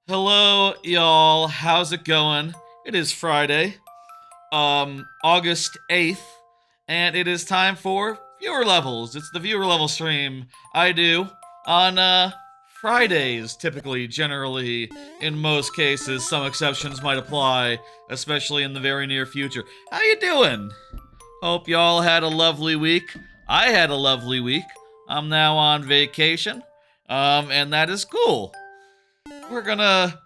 Hello, y'all. How's it going? It is Friday, August 8th, and it is time for viewer levels. It's the viewer level stream I do on Fridays, typically, generally, in most cases. Some exceptions might apply, especially in the very near future. How you doing? Hope y'all had a lovely week. I had a lovely week. I'm now on vacation, and that is cool. We're gonna,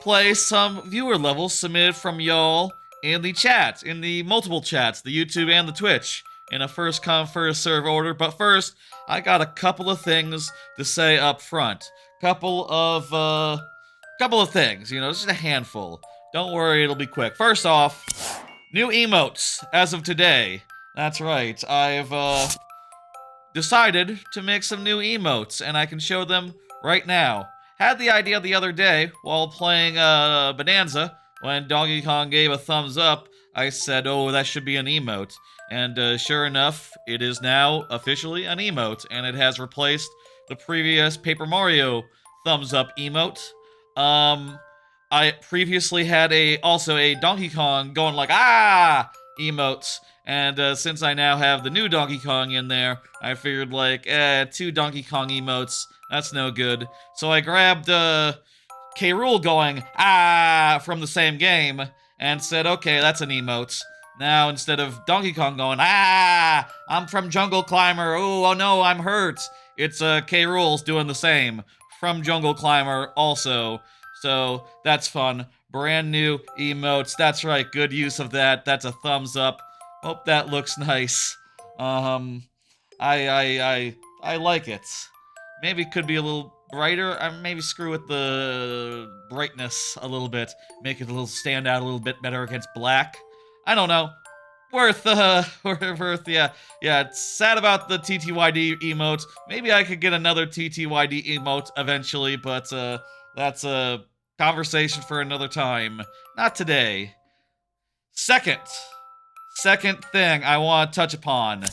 play some viewer levels submitted from y'all in the chat, in the multiple chats, the YouTube and the Twitch, in a first come, first serve order. But first, I got a couple of things to say up front. Couple of things, just a handful. Don't worry, it'll be quick. First off, new emotes as of today. That's right, I've, decided to make some new emotes, and I can show them right now. Had the idea the other day while playing Bonanza. When Donkey Kong gave a thumbs up, I said, oh, that should be an emote. And sure enough, it is now officially an emote, and it has replaced the previous Paper Mario thumbs up emote. I previously had also a Donkey Kong going like, ah, emotes. And since I now have the new Donkey Kong in there, I figured like, two Donkey Kong emotes, that's no good. So I grabbed K. Rool going, ah, from the same game, and said, okay, that's an emote. Now, instead of Donkey Kong going, ah, I'm from Jungle Climber, oh no, I'm hurt, it's K. Rool's doing the same, from Jungle Climber also. So, that's fun. Brand new emotes, that's right, good use of that, that's a thumbs up. Hope that looks nice. I like it. Maybe it could be a little brighter. Maybe screw with the brightness a little bit. Make it a little stand out a little bit better against black. I don't know. Worth, yeah. Yeah, it's sad about the TTYD emote. Maybe I could get another TTYD emote eventually, but that's a conversation for another time. Not today. Second thing I want to touch upon.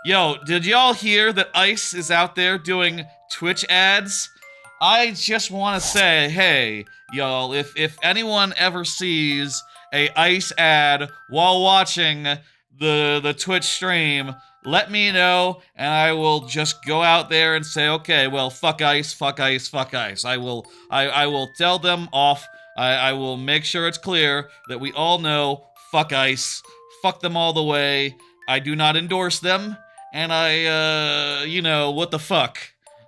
Yo, did y'all hear that Ice is out there doing Twitch ads? I just want to say, hey, y'all, if anyone ever sees a Ice ad while watching the Twitch stream, let me know, and I will just go out there and say, okay, well, fuck Ice, fuck Ice, fuck Ice. I will tell them off. I will make sure it's clear that we all know, fuck Ice, fuck them all the way. I do not endorse them, and what the fuck?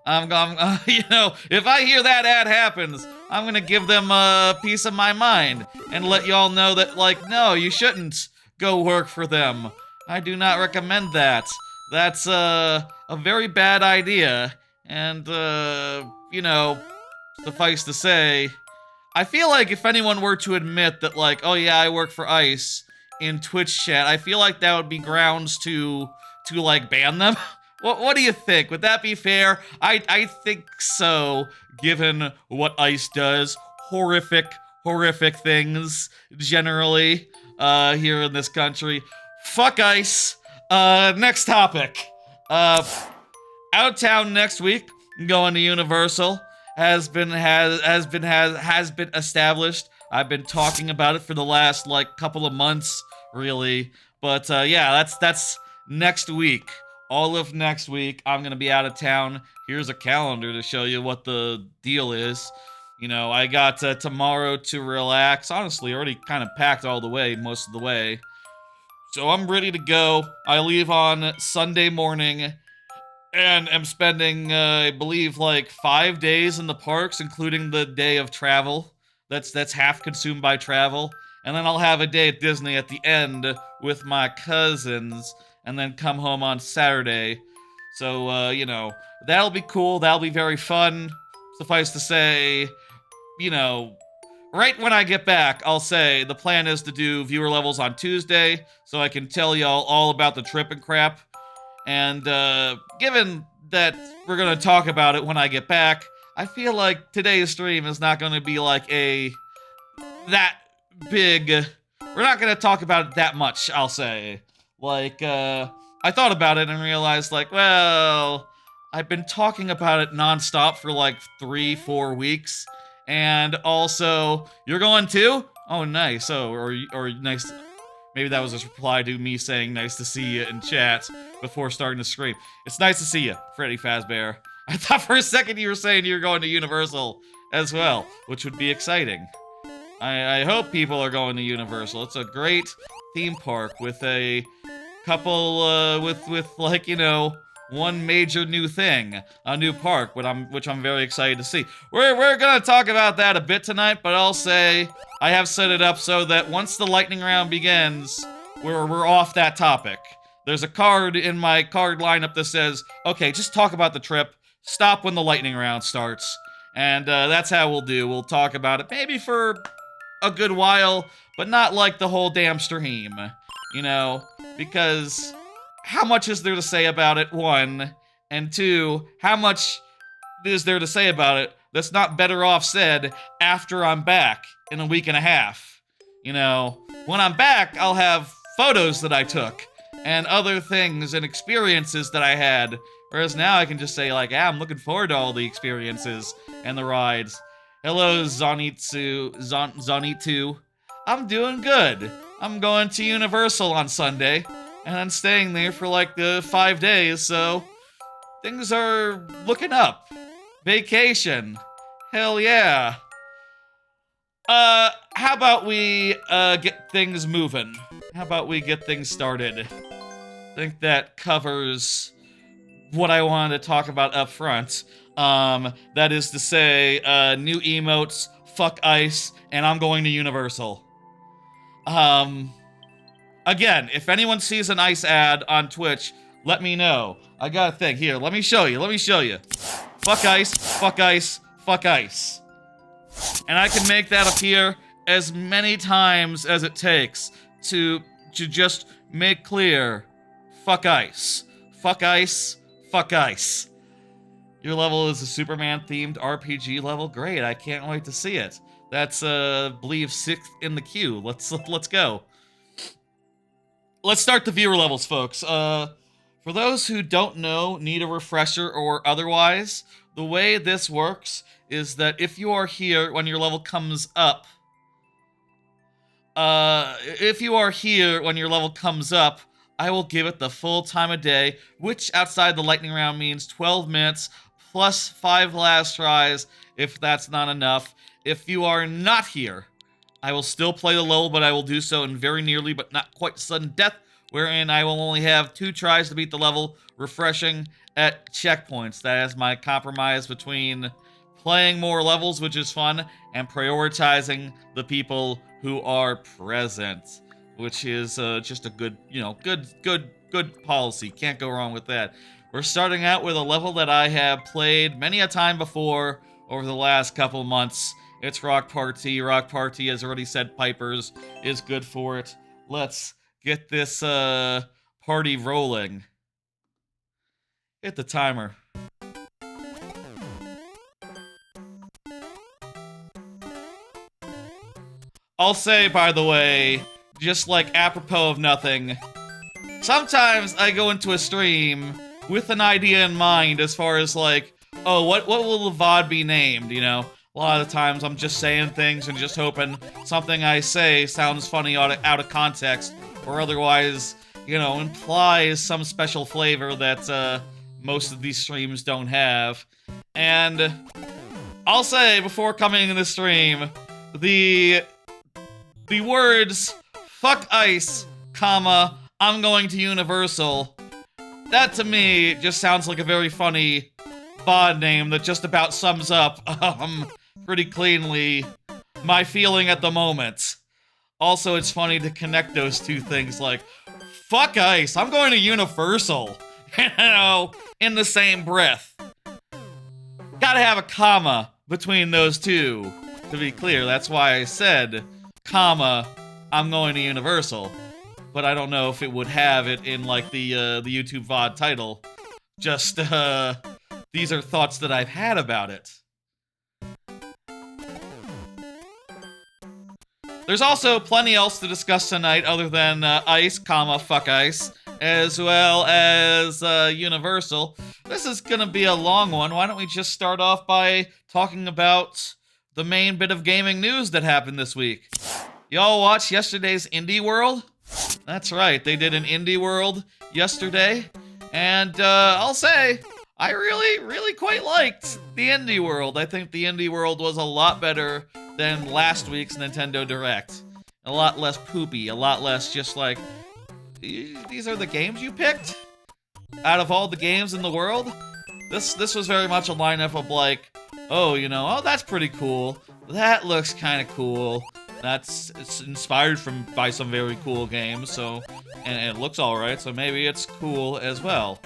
If I hear that ad happens, I'm gonna give them a piece of my mind and let y'all know that, like, no, you shouldn't go work for them. I do not recommend that. That's a very bad idea, and suffice to say, I feel like if anyone were to admit that, like, oh yeah, I work for ICE in Twitch chat, I feel like that would be grounds to like ban them. What do you think? Would that be fair? I think so, given what ICE does. Horrific things generally here in this country. Fuck ICE. Next topic. Out of town next week. Going to Universal has been established. I've been talking about it for the last like couple of months, really. But yeah, that's next week. All of next week, I'm gonna be out of town. Here's a calendar to show you what the deal is. I got tomorrow to relax. Honestly, already kind of packed all the way, most of the way. So I'm ready to go. I leave on Sunday morning and am spending, I believe, like 5 days in the parks, including the day of travel. That's half consumed by travel. And then I'll have a day at Disney at the end with my cousins, and then come home on Saturday. So, that'll be cool. That'll be very fun. Suffice to say, right when I get back, I'll say the plan is to do viewer levels on Tuesday, so I can tell y'all all about the trip and crap. And given that we're gonna talk about it when I get back, I feel like today's stream is not gonna be like that big. We're not gonna talk about it that much, I'll say. Like, I thought about it and realized, like, well, I've been talking about it nonstop for like 3-4 weeks, And also, you're going too? Oh, nice. Oh, or nice. Maybe that was a reply to me saying nice to see you in chat before starting to scream. It's nice to see you, Freddy Fazbear. I thought for a second you were saying you were going to Universal as well, which would be exciting. I hope people are going to Universal. It's a great theme park with a couple, with like, you know, one major new thing, a new park, which I'm very excited to see. We're gonna talk about that a bit tonight, but I'll say I have set it up so that once the lightning round begins, we're off that topic. There's a card in my card lineup that says, okay, just talk about the trip, stop when the lightning round starts, and that's how we'll do. We'll talk about it maybe for a good while, but not like the whole damn stream, you know, because how much is there to say about it, one, and two, how much is there to say about it that's not better off said after I'm back in a week and a half? You know, when I'm back, I'll have photos that I took and other things and experiences that I had, whereas now I can just say, like, I'm looking forward to all the experiences and the rides. Hello, Zonitu. I'm doing good. I'm going to Universal on Sunday, and I'm staying there for like 5 days, so things are looking up. Vacation. Hell yeah. How about we get things moving? How about we get things started? I think that covers what I wanted to talk about up front. That is to say, new emotes, fuck ice, and I'm going to Universal. Again, if anyone sees an ice ad on Twitch, let me know. I got a thing. Here, let me show you. Fuck ice, fuck ice, fuck ice. And I can make that appear as many times as it takes to just make clear, fuck ice. Fuck ice, fuck ice. Your level is a Superman-themed RPG level? Great, I can't wait to see it. That's, believe 6th in the queue. Let's go. Let's start the viewer levels, folks. For those who don't know, need a refresher or otherwise, the way this works is that if you are here when your level comes up, I will give it the full time of day, which outside the lightning round means 12 minutes plus 5 last tries if that's not enough. If you are not here, I will still play the level, but I will do so in very nearly but not quite sudden death, wherein I will only have 2 tries to beat the level, refreshing at checkpoints. That is my compromise between playing more levels, which is fun, and prioritizing the people who are present, which is just a good, you know, good policy. Can't go wrong with that. We're starting out with a level that I have played many a time before over the last couple months. It's Rock Party. Rock Party, as already said, Pipers is good for it. Let's get this party rolling. Hit the timer. I'll say, by the way, just like apropos of nothing, sometimes I go into a stream with an idea in mind as far as like, oh, what will the VOD be named, you know? A lot of the times I'm just saying things and just hoping something I say sounds funny out of context, or otherwise, you know, implies some special flavor that most of these streams don't have. And I'll say, before coming in the stream, the words, fuck ice, comma, I'm going to Universal, that to me just sounds like a very funny VOD name that just about sums up, pretty cleanly my feeling at the moment. Also, it's funny to connect those two things, like, fuck ice, I'm going to Universal, you know, in the same breath. Gotta have a comma between those two, to be clear. That's why I said, comma, I'm going to Universal. But I don't know if it would have it in, like, the YouTube VOD title. Just, these are thoughts that I've had about it. There's also plenty else to discuss tonight other than ice, comma, fuck ice, as well as Universal. This is gonna be a long one. Why don't we just start off by talking about the main bit of gaming news that happened this week. Y'all watched yesterday's Indie World? That's right, they did an Indie World yesterday, and I'll say, I really quite liked the Indie World. I think the Indie World was a lot better than last week's Nintendo Direct. A lot less poopy, a lot less just like, these are the games you picked? Out of all the games in the world? This was very much a lineup of like, oh, you know, oh, that's pretty cool. That looks kind of cool. It's inspired by some very cool games, so, and it looks alright, so maybe it's cool as well.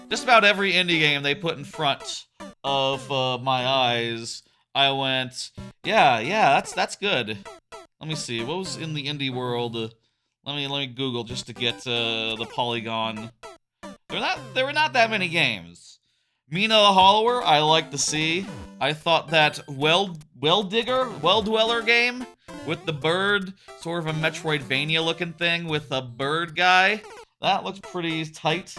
Just about every indie game they put in front of my eyes, I went, yeah, that's good. Let me see, what was in the indie world? Let me Google just to get the Polygon. There were not that many games. Mina the Hollower, I like to see. I thought that Well Dweller game with the bird, sort of a Metroidvania looking thing with a bird guy, that looks pretty tight.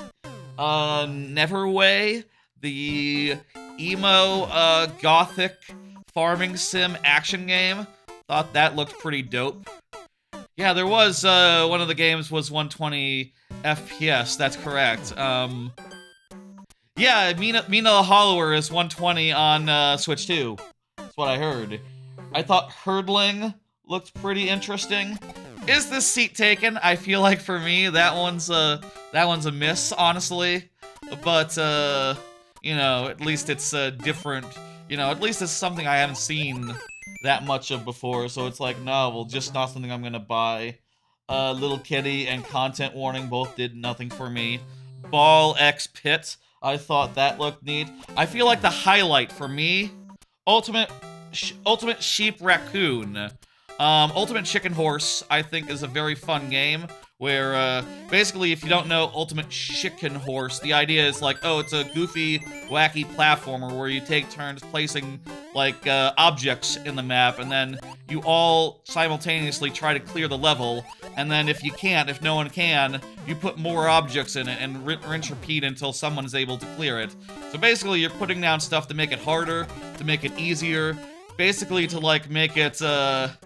Neverway, the emo gothic farming sim action game, thought that looked pretty dope. Yeah, there was one of the games was 120 FPS, that's correct. Yeah, Mina the Hollower is 120 on Switch 2. That's what I heard. I thought Hurdling looked pretty interesting. Is this seat taken? I feel like for me that one's a miss, honestly. But you know, at least it's different. You know, at least it's something I haven't seen that much of before. So it's like, no, well, just not something I'm gonna buy. Little Kitty and Content Warning both did nothing for me. Ball X Pit, I thought that looked neat. I feel like the highlight for me, Ultimate Sheep Raccoon. Ultimate Chicken Horse, I think, is a very fun game, where, basically, if you don't know Ultimate Chicken Horse, the idea is like, oh, it's a goofy, wacky platformer where you take turns placing, like, objects in the map, and then you all simultaneously try to clear the level, and then if no one can, you put more objects in it and rinse repeat until someone is able to clear it. So basically, you're putting down stuff to make it harder, to make it easier, basically to, like, make it a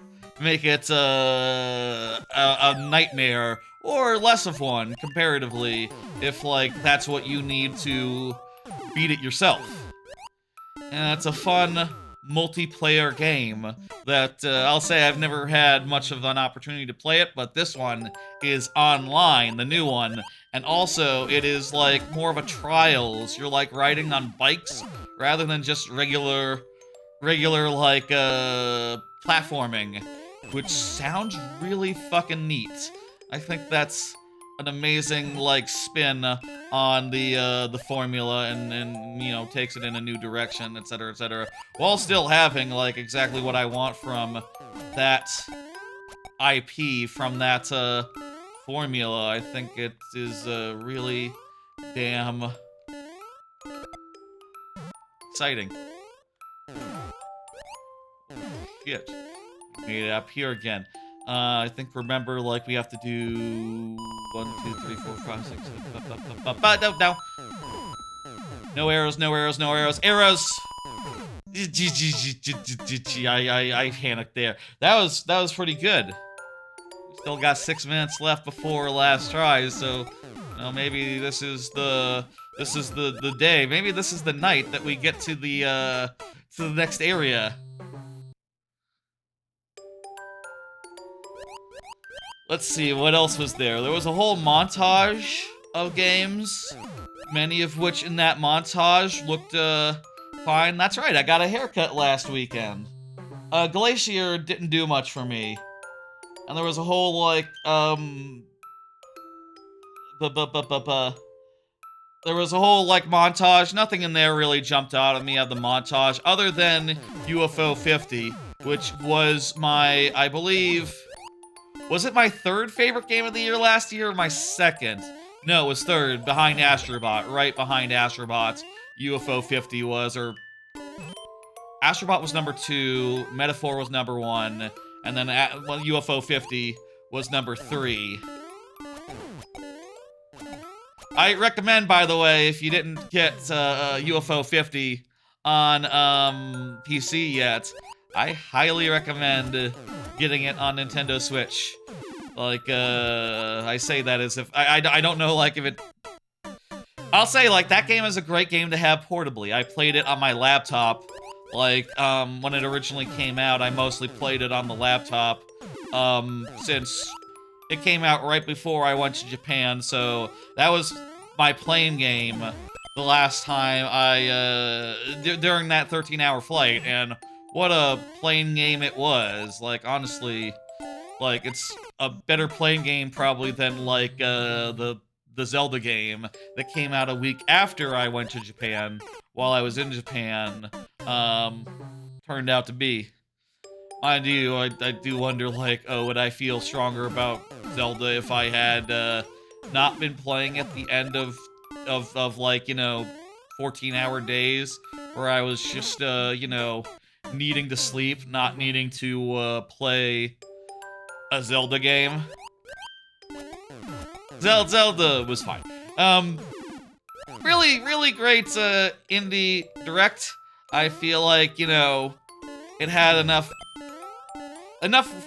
nightmare, or less of one, comparatively, if, like, that's what you need to beat it yourself. And it's a fun multiplayer game that, I'll say I've never had much of an opportunity to play it, but this one is online, the new one, and also it is, like, more of a trials. You're, like, riding on bikes, rather than just regular, like, platforming. Which sounds really fucking neat. I think that's an amazing, like, spin on the formula and, you know, takes it in a new direction, etc., etc., while still having, like, exactly what I want from that IP, from that, formula. I think it is, really damn exciting. Shit. Made it up here again. I think, remember, like, we have to do 1, 2, 3, 4, 5, 6, 7, no. No arrows, no arrows, no arrows. Arrows! I panicked there. That was pretty good. Still got 6 minutes left before last try, so, you know, maybe this is the day. Maybe this is the night that we get to the next area. Let's see, what else was there? There was a whole montage of games, many of which in that montage looked, fine. That's right, I got a haircut last weekend. Glacier didn't do much for me. And there was a whole, like, there was a whole, like, montage. Nothing in there really jumped out at me of the montage, other than UFO 50, which was my, I believe... Was it my third favorite game of the year last year, or my second? No, it was third, behind Astrobot, right behind Astrobot. UFO 50 was, or... Astrobot was number 2, Metaphor was number 1, and then UFO 50 was number 3. I recommend, by the way, if you didn't get UFO 50 on PC yet, I highly recommend getting it on Nintendo Switch. Like, I say that as if I don't know, like, if it. I'll say, like, that game is a great game to have portably. I played it on my laptop. Like, when it originally came out, I mostly played it on the laptop. Since it came out right before I went to Japan, so that was my playing game the last time during that 13-hour flight, and what a playing game it was. Like, honestly, like, it's a better playing game probably than, like, the Zelda game that came out a week after I went to Japan, while I was in Japan, turned out to be. I do wonder, like, oh, would I feel stronger about Zelda if I had, not been playing at the end of like, 14-hour days, where I was just, needing to sleep, not needing to, play a Zelda game. Zelda was fine. Really great, indie direct. I feel like, it had enough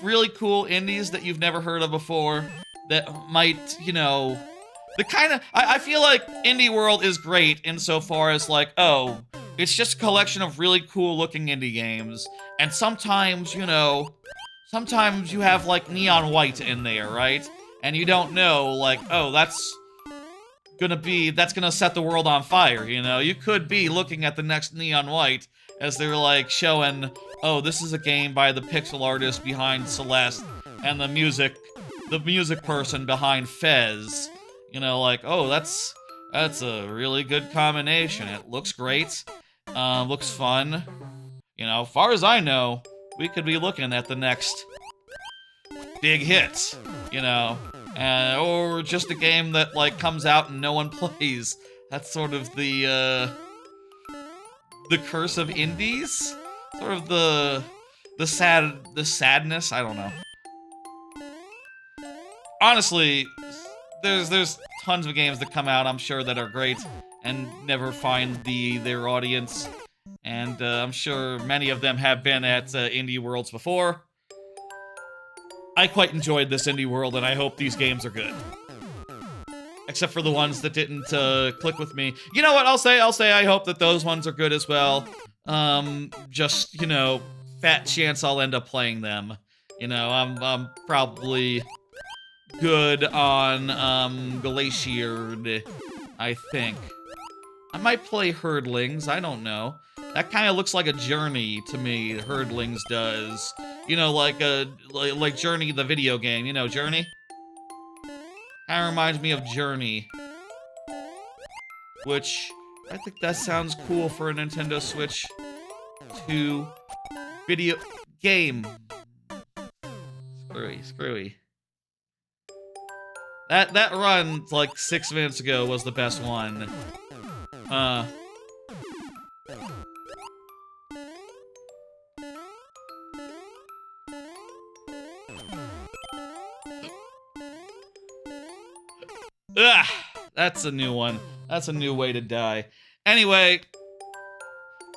really cool indies that you've never heard of before that might, the kind of... I feel like Indie World is great insofar as, like, oh, it's just a collection of really cool-looking indie games, and sometimes, sometimes you have, like, Neon White in there, right? And you don't know, like, oh, that's gonna set the world on fire, You could be looking at the next Neon White as they're, like, showing, oh, this is a game by the pixel artist behind Celeste and the music person behind Fez. Like, oh, that's a really good combination. It looks great, looks fun. Far as I know, we could be looking at the next big hit, or just a game that, like, comes out and no one plays. That's sort of the curse of indies? Sort of the sadness? I don't know. Honestly, there's tons of games that come out, I'm sure, that are great and never find their audience. And I'm sure many of them have been at Indie Worlds before. I quite enjoyed this Indie World, and I hope these games are good. Except for the ones that didn't click with me. You know what, I'll say I hope that those ones are good as well. Just, fat chance I'll end up playing them. I'm probably good on, Glacier, I think. I might play Herdlings, I don't know. That kind of looks like a Journey to me, Herdlings does. Like Journey the video game, Journey? Kind of reminds me of Journey. Which, I think that sounds cool for a Nintendo Switch 2 video game. Screwy. That run, like, 6 minutes ago was the best one. Ugh, that's a new one. That's a new way to die. Anyway,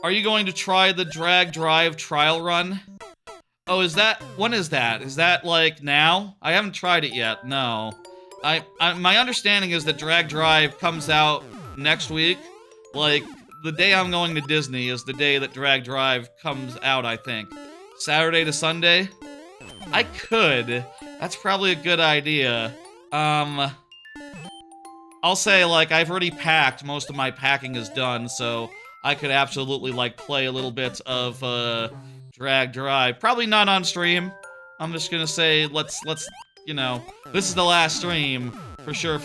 are you going to try the Drag Drive trial run? Oh, when is that? Is that, like, now? I haven't tried it yet, no. My understanding is that Drag Drive comes out next week. Like, the day I'm going to Disney is the day that Drag Drive comes out, I think. Saturday to Sunday? I could. That's probably a good idea. I'll say, like, I've already packed. Most of my packing is done, so I could absolutely, like, play a little bit of, Drag Drive. Probably not on stream. I'm just gonna say, let's, this is the last stream, for sure.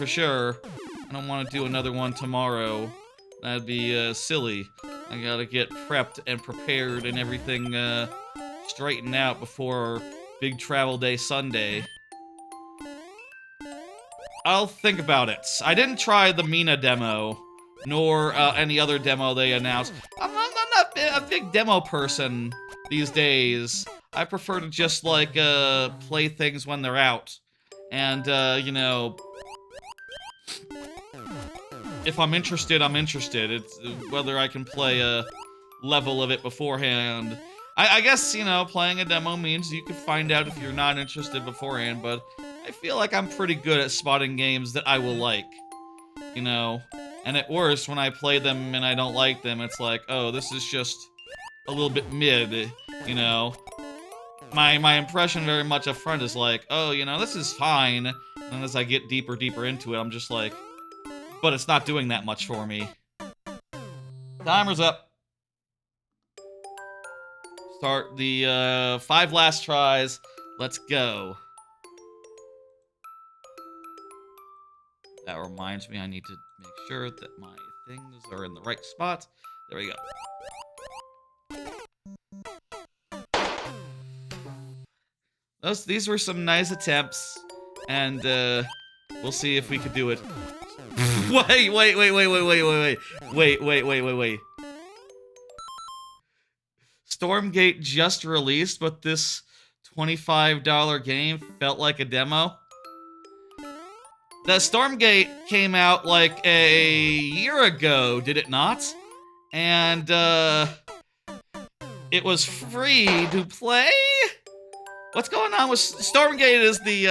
I don't want to do another one tomorrow. That'd be, silly. I gotta get prepped and prepared and everything, straightened out before Big Travel Day Sunday. I'll think about it. I didn't try the Mina demo, nor any other demo they announced. I'm not a big demo person these days. I prefer to just, like, play things when they're out. And, if I'm interested, I'm interested. It's whether I can play level of it beforehand. I guess, you know, playing a demo means you can find out if you're not interested beforehand, but I feel like I'm pretty good at spotting games that I will like, you know? And at worst, when I play them and I don't like them, it's like, oh, this is just a little bit mid, you know? My impression very much up front is like, oh, you know, this is fine. And as I get deeper into it, I'm just like, but it's not doing that much for me. Timer's up. Start the 5 last tries. Let's go. That reminds me, I need to make sure that my things are in the right spot. There we go. These were some nice attempts, and we'll see if we could do it. Wait. Stormgate just released, but this $25 game felt like a demo. The Stormgate came out like a year ago, did it not? And it was free to play? What's going on with Stormgate is the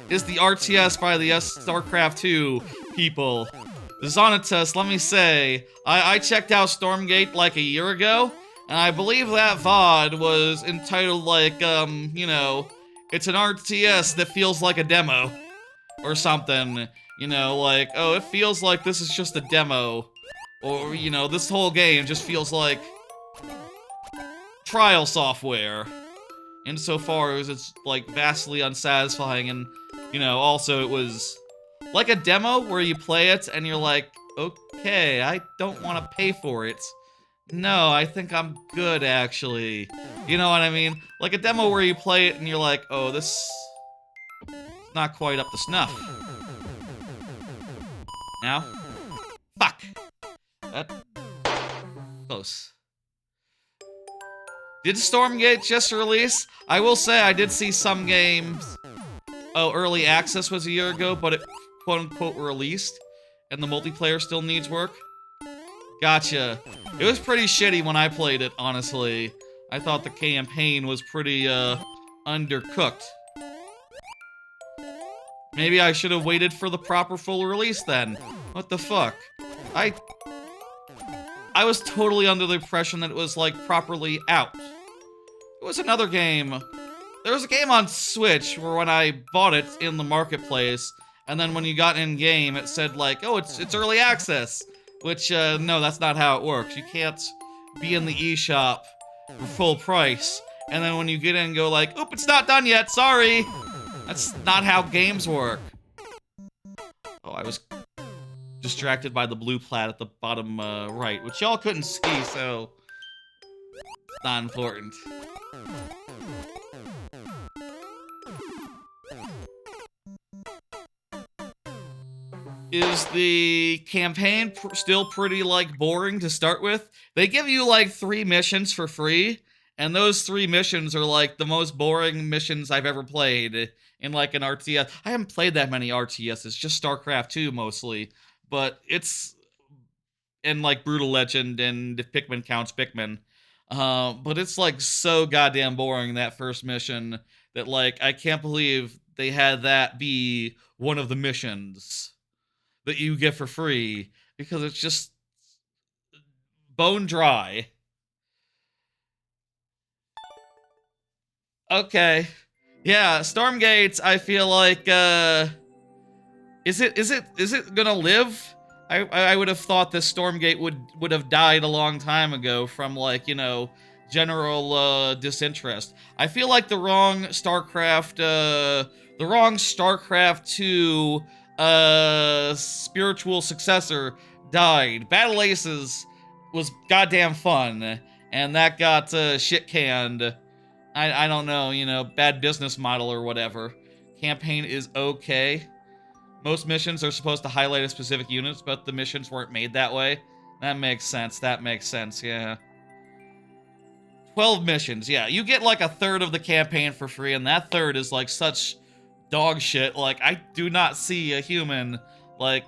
RTS by the StarCraft 2 people. Zonitus, let me say, I checked out Stormgate like a year ago, and I believe that VOD was entitled like, you know, it's an RTS that feels like a demo. Or something, you know, like, oh, it feels like this is just a demo. Or, you know, this whole game just feels like trial software. Insofar as it's, like, vastly unsatisfying, and, you know, also it was like a demo where you play it and you're like, okay, I don't want to pay for it. No, I think I'm good, actually. You know what I mean? Like a demo where you play it and you're like, oh, this is not quite up to snuff. Now? Fuck! That... Close. Did Stormgate just release? I will say I did see some games... Oh, early access was a year ago, but it quote-unquote released, and the multiplayer still needs work. Gotcha. It was pretty shitty when I played it, honestly. I thought the campaign was pretty, undercooked. Maybe I should have waited for the proper full release then. What the fuck? I was totally under the impression that it was, like, properly out. It was another game. There was a game on Switch where when I bought it in the marketplace, and then when you got in-game, it said, like, oh, it's early access. Which, no, that's not how it works. You can't be in the eShop for full price, and then when you get in, go like, oop, it's not done yet, sorry! That's not how games work. Oh, I was distracted by the blue plat at the bottom, right, which y'all couldn't see, so... it's not important. Is the campaign still pretty, like, boring to start with? They give you, like, 3 missions for free, and those 3 missions are, like, the most boring missions I've ever played in, like, an RTS. I haven't played that many RTSs, just StarCraft 2 mostly, but it's... and, like, Brutal Legend, and if Pikmin counts, Pikmin. But it's, like, so goddamn boring, that first mission, that, like, I can't believe they had that be one of the missions that you get for free, because it's just bone dry. Okay. Yeah, Stormgate, I feel like, is it gonna live? I would have thought this Stormgate would have died a long time ago from, like, you know, general, disinterest. I feel like the wrong StarCraft 2, spiritual successor died. Battle Aces was goddamn fun, and that got shit canned. I don't know, you know, bad business model or whatever. Campaign is okay. Most missions are supposed to highlight a specific unit, but the missions weren't made that way. That makes sense, yeah. 12 missions, yeah. You get like a third of the campaign for free, and that third is like such dog shit. Like, I do not see a human, like,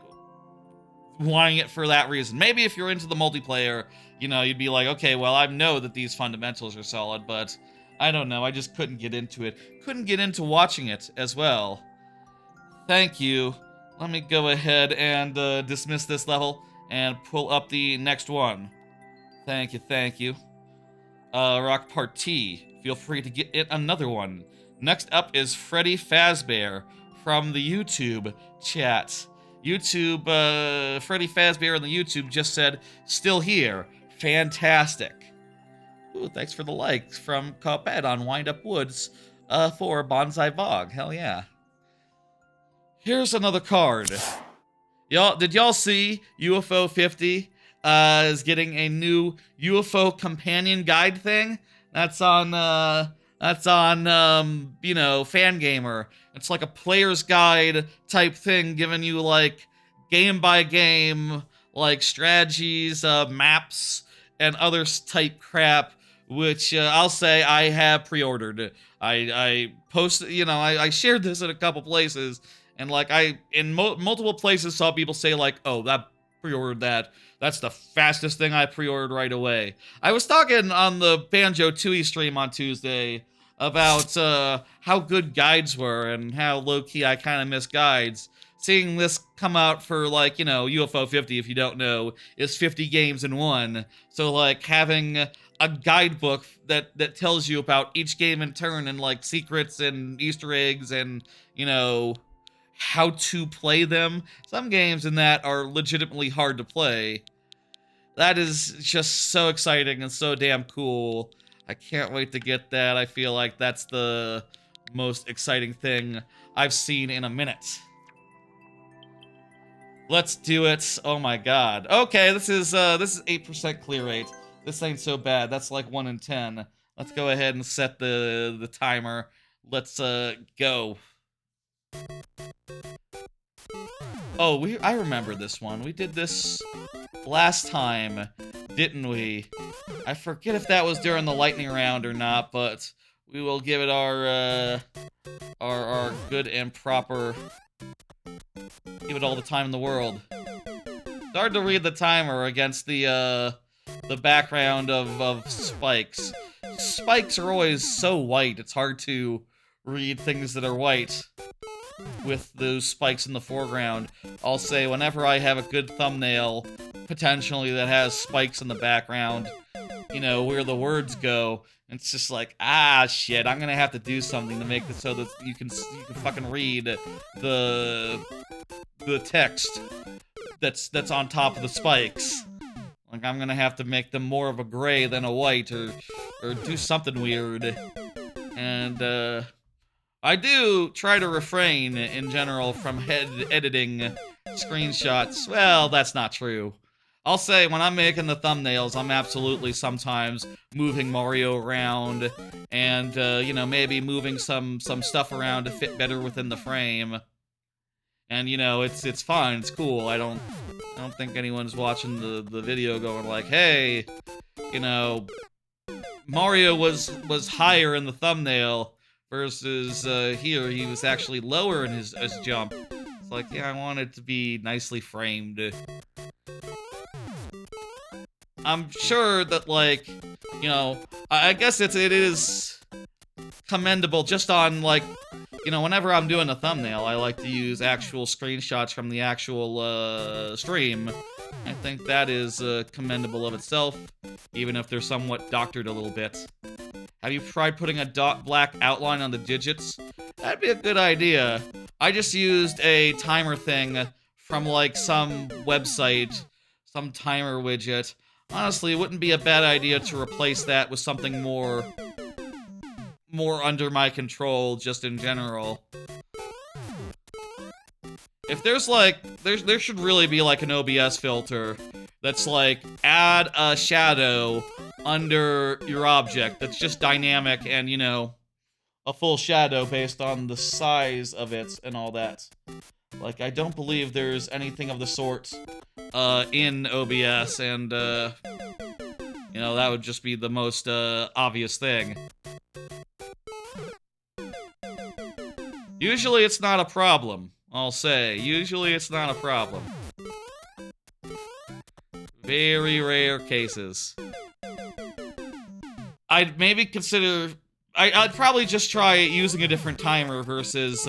wanting it for that reason. Maybe if you're into the multiplayer, you know, you'd be like, okay, well, I know that these fundamentals are solid, but I don't know, I just couldn't get into it. Couldn't get into watching it as well. Thank you. Let me go ahead and dismiss this level and pull up the next one. Thank you, thank you. Rock Part T. Feel free to get it another one. Next up is Freddy Fazbear from the YouTube chat. Freddy Fazbear on the YouTube just said, still here. Fantastic. Ooh, thanks for the like from Cuphead on Wind Up Woods for Bonsai Bog. Hell yeah. Here's another card. Did y'all see UFO 50 is getting a new UFO companion guide thing? That's on you know, Fangamer. It's like a player's guide type thing, giving you like game by game like strategies, maps, and other type crap. Which I'll say I have pre-ordered. I posted, you know, I shared this in a couple places. And like in multiple places saw people say like, oh, that pre-ordered that. That's the fastest thing I pre-ordered right away. I was talking on the Banjo Tooie stream on Tuesday about how good guides were and how low-key I kind of miss guides. Seeing this come out for like, you know, UFO 50, if you don't know, is 50 games in one. So like having a guidebook that tells you about each game in turn and like secrets and Easter eggs and, you know, how to play them. Some games in that are legitimately hard to play. That is just so exciting and so damn cool. I can't wait to get that. I feel like that's the most exciting thing I've seen in a minute. Let's do it. Oh my god. Okay, this is 8% clear rate. This ain't so bad. That's like 1 in 10. Let's go ahead and set the timer. Let's go. Oh, I remember this one. We did this last time, didn't we? I forget if that was during the lightning round or not, but we will give it our good and proper. Give it all the time in the world. It's hard to read the timer against the background of spikes. Spikes are always so white, it's hard to read things that are white with those spikes in the foreground. I'll say whenever I have a good thumbnail, potentially that has spikes in the background, you know, where the words go, it's just like, ah, shit, I'm gonna have to do something to make it so that you can fucking read the text that's on top of the spikes. Like, I'm gonna have to make them more of a gray than a white, or do something weird. And, I do try to refrain, in general, from editing screenshots. Well, that's not true. I'll say, when I'm making the thumbnails, I'm absolutely sometimes moving Mario around, and, you know, maybe moving some stuff around to fit better within the frame. And, you know, it's fun, it's cool. I don't think anyone's watching the video going like, hey, you know, Mario was higher in the thumbnail, versus here, he was actually lower in his jump. It's like, yeah, I want it to be nicely framed. I'm sure that, like, you know, I guess it is commendable just on, like, you know, whenever I'm doing a thumbnail, I like to use actual screenshots from the actual stream. I think that is commendable of itself, even if they're somewhat doctored a little bit. Have you tried putting a black outline on the digits? That'd be a good idea. I just used a timer thing from, like, some website, some timer widget. Honestly, it wouldn't be a bad idea to replace that with something more under my control, just in general. If there's, like, there should really be, like, an OBS filter that's, like, add a shadow under your object that's just dynamic and, you know, a full shadow based on the size of it and all that. Like, I don't believe there's anything of the sort in OBS, and, you know, that would just be the most obvious thing. Usually it's not a problem, I'll say. Usually it's not a problem. Very rare cases. I'd maybe consider... I'd probably just try using a different timer versus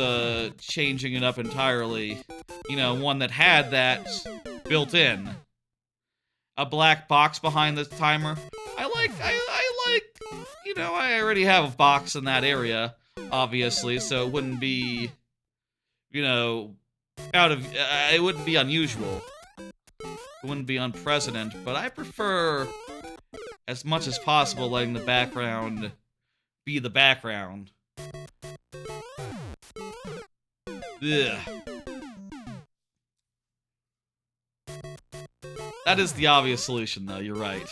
changing it up entirely. You know, one that had that built in. A black box behind the timer. I like, you know, I already have a box in that area, obviously, so it wouldn't be, you know, it wouldn't be unusual. It wouldn't be unprecedented, but I prefer, as much as possible, letting the background be the background. Ugh. That is the obvious solution, though, you're right.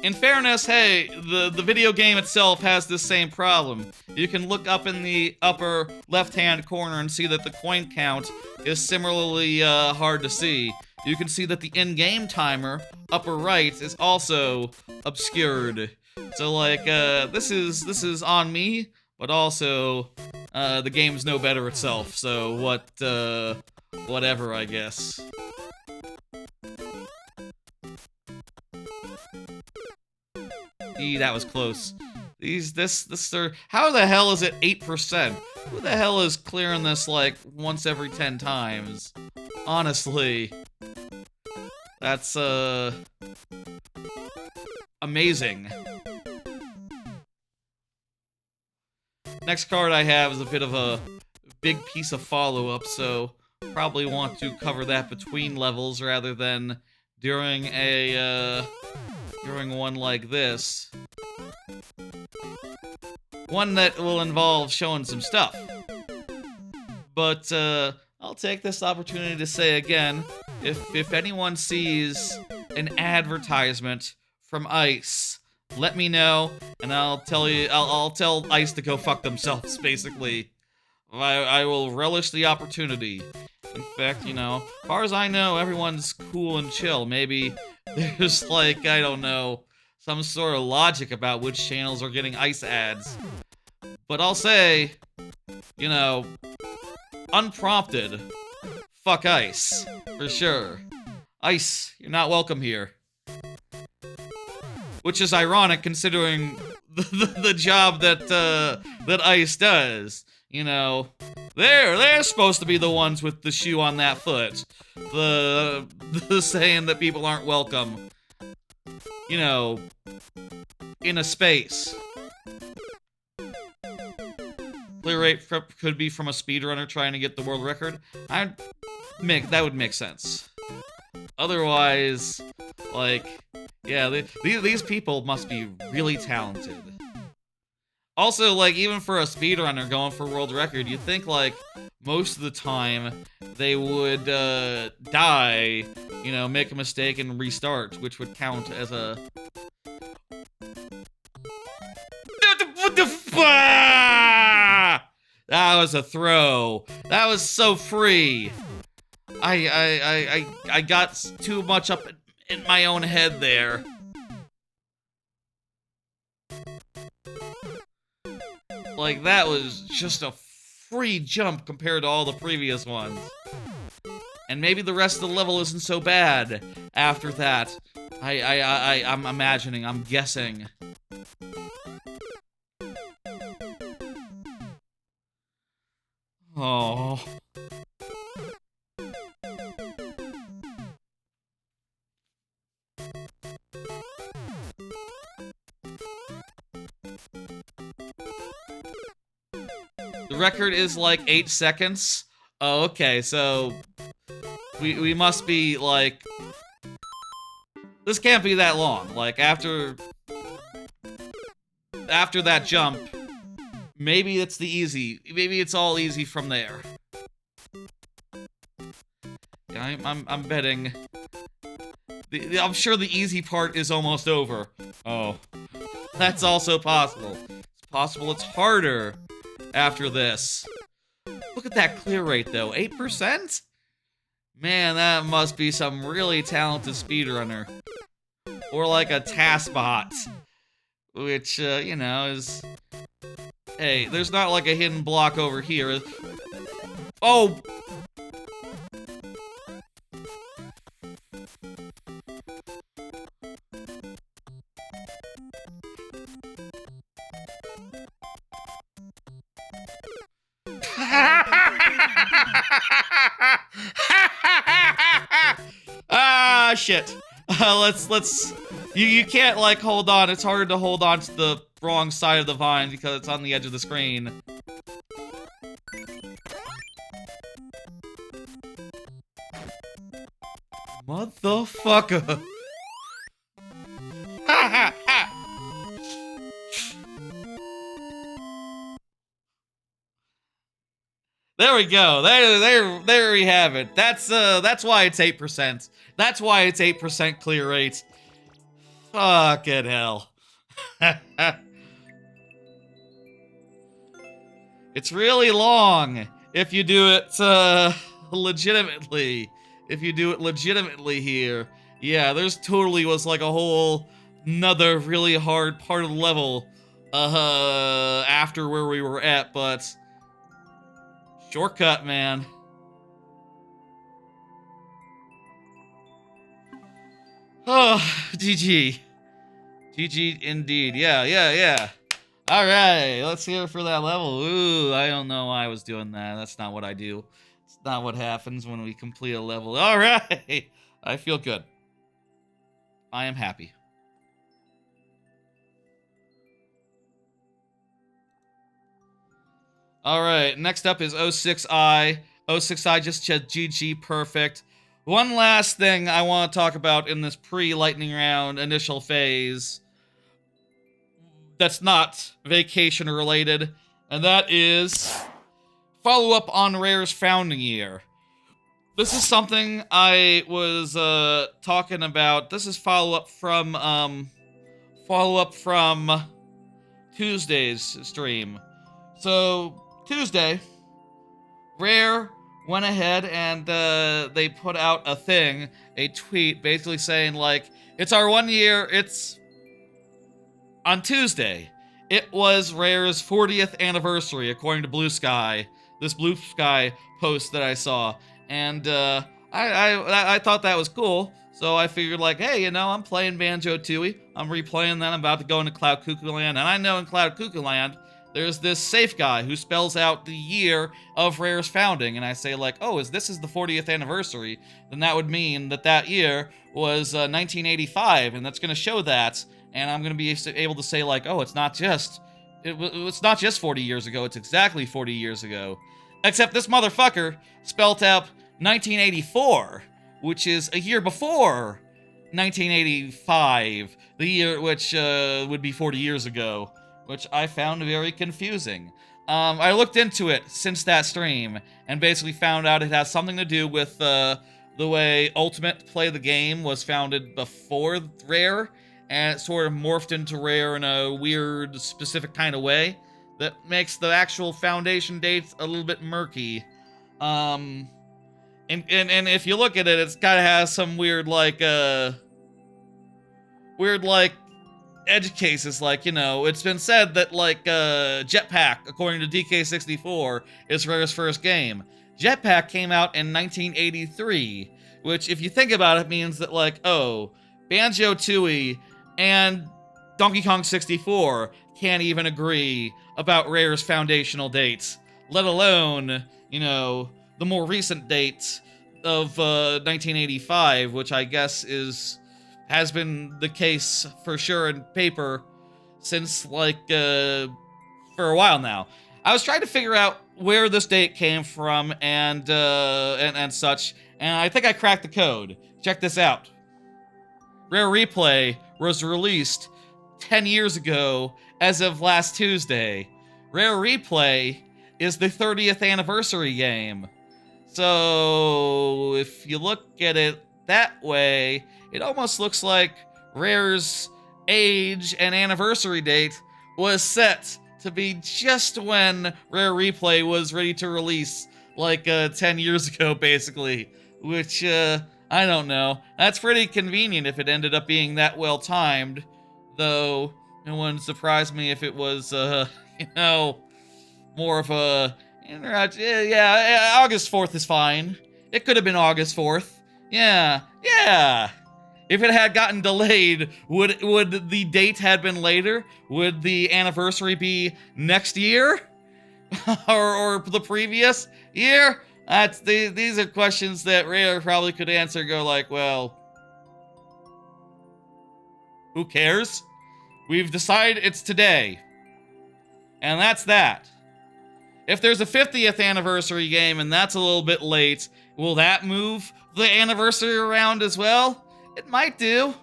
In fairness, hey, the video game itself has this same problem. You can look up in the upper left-hand corner and see that the coin count is similarly hard to see. You can see that the in-game timer, upper right, is also obscured. So, like, this is on me, but also, the game's no better itself, so whatever, I guess. That was close. How the hell is it 8%? Who the hell is clearing this, like, once every 10 times? Honestly. That's, amazing. Next card I have is a bit of a big piece of follow-up, so probably want to cover that between levels rather than during one like this. One that will involve showing some stuff. But, I'll take this opportunity to say again, if anyone sees an advertisement from ICE, let me know, and I'll tell ICE to go fuck themselves, basically. I will relish the opportunity. In fact, you know, as far as I know, everyone's cool and chill. Maybe there's, like, I don't know, some sort of logic about which channels are getting ICE ads. But I'll say, you know, unprompted, fuck ICE, for sure. ICE, you're not welcome here. Which is ironic considering the job that ICE does. You know, they're supposed to be the ones with the shoe on that foot. The saying that people aren't welcome. You know, in a space. Clear rate could be from a speedrunner trying to get the world record. That would make sense. Otherwise, like, yeah, these people must be really talented. Also, like, even for a speedrunner going for world record, you'd think, like, most of the time they would die, you know, make a mistake and restart, which would count as a... What the That was a throw. That was so free. I got too much up in my own head there. Like, that was just a free jump compared to all the previous ones. And maybe the rest of the level isn't so bad after that. I'm imagining, I'm guessing. Oh. The record is like 8 seconds. Oh, okay, so we must be like, this can't be that long. Like after that jump, maybe it's maybe it's all easy from there. Yeah, I'm betting. I'm sure the easy part is almost over. Oh, that's also possible. It's possible it's harder after this. Look at that clear rate, though. 8%? Man, that must be some really talented speedrunner. Or like a task bot. Which, you know, is... Hey, there's not like a hidden block over here. Oh! Ah, shit. Let's. You can't like hold on. It's hard to hold on to the wrong side of the vine because it's on the edge of the screen. Motherfucker. Ha ha ha. There we go. There we have it. That's why it's 8%. That's why it's 8% clear rate. Fucking hell. It's really long if you do it legitimately. If you do it legitimately here. Yeah, there's totally was like a whole another really hard part of the level after where we were at, but shortcut, man. Oh, GG. GG indeed. Yeah. Alright, let's hear it for that level. Ooh, I don't know why I was doing that. That's not what I do. It's not what happens when we complete a level. Alright! I feel good. I am happy. Alright, next up is 06i. 06i just said GG perfect. One last thing I want to talk about in this pre-lightning round initial phase that's not vacation related, and that is follow-up on Rare's founding year. This is something I was talking about. This is follow-up from Tuesday's stream. So Tuesday, Rare went ahead and they put out a tweet basically saying like, it's our 1 year, it's on Tuesday. It was Rare's 40th anniversary, according to Blue Sky. This Blue Sky post that I saw. And I thought that was cool. So I figured like, hey, you know, I'm playing Banjo-Tooie. I'm replaying that. I'm about to go into Cloud Cuckoo Land. And I know in Cloud Cuckoo Land, there's this safe guy who spells out the year of Rare's founding. And I say like, oh, this is the 40th anniversary. Then that would mean that year was 1985. And that's going to show that. And I'm going to be able to say like, oh, it's not just 40 years ago. It's exactly 40 years ago. Except this motherfucker spelt out 1984, which is a year before 1985, the year which would be 40 years ago, which I found very confusing. I looked into it since that stream and basically found out it has something to do with the way Ultimate Play the Game was founded before Rare, and it sort of morphed into Rare in a weird, specific kind of way that makes the actual foundation dates a little bit murky. And if you look at it, it's kind of has some weird edge cases. Like, you know, it's been said that like Jetpack, according to DK64, is Rare's first game. Jetpack came out in 1983, which, if you think about it, means that like, oh, Banjo-Tooie and Donkey Kong 64 can't even agree about Rare's foundational dates, let alone, you know, the more recent date of 1985, which I guess has been the case for sure in paper since like for a while now. I was trying to figure out where this date came from and such, and I think I cracked the code. Check this out. Rare Replay was released 10 years ago as of last Tuesday. Rare Replay is the 30th anniversary game. So if you look at it that way, it almost looks like Rare's age and anniversary date was set to be just when Rare Replay was ready to release, like 10 years ago, basically. Which, I don't know. That's pretty convenient if it ended up being that well timed. Though, it wouldn't surprise me if it was, you know, more of a... Yeah, August 4th is fine. It could have been August 4th. Yeah. If it had gotten delayed, would the date had been later? Would the anniversary be next year? or the previous year? These are questions that Rare probably could answer. Go like, well, who cares? We've decided it's today, and that's that. If there's a 50th anniversary game and that's a little bit late, will that move the anniversary around as well? It might do.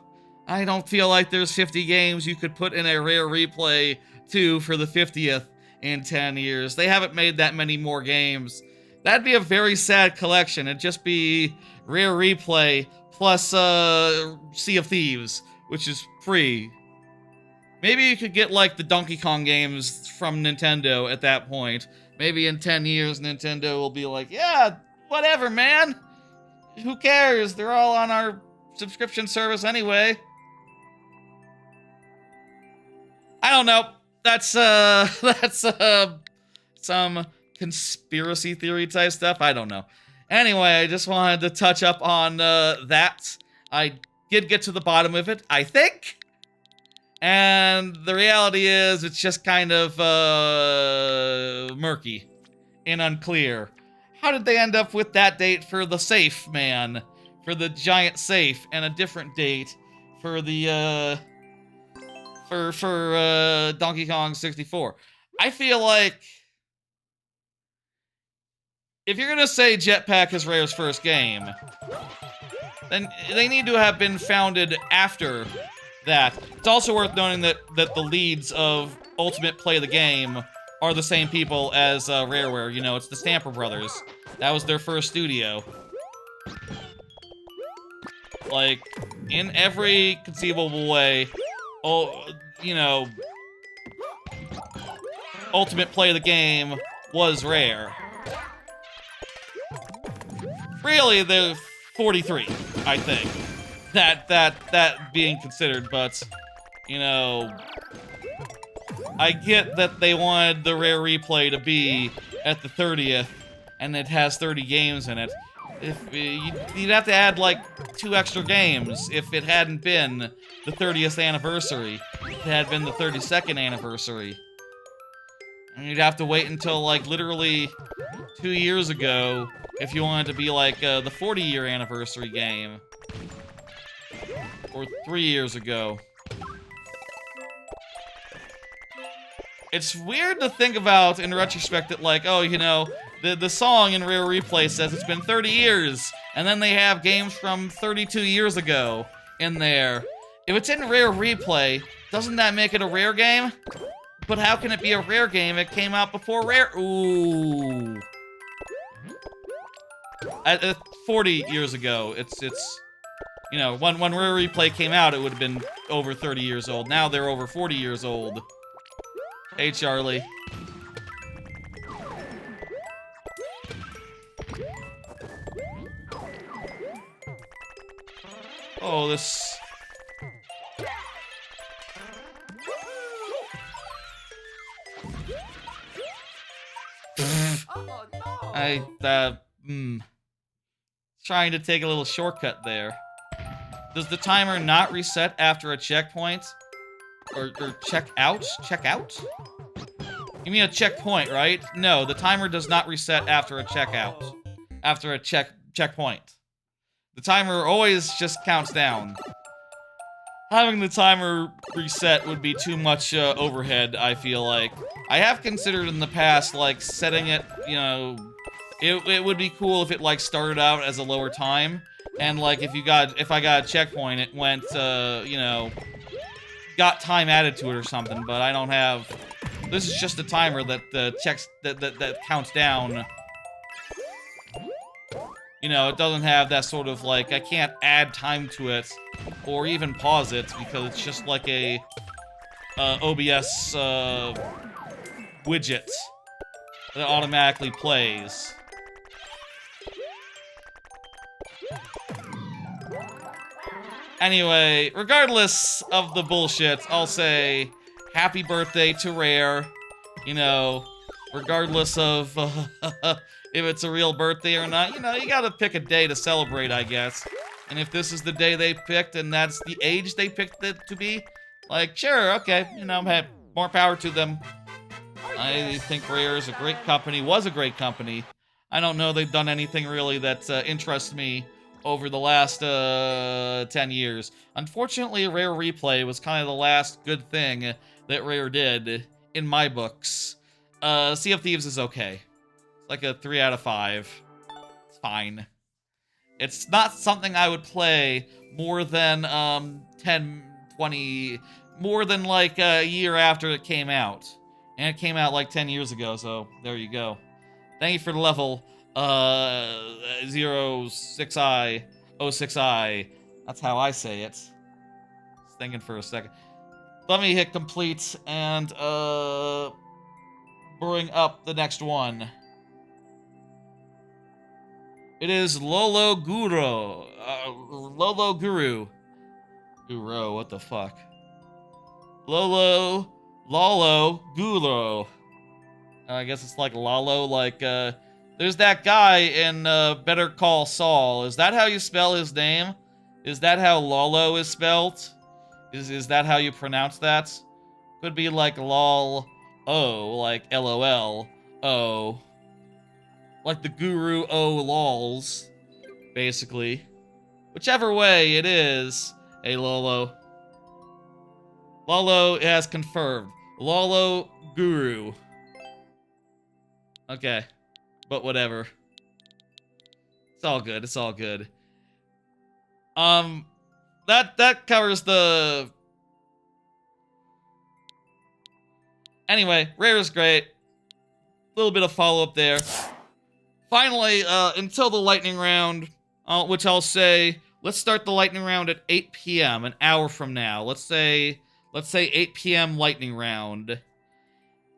I don't feel like there's 50 games you could put in a Rare Replay 2 for the 50th in 10 years. They haven't made that many more games. That'd be a very sad collection. It'd just be Rare Replay plus Sea of Thieves, which is free. Maybe you could get like the Donkey Kong games from Nintendo at that point. Maybe in 10 years, Nintendo will be like, yeah, whatever, man. Who cares? They're all on our subscription service anyway. I don't know. That's some conspiracy theory type stuff. I don't know. Anyway, I just wanted to touch up on that. I did get to the bottom of it, I think. And the reality is, it's just kind of murky and unclear. How did they end up with that date for the safe, man? For the giant safe, and a different date for the for Donkey Kong 64? I feel like if you're gonna say Jetpack is Rare's first game, then they need to have been founded after that. It's also worth noting that the leads of Ultimate Play the Game are the same people as Rareware. You know, it's the Stamper Brothers. That was their first studio. Like, in every conceivable way, you know, Ultimate Play the Game was Rare. Really, they're 43, I think. That being considered, but, you know, I get that they wanted the Rare Replay to be at the 30th, and it has 30 games in it. If you'd have to add like 2 extra games if it hadn't been the 30th anniversary. If it had been the 32nd anniversary. And you'd have to wait until like literally 2 years ago if you wanted to be like the 40-year anniversary game. Or 3 years ago. It's weird to think about in retrospect that like, oh, you know, the song in Rare Replay says it's been 30 years, and then they have games from 32 years ago in there. If it's in Rare Replay, doesn't that make it a Rare game? But how can it be a Rare game? It came out before Rare. Ooh. 40 years ago. It's you know, when Rare Replay came out, it would have been over 30 years old. Now they're over 40 years old. Hey, Charlie. Oh, this... Trying to take a little shortcut there. Does the timer not reset after a checkpoint? Or check out? Check out? You mean a checkpoint, right? No, the timer does not reset after a checkout. After a checkpoint. The timer always just counts down. Having the timer reset would be too much overhead, I feel like. I have considered in the past, like, setting it, you know... It would be cool if it, like, started out as a lower time. And, like, if I got a checkpoint, it went, you know... got time added to it or something, but I don't have... This is just a timer that checks... that counts down. You know, it doesn't have that sort of, like, I can't add time to it, or even pause it, because it's just like a OBS widget that automatically plays. Anyway, regardless of the bullshit, I'll say happy birthday to Rare. You know, regardless of if it's a real birthday or not, you know, you gotta pick a day to celebrate, I guess. And if this is the day they picked and that's the age they picked it to be, like, sure, okay, you know, hey, more power to them. I think Rare is a great company, was a great company. I don't know they've done anything really that interests me over the last 10 years. Unfortunately, Rare Replay was kind of the last good thing that Rare did in my books. Sea of Thieves is okay. It's like a 3 out of 5. It's fine. It's not something I would play more than 10, 20, more than like a year after it came out. And it came out like 10 years ago, so there you go. Thank you for the level 06i, 06i. That's how I say it. Just thinking for a second. Let me hit complete and bring up the next one. It is Lolo Guru. Lolo Guru. Guru, what the fuck? Lolo Guru. I guess it's like Lalo, like, there's that guy in Better Call Saul. Is that how you spell his name? Is that how Lolo is spelled? Is that how you pronounce that? Could be like lol o, like LOL o. Like the Guru o lols, basically. Whichever way it is, hey Lolo. Lolo has confirmed. Lolo Guru. Okay. But whatever. It's all good. It's all good. That covers the... Anyway, Rare is great. A little bit of follow-up there. Finally, until the lightning round, which I'll say, let's start the lightning round at 8 p.m., an hour from now. Let's say 8 p.m. lightning round.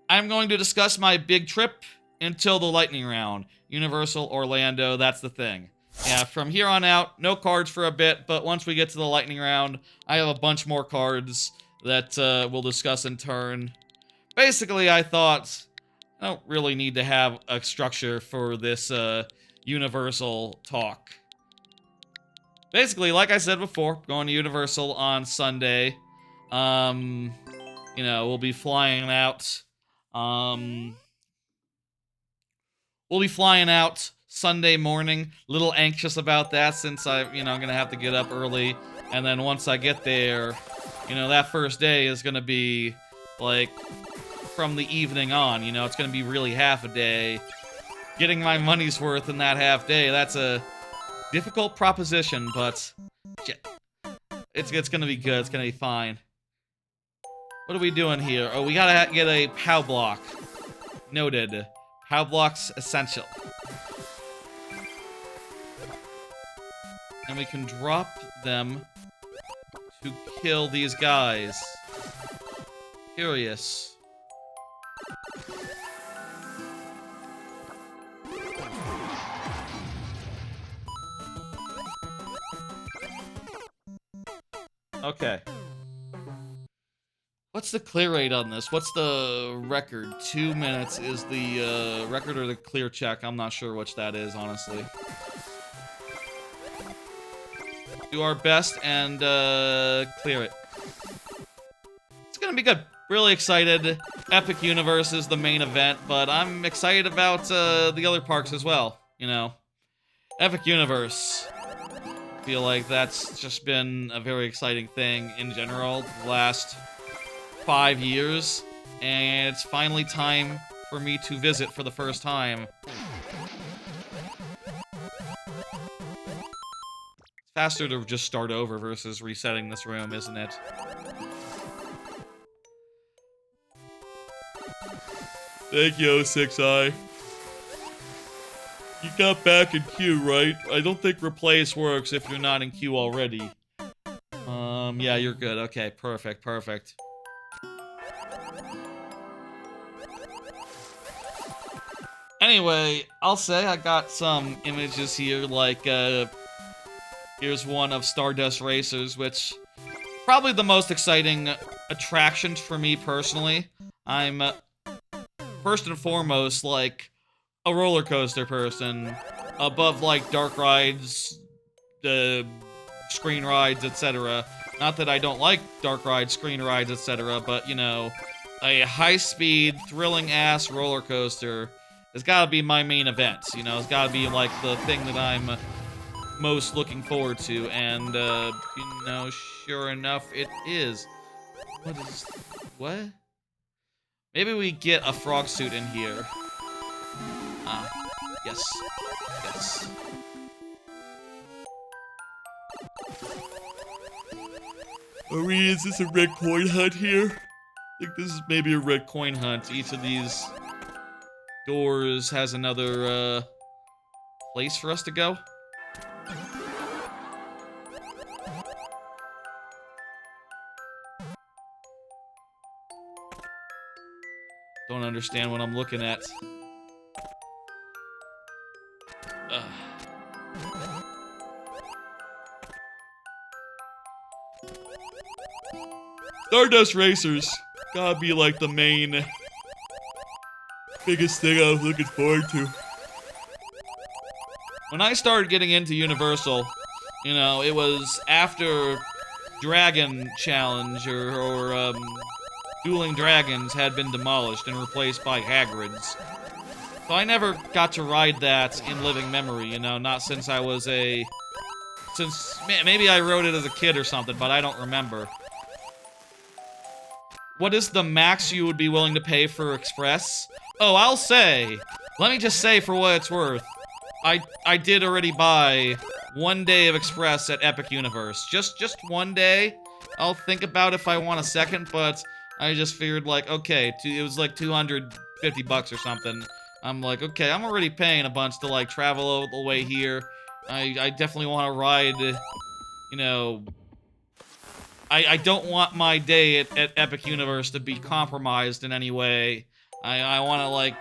I'm going to discuss my big trip until the lightning round. Universal, Orlando, that's the thing. Yeah, from here on out, no cards for a bit, but once we get to the lightning round, I have a bunch more cards that we'll discuss in turn. Basically, I thought... I don't really need to have a structure for this Universal talk. Basically, like I said before, going to Universal on Sunday. You know, we'll be flying out. We'll be flying out Sunday morning. A little anxious about that since I'm gonna have to get up early. And then once I get there, that first day is gonna be like from the evening on, it's gonna be really half a day. Getting my money's worth in that half day, that's a difficult proposition, but it's gonna be good, it's gonna be fine. What are we doing here? Oh, we gotta get a POW block. Noted. POW blocks essential. And we can drop them to kill these guys. Curious. Okay. What's the clear rate on this? What's the record? 2 minutes is the record or the clear check? I'm not sure which that is, honestly. Do our best and clear it. It's gonna be good. Really excited. Epic Universe is the main event, but I'm excited about the other parks as well, Epic Universe. Feel like that's just been a very exciting thing in general the last 5 years, and it's finally time for me to visit for the first time. It's faster to just start over versus resetting this room, isn't it? Thank you, 06i. You got back in queue, right? I don't think replace works if you're not in queue already. Yeah, you're good. Okay, perfect, perfect. Anyway, I'll say I got some images here, like, here's one of Stardust Racers, which probably the most exciting attractions for me personally. I'm, first and foremost, like, a roller coaster person, above, like, dark rides, screen rides, etc. Not that I don't like dark rides, screen rides, etc., but, a high-speed, thrilling-ass roller coaster It's gotta be my main event, you know? It's gotta be, like, the thing that I'm most looking forward to, and, you know, sure enough, it is. What? Maybe we get a frog suit in here. Ah, yes. Yes. Is this a red coin hunt here? I think this is maybe a red coin hunt. Each of these doors has another, place for us to go. Don't understand what I'm looking at. Ugh. Stardust Racers. Gotta be like the main, biggest thing I was looking forward to. When I started getting into Universal, you know, it was after Dragon Challenge or Dueling Dragons had been demolished and replaced by Hagrid's. So I never got to ride that in living memory, you know, not since I was maybe I rode it as a kid or something, but I don't remember. What is the max you would be willing to pay for Express? Oh, let me just say for what it's worth, I did already buy 1 day of Express at Epic Universe. Just 1 day. I'll think about if I want a second, but I just figured, like, okay, it was like 250 bucks or something. I'm like, okay, I'm already paying a bunch to, like, travel all the way here. I definitely want to ride, you know... I don't want my day at Epic Universe to be compromised in any way. I want to, like,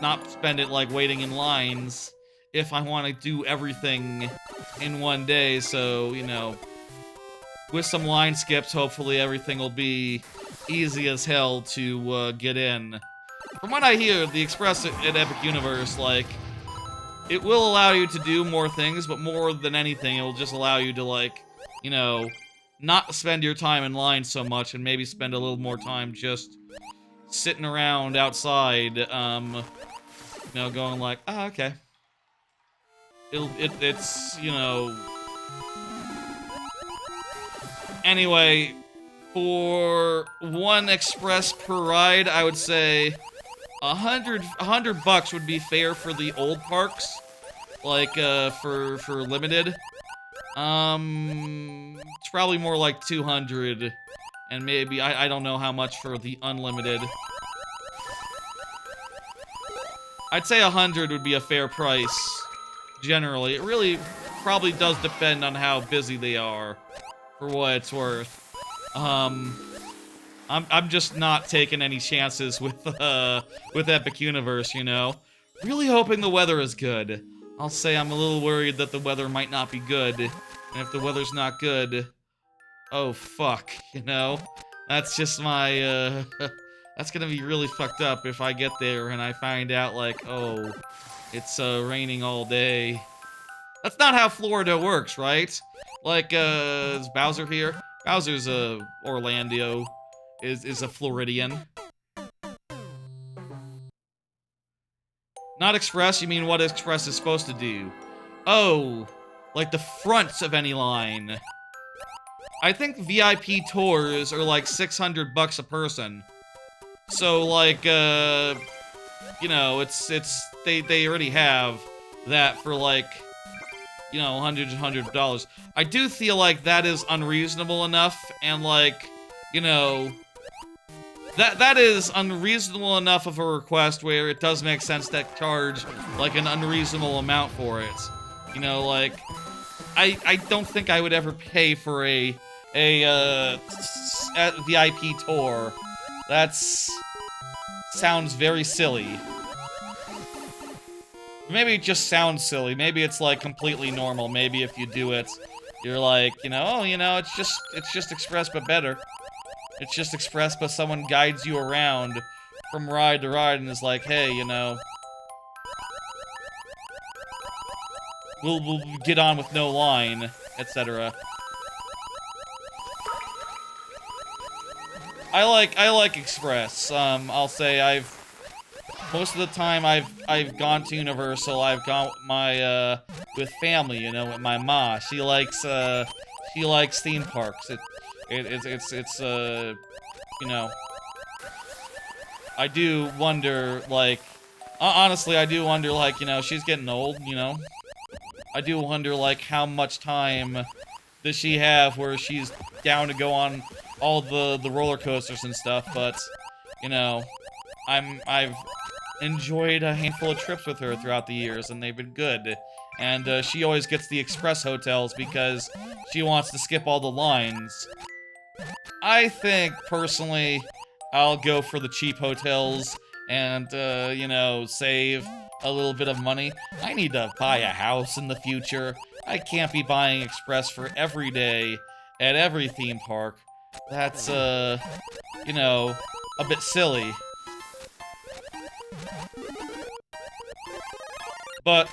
not spend it, like, waiting in lines if I want to do everything in 1 day, so, you know, with some line skips, hopefully everything will be easy as hell to get in. From what I hear, the Express at Epic Universe, like, it will allow you to do more things, but more than anything, it will just allow you to, like, you know, not spend your time in line so much and maybe spend a little more time just sitting around outside, you know, going like, oh, okay. It's, you know... Anyway, for 1 Express per ride, I would say 100 bucks would be fair for the old parks, like, for limited. It's probably more like 200, and maybe, I don't know how much for the unlimited. I'd say 100 would be a fair price, generally. It really probably does depend on how busy they are, for what it's worth. I'm just not taking any chances with Epic Universe, you know? Really hoping the weather is good. I'll say I'm a little worried that the weather might not be good. And if the weather's not good, oh fuck, you know? That's just my, that's gonna be really fucked up if I get there and I find out, like, oh, it's, raining all day. That's not how Florida works, right? Like, is Bowser here? Bowser's Orlando, is a Floridian. Not Express, you mean what Express is supposed to do? Oh, like the front of any line. I think VIP tours are like 600 bucks a person. So, like, you know, they already have that for, like, you know, hundreds of dollars. I do feel like that is unreasonable enough, and, like, you know, that is unreasonable enough of a request where it does make sense to charge, like, an unreasonable amount for it. You know, like, I don't think I would ever pay for a VIP tour. Sounds very silly. Maybe it just sounds silly. Maybe it's, like, completely normal. Maybe if you do it, you're like, you know, oh, you know, it's just Express but better. It's just Express but someone guides you around from ride to ride and is like, hey, you know, we'll get on with no line, etc. I like Express. I'll say I've most of the time I've gone to Universal, I've gone with my with family, you know, with my ma. She likes theme parks. It's you know, I do wonder, like, honestly, I do wonder, like, you know, she's getting old, you know. I do wonder, like, how much time does she have where she's down to go on all the roller coasters and stuff, but, you know, I've enjoyed a handful of trips with her throughout the years, and they've been good. And she always gets the express hotels because she wants to skip all the lines. I think, personally, I'll go for the cheap hotels and, you know, save a little bit of money. I need to buy a house in the future. I can't be buying express for every day at every theme park. That's, you know, a bit silly. But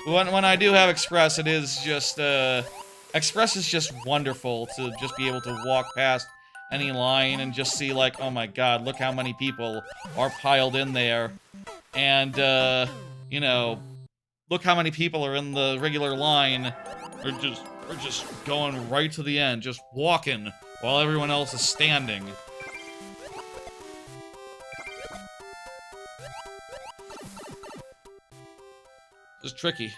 when I do have express, it is just, express is just wonderful to just be able to walk past any line and just see, like, oh my god, look how many people are piled in there. And, you know, look how many people are in the regular line. We're just going right to the end, just walking while everyone else is standing. It's tricky.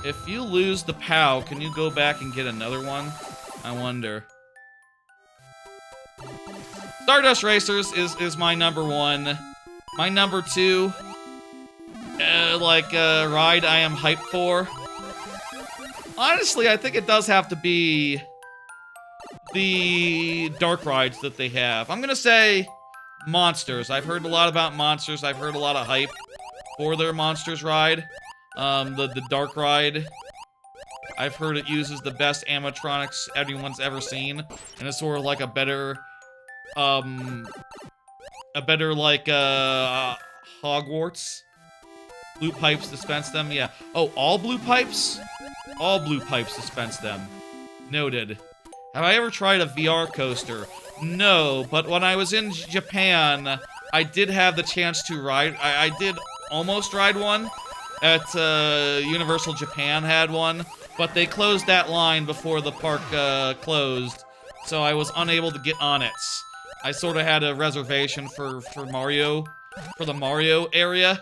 If you lose the POW, can you go back and get another one? I wonder. Stardust Racers is my number one. My number two, ride I am hyped for. Honestly, I think it does have to be the dark rides that they have. I'm gonna say Monsters. I've heard a lot about Monsters. I've heard a lot of hype for their Monsters ride. The dark ride. I've heard it uses the best animatronics anyone's ever seen, and it's sort of like a better, Hogwarts. Blue pipes dispense them, yeah. Oh, all blue pipes? All blue pipes dispense them. Noted. Have I ever tried a VR coaster? No, but when I was in Japan, I did have the chance to ride. I did almost ride one at Universal Japan had one, but they closed that line before the park closed, so I was unable to get on it. I sort of had a reservation for Mario, for the Mario area,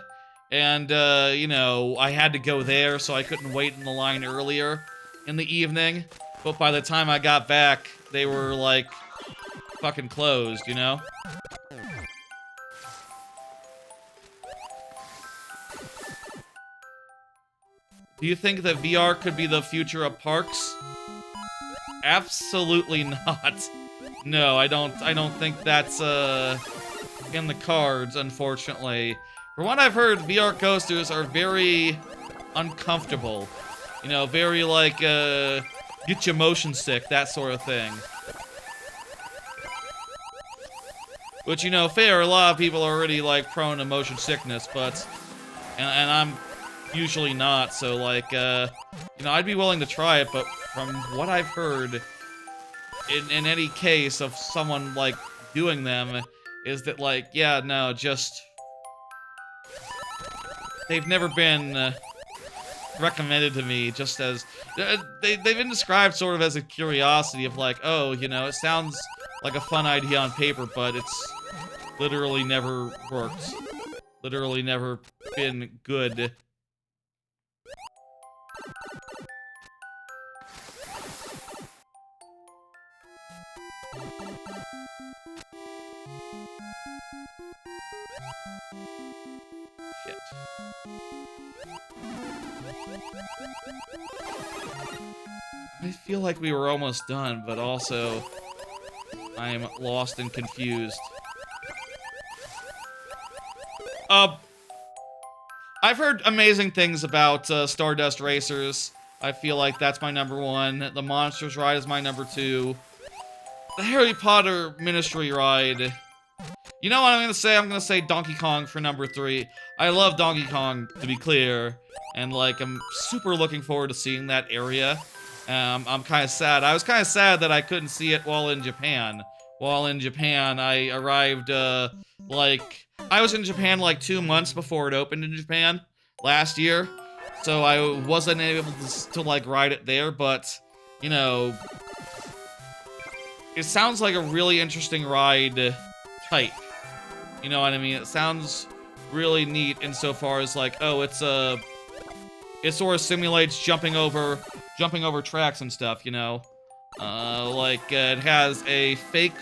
and you know, I had to go there, so I couldn't wait in the line earlier in the evening. But by the time I got back, they were like fucking closed, you know? Do you think that VR could be the future of parks? Absolutely not. No, I don't think that's in the cards, unfortunately. From what I've heard, VR coasters are very uncomfortable. You know, very like get you motion sick, that sort of thing. Which, you know, fair, a lot of people are already like prone to motion sickness, but and I'm usually not, so like you know, I'd be willing to try it, but from what I've heard, in any case of someone like doing them, is that like, yeah, no, just they've never been recommended to me, just as they've been described sort of as a curiosity of like, oh, you know, it sounds like a fun idea on paper, but it's literally never worked. Literally never been good. Shit. I feel like we were almost done, but also I am lost and confused. I've heard amazing things about Stardust Racers. I feel like that's my number one. The Monsters ride is my number two. The Harry Potter Ministry ride. You know what I'm gonna say? I'm gonna say Donkey Kong for number three. I love Donkey Kong, to be clear, and like I'm super looking forward to seeing that area. I'm kind of sad. I was kind of sad that I couldn't see it while in Japan, while in Japan. I arrived, I was in Japan like 2 months before it opened in Japan last year, so I wasn't able to like, ride it there, but, you know, it sounds like a really interesting ride type. You know what I mean? It sounds really neat insofar as, like, oh, it sort of simulates jumping over tracks and stuff, you know? It has a fake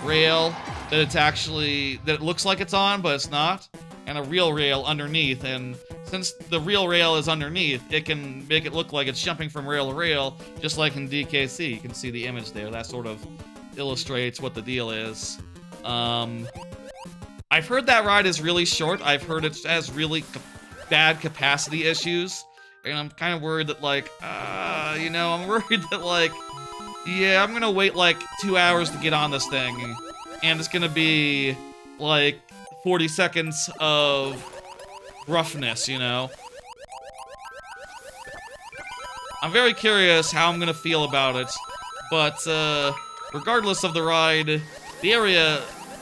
rail that it looks like it's on, but it's not, and a real rail underneath, and since the real rail is underneath, it can make it look like it's jumping from rail to rail, just like in DKC. You can see the image there. That sort of illustrates what the deal is. I've heard that ride is really short. I've heard it has really bad capacity issues, and I'm kind of worried that, like, I'm worried that, like, yeah, I'm gonna wait, like, 2 hours to get on this thing, and it's gonna be, like, 40 seconds of roughness, you know? I'm very curious how I'm gonna feel about it, but, regardless of the ride, the area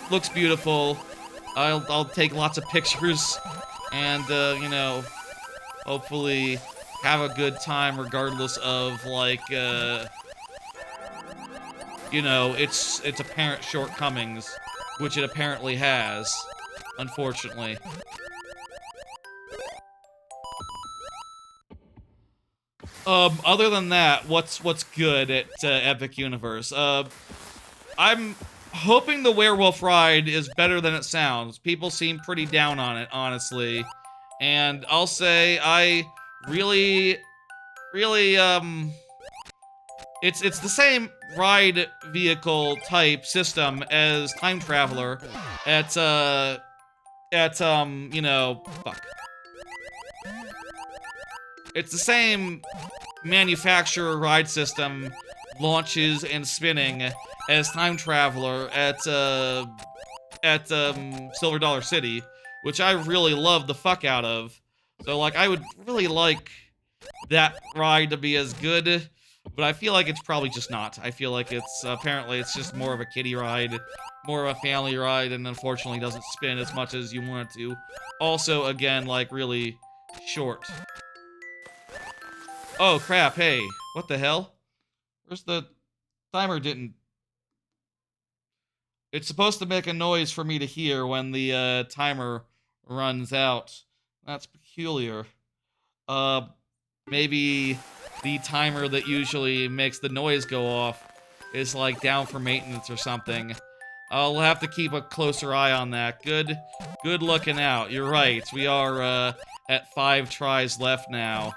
looks beautiful. I'll take lots of pictures, and, hopefully have a good time regardless of, like, its apparent shortcomings, which it apparently has, unfortunately. Other than that, what's good at Epic Universe? I'm hoping the werewolf ride is better than it sounds. People seem pretty down on it, honestly. And I'll say I really, it's the same ride vehicle type system as Time Traveler fuck. It's the same manufacturer ride system, launches and spinning as Time Traveler at Silver Dollar City, which I really love the fuck out of. So, like, I would really like that ride to be as good, but I feel like it's probably just not. I feel like apparently it's just more of a kiddie ride, more of a family ride, and unfortunately doesn't spin as much as you want it to. Also, again, like, really short. Oh, crap, hey, what the hell? Where's the timer didn't... It's supposed to make a noise for me to hear when the timer runs out. That's peculiar. Maybe the timer that usually makes the noise go off is, like, down for maintenance or something. I'll have to keep a closer eye on that. Good looking out. You're right. We are at 5 tries left now.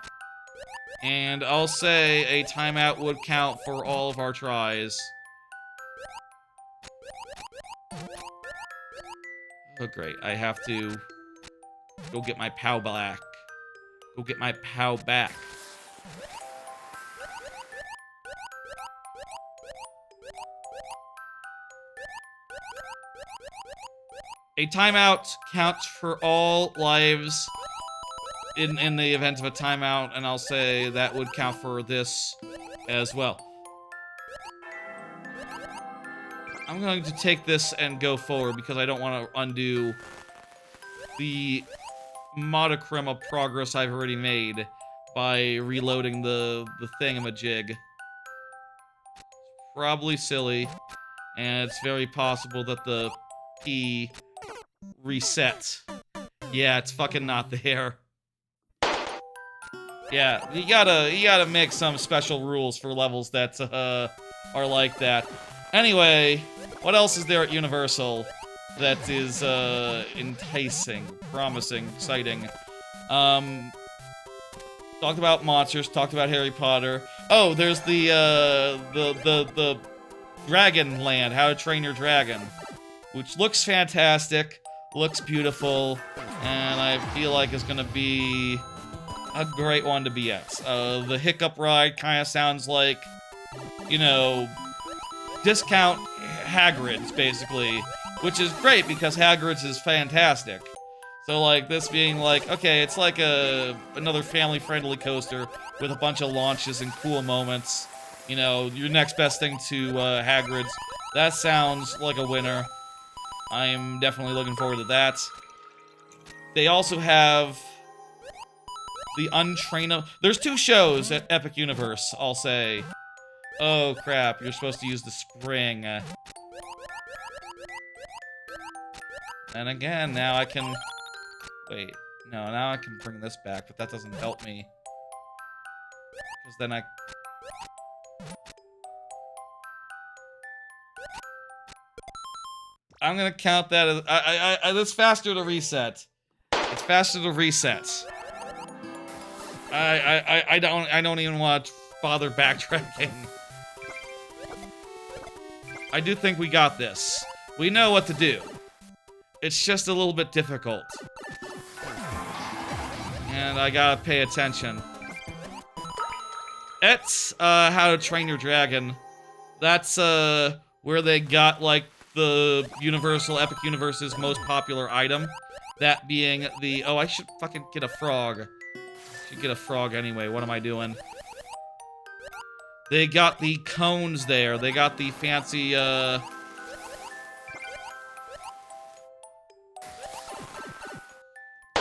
And I'll say a timeout would count for all of our tries. Oh, great. I have to go get my POW back. Go get my POW back. A timeout counts for all lives in the event of a timeout, and I'll say that would count for this as well. I'm going to take this and go forward because I don't want to undo the modicum of progress I've already made by reloading the thingamajig. Probably silly, and it's very possible that the P reset. Yeah, it's fucking not there. Yeah, you gotta make some special rules for levels that are like that. Anyway, what else is there at Universal that is enticing, promising, exciting? Talked about monsters, talked about Harry Potter. Oh, there's the Dragon Land, How to Train Your Dragon, which looks fantastic, looks beautiful, and I feel like it's gonna be a great one to be at. The Hiccup ride kind of sounds like, discount Hagrid's, basically, which is great because Hagrid's is fantastic. So, like, this being like, okay, it's like another family-friendly coaster with a bunch of launches and cool moments. Your next best thing to Hagrid's That sounds like a winner. I'm definitely looking forward to that. They also have the Untrainable. There's 2 shows at Epic Universe, I'll say. Oh crap, you're supposed to use the spring. And again, now I can... Wait, no, now I can bring this back, but that doesn't help me. Because then I'm gonna count that as... It's faster to reset. It's faster to reset. I don't even want to bother backtracking. I do think we got this. We know what to do. It's just a little bit difficult. And I gotta pay attention. It's, How to Train Your Dragon. That's, where they got, like, the Universal Epic Universe's most popular item. That being the... Oh, I should fucking get a frog. Should get a frog anyway. What am I doing? They got the cones there. They got the fancy,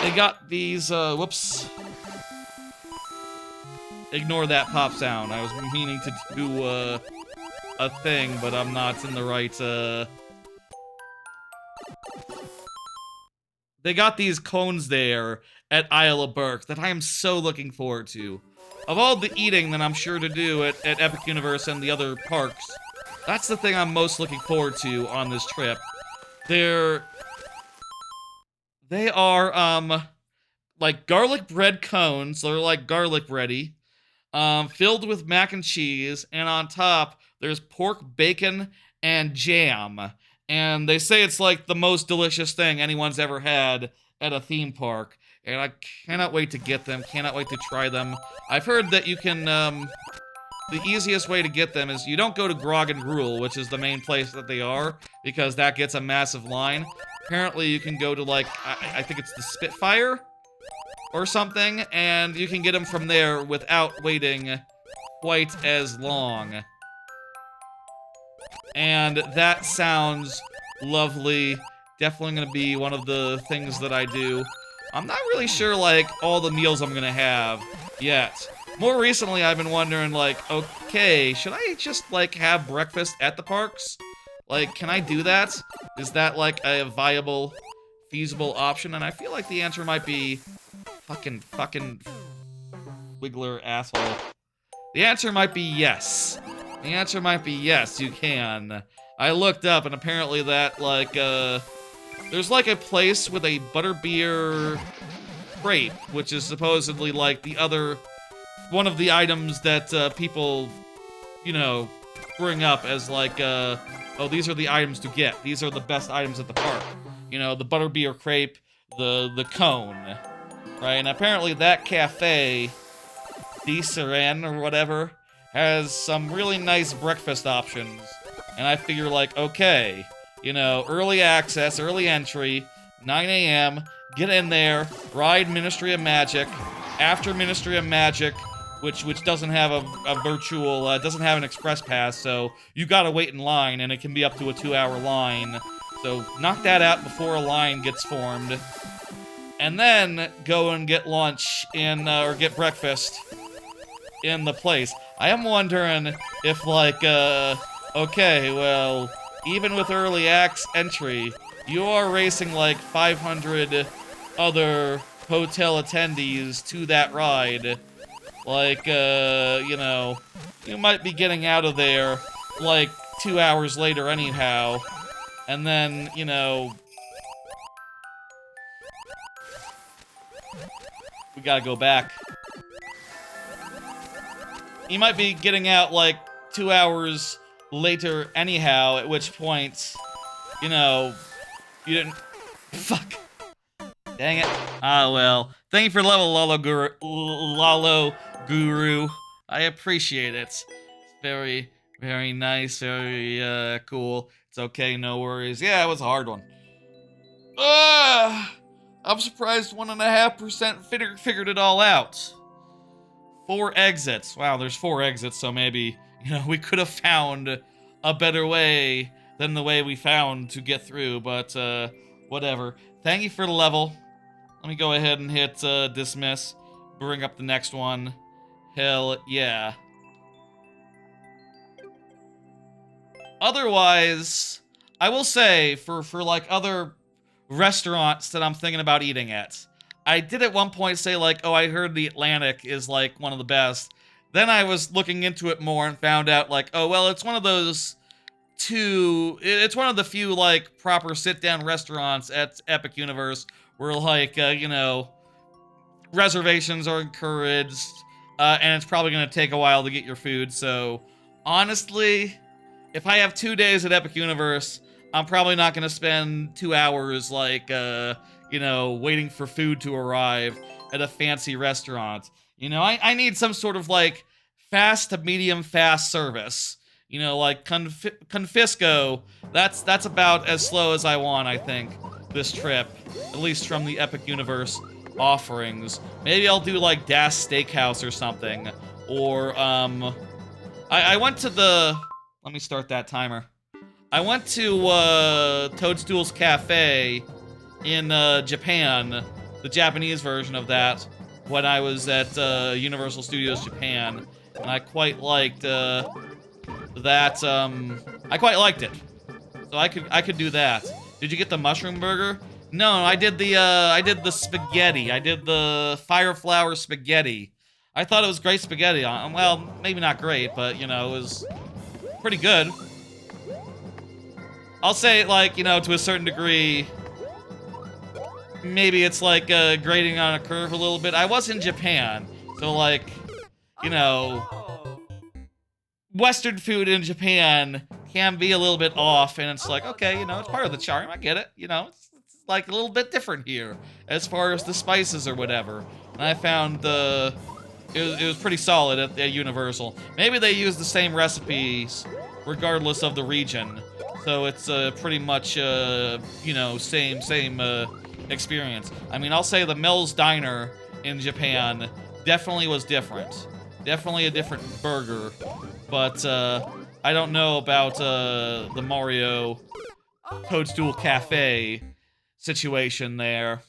They got these, whoops. Ignore that pop sound. I was meaning to do, a thing, but I'm not in the right, They got these cones there at Isle of Berk that I am so looking forward to. Of all the eating that I'm sure to do at Epic Universe and the other parks, that's the thing I'm most looking forward to on this trip. They are, like garlic bread cones. They're like garlic bready, filled with mac and cheese, and on top, there's pork, bacon, and jam. And they say it's like the most delicious thing anyone's ever had at a theme park. And I cannot wait to get them, cannot wait to try them. I've heard that you can, the easiest way to get them is you don't go to Grog and Gruel, which is the main place that they are, because that gets a massive line. Apparently you can go to, like, I think it's the Spitfire or something, and you can get them from there without waiting quite as long. And that sounds lovely. Definitely gonna be one of the things that I do. I'm not really sure, like, all the meals I'm gonna have yet. More recently, I've been wondering, like, okay, should I just, like, have breakfast at the parks? Like, can I do that? Is that, like, a viable, feasible option? And I feel like the answer might be fucking Wiggler asshole. The answer might be yes. The answer might be yes, you can. I looked up, and apparently that, like, there's, like, a place with a butterbeer crepe, which is supposedly, like, the other... One of the items that, people, you know, bring up as, like, oh, these are the items to get. These are the best items at the park. You know, the butterbeer crepe, the cone, right? And apparently that cafe, D. Seren or whatever, has some really nice breakfast options. And I figure, like, okay, you know, early access, early entry, 9 a.m., get in there, ride Ministry of Magic. After Ministry of Magic, which doesn't have a virtual, doesn't have an express pass, so you gotta wait in line, and it can be up to a 2-hour line. So knock that out before a line gets formed. And then go and get lunch in, or get breakfast in the place. I am wondering if, like, okay, well, even with early entry, you are racing, like, 500 other hotel attendees to that ride. Like, you know, you might be getting out of there, like, 2 hours later anyhow. And then, you know... We gotta go back. You might be getting out, like, 2 hours later anyhow, at which point, you know, you didn't... Fuck. Dang it. Ah, well. Thank you for level, Lalo Guru. I appreciate it. It's very, very nice, very, cool. It's okay, no worries. Yeah, it was a hard one. I'm surprised 1.5% figured it all out. 4 exits. Wow, there's 4 exits, so maybe, you know, we could have found a better way than the way we found to get through, but whatever. Thank you for the level. Let me go ahead and hit dismiss. Bring up the next one. Hell yeah. Otherwise, I will say, for like other restaurants that I'm thinking about eating at, I did at one point say like, oh, I heard the Atlantic is like one of the best. Then I was looking into it more and found out like, oh, well, it's one of those it's one of the few like proper sit-down restaurants at Epic Universe where like, you know, reservations are encouraged, and it's probably going to take a while to get your food. So honestly, if I have 2 days at Epic Universe, I'm probably not going to spend 2 hours like, you know, waiting for food to arrive at a fancy restaurant. You know, I need some sort of like fast to medium fast service. You know, like Confisco, that's about as slow as I want, I think, this trip. At least from the Epic Universe offerings. Maybe I'll do like Das Steakhouse or something. Or, I went to the... Let me start that timer. I went to, Toadstool's Cafe in, Japan. The Japanese version of that. When I was at, Universal Studios Japan. And I quite liked, that, I quite liked it. So I could do that. Did you get the mushroom burger? No, I did the spaghetti. I did the fire flower spaghetti. I thought it was great spaghetti. Well, maybe not great, but, you know, it was pretty good. I'll say, like, you know, to a certain degree, maybe it's like, grading on a curve a little bit. I was in Japan, so, like, you know, Western food in Japan can be a little bit off, and it's like, okay, you know, it's part of the charm, I get it, you know, it's like a little bit different here, as far as the spices or whatever, and I found it was pretty solid at Universal. Maybe they use the same recipes, regardless of the region, so it's pretty much, you know, same experience. I mean, I'll say the Mel's Diner in Japan definitely was different. Definitely a different burger, but I don't know about the Mario Toadstool Cafe situation there.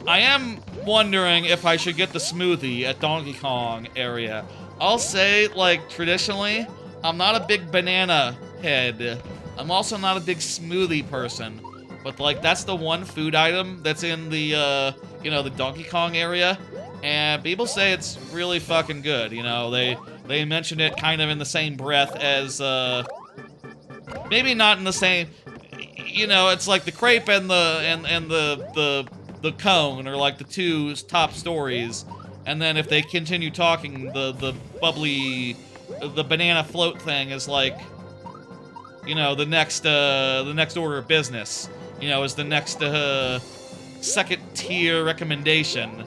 I am wondering if I should get the smoothie at Donkey Kong area. I'll say, like, traditionally, I'm not a big banana head. I'm also not a big smoothie person. But, like, that's the one food item that's in the, you know, the Donkey Kong area. And people say it's really fucking good, you know, they mention it kind of in the same breath as, maybe not in the same, you know, it's like the crepe and the cone are like the two top stories, and then if they continue talking, the bubbly, the banana float thing is like, you know, the next order of business, you know, is the next, second tier recommendation.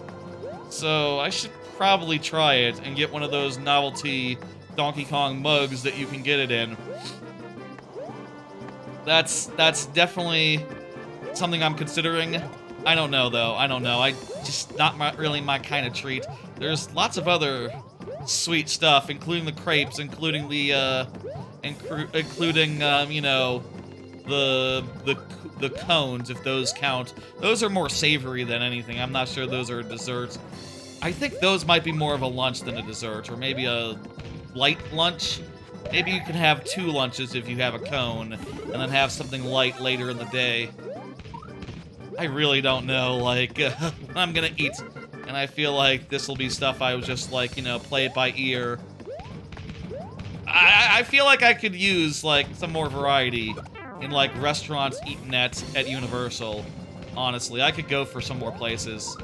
So I should probably try it and get one of those novelty Donkey Kong mugs that you can get it in. That's definitely something I'm considering. I don't know though. I don't know. I just not really my kind of treat. There's lots of other sweet stuff, including the crepes, including the you know, the cones, if those count. Those are more savory than anything. I'm not sure those are desserts. I think those might be more of a lunch than a dessert, or maybe a light lunch. Maybe you can have 2 lunches if you have a cone, and then have something light later in the day. I really don't know, like, what I'm gonna eat. And I feel like this will be stuff I was just, like, you know, play it by ear. I feel like I could use, like, some more variety in, like, restaurants eaten at Universal. Honestly, I could go for some more places.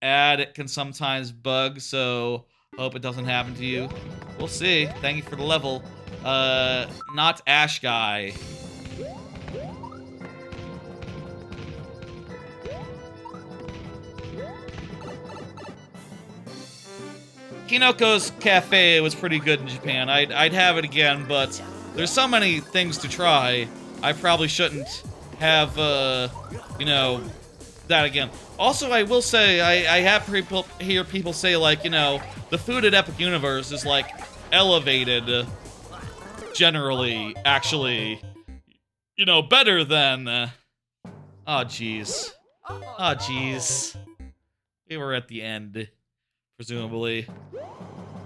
It can sometimes bug, so hope it doesn't happen to you. We'll see. Thank you for the level. Not Ash Guy. Kinoko's Cafe was pretty good in Japan. I'd have it again, but there's so many things to try. I probably shouldn't have, you know, that again. Also, I will say, I have hear people say, like, you know, the food at Epic Universe is, like, elevated, generally, actually, you know, better than, oh, jeez. Oh, jeez. We were at the end, presumably.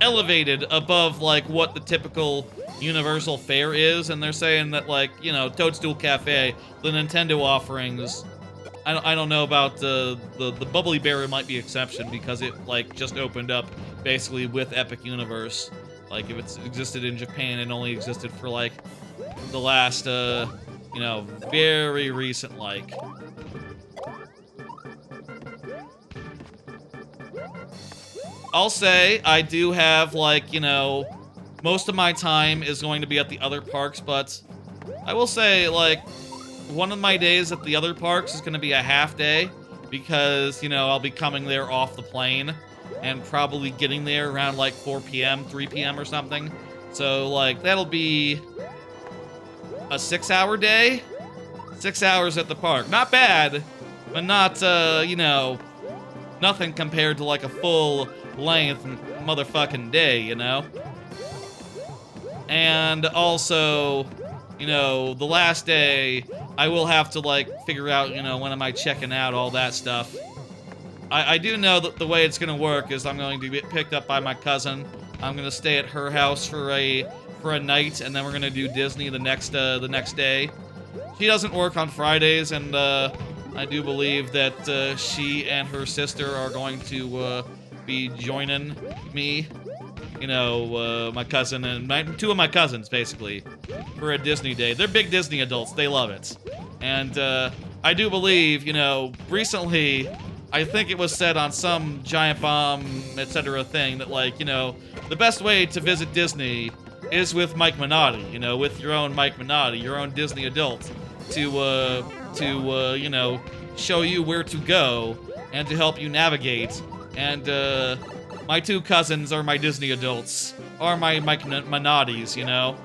Elevated above, like, what the typical Universal fare is, and they're saying that, like, you know, Toadstool Cafe, the Nintendo offerings, I don't know about the Bubbly Berry might be exception because it, like, just opened up basically with Epic Universe. Like, if it's existed in Japan, it only existed for, like, the last, you know, very recent, like. I'll say I do have, like, you know, most of my time is going to be at the other parks, but I will say, like, one of my days at the other parks is going to be a half day because, you know, I'll be coming there off the plane and probably getting there around, like, 4 p.m., 3 p.m. or something. So, like, that'll be a 6-hour day? 6 hours at the park. Not bad, but not, you know, nothing compared to, like, a full-length motherfucking day, you know? And also, you know, the last day, I will have to, like, figure out, you know, when am I checking out, all that stuff. I do know that the way it's gonna work is I'm going to get picked up by my cousin. I'm gonna stay at her house for a night, and then we're gonna do Disney the next day. She doesn't work on Fridays, and I do believe that she and her sister are going to be joining me. You know, my cousin and two of my cousins, basically, for a Disney day. They're big Disney adults. They love it. And I do believe, you know, recently, I think it was said on some Giant Bomb, etc. thing that, like, you know, the best way to visit Disney is with Mike Minotti, you know, with your own Mike Minotti, your own Disney adult, to you know, show you where to go and to help you navigate. And, my two cousins are my Disney adults, are my Mike Minottis, you know?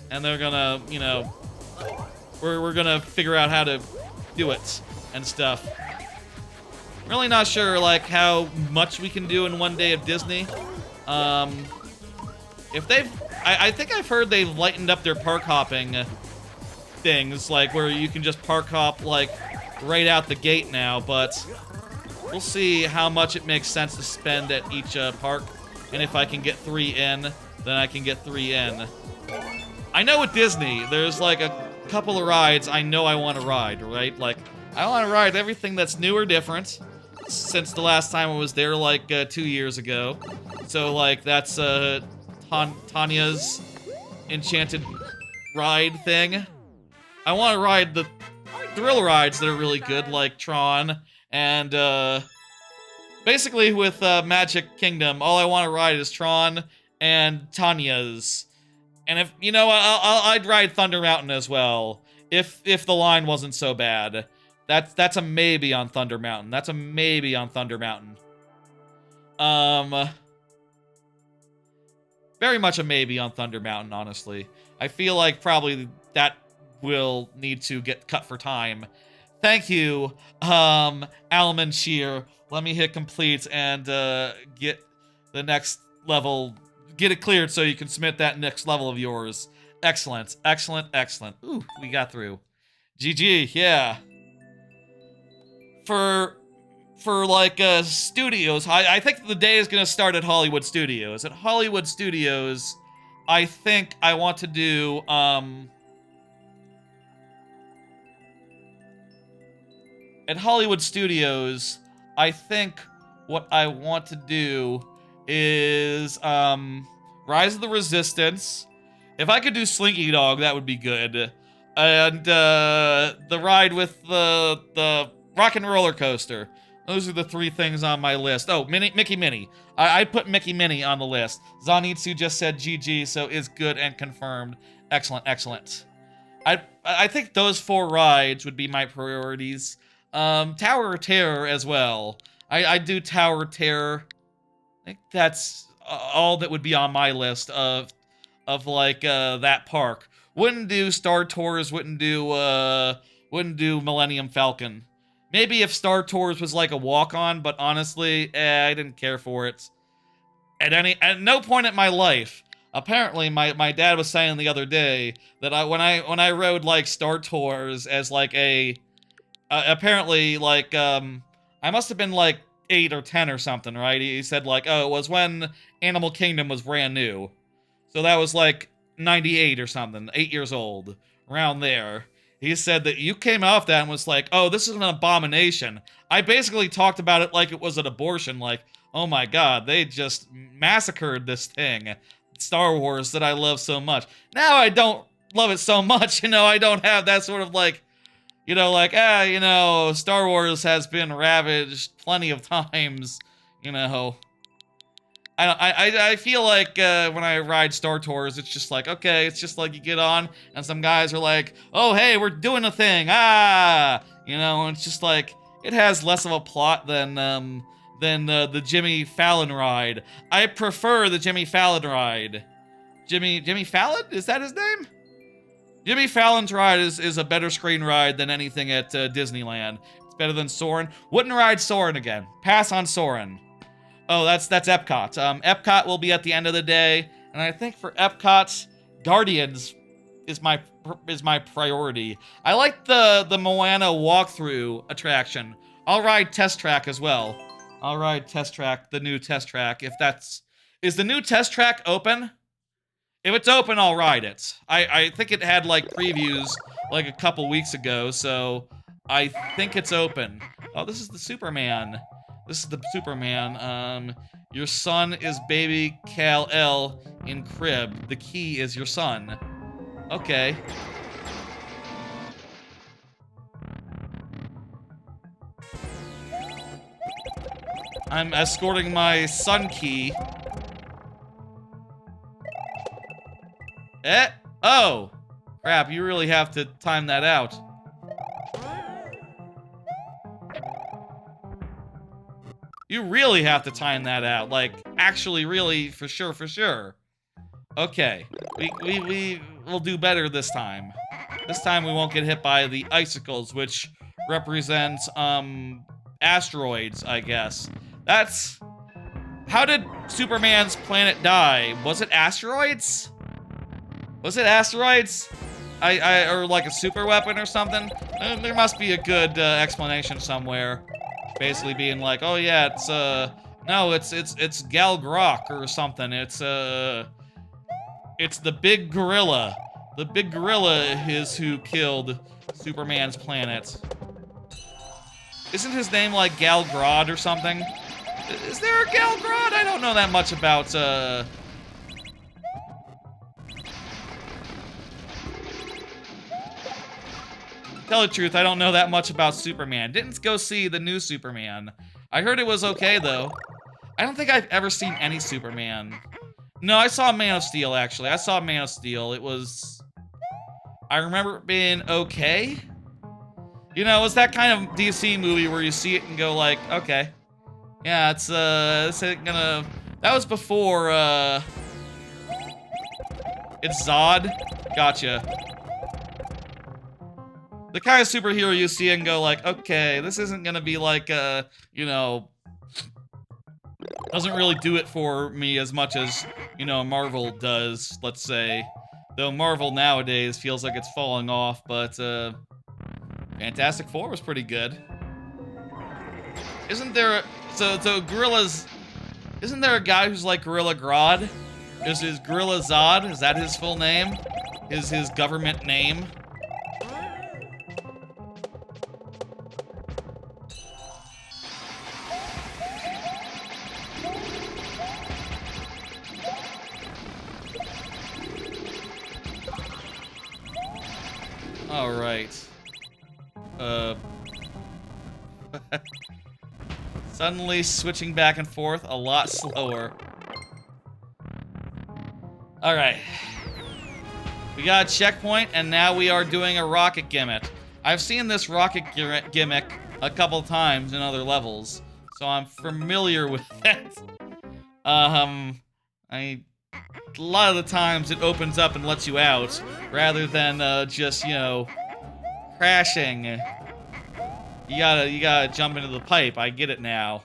And they're gonna, you know, we're gonna figure out how to do it and stuff. Really not sure, like, how much we can do in one day of Disney. If they've, I think I've heard they've lightened up their park hopping things, like, where you can just park hop, like, right out the gate now, but we'll see how much it makes sense to spend at each park, and if I can get 3 in, then I can get 3 in. I know with Disney, there's like a couple of rides I know I want to ride, right? Like, I want to ride everything that's new or different, since the last time I was there, like, 2 years ago. So, like, that's Tanya's Enchanted Ride thing. I want to ride the thrill rides that are really good, like Tron, and basically with Magic Kingdom, all I want to ride is Tron and Tanya's. And if, you know, I'd ride Thunder Mountain as well, if the line wasn't so bad. That's a maybe on Thunder Mountain. That's a maybe on Thunder Mountain. Very much a maybe on Thunder Mountain, honestly. I feel like probably that will need to get cut for time. Thank you, Alman Shear. Let me hit complete and get the next level, get it cleared so you can submit that next level of yours. Excellent, excellent, excellent. Ooh, we got through. GG, yeah. For like studios, I think the day is gonna start at Hollywood Studios. At Hollywood Studios, I think I want to do at Hollywood Studios, I think what I want to do is Rise of the Resistance. If I could do Slinky Dog, that would be good. And the ride with the Rock and Roller Coaster. Those are the 3 things on my list. Oh, Mickey Minnie. I put Mickey Minnie on the list. Zanitsu just said GG, so is good and confirmed. Excellent, excellent. I think those 4 rides would be my priorities. Tower of Terror as well. I do Tower of Terror. I think that's all that would be on my list of like that park. Wouldn't do Star Tours. Wouldn't do Millennium Falcon. Maybe if Star Tours was like a walk-on, but honestly, I didn't care for it. At no point in my life. Apparently, my dad was saying the other day that when I rode like Star Tours as like a apparently like I must have been like 8 or 10 or something, right? He said like, oh, it was when Animal Kingdom was brand new. So that was like 98 or something, 8 years old, around there. He said that you came off that and was like, oh, this is an abomination. I basically talked about it like it was an abortion, like, oh my god, they just massacred this thing, Star Wars, that I love so much. Now I don't love it so much, you know, I don't have that sort of like, you know, like, you know, Star Wars has been ravaged plenty of times, you know. I feel like when I ride Star Tours, it's just like, okay, it's just like you get on and some guys are like, oh, hey, we're doing a thing, you know, and it's just like, it has less of a plot than the Jimmy Fallon ride. I prefer the Jimmy Fallon ride. Jimmy Fallon? Is that his name? Jimmy Fallon's ride is a better screen ride than anything at Disneyland. It's better than Soarin'. Wouldn't ride Soarin' again. Pass on Soarin'. Oh, that's Epcot. Epcot will be at the end of the day, and I think for Epcot, Guardians is my priority. I like the Moana walkthrough attraction. I'll ride Test Track as well. I'll ride Test Track, the new Test Track, if that's... Is the new Test Track open? If it's open, I'll ride it. I think it had, like, previews, like, a couple weeks ago, so I think it's open. Oh, this is the Superman. This is the Superman. Your son is baby Kal-El in crib. The key is your son. Okay. I'm escorting my son key. Oh! Crap, you really have to time that out. You really have to time that out. Like, actually, really, for sure. Okay. We will do better this time. This time we won't get hit by the icicles, which represent, asteroids, I guess. That's... How did Superman's planet die? Was it asteroids? Was it asteroids? Or like a super weapon or something? There must be a good explanation somewhere. Basically being like, oh yeah, it's no, it's Gal Grok or something. It's the big gorilla. The big gorilla is who killed Superman's planet. Isn't his name like Gal Grod or something? Is there a Gal Grod? I don't know that much about Tell the truth, I don't know that much about Superman. Didn't go see the new Superman. I heard it was okay, though. I don't think I've ever seen any Superman. No, I saw Man of Steel, actually. I saw Man of Steel. It was... I remember it being okay. You know, it was that kind of DC movie where you see it and go like, okay. Yeah, it's gonna... That was before, It's Zod? Gotcha. The kind of superhero you see and go like, okay, this isn't gonna be like, you know, doesn't really do it for me as much as, you know, Marvel does, let's say. Though Marvel nowadays feels like it's falling off, but, Fantastic Four was pretty good. Isn't there, so Gorilla's, isn't there a guy who's like Gorilla Grodd? Is Gorilla Zod? Is that his full name? His government name? Alright. Suddenly switching back and forth a lot slower. Alright. We got a checkpoint, and now we are doing a rocket gimmick. I've seen this rocket gimmick a couple times in other levels, so I'm familiar with it. A lot of the times it opens up and lets you out, rather than just, you know, crashing. You gotta jump into the pipe. I get it now.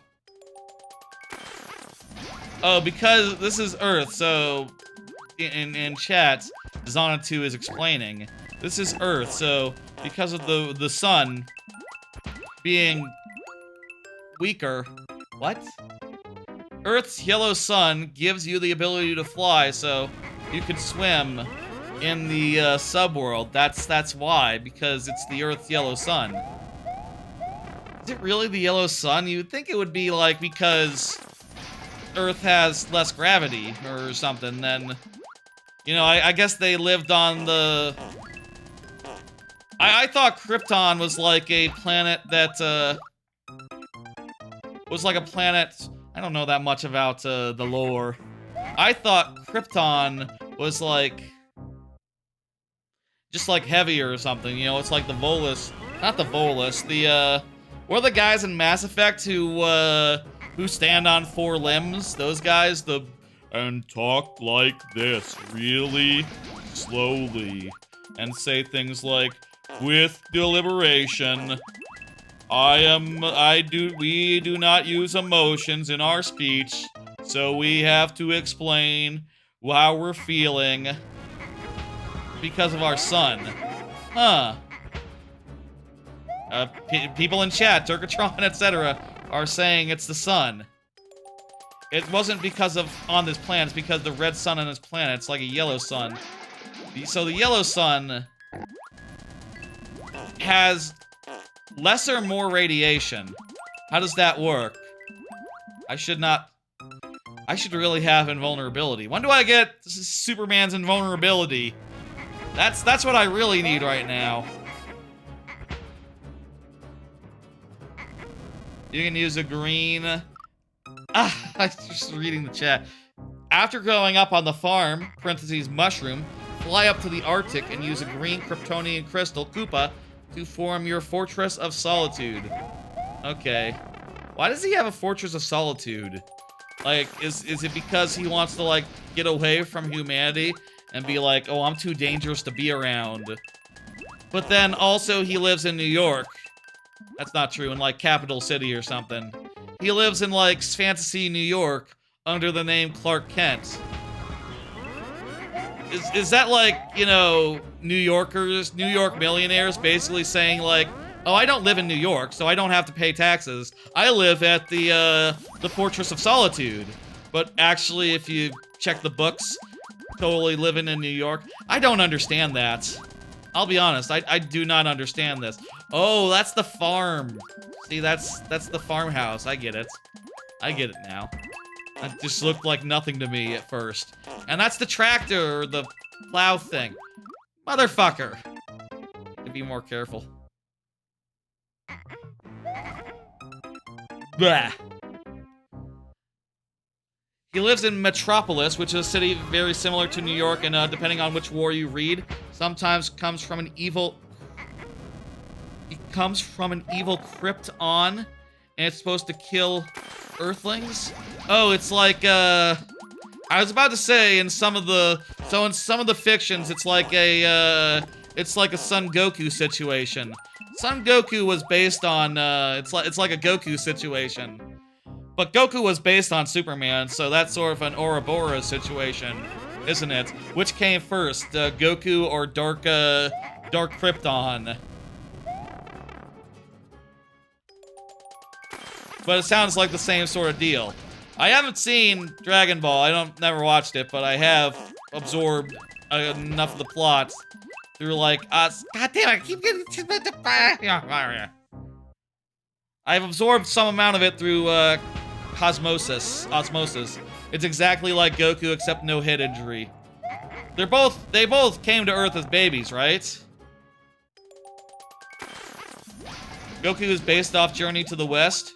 Oh, because this is Earth, so in chat, Zona2 is explaining. This is Earth, so because of the sun being weaker. What? Earth's yellow sun gives you the ability to fly, so you can swim in the subworld. That's why, because it's the Earth's yellow sun. Is it really the yellow sun? You'd think it would be like because Earth has less gravity or something. Then, you know, I guess they lived on the. I thought Krypton was like a planet that was like a planet. I don't know that much about the lore. I thought Krypton was like just like heavier or something. You know, it's like the Volus, not the Volus. The what are the guys in Mass Effect who stand on 4 limbs? Those guys, and talk like this really slowly and say things like, with deliberation. We do not use emotions in our speech, so we have to explain how we're feeling because of our sun. Huh. People in chat, Turkatron, etc., are saying it's the sun. It wasn't because of on this planet, it's because the red sun on this planet, it's like a yellow sun. So the yellow sun has less or more radiation. How does that work? I should really have invulnerability. When do I get Superman's invulnerability? That's what I really need right now. You can use a green... I'm just reading the chat. After growing up on the farm, parentheses mushroom, fly up to the Arctic and use a green Kryptonian crystal, Koopa, to form your Fortress of Solitude. Okay. Why does he have a Fortress of Solitude? Like, is it because he wants to, like, get away from humanity and be like, oh, I'm too dangerous to be around? But then also he lives in New York. That's not true, in, like, Capital City or something. He lives in, like, fantasy New York under the name Clark Kent. Is that like, you know, New York millionaires basically saying like, oh, I don't live in New York, so I don't have to pay taxes. I live at the Fortress of Solitude. But actually, if you check the books, totally living in New York. I don't understand that. I'll be honest, I do not understand this. Oh, that's the farm. See, that's the farmhouse. I get it. I get it now. That just looked like nothing to me at first. And that's the tractor, or the plow thing. Motherfucker. To be more careful. Blah. He lives in Metropolis, which is a city very similar to New York, and depending on which war you read, sometimes comes from an evil... It comes from an evil Krypton, and it's supposed to kill Earthlings? Oh, it's like, I was about to say, in some of the fictions, it's like a Son Goku situation. Son Goku was based on, it's like a Goku situation. But Goku was based on Superman, so that's sort of an Ouroboros situation, isn't it? Which came first, Goku or Dark Krypton? But it sounds like the same sort of deal. I haven't seen Dragon Ball. Never watched it, but I have absorbed enough of the plot through like God damn it! I keep getting. I've absorbed some amount of it through osmosis. It's exactly like Goku, except no head injury. They both came to Earth as babies, right? Goku is based off Journey to the West.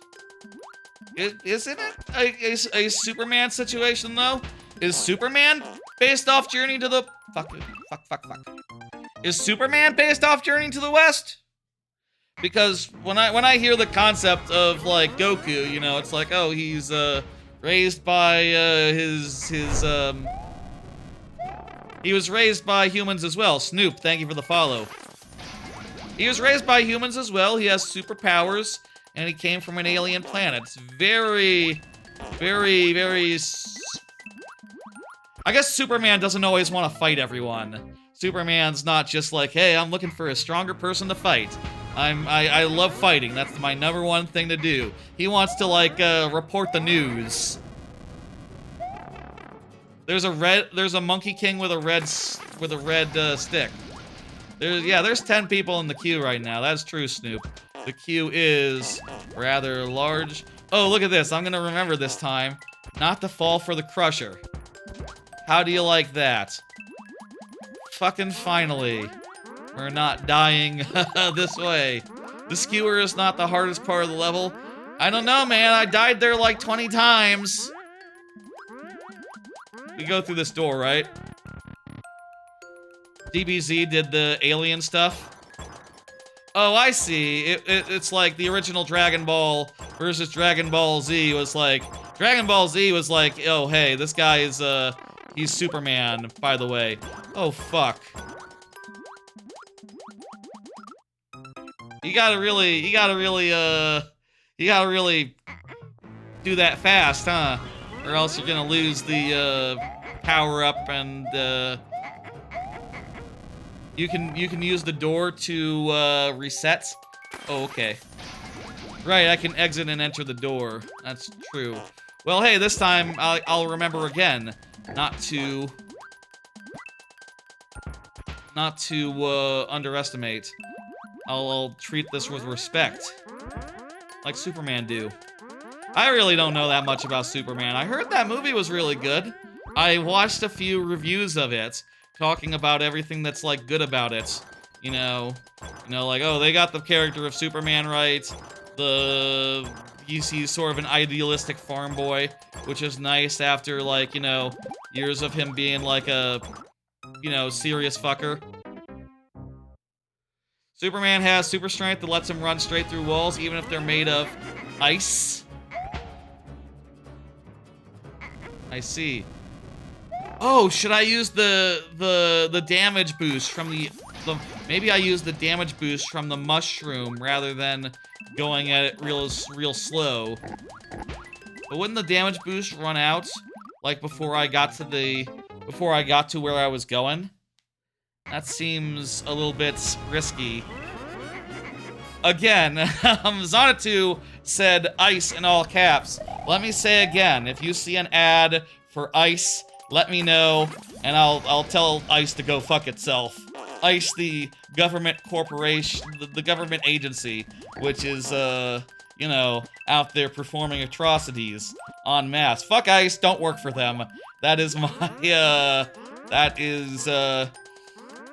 Isn't it a Superman situation, though? Is Superman based off Journey to the... Fuck. Is Superman based off Journey to the West? Because when I hear the concept of, like, Goku, you know, it's like, oh, he's, raised by, he was raised by humans as well. Snoop, thank you for the follow. He was raised by humans as well. He has superpowers, and he came from an alien planet. It's very, very, very... I guess Superman doesn't always want to fight everyone. Superman's not just like, hey, I'm looking for a stronger person to fight. I love fighting. That's my #1 thing to do. He wants to, like, report the news. There's a Monkey King with a red stick. There's 10 people in the queue right now. That's true, Snoop. The queue is rather large. Oh, look at this. I'm gonna remember this time not to fall for the Crusher. How do you like that? Fucking finally. We're not dying this way. The skewer is not the hardest part of the level. I don't know, man. I died there like 20 times. We go through this door, right? DBZ did the alien stuff. Oh, I see. It's like the original Dragon Ball versus Dragon Ball Z was like... Dragon Ball Z was like, oh, hey, this guy is, he's Superman, by the way. Oh, fuck. You gotta really do that fast, huh? Or else you're gonna lose the, power-up and, You can use the door to, reset. Oh, okay. Right, I can exit and enter the door. That's true. Well, hey, this time I'll remember again not to underestimate. I'll treat this with respect, like Superman do. I really don't know that much about Superman. I heard that movie was really good. I watched a few reviews of it, talking about everything that's, like, good about it. You know, like, oh, they got the character of Superman right. He's sort of an idealistic farm boy, which is nice after, like, you know, years of him being, like, a, you know, serious fucker. Superman has super strength that lets him run straight through walls, even if they're made of ice. I see. Oh, should I use the damage boost from the maybe I use the damage boost from the mushroom rather than going at it real slow. But wouldn't the damage boost run out like before I got to where I was going? That seems a little bit risky. Again, Zonatu said ice in all caps. Let me say again, if you see an ad for ice, let me know, and I'll tell ICE to go fuck itself. ICE, the government corporation, the government agency, which is, you know, out there performing atrocities en masse. Fuck ICE, don't work for them. That is my,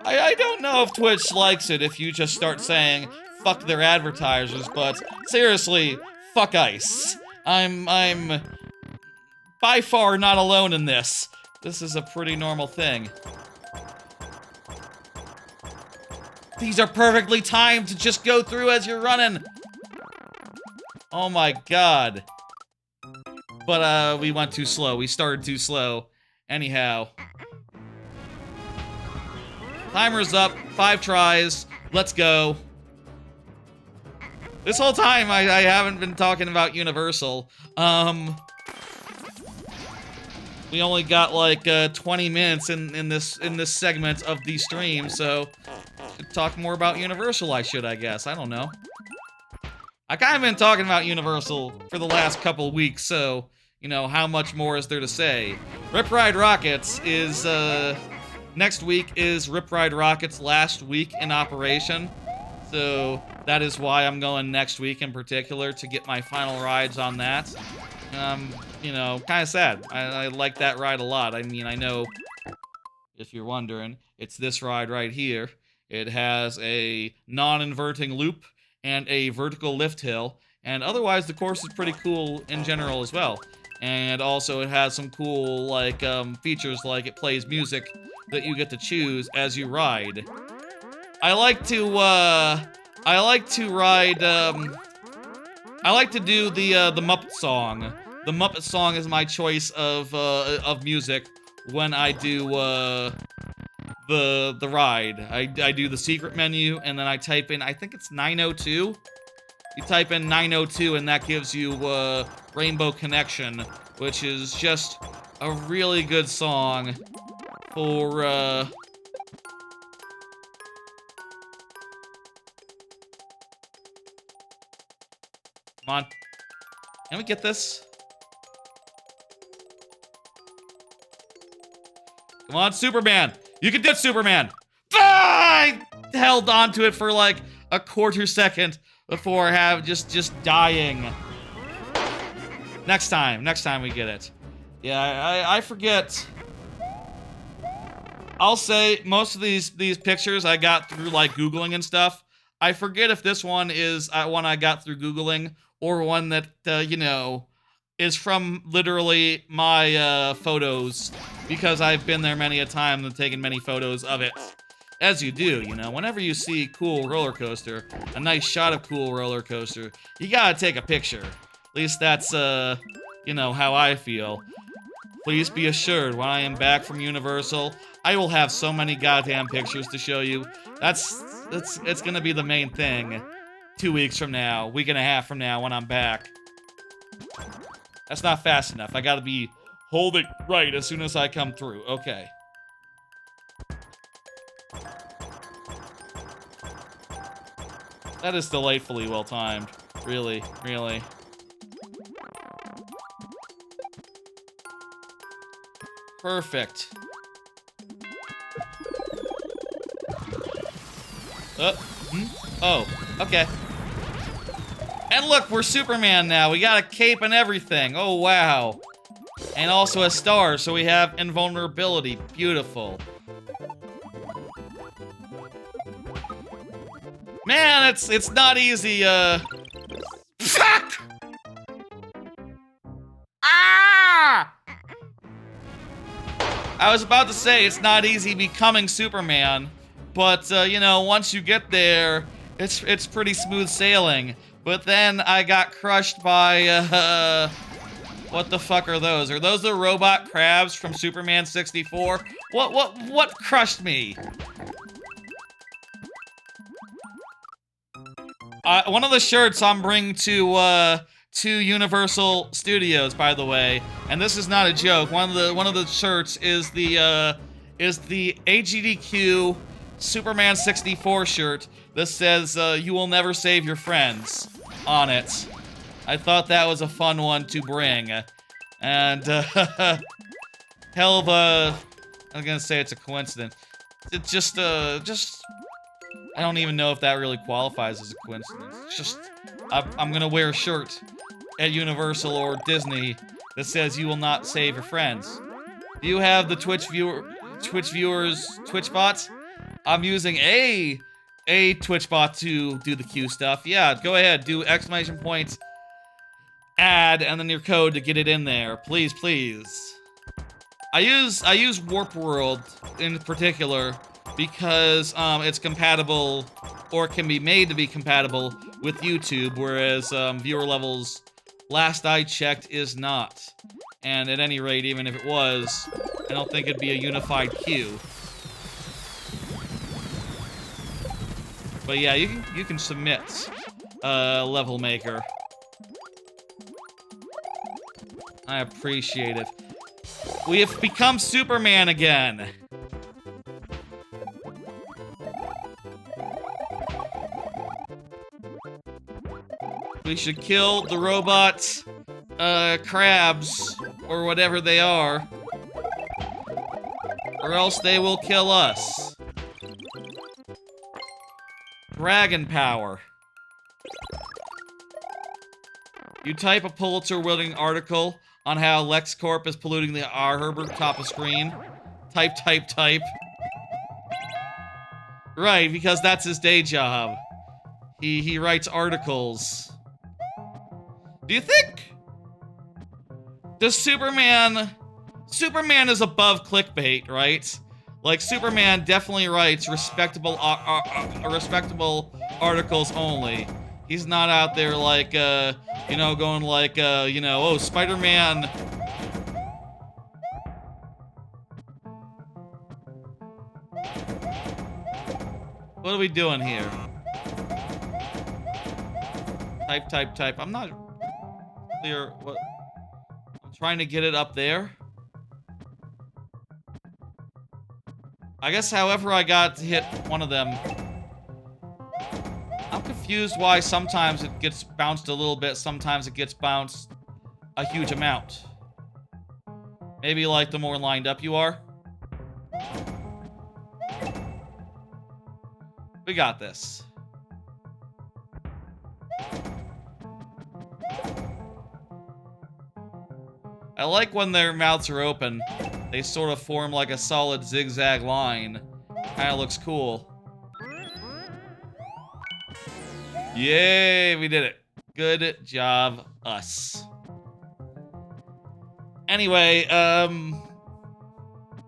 I don't know if Twitch likes it if you just start saying, fuck their advertisers, but seriously, fuck ICE. I'm by far not alone in this. This is a pretty normal thing. These are perfectly timed to just go through as you're running. Oh my god. But, we went too slow. We started too slow. Anyhow. Timer's up. 5 tries. Let's go. This whole time, I haven't been talking about Universal. We only got like 20 minutes in this segment of the stream, so should talk more about Universal. I guess. I don't know. I kind of been talking about Universal for the last couple weeks, so you know how much more is there to say? Rip Ride Rockets is next week is Rip Ride Rockets' last week in operation, so that is why I'm going next week in particular to get my final rides on that. You know, kind of sad. I like that ride a lot. I mean, I know, if you're wondering, it's this ride right here. It has a non-inverting loop and a vertical lift hill, and otherwise the course is pretty cool in general as well. And also it has some cool, like, features, like it plays music that you get to choose as you ride. I like to do the Muppet song. The Muppet song is my choice of music when I do, the ride. I do the secret menu, and then I type in, I think it's 902. You type in 902, and that gives you Rainbow Connection, which is just a really good song for come on. Can we get this? Come on, Superman! You can do it, Superman! I held on to it for like a quarter second before just dying. Next time we get it. Yeah, I forget. I'll say most of these pictures I got through like Googling and stuff. I forget if this one is one I got through Googling or one that, you know, is from literally my photos, because I've been there many a time and taken many photos of it. As you do, you know, whenever you see cool roller coaster, a nice shot of cool roller coaster, you gotta take a picture. At least that's, you know, how I feel. Please be assured, when I am back from Universal, I will have so many goddamn pictures to show you. It's gonna be the main thing. 2 weeks from now, week and a half from now, when I'm back. That's not fast enough. I gotta be holding right as soon as I come through. Okay. That is delightfully well timed. Really, really. Perfect. Oh, okay. And look, we're Superman now. We got a cape and everything. Oh, wow. And also a star, so we have invulnerability. Beautiful. Man, it's not easy, Fuck! Ah! I was about to say it's not easy becoming Superman, but, you know, once you get there, it's pretty smooth sailing. But then I got crushed by, what the fuck are those? Are those the robot crabs from Superman 64? What crushed me? One of the shirts I'm bringing to Universal Studios, by the way, and this is not a joke. One of the shirts is the AGDQ Superman 64 shirt that says "You will never save your friends" on it. I thought that was a fun one to bring, and hell of a, I'm gonna say it's a coincidence. It just I don't even know if that really qualifies as a coincidence. It's just, I'm gonna wear a shirt at Universal or Disney that says "You will not save your friends." Do you have the Twitch viewers Twitch bot? I'm using a Twitch bot to do the Q stuff. Yeah, go ahead, do ! Add and then your code to get it in there. Please, please. I use Warp World in particular because it's compatible, or can be made to be compatible with YouTube, whereas viewer levels, last I checked, is not. And at any rate, even if it was, I don't think it'd be a unified queue. But yeah, you can submit level maker. I appreciate it. We have become Superman again. We should kill the robot crabs, or whatever they are, or else they will kill us. Dragon power. You type a Pulitzer-winning article on how LexCorp is polluting the harbor top of screen. Type, type, type. Right, because that's his day job. He writes articles. Do you think... Does Superman is above clickbait, right? Like, Superman definitely writes respectable articles only. He's not out there like, you know, going like, you know, oh, Spider-Man... What are we doing here? Type. I'm not clear what... I'm trying to get it up there. I guess however I got to hit one of them. I'm confused why sometimes it gets bounced a little bit, sometimes it gets bounced a huge amount. Maybe like the more lined up you are. We got this. I like when their mouths are open. They sort of form like a solid zigzag line. Kinda looks cool. Yay, we did it. Good job, us. Anyway,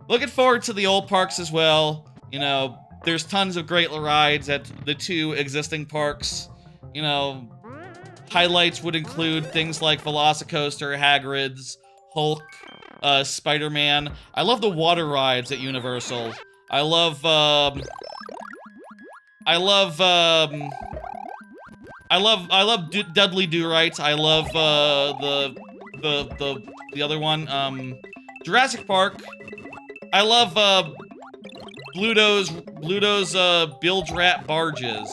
looking forward to the old parks as well. You know, there's tons of great rides at the 2 existing parks. You know, highlights would include things like Velocicoaster, Hagrid's, Hulk, Spider-Man. I love the water rides at Universal. I love Dudley Do-Rights. I love the other one, Jurassic Park. I love Bluto's Bilge Rat Barges.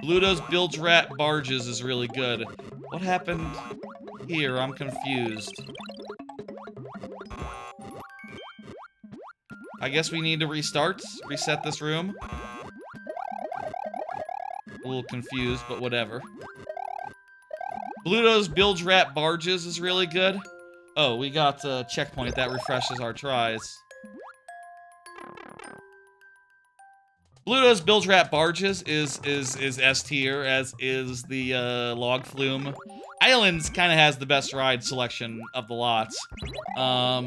Bluto's Bilge Rat Barges is really good. What happened here? I'm confused. I guess we need to reset this room. A little confused, but whatever. Bluto's Bilge Rat Barges is really good. Oh, we got a checkpoint that refreshes our tries. Bluto's Bilge Rat Barges is S tier, as is the Log Flume. Islands kind of has the best ride selection of the lots, of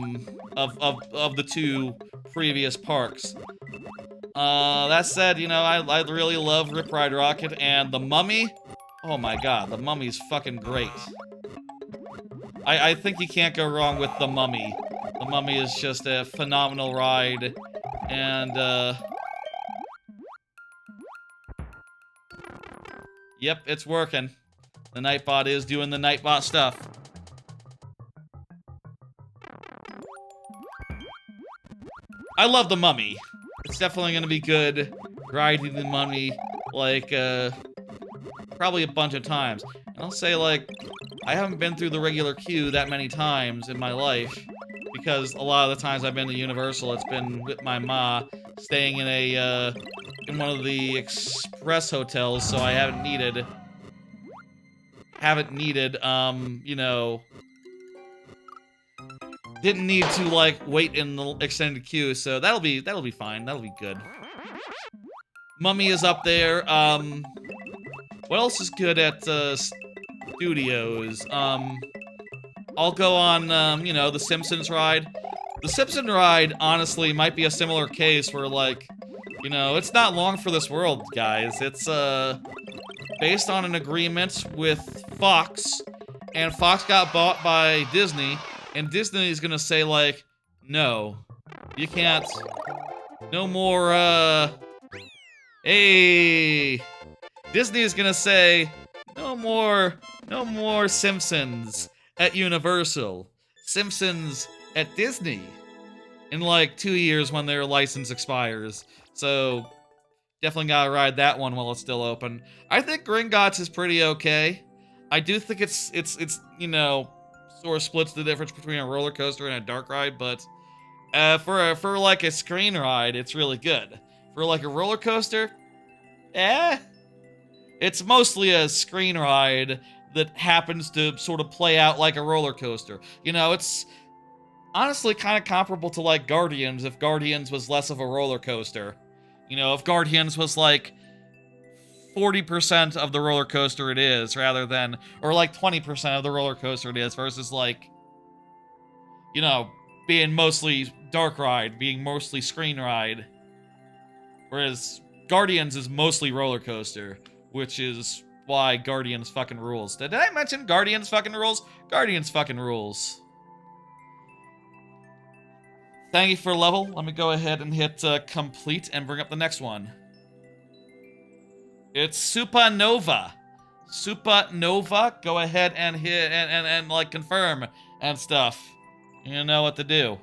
the 2 previous parks. That said, you know, I really love Rip Ride Rockit, and the Mummy. Oh my god, the Mummy's fucking great. I think you can't go wrong with the Mummy. The Mummy is just a phenomenal ride, and yep, it's working. The Nightbot is doing the Nightbot stuff. I love the Mummy. It's definitely gonna be good riding the Mummy, like, probably a bunch of times. And I'll say, like, I haven't been through the regular queue that many times in my life, because a lot of the times I've been to Universal, it's been with my ma, staying in a, in one of the express hotels, so I haven't needed, you know, didn't need to, like, wait in the extended queue, so that'll be fine, that'll be good. Mummy is up there. What else is good at, studios? I'll go on, you know, the Simpsons ride. The Simpsons ride, honestly, might be a similar case where, like, you know, it's not long for this world, guys. It's, based on an agreement with Fox, and Fox got bought by Disney, and Disney is gonna say, like, no, you can't, no more, hey, Disney is gonna say, no more Simpsons at Universal, Simpsons at Disney, in like 2 years when their license expires, so definitely gotta ride that one while it's still open. I think Gringotts is pretty okay. I do think it's you know, sort of splits the difference between a roller coaster and a dark ride, but for like a screen ride, it's really good. For like a roller coaster, it's mostly a screen ride that happens to sort of play out like a roller coaster. You know, it's honestly kind of comparable to like Guardians, if Guardians was less of a roller coaster. You know, if Guardians was like 40% of the roller coaster it is, rather than, or like 20% of the roller coaster it is, versus like, you know, being mostly dark ride, being mostly screen ride. Whereas Guardians is mostly roller coaster, which is why Guardians fucking rules. Did I mention Guardians fucking rules? Guardians fucking rules. Thank you for level. Let me go ahead and hit complete and bring up the next one. It's Supernova. Supernova. Go ahead and hit and like confirm and stuff. You know what to do.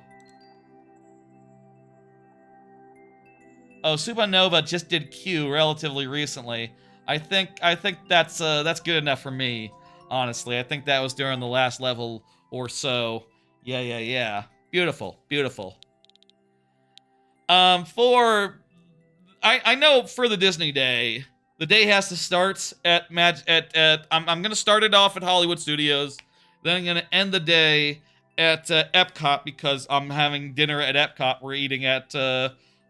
Oh, Supernova just did Q relatively recently. I think that's good enough for me. Honestly, I think that was during the last level or so. Yeah. Beautiful, beautiful. I know for the Disney Day, the day has to start at I'm gonna start it off at Hollywood Studios, then I'm gonna end the day at Epcot because I'm having dinner at Epcot. We're eating at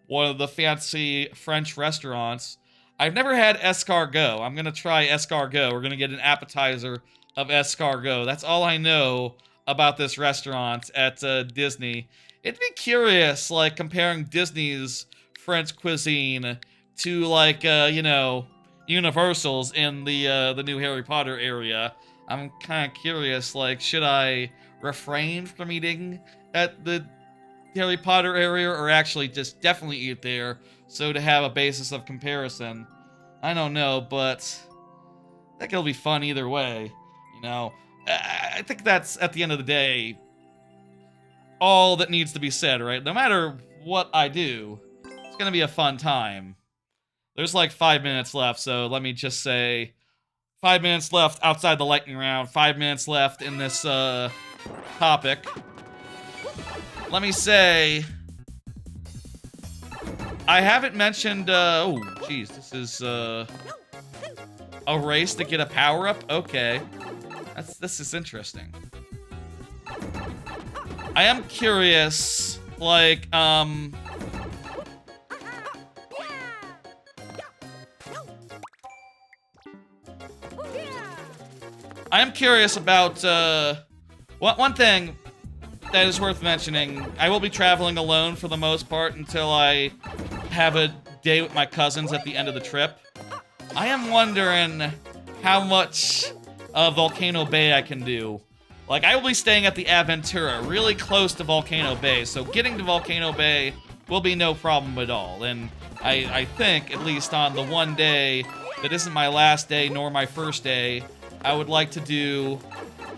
one of the fancy French restaurants. I've never had escargot. I'm gonna try escargot. We're gonna get an appetizer of escargot. That's all I know about this restaurant at Disney. It'd be curious, like, comparing Disney's French cuisine to, like, you know, Universal's in the new Harry Potter area. I'm kind of curious, like, should I refrain from eating at the Harry Potter area or actually just definitely eat there so to have a basis of comparison? I don't know, but I think it'll be fun either way, you know? I think that's, at the end of the day, all that needs to be said, right? No matter what I do, it's gonna be a fun time. There's like 5 minutes left, so let me just say 5 minutes left outside the lightning round, 5 minutes left in this topic. Let me say I haven't mentioned oh geez, this is a race to get a power-up? Okay. This is interesting. I am curious, like, I am curious about, one thing that is worth mentioning. I will be traveling alone for the most part until I have a day with my cousins at the end of the trip. I am wondering how much Volcano Bay I can do. Like, I will be staying at the Aventura, really close to Volcano Bay, so getting to Volcano Bay will be no problem at all. And I think, at least on the one day that isn't my last day nor my first day, I would like to do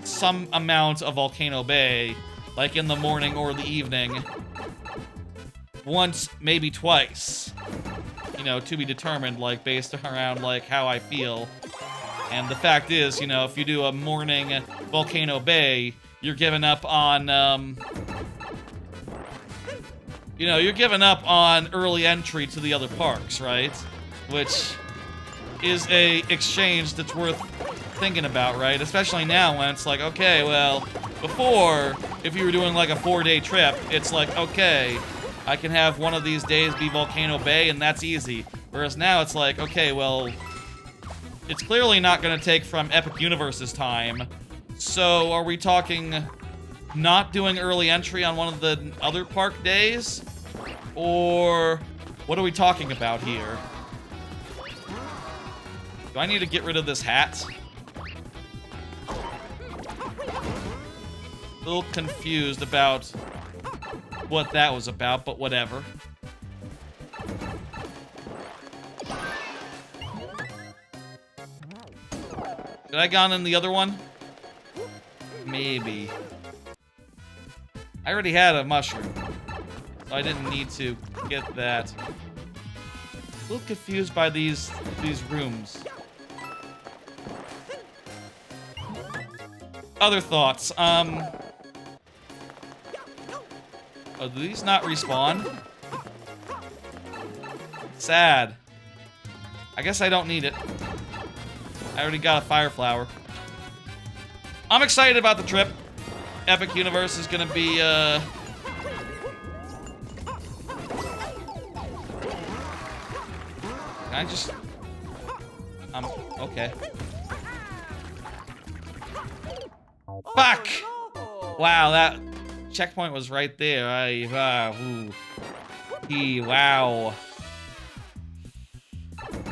some amount of Volcano Bay, like in the morning or the evening. Once, maybe twice. You know, to be determined, like, based around, like, how I feel. And the fact is, you know, if you do a morning Volcano Bay, you're giving up on, you know, you're giving up on early entry to the other parks, right? Which is a exchange that's worth thinking about, right? Especially now when it's like, okay, well, before, if you were doing like a 4-day trip, it's like, okay, I can have one of these days be Volcano Bay and that's easy. Whereas now it's like, okay, well, it's clearly not going to take from Epic Universe's time. So are we talking not doing early entry on one of the other park days? Or what are we talking about here? Do I need to get rid of this hat? A little confused about what that was about, but whatever. Did I gone in the other one? Maybe. I already had a mushroom, so I didn't need to get that. A little confused by these rooms. Other thoughts. Oh, do these not respawn? Sad. I guess I don't need it. I already got a fire flower. I'm excited about the trip. Epic Universe is gonna be, Can I just... okay. Fuck! Wow, that checkpoint was right there. Wow.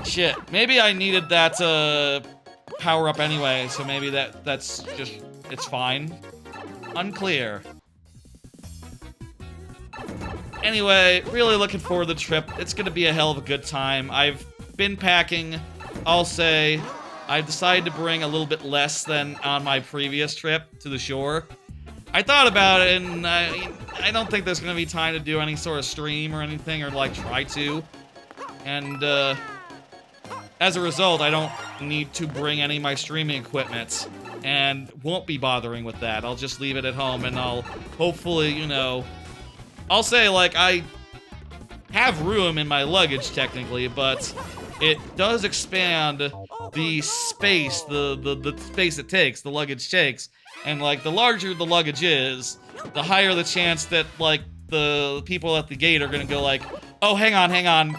Shit. Maybe I needed that, power up anyway, so maybe that's just, it's fine. Unclear. Anyway, really looking forward to the trip. It's gonna be a hell of a good time. I've been packing I'll say I decided to bring a little bit less than on my previous trip to the shore. I thought about it, and I don't think there's gonna be time to do any sort of stream or anything, or like try to. And as a result, I don't need to bring any of my streaming equipment, and won't be bothering with that. I'll just leave it at home, and I'll hopefully, you know, I'll say like I have room in my luggage technically, but it does expand the space, the space it takes, the luggage takes. And, like, the larger the luggage is, the higher the chance that, like, the people at the gate are gonna go like, oh, hang on.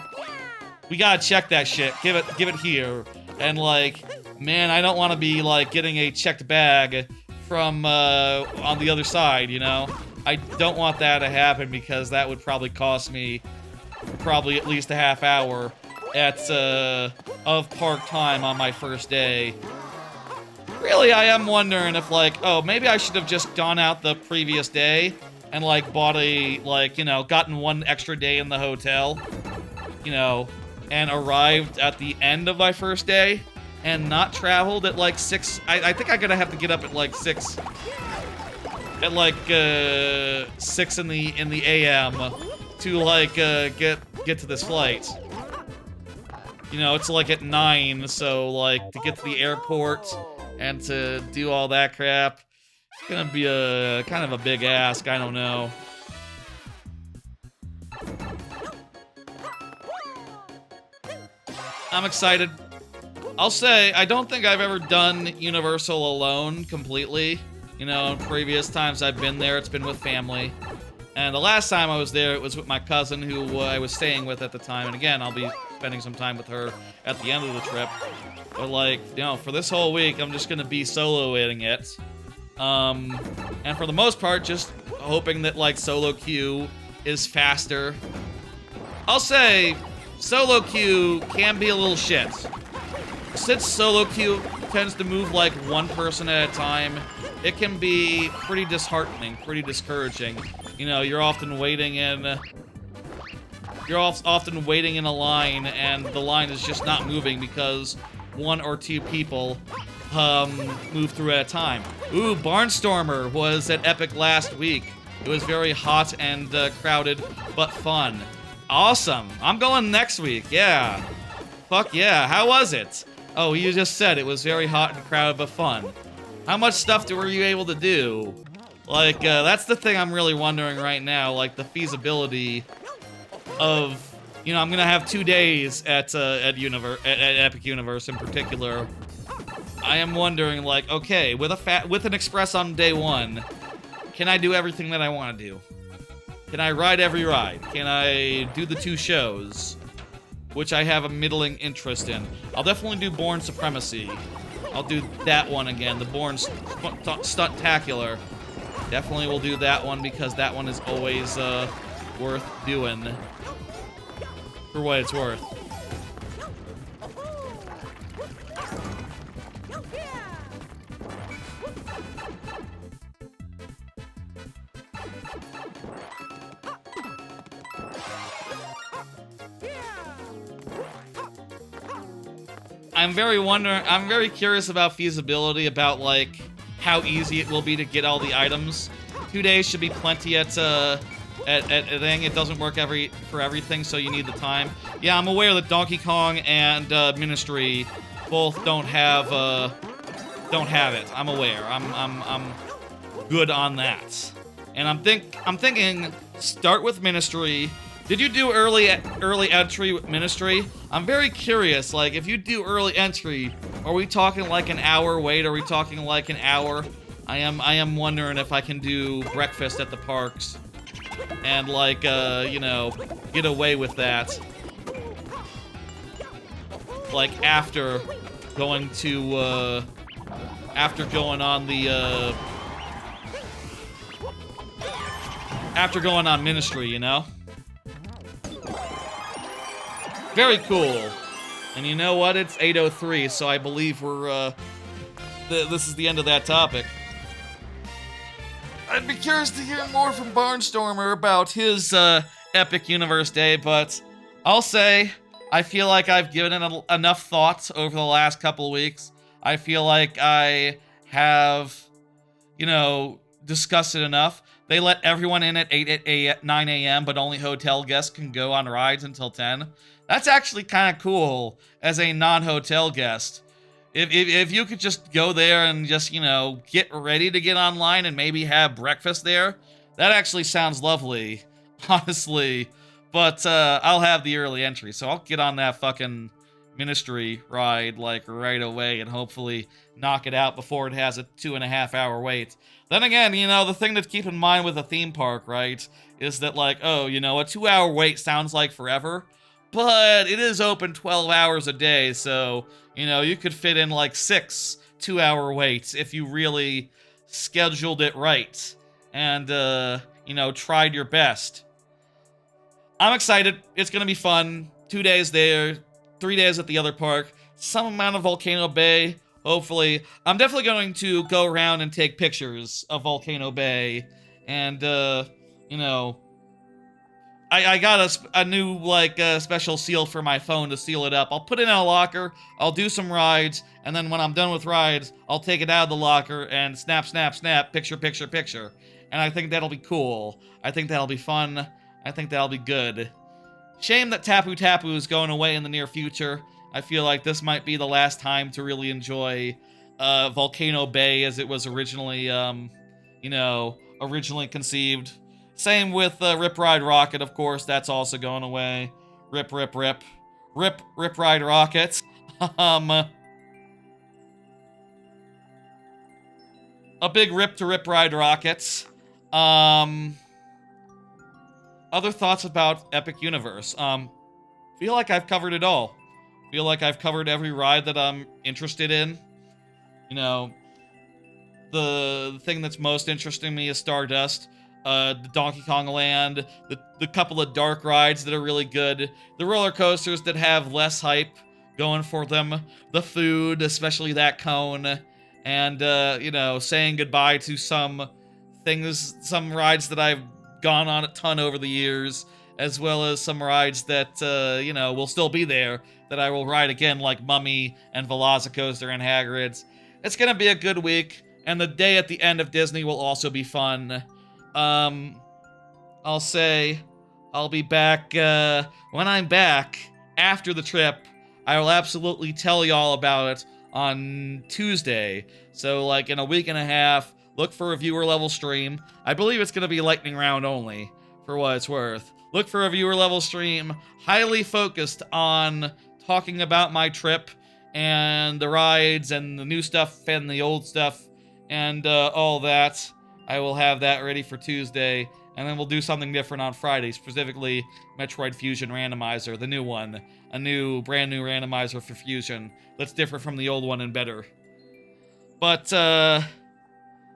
We gotta check that shit. Give it here. And, like, man, I don't want to be, like, getting a checked bag from, on the other side, you know? I don't want that to happen because that would probably cost me probably at least a half hour of park time on my first day. Really, I am wondering if, like, oh, maybe I should have just gone out the previous day and, like, bought a, like, you know, gotten one extra day in the hotel, you know, and arrived at the end of my first day and not traveled at, like, 6. I think I'm gonna have to get up at, like, 6. At, like, 6 in the AM to, like, get to this flight. You know, it's, like, at 9, so, like, to get to the airport and to do all that crap, it's gonna be a kind of a big ask, I don't know. I'm excited. I'll say, I don't think I've ever done Universal alone completely. You know, in previous times I've been there, it's been with family. And the last time I was there, it was with my cousin who I was staying with at the time. And again, I'll be spending some time with her at the end of the trip. But, like, you know, for this whole week, I'm just gonna be soloing it. And for the most part, just hoping that, like, solo queue is faster. I'll say, solo queue can be a little shit. Since solo queue tends to move, like, one person at a time, it can be pretty disheartening, pretty discouraging. You know, you're often waiting in a line, and the line is just not moving because one or two people move through at a time. Ooh, Barnstormer was at Epic last week. It was very hot and crowded, but fun. Awesome. I'm going next week, yeah. Fuck yeah, how was it? Oh, you just said it was very hot and crowded, but fun. How much stuff were you able to do? Like, that's the thing I'm really wondering right now, like, the feasibility of, you know, I'm gonna have 2 days at Epic Universe in particular. I am wondering, like, okay, with an Express on day 1, can I do everything that I want to do? Can I ride every ride? Can I do the 2 shows? Which I have a middling interest in. I'll definitely do Born Supremacy. I'll do that one again, the Born Stuntacular. Definitely will do that one because that one is always worth doing. For what it's worth. I'm very curious about feasibility, about, like, how easy it will be to get all the items. 2 days should be plenty at thing. It doesn't work for everything, so you need the time. Yeah, I'm aware that Donkey Kong and Ministry both don't have it. I'm aware. I'm good on that. And I'm thinking start with Ministry. Did you do early entry with Ministry? I'm very curious, like, if you do early entry, are we talking like an hour wait? Are we talking like an hour? I am wondering if I can do breakfast at the parks and, like, you know, get away with that. Like, after going on Ministry, you know? Very cool. And you know what? It's 8:03, so I believe we're, this is the end of that topic. I'd be curious to hear more from Barnstormer about his, Epic Universe Day, but I'll say, I feel like I've given it enough thought over the last couple of weeks. I feel like I have, discussed it enough. They let everyone in at 9 a.m., but only hotel guests can go on rides until 10. That's actually kind of cool as a non-hotel guest. If you could just go there and just, get ready to get online and maybe have breakfast there, that actually sounds lovely, honestly. But I'll have the early entry, so I'll get on that fucking ministry ride like right away and hopefully knock it out before it has a 2.5 hour wait. Then again, the thing to keep in mind with a theme park, right, is that like, oh, a 2 hour wait sounds like forever, but it is open 12 hours a day, so you could fit in like 6 2 hour waits if you really scheduled it right and tried your best. I'm excited. It's gonna be fun. 2 days there, 3 days at the other park, some amount of Volcano Bay. Hopefully, I'm definitely going to go around and take pictures of Volcano Bay, and I got a new like special seal for my phone to seal it up. I'll put it in a locker. I'll do some rides, and then when I'm done with rides, I'll take it out of the locker and snap, snap, snap, picture, picture, picture. And I think that'll be cool. I think that'll be fun. I think that'll be good. Shame that Tapu Tapu is going away in the near future. I feel like this might be the last time to really enjoy Volcano Bay as it was originally, originally conceived. Same with Rip Ride Rocket, of course. That's also going away. Rip, rip, rip. Rip, Rip Ride Rocket. A big rip to Rip Ride Rockets. Other thoughts about Epic Universe. Feel like I've covered it all. Feel like I've covered every ride that I'm interested in. The thing that's most interesting me is Stardust. The Donkey Kong Land, the couple of dark rides that are really good, the roller coasters that have less hype going for them, the food, especially that cone, and, saying goodbye to some things, some rides that I've gone on a ton over the years, as well as some rides that, will still be there, that I will ride again, like Mummy and Velocicoaster and Hagrid's. It's gonna be a good week, and the day at the end of Disney will also be fun. I'll say I'll be back, when I'm back after the trip, I will absolutely tell y'all about it on Tuesday. So, like, in a week and a half, look for a viewer level stream. I believe it's gonna be lightning round only, for what it's worth. Look for a viewer level stream, highly focused on talking about my trip, and the rides, and the new stuff, and the old stuff, and, all that. I will have that ready for Tuesday, and then we'll do something different on Friday, specifically Metroid Fusion Randomizer, the new one. A brand new randomizer for Fusion that's different from the old one and better. But, yeah,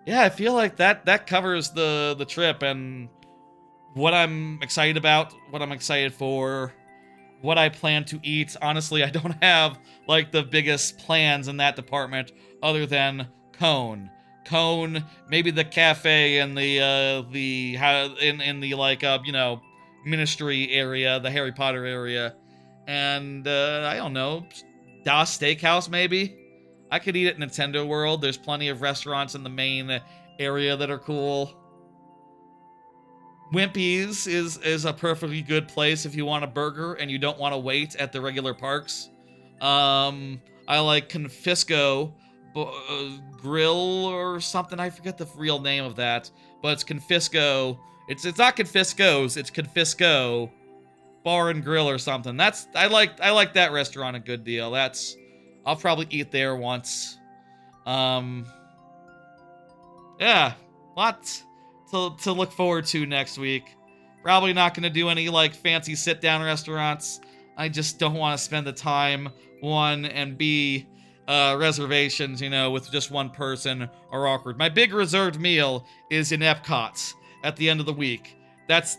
I feel like that covers the trip, and what I'm excited about, what I'm excited for, what I plan to eat. Honestly, I don't have, like, the biggest plans in that department, other than Cone, maybe the cafe in the ministry area, the Harry Potter area, and I don't know, Das Steakhouse maybe. I could eat at Nintendo World. There's plenty of restaurants in the main area that are cool. Wimpy's is a perfectly good place if you want a burger and you don't want to wait at the regular parks. I like Confisco Grill or something. I forget the real name of that, but it's Confisco. It's not Confisco's. It's Confisco Bar and Grill or something. I like that restaurant a good deal. I'll probably eat there once. Yeah, lots to look forward to next week. Probably not going to do any like fancy sit-down restaurants. I just don't want to spend the time, one, and B, reservations, with just one person are awkward. My big reserved meal is in Epcot at the end of the week. That's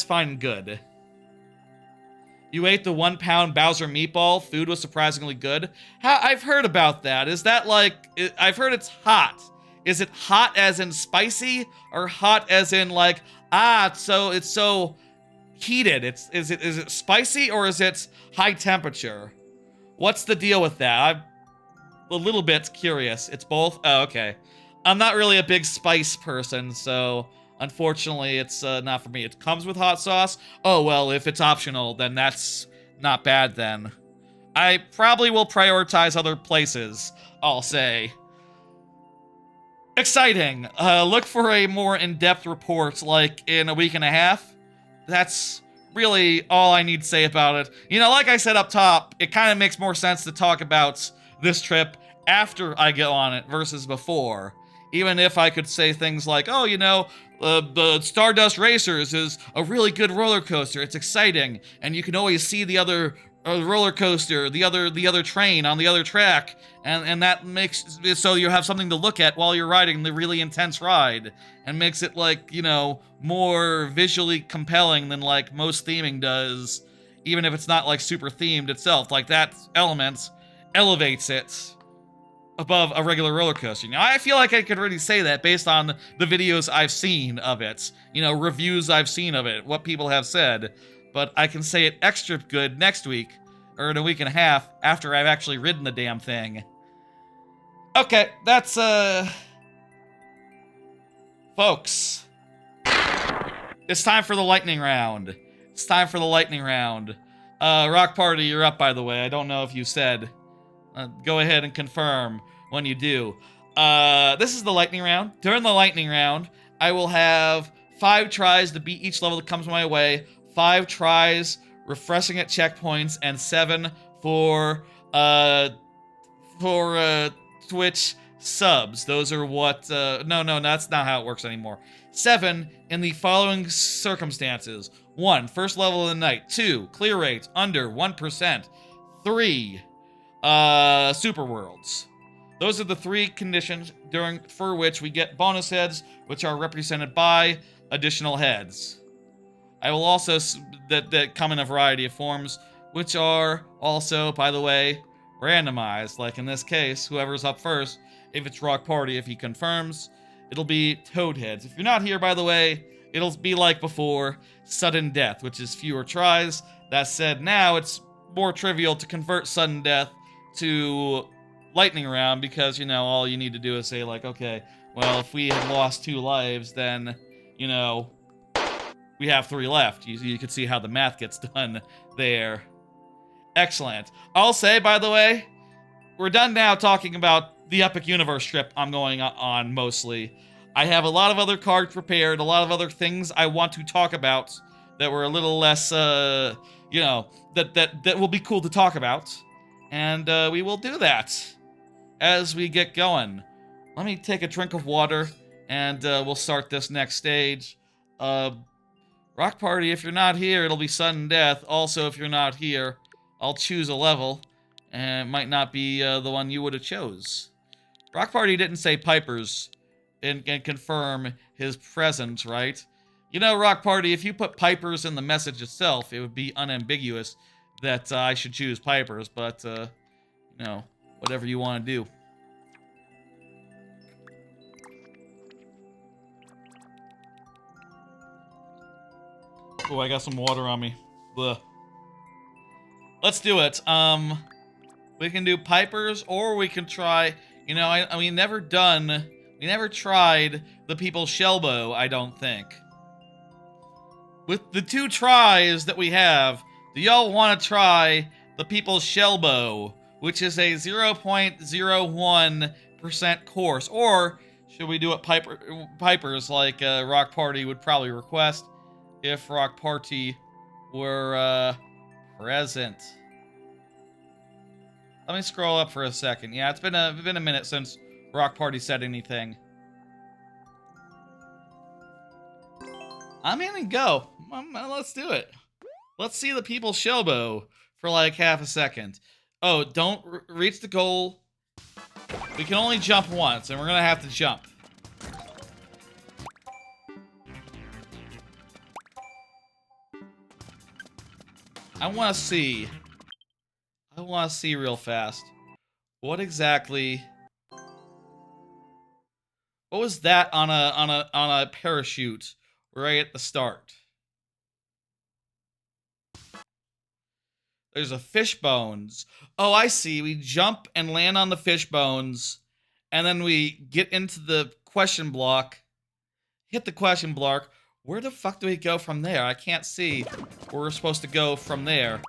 fine and good. You ate the 1 pound Bowser meatball. Food was surprisingly good. I've heard about that. Is that like, I've heard it's hot. Is it hot as in spicy, or hot as in like, so it's so heated. Is it spicy or is it high temperature? What's the deal with that? I'm a little bit curious. It's both? Oh, okay. I'm not really a big spice person, so unfortunately it's not for me. It comes with hot sauce. Oh, well, if it's optional, then that's not bad then. I probably will prioritize other places, I'll say. Exciting. Look for a more in-depth report, like, in a week and a half. That's really all I need to say about it. You know, like I said up top, it kind of makes more sense to talk about this trip after I get on it versus before. Even if I could say things like, oh, you know, the Stardust Racers is a really good roller coaster. It's exciting, and you can always see the other roller coaster, the other train on the other track, and that makes it so you have something to look at while you're riding the really intense ride, and makes it, like, you know, more visually compelling than like most theming does, even if it's not like super themed itself. Like, that element elevates it above a regular roller coaster. Now, I feel like I could really say that based on the videos I've seen of it, you know, reviews I've seen of it, what people have said, but I can say it extra good next week, or in a week and a half, after I've actually ridden the damn thing. Okay, that's, folks, it's time for the lightning round. It's time for the lightning round. Rock Party, you're up, by the way. I don't know if you said. Go ahead and confirm when you do. This is the lightning round. During the lightning round, I will have 5 tries to beat each level that comes my way, 5 tries refreshing at checkpoints, and 7 for Twitch subs. Those are what, no, that's not how it works anymore. 7 in the following circumstances. 1, first level of the night. 2, clear rate under 1%. 3, super worlds. Those are the 3 conditions for which we get bonus heads, which are represented by additional heads. I will also that come in a variety of forms, which are also, by the way, randomized. Like in this case, whoever's up first, if it's Rock Party, if he confirms, it'll be Toad heads. If you're not here, by the way, it'll be like before, sudden death, which is fewer tries. That said, now it's more trivial to convert sudden death to lightning round, because, you know, all you need to do is say, like, okay, well, if we had lost 2 lives, then, you know, we have 3 left. You can see how the math gets done there. Excellent. I'll say, by the way, we're done now talking about the Epic Universe trip I'm going on mostly. I have a lot of other cards prepared, a lot of other things I want to talk about that were a little less, you know, that will be cool to talk about. And we will do that as we get going. Let me take a drink of water, and we'll start this next stage. Rock Party, if you're not here, it'll be sudden death. Also, if you're not here, I'll choose a level, and it might not be the one you would have chose. Rock Party didn't say Pipers and confirm his presence, right? You know, Rock Party, if you put Pipers in the message itself, it would be unambiguous that I should choose Pipers, but, you know, whatever you want to do. Oh, I got some water on me. Blech. Let's do it. We can do Pipers, or we can try, you know, we never tried the People's Shellbow, I don't think. With the 2 tries that we have, do y'all want to try the People's Shellbow, which is a 0.01% course? Or should we do it Pipers like Rock Party would probably request if Rock Party were present? Let me scroll up for a second. Yeah, it's been a minute since Rock Party said anything. I'm in and go. Let's do it. Let's see the People's Shellbow for like half a second. Oh, don't reach the goal. We can only jump once, and we're gonna have to jump. I want to see real fast. What exactly? What was that on a parachute right at the start? There's a fish bones. Oh, I see. We jump and land on the fish bones, and then we get into the question block, hit the question block. Where the fuck do we go from there? I can't see where we're supposed to go from there.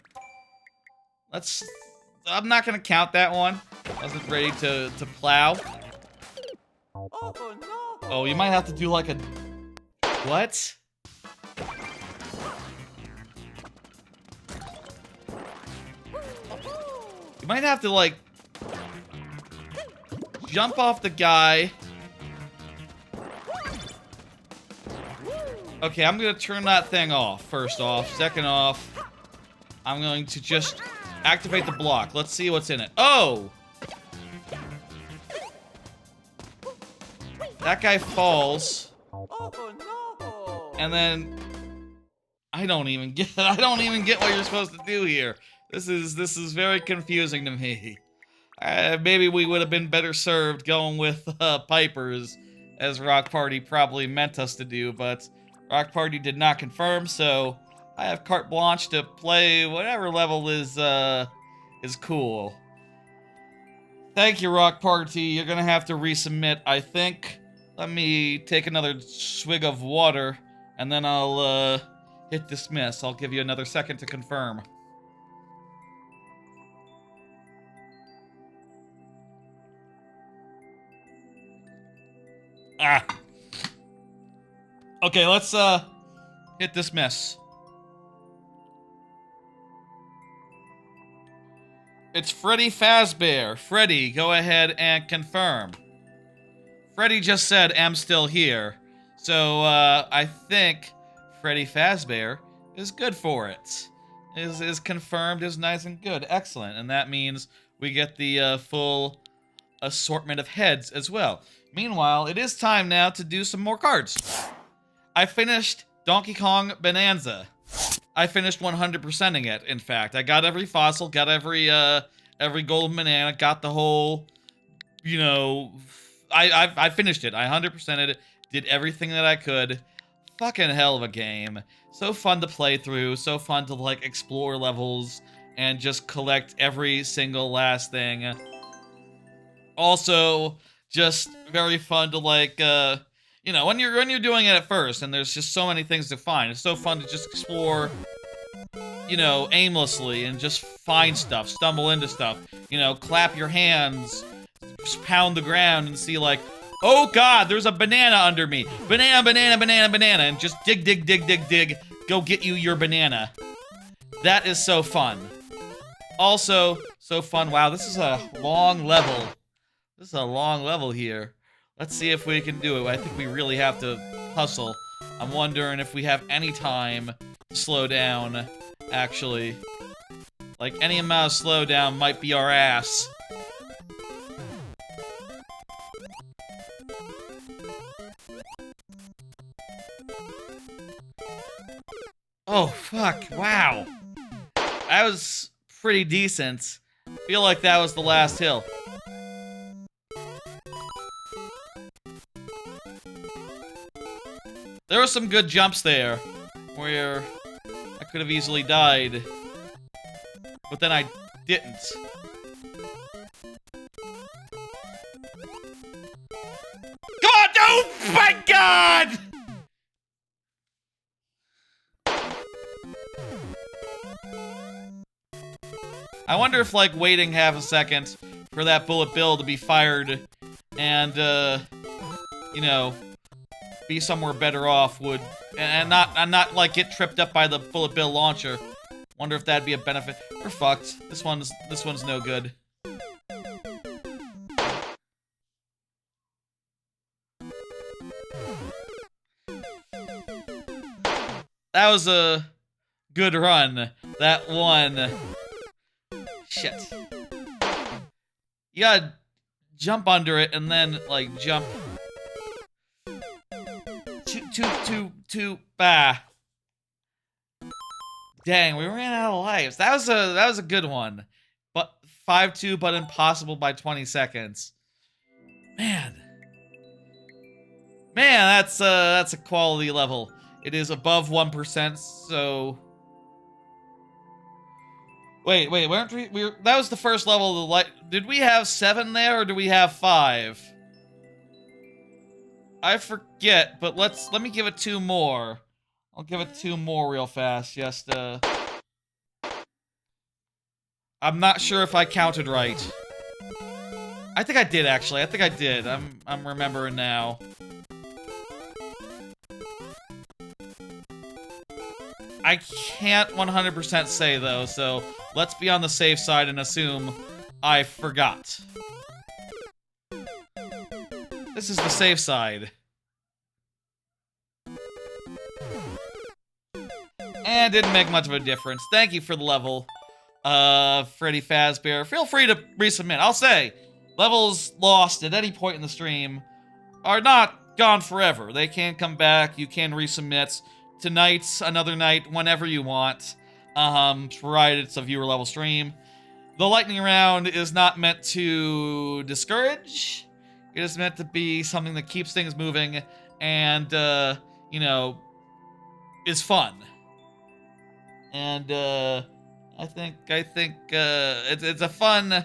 I'm not gonna count that one. I wasn't ready to plow. Oh no! Oh, you might have to do like a... What? You might have to like... jump off the guy. Okay, I'm gonna turn that thing off, first off. Second off, I'm going to just activate the block. Let's see what's in it. Oh! That guy falls. Oh no! And then... I don't even get what you're supposed to do here. This is very confusing to me. Maybe we would have been better served going with Pipers, as Rock Party probably meant us to do, but Rock Party did not confirm, so I have carte blanche to play whatever level is cool. Thank you, Rock Party. You're gonna have to resubmit, I think. Let me take another swig of water, and then I'll hit dismiss. I'll give you another second to confirm. Ah. Okay, let's hit dismiss. It's Freddy Fazbear. Freddy, go ahead and confirm. Freddy just said, "I'm still here." So, I think Freddy Fazbear is good for it. Is confirmed, is nice and good. Excellent. And that means we get the full assortment of heads as well. Meanwhile, it is time now to do some more cards. I finished Donkey Kong Bananza. I finished 100%ing it, in fact. I got every fossil, got every golden banana, got the whole, you know... I finished it. I 100%ed it, did everything that I could. Fucking hell of a game. So fun to play through, so fun to, like, explore levels and just collect every single last thing. Also, just very fun to, like, you know, when you're doing it at first, and there's just so many things to find. It's so fun to just explore, you know, aimlessly and just find stuff, stumble into stuff. You know, clap your hands, just pound the ground and see like, oh god, there's a banana under me. Banana, banana, banana, banana, and just dig, dig, dig, dig, dig. Go get you your banana. That is so fun. Also, so fun. Wow, this is a long level. This is a long level here. Let's see if we can do it. I think we really have to hustle. I'm wondering if we have any time to slow down, actually. Like, any amount of slowdown might be our ass. Oh, fuck. Wow. That was pretty decent. Feel like that was the last hill. There were some good jumps there, where I could have easily died, but then I didn't. Come on, oh my god! I wonder if, like, waiting half a second for that bullet bill to be fired and, you know, be somewhere better off would, and not like get tripped up by the bullet bill launcher. Wonder if that'd be a benefit. We're fucked. This one's no good. That was a good run. That one. Shit. You gotta jump under it and then like jump. Bah. Dang, we ran out of lives. That was a good one. But 5-2, but impossible by 20 seconds. Man. Man, that's a quality level. It is above 1%, so... Wait, weren't we that was the first level of the light. Did we have 7 there, or do we have 5? I forget, but let me give it 2 more. I'll give it 2 more real fast, just, I'm not sure if I counted right. I think I did, actually. I think I did. I'm remembering now. I can't 100% say, though, so let's be on the safe side and assume I forgot. This is the safe side. And didn't make much of a difference. Thank you for the level, Freddy Fazbear. Feel free to resubmit. I'll say, levels lost at any point in the stream are not gone forever. They can come back. You can resubmit tonight, another night, whenever you want, provided it's a viewer level stream. The lightning round is not meant to discourage. It is meant to be something that keeps things moving and, you know, is fun. And, I think, it's a fun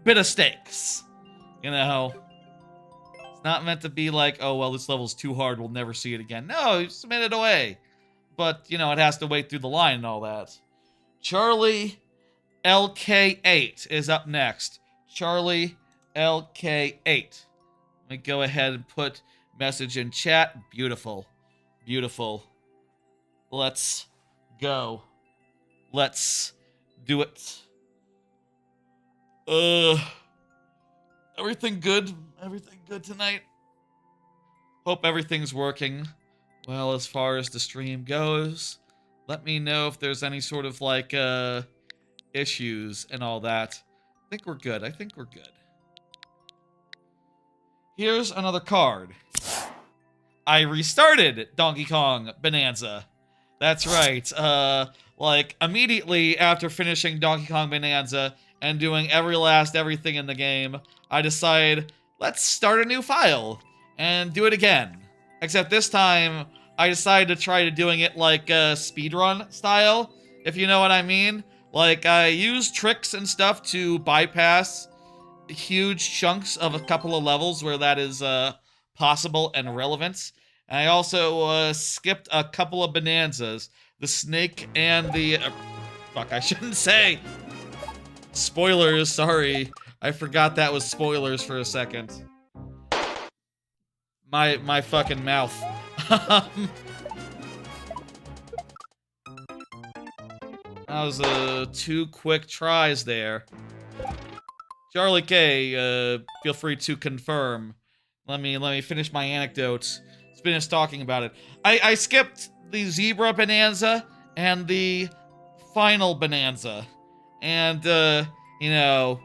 bit of stakes, you know? It's not meant to be like, oh, well, this level's too hard, we'll never see it again. No, you submit it away. But, you know, it has to wait through the line and all that. Charlie LK8 is up next. Charlie LK8. Let me go ahead and put message in chat. Beautiful. Beautiful. Let's go. Let's do it. Everything good? Everything good tonight? Hope everything's working well as far as the stream goes. Let me know if there's any sort of, like, issues and all that. I think we're good. I think we're good. Here's another card. I restarted Donkey Kong Bananza. That's right. Like, immediately after finishing Donkey Kong Bananza and doing everything in the game, I decided, let's start a new file and do it again. Except this time, I decided to try doing it like speedrun style, if you know what I mean. Like, I used tricks and stuff to bypass huge chunks of a couple of levels where that is possible and relevant. And I also skipped a couple of Bananzas. The snake and the... fuck, I shouldn't say. Spoilers, sorry. I forgot that was spoilers for a second. My fucking mouth. That was 2 quick tries there. Charlie K, feel free to confirm. Let me finish my anecdotes. Finish talking about it. I skipped the Zebra Bananza and the Final Bananza. And, you know,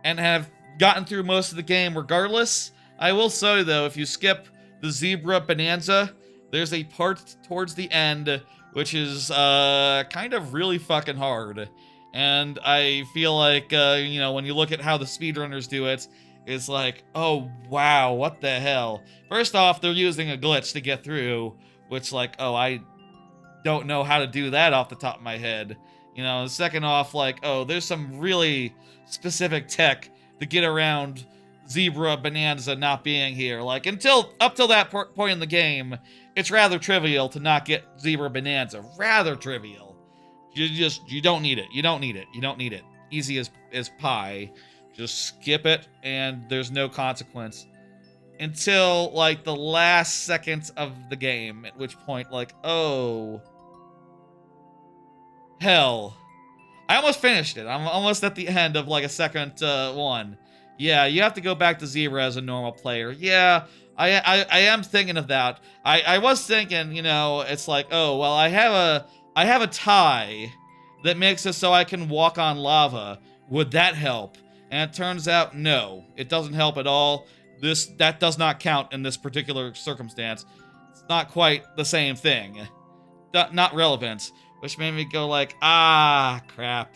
and have gotten through most of the game regardless. I will say, though, if you skip the Zebra Bananza, there's a part towards the end which is, kind of really fucking hard. And I feel like, you know, when you look at how the speedrunners do it, it's like, oh, wow, what the hell? First off, they're using a glitch to get through, which, like, oh, I don't know how to do that off the top of my head. You know, second off, like, oh, there's some really specific tech to get around Zebra Bananza not being here. Like, up till that point in the game, it's rather trivial to not get Zebra Bananza. Rather trivial. You don't need it. You don't need it. You don't need it. Easy as pie. Just skip it, and there's no consequence. Until, like, the last seconds of the game, at which point, like, oh... hell. I almost finished it. I'm almost at the end of, like, a second one. Yeah, you have to go back to Zebra as a normal player. Yeah, I am thinking of that. I was thinking, you know, it's like, oh, well, I have a tie that makes it so I can walk on lava. Would that help? And it turns out, no, it doesn't help at all. That does not count in this particular circumstance. It's not quite the same thing. Not relevant. Which made me go like, ah, crap.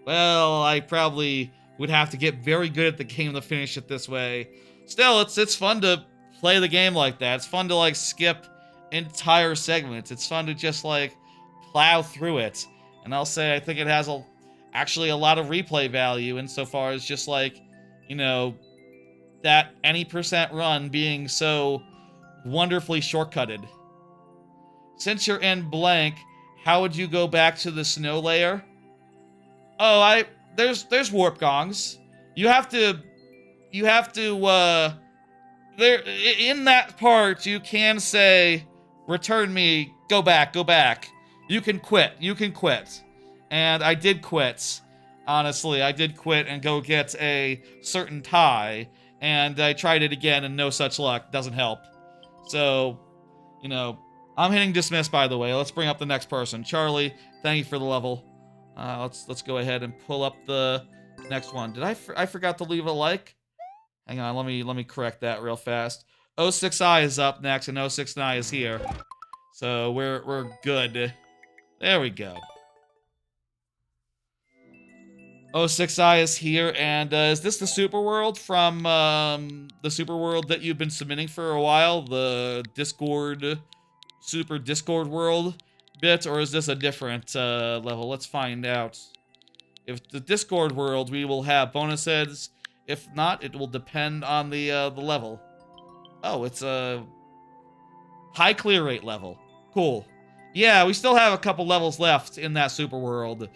Well, I probably would have to get very good at the game to finish it this way. Still, it's fun to play the game like that. It's fun to, like, skip entire segments. It's fun to just, like, plow through it And I'll say I think it has actually a lot of replay value insofar as just like, you know, that any percent run being so wonderfully shortcutted. Since you're in blank, how would you go back to the snow layer? Oh, there's warp gongs. You have to there in that part you can say return me, go back. You can quit. And I did quit. Honestly, I did quit and go get a certain tie, and I tried it again and no such luck. Doesn't help. So, you know, I'm hitting dismiss, by the way. Let's bring up the next person. Charlie, thank you for the level. Let's go ahead and pull up the next one. Did I forgot to leave a like? Hang on, let me correct that real fast. 06I is up next, and 069 is here. So we're good. There we go. 06I is here, and is this the super world from the super world that you've been submitting for a while? The Discord, super Discord world bit, or is this a different level? Let's find out. If the Discord world, we will have bonuses. If not, it will depend on the level. Oh, it's a high clear rate level. Cool. Yeah, we still have a couple levels left in that super world.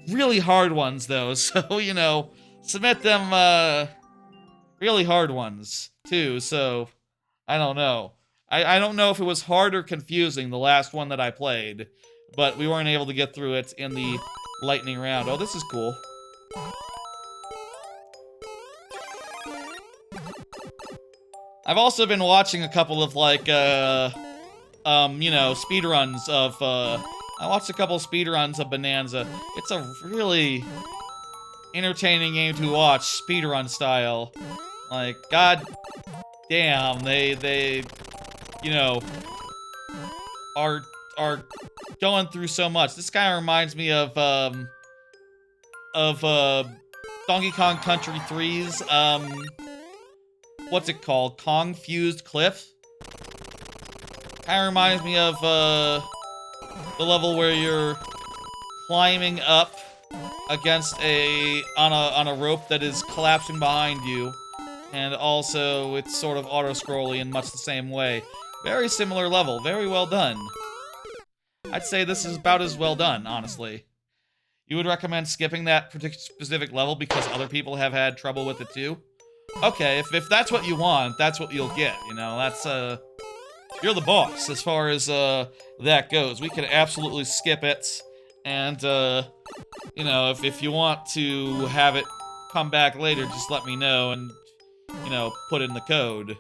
Really hard ones, though, so, you know, submit them, really hard ones, too, so, I don't know. I don't know if it was hard or confusing, the last one that I played, but we weren't able to get through it in the lightning round. Oh, this is cool. I've also been watching a couple of, like, you know, speedruns of, I watched a couple of speedruns of Bananza. It's a really entertaining game to watch, speedrun style. Like, god damn, they, you know, are going through so much. This kind of reminds me of Donkey Kong Country 3's, what's it called? Kong Fused Cliff? Kind of reminds me of, the level where you're climbing up against on a rope that is collapsing behind you, and also it's sort of auto-scrolly in much the same way. Very similar level, very well done. I'd say this is about as well done, honestly. You would recommend skipping that specific level because other people have had trouble with it too? Okay, if that's what you want, that's what you'll get, you know, that's, you're the boss as far as, that goes. We can absolutely skip it, and, you know, if you want to have it come back later, just let me know and, you know, put in the code.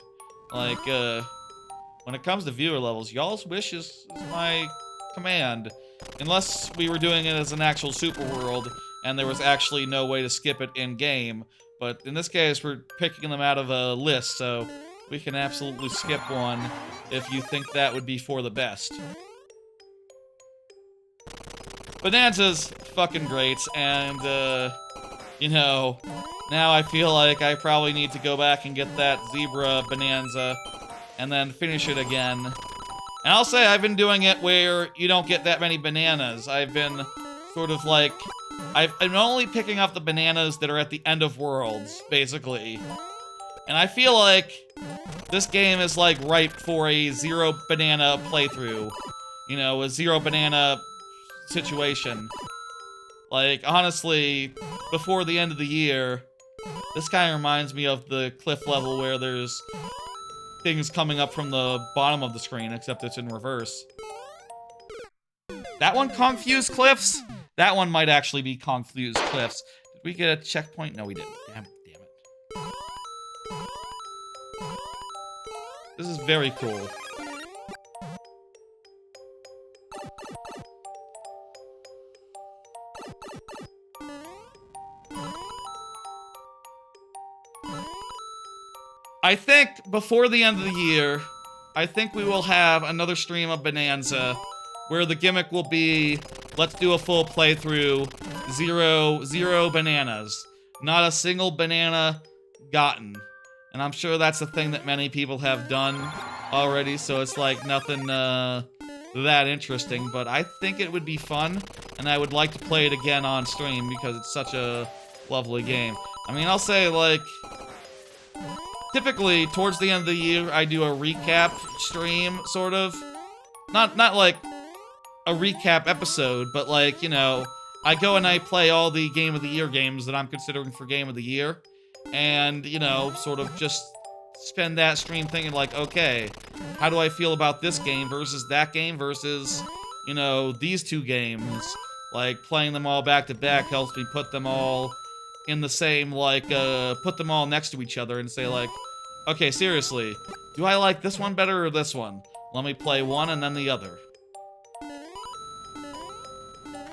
Like, when it comes to viewer levels, y'all's wish is my command. Unless we were doing it as an actual super world, and there was actually no way to skip it in-game. But in this case, we're picking them out of a list, so we can absolutely skip one if you think that would be for the best. Bananza's fucking great, and, you know, now I feel like I probably need to go back and get that Zebra Bananza, and then finish it again. And I'll say I've been doing it where you don't get that many bananas. I've been sort of like, I'm only picking up the bananas that are at the end of worlds, basically. And I feel like this game is like ripe for a zero banana playthrough. You know, a zero banana situation. Like, honestly, before the end of the year, this kind of reminds me of the cliff level where there's things coming up from the bottom of the screen, except it's in reverse. That one, Confused Cliffs? That one might actually be Confused Cliffs. Did we get a checkpoint? No, we didn't. Damn it. This is very cool. I think before the end of the year, I think we will have another stream of Bananza where the gimmick will be, let's do a full playthrough, zero bananas. Not a single banana gotten. And I'm sure that's a thing that many people have done already, so it's like nothing that interesting, but I think it would be fun, and I would like to play it again on stream because it's such a lovely game. I mean, I'll say, like, typically, towards the end of the year, I do a recap stream, sort of. Not like a recap episode, but like, you know, I go and I play all the Game of the Year games that I'm considering for Game of the Year. And, you know, sort of just spend that stream thinking like, okay, how do I feel about this game versus that game versus, you know, these two games? Like, playing them all back to back helps me put them all in the same, like, put them all next to each other and say, like, okay, seriously, do I like this one better or this one? Let me play one and then the other.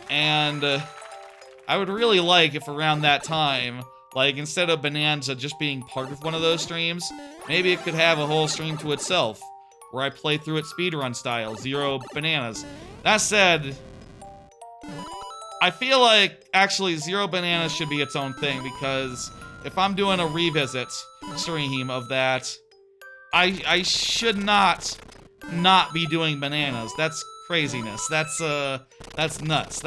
And I would really like if around that time, like, instead of Bananza just being part of one of those streams, maybe it could have a whole stream to itself, where I play through it speedrun style, 0 bananas. That said, I feel like, actually, 0 bananas should be its own thing, because if I'm doing a revisit stream of that, I should not be doing bananas. That's craziness. That's nuts.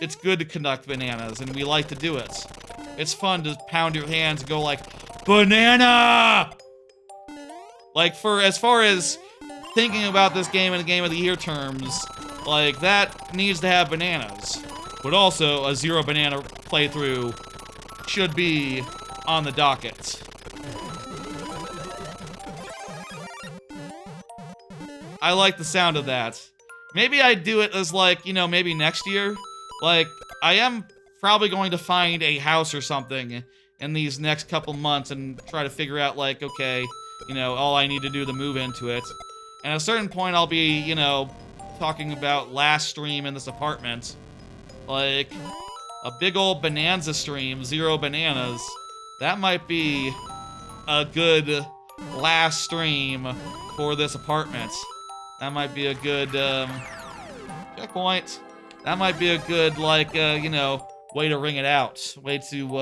It's good to conduct bananas, and we like to do it. It's fun to pound your hands and go like, banana! Like, as far as thinking about this game in a Game of the Year terms, like, that needs to have bananas. But also, a 0 banana playthrough should be on the docket. I like the sound of that. Maybe I'd do it as, like, you know, maybe next year. Like, I am probably going to find a house or something in these next couple months and try to figure out, like, okay, you know, all I need to do to move into it. And at a certain point, I'll be, you know, talking about last stream in this apartment. Like, a big old Bananza stream, 0 bananas. That might be a good last stream for this apartment. That might be a good, checkpoint. That might be a good, like, you know, way to ring it out. Way to,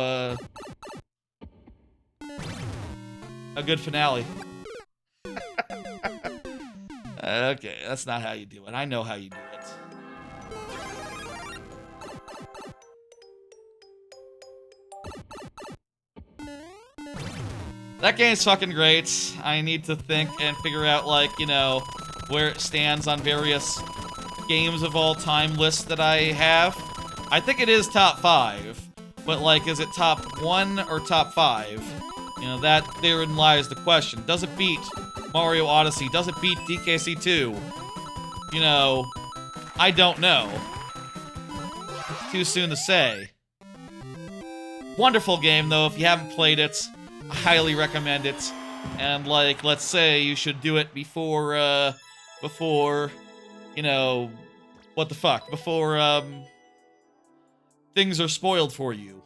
a good finale. Okay, that's not how you do it. I know how you do it. That game's fucking great. I need to think and figure out, like, you know, where it stands on various games of all time lists that I have. I think it is top 5, but, like, is it top 1 or top 5? You know, that therein lies the question. Does it beat Mario Odyssey? Does it beat DKC2? You know, I don't know. It's too soon to say. Wonderful game, though. If you haven't played it, I highly recommend it. And, like, let's say you should do it before, you know, what the fuck? Before, things are spoiled for you.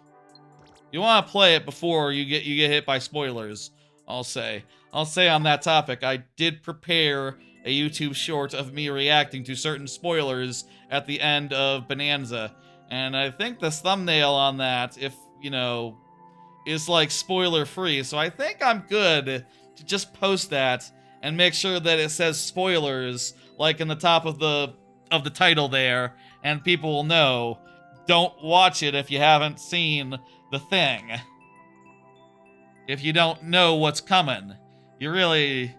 You want to play it before you get hit by spoilers, I'll say. I'll say on that topic, I did prepare a YouTube short of me reacting to certain spoilers at the end of Bananza. And I think the thumbnail on that, if, you know, is like spoiler free. So I think I'm good to just post that and make sure that it says spoilers like in the top of the title there, and people will know. Don't watch it if you haven't seen the thing. If you don't know what's coming. You really,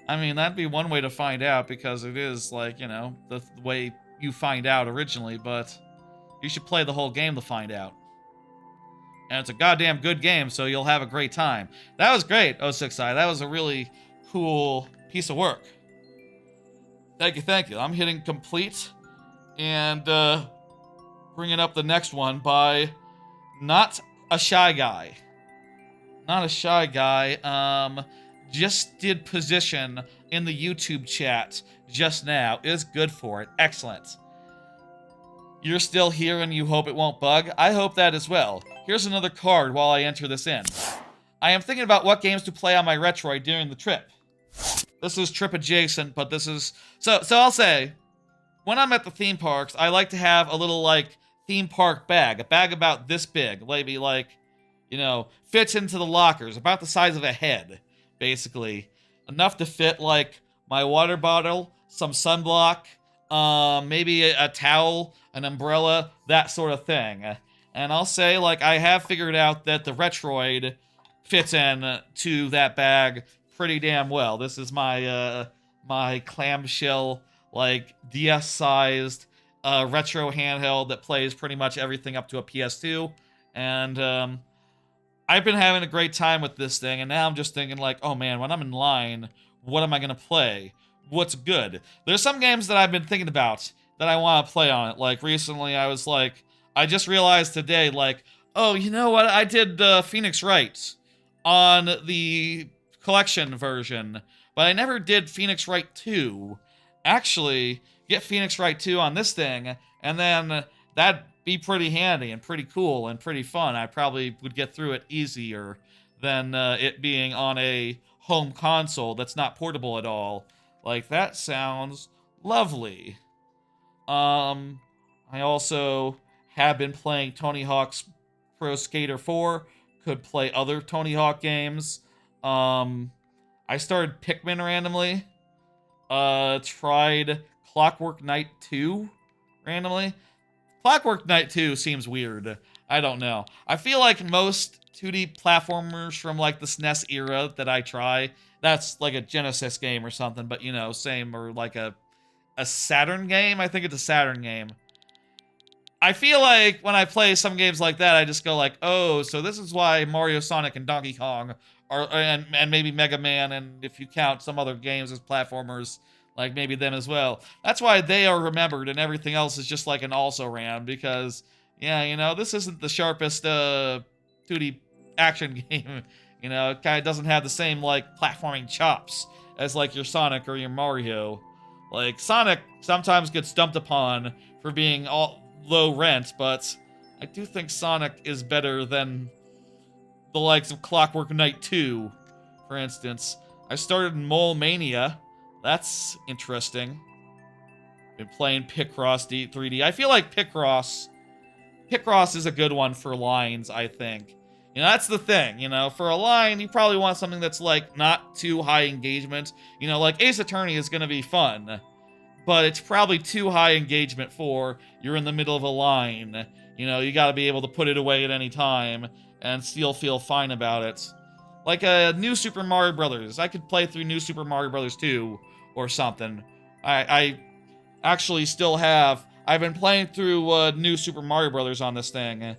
I mean, that'd be one way to find out, because it is, like, you know, the way you find out originally, but you should play the whole game to find out. And it's a goddamn good game, so you'll have a great time. That was great, 06i. That was a really cool piece of work. Thank you, thank you. I'm hitting complete and bringing up the next one by Not a Shy Guy. Not a Shy Guy, just did position in the YouTube chat just now. Is good for it. Excellent. You're still here and you hope it won't bug? I hope that as well. Here's another card while I enter this in. I am thinking about what games to play on my Retroid during the trip. This is trip adjacent, but this is... So I'll say, when I'm at the theme parks, I like to have a little, like, theme park bag. A bag about this big. Maybe, like, you know, fits into the lockers. About the size of a head, basically. Enough to fit, like, my water bottle, some sunblock, maybe a towel, an umbrella, that sort of thing. And I'll say, like, I have figured out that the Retroid fits in to that bag pretty damn well. This is my my clamshell, like, DS-sized retro handheld that plays pretty much everything up to a PS2. And I've been having a great time with this thing, and now I'm just thinking, like, oh man, when I'm in line, what am I gonna play? What's good? There's some games that I've been thinking about that I want to play on it. Like, recently I was like, I just realized today, like, oh, you know what? I did Phoenix Wright on the collection version, but I never did Phoenix Wright 2. Actually, get Phoenix Wright 2 on this thing, and then that'd be pretty handy and pretty cool and pretty fun. I probably would get through it easier than it being on a home console that's not portable at all. Like, that sounds lovely. I also have been playing Tony Hawk's Pro Skater 4. Could play other Tony Hawk games. I started Pikmin randomly. Tried Clockwork Knight 2 randomly. Clockwork Knight 2 seems weird. I don't know. I feel like most 2D platformers from, like, the SNES era that I try, that's like a Genesis game or something, but, you know, same, or like a Saturn game? I think it's a Saturn game. I feel like when I play some games like that, I just go like, oh, so this is why Mario, Sonic, and Donkey Kong are, and maybe Mega Man, and if you count some other games as platformers, like maybe them as well. That's why they are remembered, and everything else is just like an also-ran, because, yeah, you know, this isn't the sharpest 2D action game. You know, it kind of doesn't have the same, like, platforming chops as, like, your Sonic or your Mario. Like, Sonic sometimes gets dumped upon for being all low rent, but I do think Sonic is better than the likes of Clockwork Knight 2, for instance. I started Mole Mania. That's interesting. Been playing Picross 3D. I feel like Picross is a good one for lines, I think. You know, that's the thing, you know, for a line, you probably want something that's, like, not too high engagement. You know, like, Ace Attorney is gonna be fun, but it's probably too high engagement for you're in the middle of a line. You know, you gotta be able to put it away at any time and still feel fine about it. Like a New Super Mario Brothers. I could play through New Super Mario Brothers 2 or something. I actually still have... I've been playing through New Super Mario Brothers on this thing,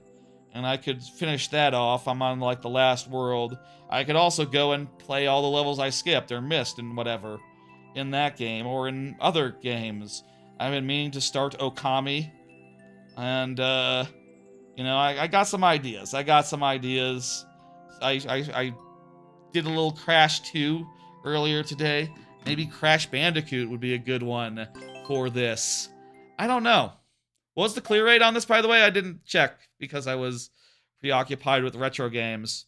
and I could finish that off. I'm on, like, the last world. I could also go and play all the levels I skipped or missed and whatever in that game or in other games. I've been meaning to start Okami, and, you know, I got some ideas. I did a little Crash 2 earlier today. Maybe Crash Bandicoot would be a good one for this. I don't know. What was the clear rate on this, by the way? I didn't check because I was preoccupied with retro games.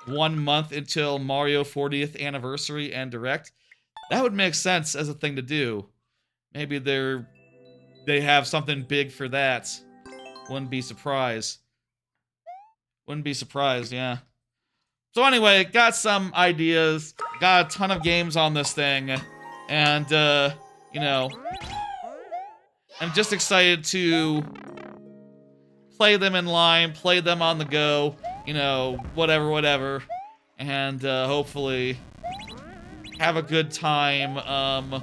1 month until Mario 40th anniversary and Direct. That would make sense as a thing to do. Maybe they have something big for that. Wouldn't be surprised. Wouldn't be surprised, yeah. So anyway, got some ideas. Got a ton of games on this thing. And, you know, I'm just excited to play them in line, play them on the go, you know, whatever. And, hopefully have a good time,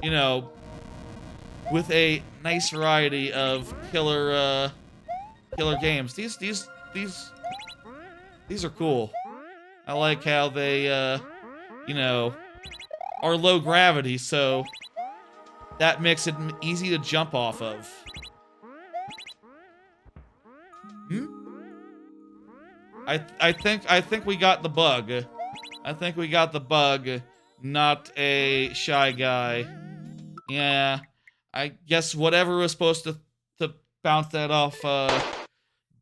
you know, with a nice variety of killer games. These are cool. I like how they, you know, are low gravity, so that makes it easy to jump off of. I think we got the bug. I think we got the bug, not a shy guy. Yeah, I guess whatever was supposed to bounce that off,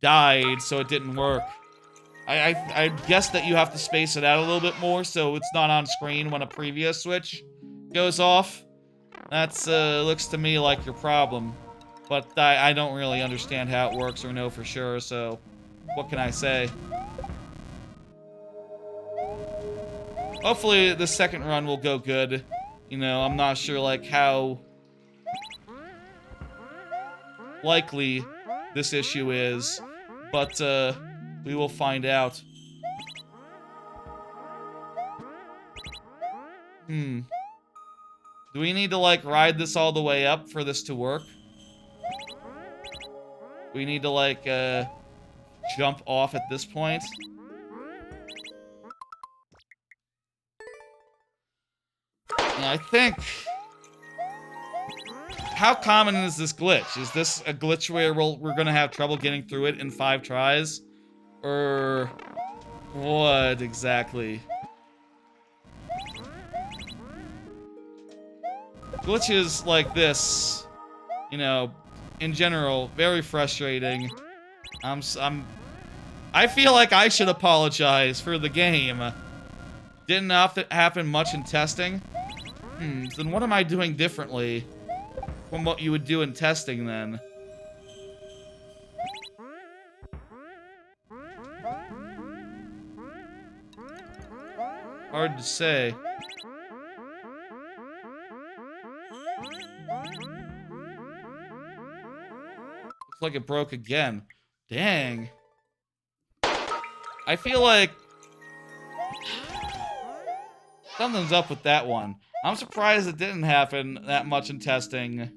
died, so it didn't work. I guess that you have to space it out a little bit more so it's not on screen when a previous switch goes off. That's, looks to me like your problem. But I don't really understand how it works or know for sure, so what can I say? Hopefully the second run will go good. You know, I'm not sure, like, how likely this issue is, but, we will find out. Do we need to, like, ride this all the way up for this to work? We need to, like, jump off at this point? Yeah, I think... How common is this glitch? Is this a glitch where we're gonna have trouble getting through it in 5 tries? Or... what exactly? Glitches like this, you know, in general, very frustrating. I feel like I should apologize for the game. Didn't happen much in testing. Then what am I doing differently from what you would do in testing then? Hard to say. Looks like it broke again. Dang. I feel like something's up with that one. I'm surprised it didn't happen that much in testing.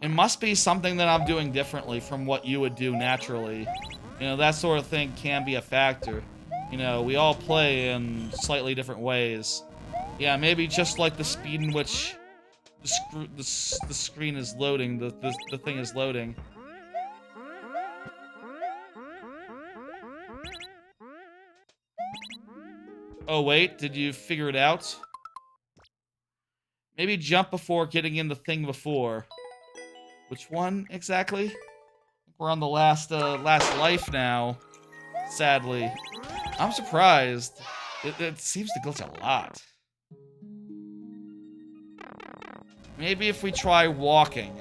It must be something that I'm doing differently from what you would do naturally. You know, that sort of thing can be a factor. You know, we all play in slightly different ways. Yeah, maybe just like the speed in which the screen is loading, the thing is loading. Oh wait, did you figure it out? Maybe jump before getting in the thing before. Which one exactly? We're on the last life now. Sadly. I'm surprised. It seems to glitch a lot. Maybe if we try walking.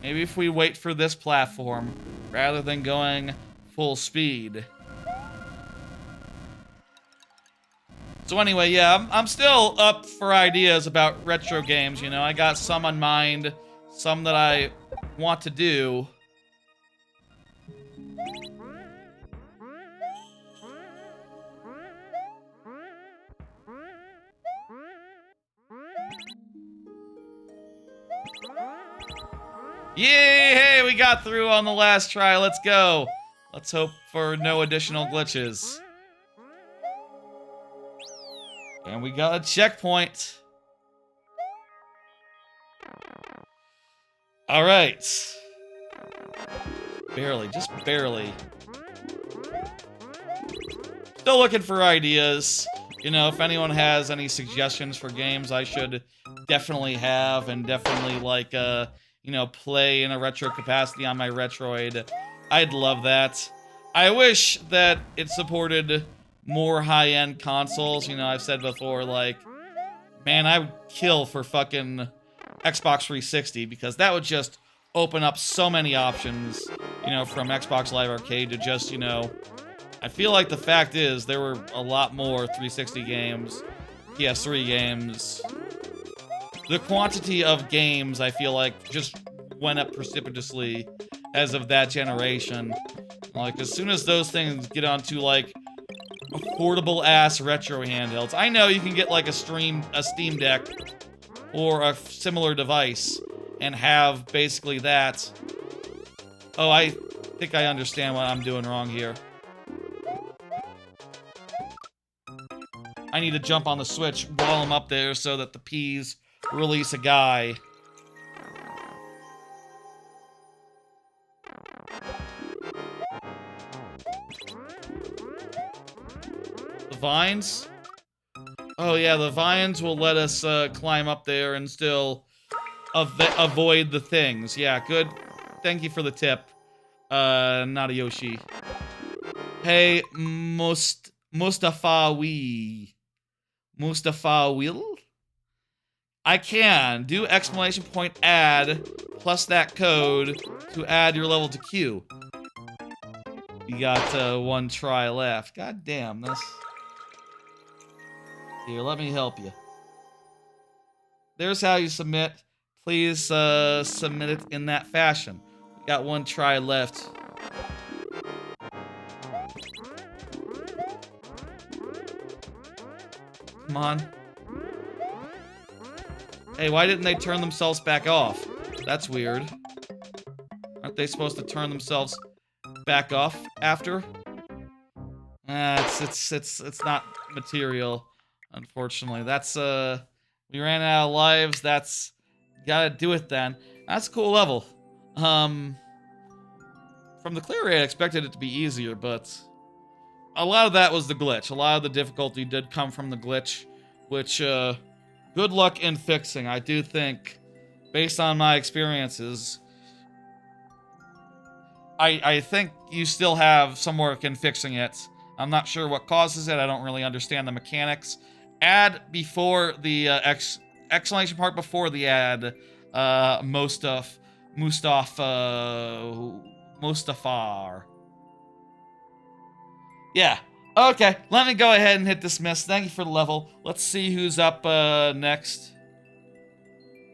Maybe if we wait for this platform, rather than going full speed. So anyway, yeah, I'm still up for ideas about retro games, you know. I got some on mind, some that I want to do. Yay! Hey, we got through on the last try. Let's go. Let's hope for no additional glitches. And we got a checkpoint. All right. Barely, just barely. Still looking for ideas. You know, if anyone has any suggestions for games I should definitely have and definitely, like, you know, play in a retro capacity on my Retroid, I'd love that. I wish that it supported more high-end consoles. You know, I've said before, like, man, I would kill for fucking Xbox 360 because that would just open up so many options, you know, from Xbox Live Arcade to just, you know, I feel like the fact is there were a lot more 360 games, PS3 games. The quantity of games, I feel like, just went up precipitously as of that generation. Like, as soon as those things get onto, like, affordable-ass retro handhelds. I know you can get, like, a Steam Deck or a similar device and have basically that. Oh, I think I understand what I'm doing wrong here. I need to jump on the switch while I'm up there so that the P's release a guy. The vines? Oh yeah, the vines will let us climb up there and still avoid the things. Yeah, good. Thank you for the tip. Not a Yoshi. Hey, Mustafa Will? I can do exclamation point add plus that code to add your level to queue. You got 1 try left. God damn this. Here, let me help you. There's how you submit. Please submit it in that fashion. We got 1 try left. Come on. Hey, why didn't they turn themselves back off? That's weird. Aren't they supposed to turn themselves back off after? It's not material, unfortunately. That's we ran out of lives. That's gotta do it then. That's a cool level. From the clear rate, I expected it to be easier, but a lot of that was the glitch. A lot of the difficulty did come from the glitch, which good luck in fixing. I do think, based on my experiences, I think you still have some work in fixing it. I'm not sure what causes it. I don't really understand the mechanics. Add before the exclamation part before the add. Mustafar. Yeah. Okay. Let me go ahead and hit dismiss. Thank you for the level. Let's see who's up next.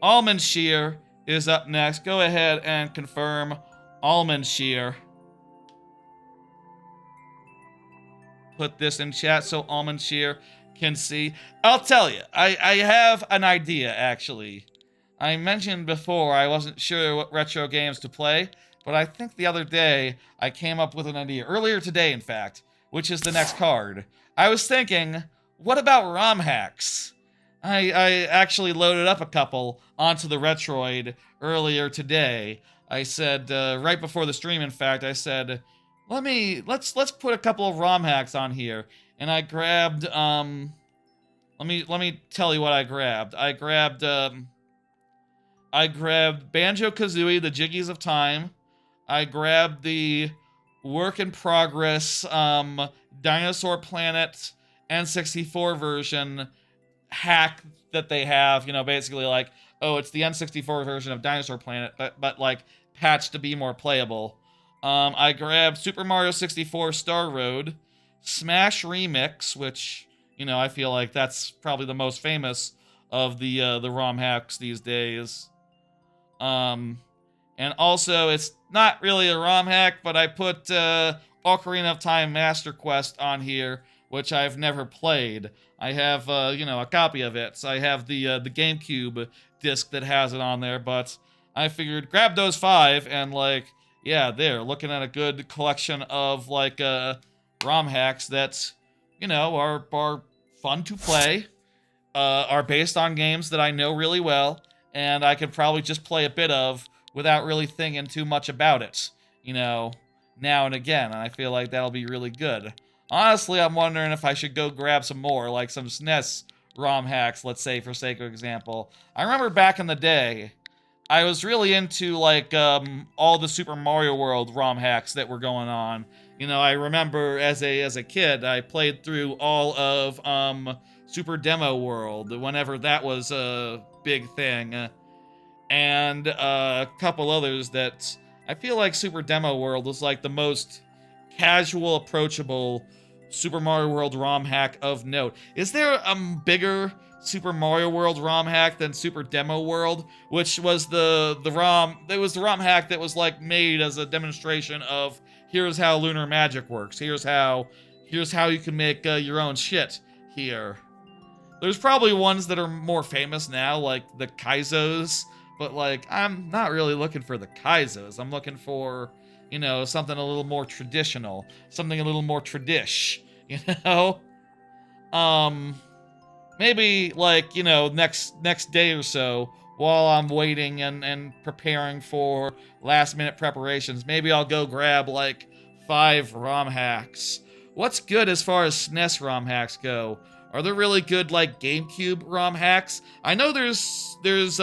Almond Shear is up next. Go ahead and confirm Almond Shear. Put this in chat so Almond Shear can see. I'll tell you, I have an idea, actually. I mentioned before I wasn't sure what retro games to play, but I think the other day I came up with an idea. Earlier today, in fact, which is the next card. I was thinking, what about ROM hacks? I actually loaded up a couple onto the Retroid earlier today. I said, right before the stream, in fact, I said, let's put a couple of ROM hacks on here. And I grabbed, let me tell you what I grabbed. I grabbed Banjo-Kazooie, The Jiggies of Time. I grabbed the work in progress Dinosaur Planet N64 version hack that they have, you know, basically like, oh, it's the N64 version of Dinosaur Planet, but like patched to be more playable. I grabbed Super Mario 64 Star Road, Smash Remix, which, you know, I feel like that's probably the most famous of the ROM hacks these days. And also, it's not really a ROM hack, but I put Ocarina of Time Master Quest on here, which I've never played. I have, you know, a copy of it. So I have the GameCube disc that has it on there, but I figured grab those 5 and, like, yeah, there, looking at a good collection of, like, ROM hacks that, you know, are fun to play, are based on games that I know really well, and I could probably just play a bit of without really thinking too much about it, you know, now and again, and I feel like that'll be really good. Honestly, I'm wondering if I should go grab some more, like some SNES ROM hacks, let's say, for sake of example. I remember back in the day, I was really into, like, all the Super Mario World ROM hacks that were going on. You know, I remember as a kid, I played through all of Super Demo World whenever that was a big thing, and a couple others that I feel like Super Demo World was like the most casual, approachable Super Mario World ROM hack of note. Is there a bigger Super Mario World ROM hack than Super Demo World, which was the ROM hack that was like made as a demonstration of here's how lunar magic works. Here's how you can make your own shit here. There's probably ones that are more famous now, like the Kaizos, but like I'm not really looking for the Kaizos. I'm looking for, you know, something a little more traditional, something a little more tradish, you know? Maybe, like, you know, next day or so, while I'm waiting and preparing for last-minute preparations, maybe I'll go grab, like, 5 ROM hacks. What's good as far as SNES ROM hacks go? Are there really good, like, GameCube ROM hacks? I know there's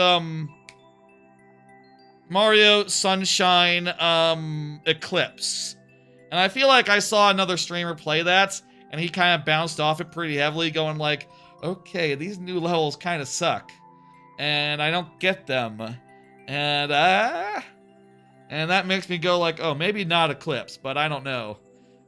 Mario Sunshine, Eclipse. And I feel like I saw another streamer play that, and he kind of bounced off it pretty heavily, going like, okay, these new levels kind of suck, and I don't get them, and that makes me go like, oh, maybe not Eclipse, but I don't know.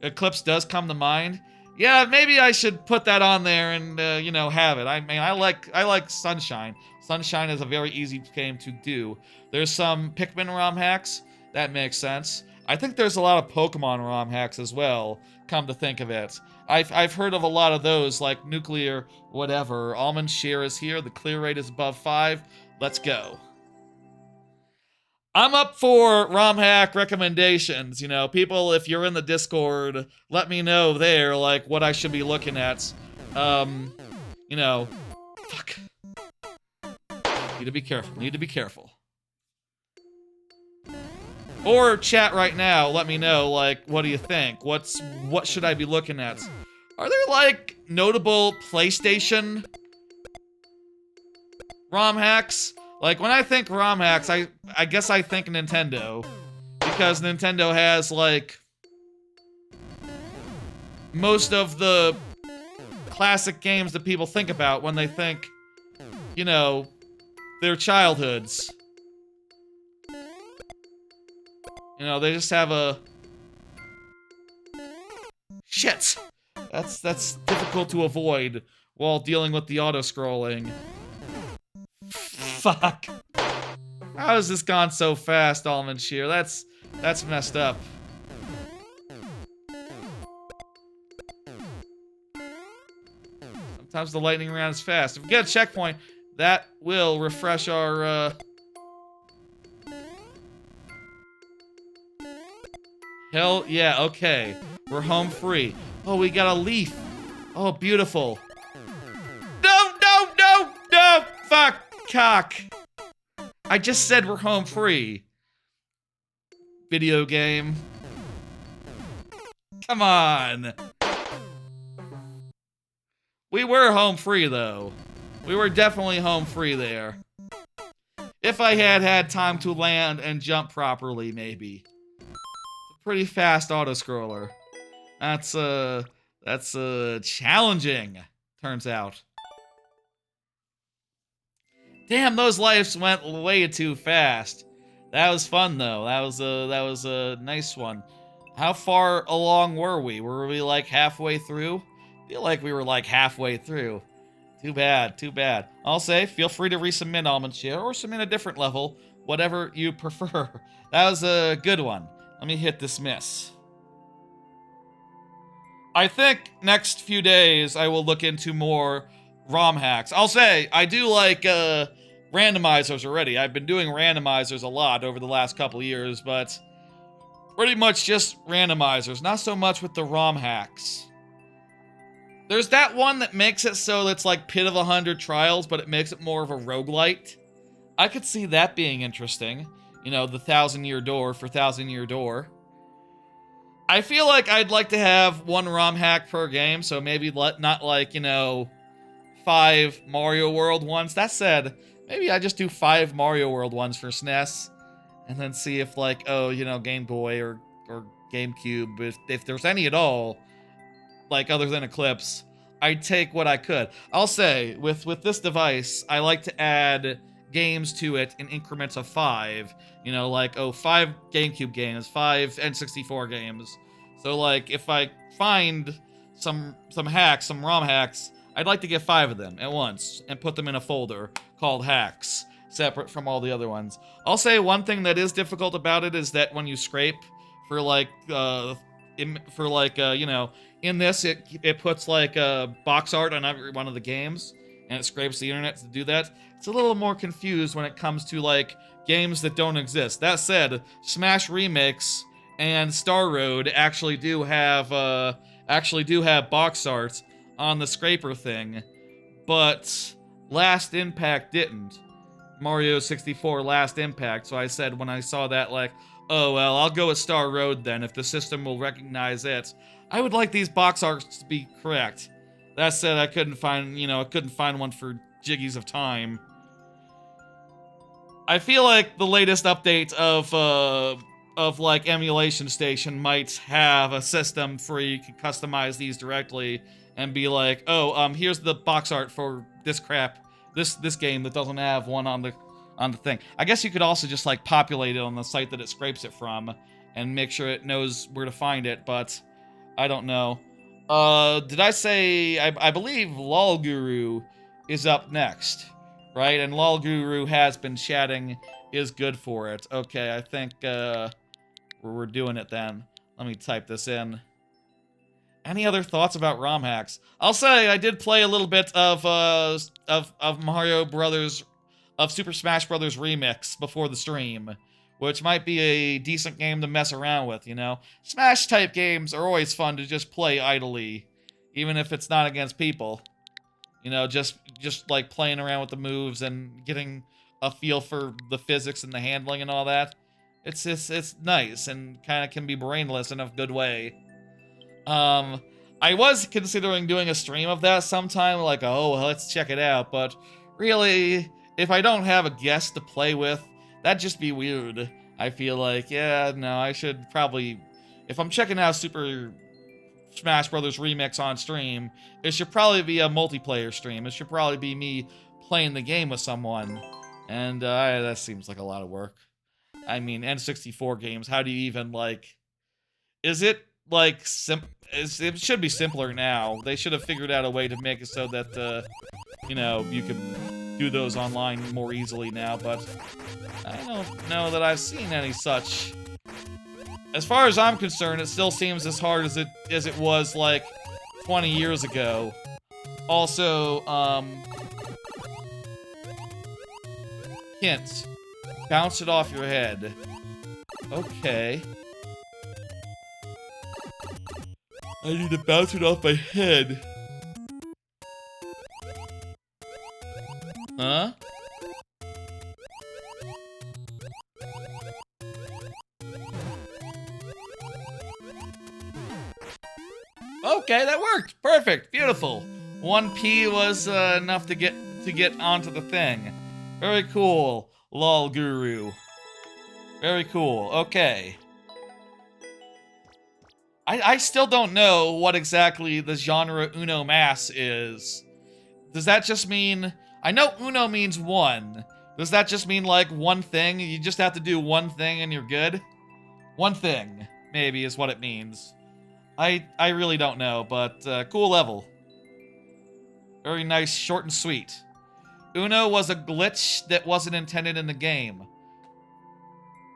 Eclipse does come to mind. Yeah, maybe I should put that on there and you know, have it. I mean, I like Sunshine. Sunshine is a very easy game to do. There's some Pikmin ROM hacks. That makes sense. I think there's a lot of Pokemon ROM hacks as well, come to think of it. I've heard of a lot of those, like Nuclear whatever. Almond Shear is here. The clear rate is above 5. Let's go. I'm up for ROM hack recommendations. You know, people, if you're in the Discord, let me know there, like, what I should be looking at. You know, fuck. Need to be careful. Need to be careful. Or chat right now, let me know, like, what do you think? What should I be looking at? Are there, like, notable PlayStation ROM hacks? Like, when I think ROM hacks, I guess I think Nintendo. Because Nintendo has, like, most of the classic games that people think about when they think, you know, their childhoods. You know, they just have a... Shit! That's difficult to avoid while dealing with the auto-scrolling. Fuck. How has this gone so fast, Almond Shear? That's messed up. Sometimes the lightning round is fast. If we get a checkpoint, that will refresh our, Hell yeah, okay. We're home free. Oh, we got a leaf. Oh, beautiful. No! Fuck! Cock! I just said we're home free. Video game. Come on. We were home free, though. We were definitely home free there. If I had time to land and jump properly, maybe. Pretty fast auto-scroller. That's challenging, turns out. Damn, those lives went way too fast. That was fun, though. That was a nice one. How far along were we? Were we, like, halfway through? I feel like we were, like, halfway through. Too bad, too bad. I'll say, feel free to resubmit Almond Shear or submit a different level, whatever you prefer. That was a good one. Let me hit dismiss. I think next few days I will look into more ROM hacks. I'll say, I do like randomizers already. I've been doing randomizers a lot over the last couple years, but pretty much just randomizers. Not so much with the ROM hacks. There's that one that makes it so it's like Pit of 100 Trials, but it makes it more of a roguelite. I could see that being interesting. You know, the 1,000-year door for 1,000-year door. I feel like I'd like to have one ROM hack per game, so maybe not like, you know, 5 Mario World ones. That said, maybe I just do 5 Mario World ones for SNES, and then see if, like, oh, you know, Game Boy or GameCube, if there's any at all, like, other than Eclipse, I'd take what I could. I'll say, with this device, I like to add games to it in increments of 5. You know, like, oh, 5 GameCube games, 5 N64 games. So, like, if I find some hacks, some ROM hacks, I'd like to get 5 of them at once and put them in a folder called hacks, separate from all the other ones. I'll say one thing that is difficult about it is that when you scrape for, like, you know, in this, it puts, like, box art on every one of the games, and it scrapes the internet to do that. It's a little more confused when it comes to, like, games that don't exist. That said, Smash Remix and Star Road actually do have box art on the scraper thing, but Last Impact didn't. Mario 64 Last Impact, so I said when I saw that, like, oh, well, I'll go with Star Road then, if the system will recognize it. I would like these box arts to be correct. That said, I couldn't find one for jiggies of time. I feel like the latest update of like Emulation Station might have a system where you can customize these directly and be like, oh, here's the box art for this crap, this game that doesn't have one on the thing. I guess you could also just like populate it on the site that it scrapes it from and make sure it knows where to find it, but I don't know. Did I say... I believe Lol Guru is up next, right? And Lol Guru has been chatting, is good for it. Okay, I think, we're doing it then. Let me type this in. Any other thoughts about ROM hacks? I'll say I did play a little bit of Mario Brothers, of Super Smash Brothers Remix before the stream, which might be a decent game to mess around with, you know? Smash-type games are always fun to just play idly, even if it's not against people. You know, just like playing around with the moves and getting a feel for the physics and the handling and all that. It's nice and kind of can be brainless in a good way. I was considering doing a stream of that sometime, like, oh, well, let's check it out, but really, if I don't have a guest to play with, that'd just be weird. I feel like, yeah, no, I should probably, if I'm checking out Super Smash Brothers Remix on stream, it should probably be a multiplayer stream. It should probably be me playing the game with someone, and that seems like a lot of work. I mean, N64 games, how do you even, like, is it, like, it should be simpler now. They should have figured out a way to make it so that, you know, you can do those online more easily now, but I don't know that I've seen any such. As far as I'm concerned, it still seems as hard as it was, like, 20 years ago. Also, hint. Bounce it off your head. Okay. I need to bounce it off my head. Huh? Okay, that worked. Perfect. Beautiful. 1P was enough to get onto the thing. Very cool, Lol Guru. Very cool. Okay. I still don't know what exactly the genre Uno Mas is. Does that just mean... I know Uno means one. Does that just mean, like, one thing? You just have to do one thing and you're good? One thing, maybe, is what it means. I really don't know, but cool level. Very nice, short and sweet. Uno was a glitch that wasn't intended in the game.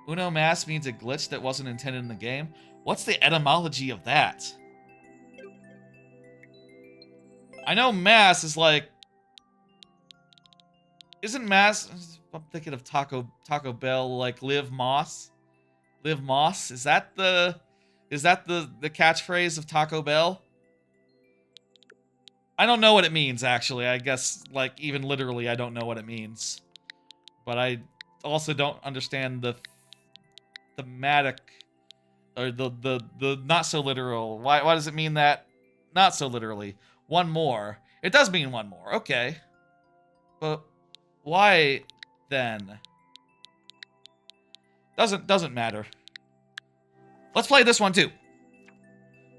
Uno Mas means a glitch that wasn't intended in the game? What's the etymology of that? I know Mas is like... Isn't Mas... I'm thinking of Taco Bell, like Live Moss? Live Moss? Is that the catchphrase of Taco Bell? I don't know what it means, actually. I guess, like, even literally, I don't know what it means. But I also don't understand the thematic... Or the not so literal. Why does it mean that? Not so literally. One more. It does mean one more. Okay. But why then? Doesn't matter. Let's play this one too.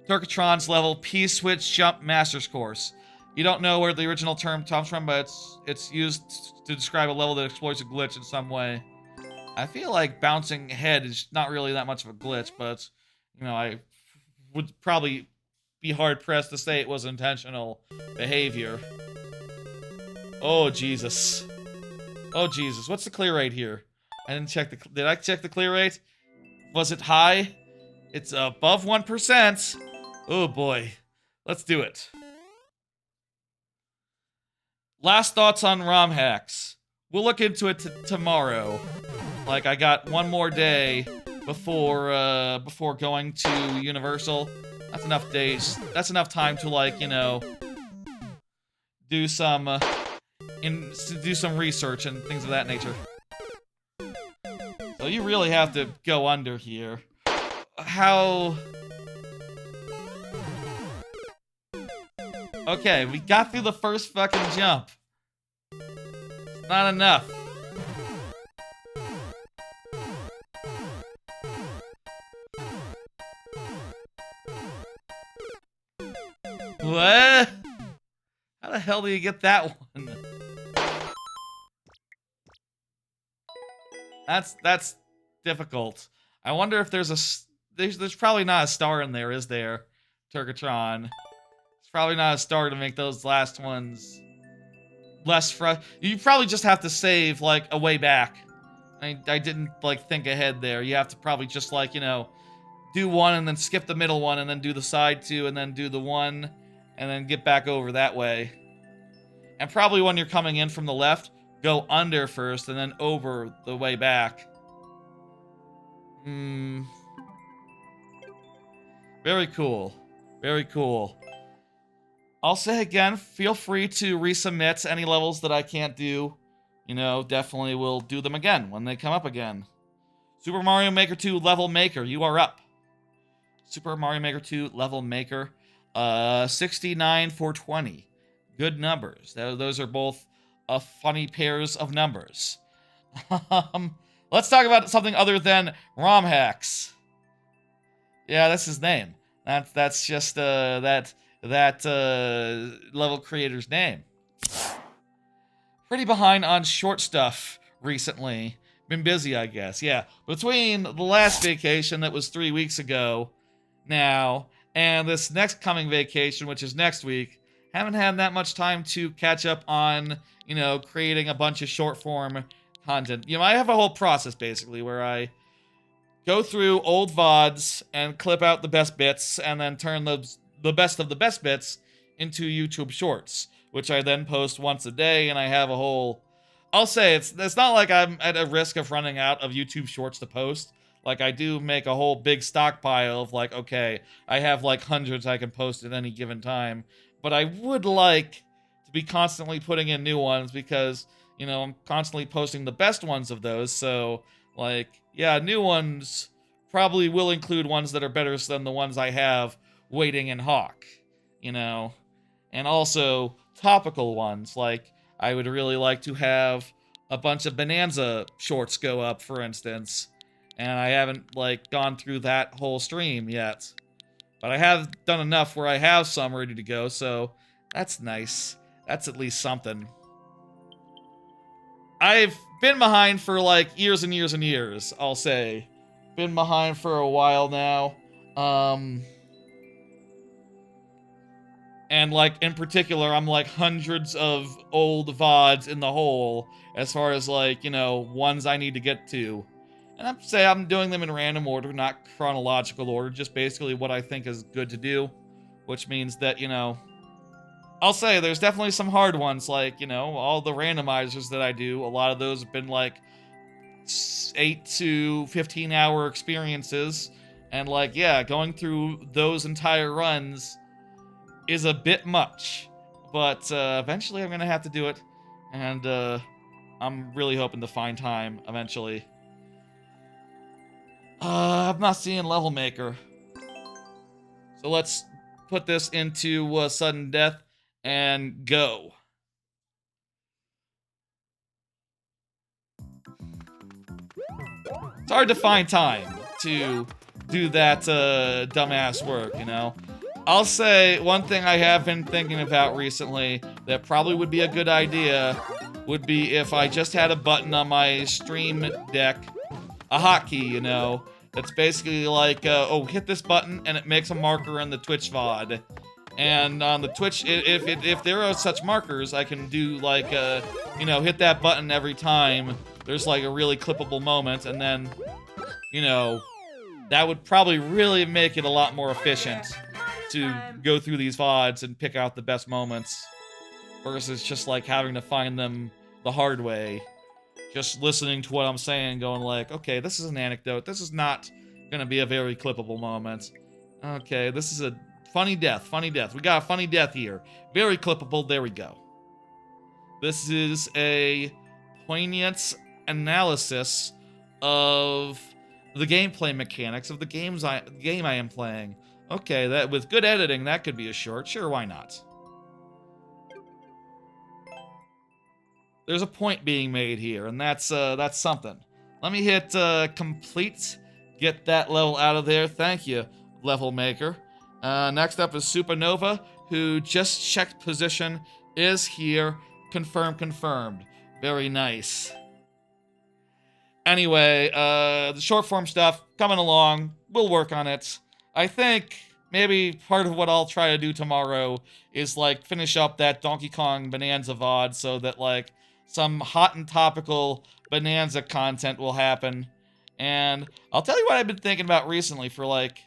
Turkatron's level P-Switch Jump Master's Course. You don't know where the original term comes from, but it's used to describe a level that exploits a glitch in some way. I feel like bouncing head is not really that much of a glitch, but, you know, I would probably be hard-pressed to say it was intentional behavior. Oh, Jesus. Oh, Jesus. What's the clear rate here? I didn't check the... Did I check the clear rate? Was it high? It's above 1%. Oh, boy. Let's do it. Last thoughts on ROM hacks. We'll look into it tomorrow. Like, I got one more day before going to Universal. That's enough days. That's enough time to, like, you know, do some research and things of that nature. So you really have to go under here. How... Okay, we got through the first fucking jump. It's not enough. What? How the hell do you get that one? That's difficult. I wonder if there's a... There's probably not a star in there, is there? Turkatron. It's probably not a star to make those last ones less you probably just have to save, like, a way back. I didn't, like, think ahead there. You have to probably just, like, you know, do one and then skip the middle one and then do the side two and then do the one and then get back over that way. And probably when you're coming in from the left, go under first and then over the way back. Very cool. Very cool. I'll say again, feel free to resubmit any levels that I can't do. You know, definitely will do them again when they come up again. Super Mario Maker 2 Level Maker, you are up. Super Mario Maker 2 Level Maker, 69 for 20. Good numbers. Those are both funny pairs of numbers. Let's talk about something other than ROM hacks. Yeah, that's his name. That's just that level creator's name. Pretty behind on short stuff recently. Been busy, I guess. Yeah, between the last vacation that was 3 weeks ago now and this next coming vacation, which is next week, haven't had that much time to catch up on, you know, creating a bunch of short form content. You know, I have a whole process basically where I go through old VODs and clip out the best bits and then turn the best of the best bits into YouTube shorts, which I then post once a day, and I have a whole... I'll say, it's not like I'm at a risk of running out of YouTube shorts to post. Like, I do make a whole big stockpile of, like, okay, I have, like, hundreds I can post at any given time, but I would like to be constantly putting in new ones because, you know, I'm constantly posting the best ones of those, so, like, yeah, new ones probably will include ones that are better than the ones I have waiting in hawk, you know? And also topical ones, like I would really like to have a bunch of Bananza shorts go up, for instance, and I haven't, like, gone through that whole stream yet. But I have done enough where I have some ready to go, so that's nice. That's at least something. I've been behind for, like, years and years and years, I'll say. Been behind for a while now. And, like, in particular, I'm, like, hundreds of old VODs in the hole as far as, like, you know, ones I need to get to. And I'm doing them in random order, not chronological order, just basically what I think is good to do. Which means that, you know, I'll say there's definitely some hard ones, like, you know, all the randomizers that I do. A lot of those have been, like, 8 to 15 hour experiences. And, like, yeah, going through those entire runs is a bit much, but eventually I'm gonna have to do it, and I'm really hoping to find time eventually. I'm not seeing Level Maker, so let's put this into sudden death and go. It's hard to find time to do that dumbass work, you know? I'll say one thing I have been thinking about recently that probably would be a good idea would be if I just had a button on my stream deck, a hotkey, you know, that's basically like, oh, hit this button and it makes a marker in the Twitch VOD. And on the Twitch, if there are such markers, I can do like, you know, hit that button every time there's like a really clippable moment, and then, you know, that would probably really make it a lot more efficient to go through these VODs and pick out the best moments versus just like having to find them the hard way. Just listening to what I'm saying, going like, okay, this is an anecdote. This is not gonna be a very clippable moment. Okay, this is a funny death, funny death. We got a funny death here. Very clippable, there we go. This is a poignant analysis of the gameplay mechanics of the game I am playing. Okay, that with good editing, that could be a short. Sure, why not? There's a point being made here, and that's something. Let me hit complete. Get that level out of there. Thank you, level maker. Next up is Supernova, who just checked position, is here. Confirmed. Very nice. Anyway, the short form stuff coming along. We'll work on it. I think maybe part of what I'll try to do tomorrow is, like, finish up that Donkey Kong Bananza VOD so that, like, some hot and topical Bonanza content will happen. And I'll tell you what I've been thinking about recently for, like,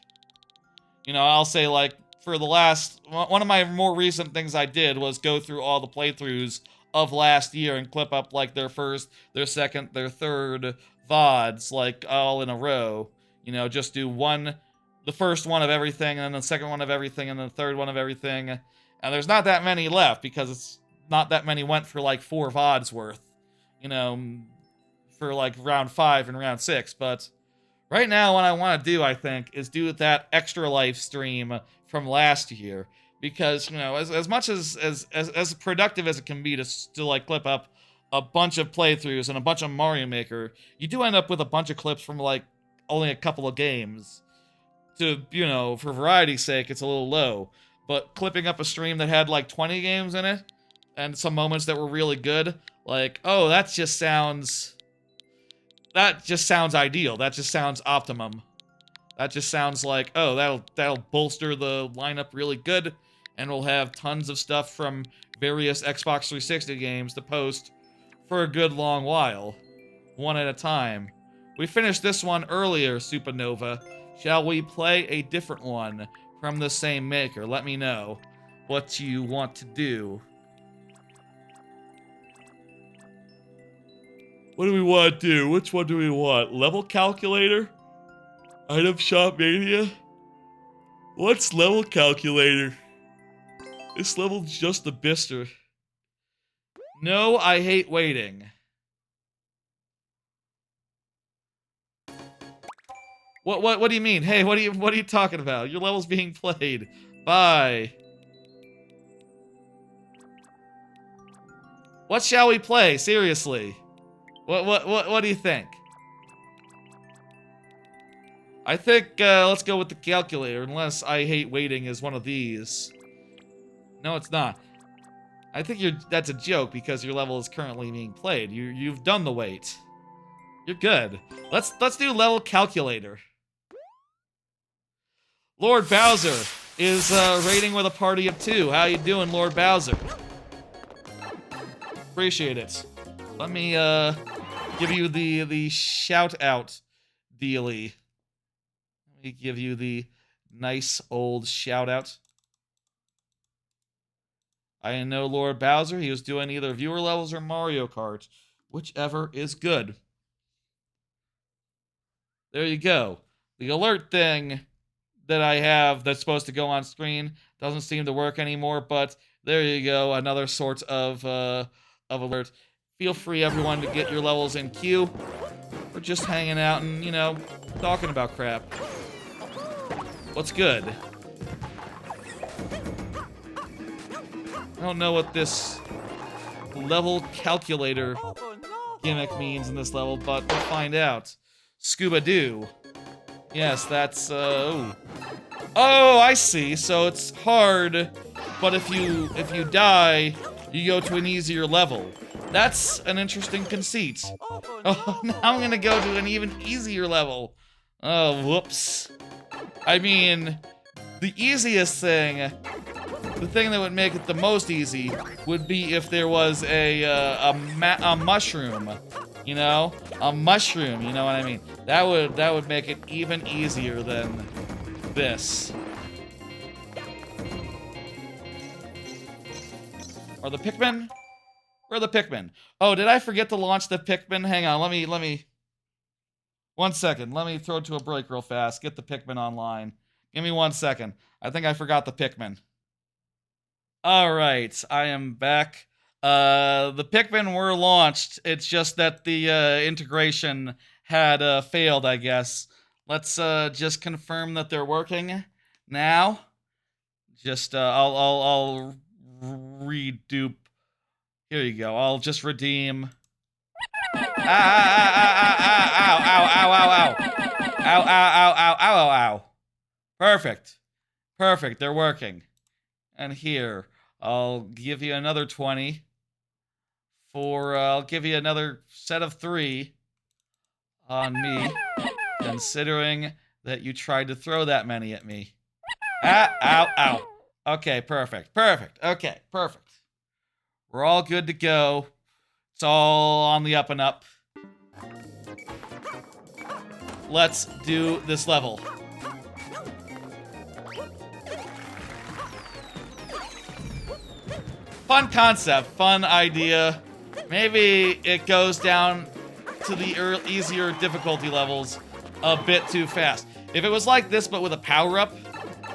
you know, I'll say, like, for the last... One of my more recent things I did was go through all the playthroughs of last year and clip up, like, their first, their second, their third VODs, like, all in a row. You know, just do the first one of everything, and then the second one of everything, and then the third one of everything. And there's not that many left, because it's not that many went for, like, 4 VODs worth. You know, for, like, round 5 and round 6, but... Right now, what I want to do, I think, is do that Extra Life stream from last year. Because, you know, as much as productive as it can be to like, clip up a bunch of playthroughs and a bunch of Mario Maker, you do end up with a bunch of clips from, like, only a couple of games. To, you know, for variety's sake, it's a little low. But clipping up a stream that had, like, 20 games in it, and some moments that were really good, like, oh, that just sounds ideal. That just sounds optimum. That just sounds like, oh, that'll bolster the lineup really good, and we'll have tons of stuff from various Xbox 360 games to post for a good long while. One at a time. We finished this one earlier, Supernova. Shall we play a different one from the same maker? Let me know what you want to do. What do we want to do? Which one do we want? Level calculator? Item shop mania? What's level calculator? This level's just the bister. No, I hate waiting. What do you mean? Hey, what are you talking about? Your level's being played. Bye. What shall we play? Seriously. What do you think? I think, let's go with the calculator, unless I hate waiting is one of these. No, it's not. I think that's a joke because your level is currently being played. You've done the wait. You're good. Let's do level calculator. Lord Bowser is raiding with a party of 2. How you doing, Lord Bowser? Appreciate it. Let me give you the shout out dealie. Let me give you the nice old shout out. I know Lord Bowser. He was doing either viewer levels or Mario Kart. Whichever is good. There you go. The alert thing that I have that's supposed to go on screen doesn't seem to work anymore, but there you go. Another sort of alert. Feel free, everyone, to get your levels in queue. We're just hanging out and, you know, talking about crap. What's good? I don't know what this level calculator gimmick means in this level, but we'll find out. Scuba-doo. Yes, that's, oh. Oh, I see. So it's hard, but if you die, you go to an easier level. That's an interesting conceit. Oh, now I'm gonna go to an even easier level. Oh, whoops. I mean, the easiest thing, the thing that would make it the most easy, would be if there was a mushroom, you know? A mushroom, you know what I mean? That would make it even easier than this. Are the Pikmin? Where are the Pikmin? Oh, did I forget to launch the Pikmin? Hang on, let me... 1 second, let me throw it to a break real fast. Get the Pikmin online. Give me 1 second. I think I forgot the Pikmin. Alright, I am back. The Pikmin were launched. It's just that the integration had failed, I guess. Let's just confirm that they're working now. Just I'll redupe. Here you go. I'll just redeem. Ow, ow, ow, ow, ow, ow, ow, ow, ow, ow, ow. Perfect. Perfect, they're working. And here, I'll give you another 20. I'll give you another set of 3 on me, considering that you tried to throw that many at me. Ah, ow, ow. Okay, perfect. Perfect. Okay, perfect. We're all good to go. It's all on the up and up. Let's do this level. Fun concept, fun idea. Maybe it goes down to the easier difficulty levels a bit too fast. If it was like this but with a power-up,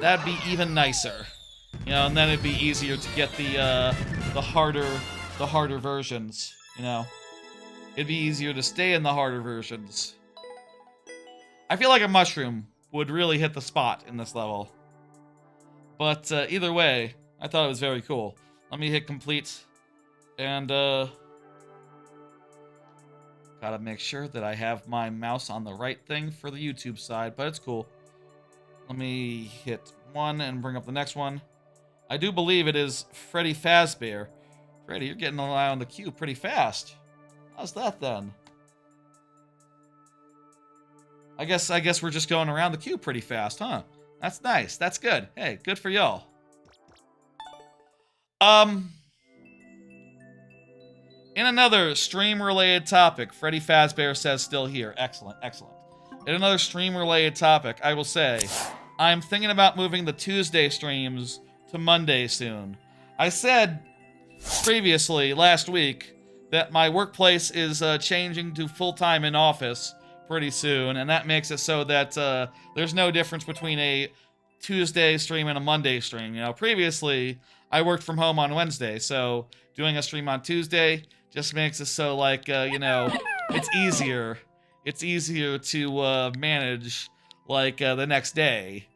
that'd be even nicer. You know, and then it'd be easier to get the harder versions, you know. It'd be easier to stay in the harder versions. I feel like a mushroom would really hit the spot in this level. But either way, I thought it was very cool. Let me hit complete. And gotta make sure that I have my mouse on the right thing for the YouTube side, but it's cool. Let me hit 1 and bring up the next one. I do believe it is Freddy Fazbear. Freddy, you're getting around the cube pretty fast. How's that then? I guess we're just going around the cube pretty fast, huh? That's nice. That's good. Hey, good for y'all. In another stream-related topic, Freddy Fazbear says still here. Excellent, excellent. In another stream-related topic, I will say, I'm thinking about moving the Tuesday streams to Monday soon. I said previously, last week, that my workplace is changing to full-time in office pretty soon, and that makes it so that there's no difference between a Tuesday stream and a Monday stream. You know, previously, I worked from home on Wednesday, so doing a stream on Tuesday just makes it so, like, you know, it's easier. It's easier to manage, like, the next day.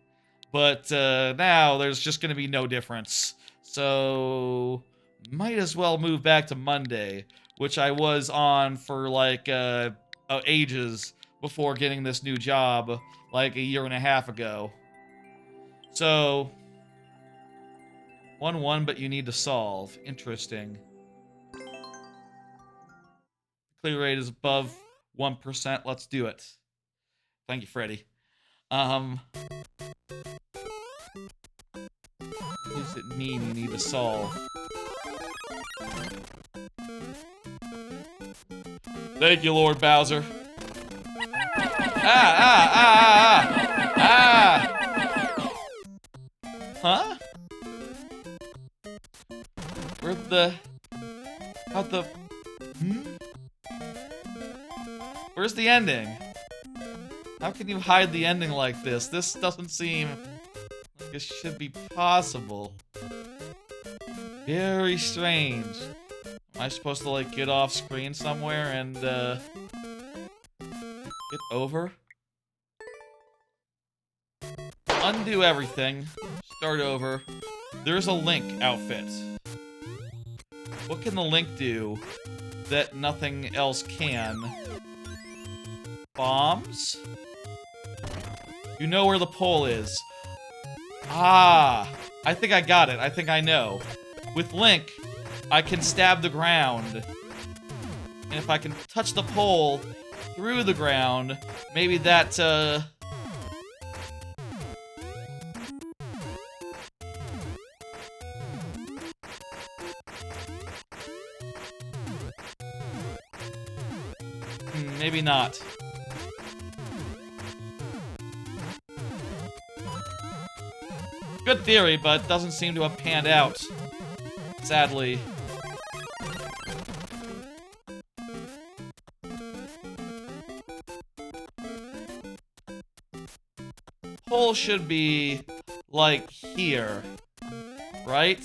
But now there's just going to be no difference. So, might as well move back to Monday, which I was on for, like, ages before getting this new job, like, a year and a half ago. So, 1-1, but you need to solve. Interesting. Clear rate is above 1%. Let's do it. Thank you, Freddy. What does it mean you need to solve? Thank you, Lord Bowser. Huh? Where's the ending? How can you hide the ending like this? This doesn't seem like it should be possible. Very strange. Am I supposed to, like, get off screen somewhere and, get over? Undo everything. Start over. There's a Link outfit. What can the Link do that nothing else can? Bombs? You know where the pole is. Ah! I think I got it. I think I know. With Link, I can stab the ground. And if I can touch the pole through the ground, maybe that, maybe not. Good theory, but doesn't seem to have panned out. Sadly. Pole should be, like, here. Right?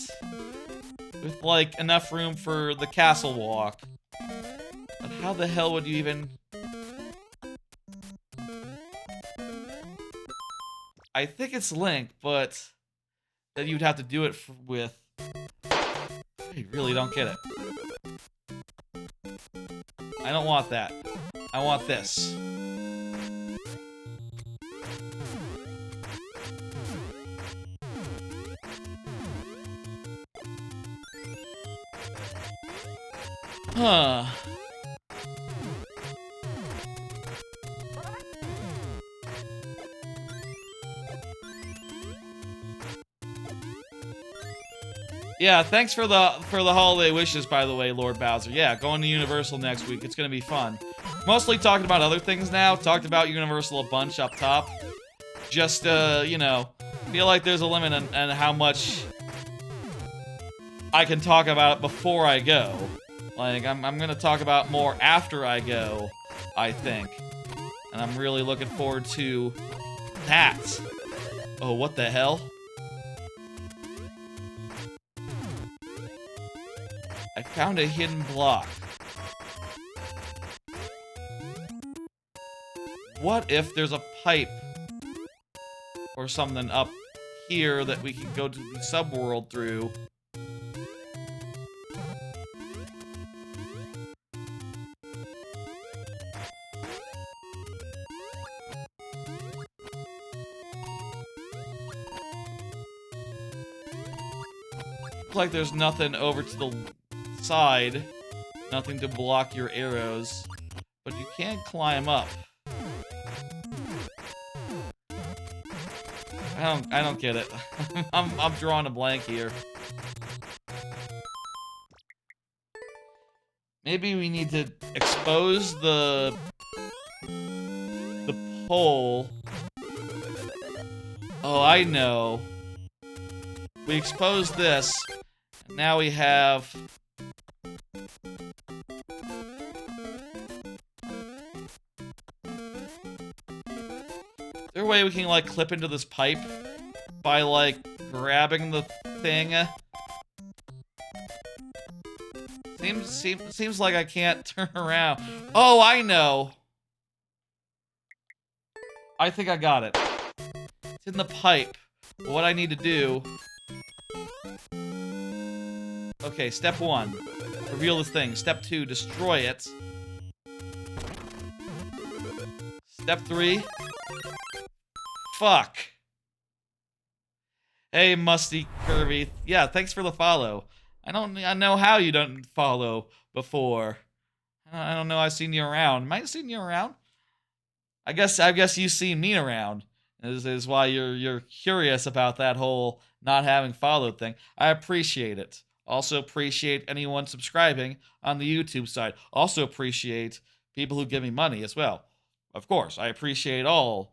With, like, enough room for the castle walk. But how the hell would you even... I think it's Link, but... then you'd have to do it with... I really don't get it. I don't want that. I want this. Huh. Yeah, thanks for the holiday wishes, by the way, Lord Bowser. Yeah, going to Universal next week. It's gonna be fun. Mostly talking about other things now. Talked about Universal a bunch up top. Just, you know, feel like there's a limit on how much I can talk about it before I go. Like, I'm gonna talk about more after I go, I think. And I'm really looking forward to that. Oh, what the hell? I found a hidden block. What if there's a pipe or something up here that we can go to the subworld through? Looks like there's nothing over to the side, nothing to block your arrows, but you can climb up. I don't get it. I'm drawing a blank here. Maybe we need to expose the pole. Oh, I know. We expose this. And now we have... Is there a way we can, like, clip into this pipe by, like, grabbing the thing? Seems like I can't turn around. Oh, I know. I think I got it. It's in the pipe. What I need to do... Okay, step 1. Reveal this thing. Step 2, destroy it. Step 3. Fuck. Hey, Musty Kirby. Yeah, thanks for the follow. I know how you don't follow before. I don't know. I've seen you around. Might have seen you around. I guess you've seen me around. Is why you're curious about that whole not having followed thing. I appreciate it. Also appreciate anyone subscribing on the YouTube side. Also appreciate people who give me money as well. Of course, I appreciate all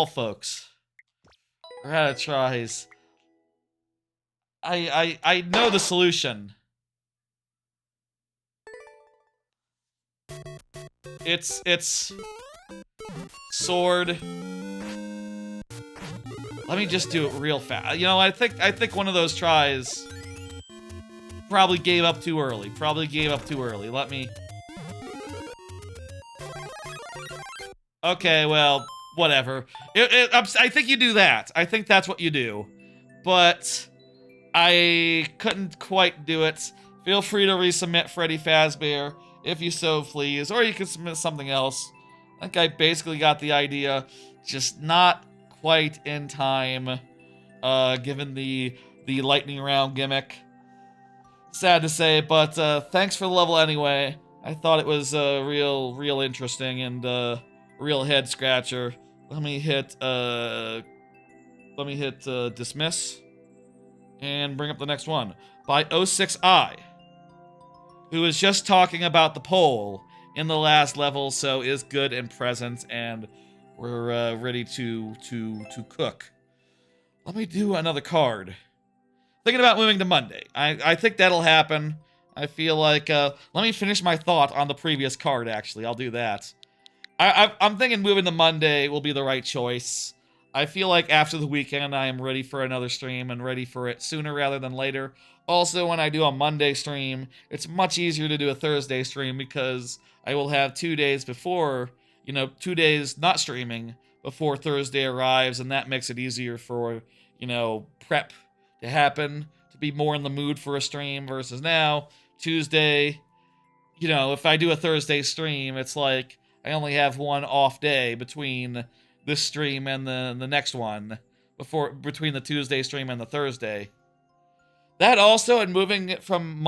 folks. Tries. I know the solution. It's sword. Let me just do it real fast. You know, I think one of those tries probably gave up too early. Let me... Okay, well, whatever. I think you do that. I think that's what you do. But I couldn't quite do it. Feel free to resubmit Freddy Fazbear if you so please, or you can submit something else. I think I basically got the idea, just not quite in time, given the lightning round gimmick. Sad to say, but thanks for the level anyway. I thought it was real interesting and real head scratcher. Let me hit dismiss and bring up the next one by 06i, who was just talking about the pole in the last level, so is good and present, and we're ready to cook. Let me do another card. Thinking about moving to Monday. I think that'll happen. I feel like, let me finish my thought on the previous card, actually. I'll do that. I'm thinking moving to Monday will be the right choice. I feel like after the weekend, I am ready for another stream and ready for it sooner rather than later. Also, when I do a Monday stream, it's much easier to do a Thursday stream because I will have 2 days before, 2 days not streaming before Thursday arrives, and that makes it easier for, prep to happen, to be more in the mood for a stream versus now, Tuesday, if I do a Thursday stream, it's like I only have one off day between this stream and the next one, between the Tuesday stream and the Thursday. That also, and moving it from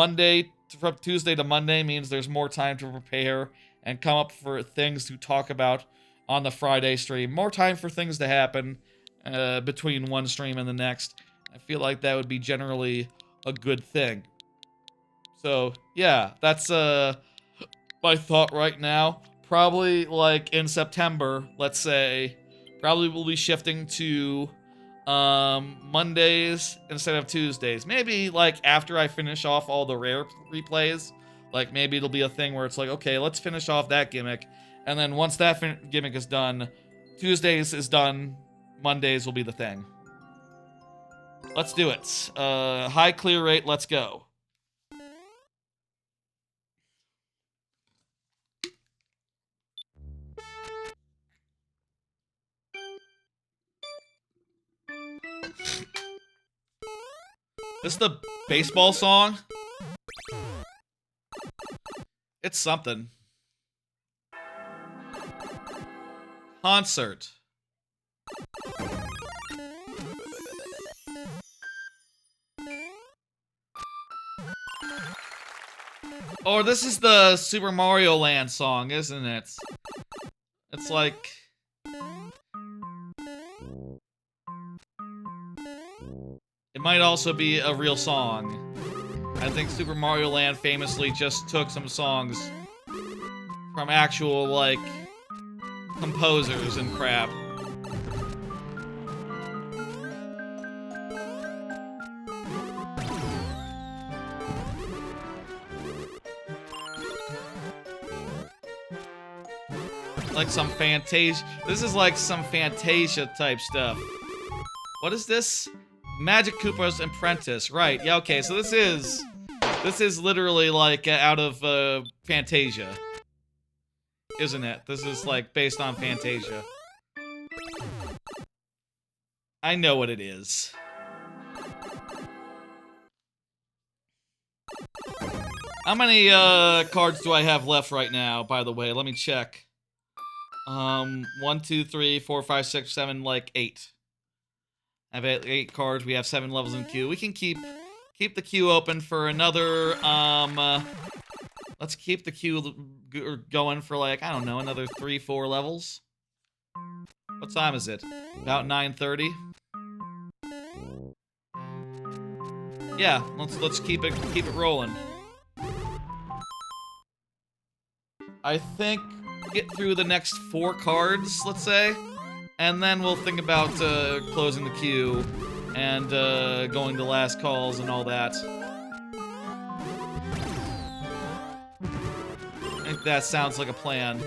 Tuesday to Monday means there's more time to prepare and come up for things to talk about on the Friday stream. More time for things to happen between one stream and the next. I feel like that would be generally a good thing. So, yeah, that's my thought right now. Probably, like, in September, let's say, probably we'll be shifting to Mondays instead of Tuesdays. Maybe, like, after I finish off all the rare replays, like, maybe it'll be a thing where it's like, okay, let's finish off that gimmick, and then once that gimmick is done, Tuesdays is done, Mondays will be the thing. Let's do it. High clear rate, let's go. This is the baseball song? It's something. Concert. Oh, this is the Super Mario Land song, isn't it? It's like... It might also be a real song. I think Super Mario Land famously just took some songs from actual, like, composers and crap. Like some Fantasia. This is like some Fantasia type stuff. What is this? Magic Koopa's Apprentice. Right, yeah, okay, so this is literally like out of Fantasia. Isn't it? This is like based on Fantasia. I know what it is. How many cards do I have left right now, by the way? Let me check. 1, 2, 3, 4, 5, 6, 7, like 8. I have 8 cards. We have 7 levels in queue. We can keep the queue open for another, let's keep the queue going for, like, I don't know, another 3, 4 levels. What time is it? About 9:30? Yeah, let's keep it rolling. I think get through the next 4 cards, let's say. And then we'll think about closing the queue and going to last calls and all that. I think that sounds like a plan.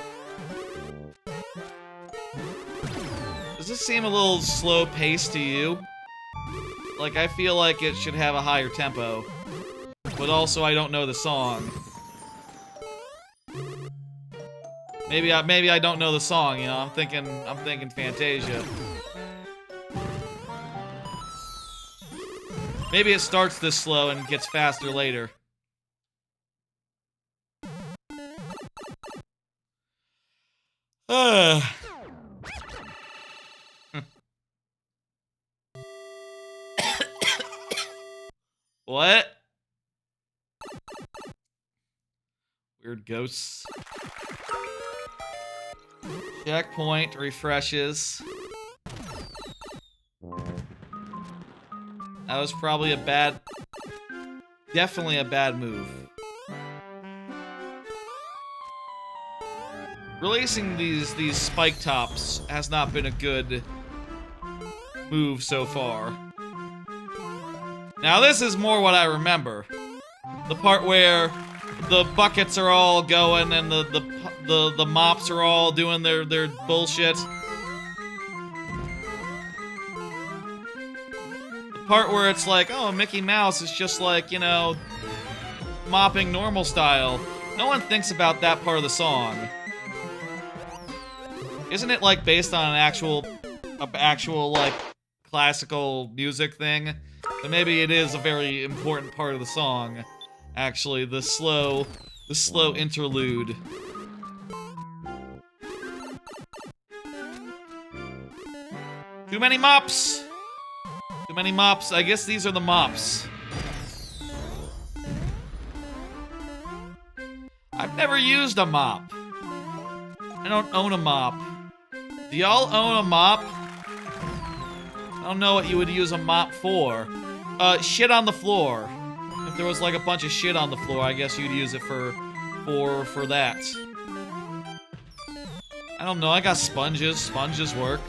Does this seem a little slow paced to you? Like, I feel like it should have a higher tempo. But also, I don't know the song. Maybe I don't know the song, you know, I'm thinking Fantasia. Maybe it starts this slow and gets faster later. What? Weird ghosts. Checkpoint refreshes. That was probably a bad... Definitely a bad move. Releasing these spike tops has not been a good move so far. Now this is more what I remember. The part where the buckets are all going and the mops are all doing their bullshit. The part where it's like, oh, Mickey Mouse is just like, you know, mopping normal style. No one thinks about that part of the song. Isn't it like based on an actual like classical music thing? But maybe it is a very important part of the song. Actually, the slow interlude. Too many mops! Too many mops. I guess these are the mops. I've never used a mop. I don't own a mop. Do y'all own a mop? I don't know what you would use a mop for. Shit on the floor. if there was like a bunch of shit on the floor, I guess you'd use it for that. I don't know, I got sponges. Sponges work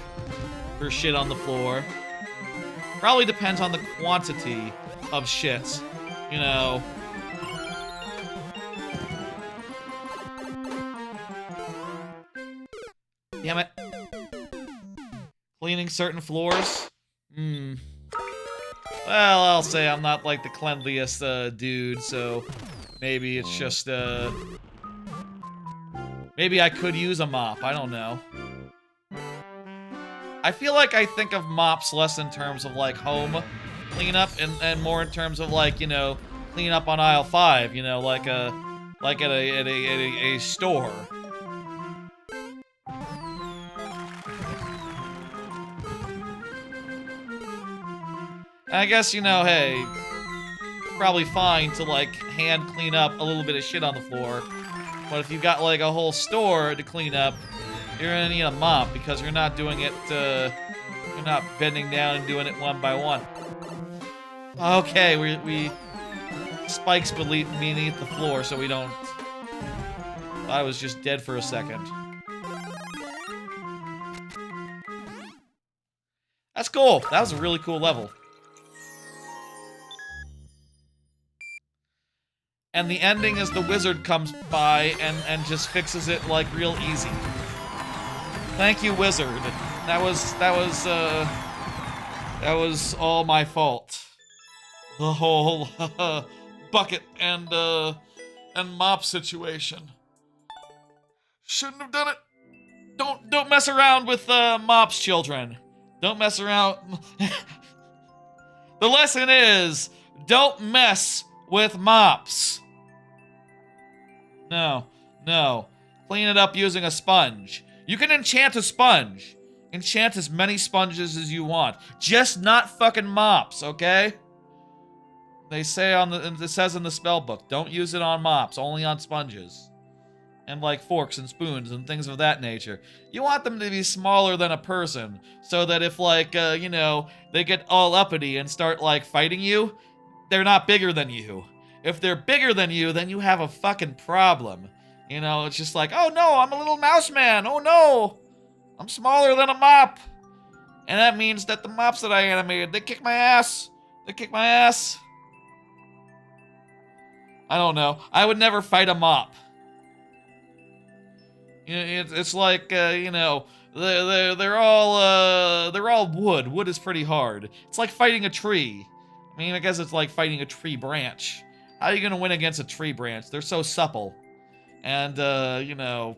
for shit on the floor. Probably depends on the quantity of shit, you know. Damn it. Cleaning certain floors? Well, I'll say I'm not like the cleanliest dude, so maybe it's just maybe I could use a mop, I don't know. I feel like I think of mops less in terms of like home cleanup and more in terms of like, you know, clean up on aisle 5, you know, like at a store. I guess, you know, hey, probably fine to, like, hand clean up a little bit of shit on the floor. But if you've got, like, a whole store to clean up, you're gonna need a mop because you're not doing it, you're not bending down and doing it one by one. Okay, we spikes beneath the floor so we don't... I was just dead for a second. That's cool. That was a really cool level. And the ending is the wizard comes by and just fixes it like real easy. Thank you, wizard. That was all my fault. The whole bucket and mop situation. Shouldn't have done it. Don't mess around with mops, children. Don't mess around. The lesson is don't mess with mops. No. Clean it up using a sponge. You can enchant a sponge. Enchant as many sponges as you want. Just not fucking mops, okay? They say it says in the spell book, don't use it on mops, only on sponges. And like forks and spoons and things of that nature. You want them to be smaller than a person, so that if like, you know, they get all uppity and start like fighting you, they're not bigger than you. If they're bigger than you, then you have a fucking problem. You know, it's just like, oh no, I'm a little mouse man. Oh no, I'm smaller than a mop. And that means that the mops that I animated, they kick my ass. They kick my ass. I don't know. I would never fight a mop. You know, it's like, you know, they're all wood. Wood is pretty hard. It's like fighting a tree. I mean, I guess it's like fighting a tree branch. How are you gonna win against a tree branch? They're so supple. And, you know,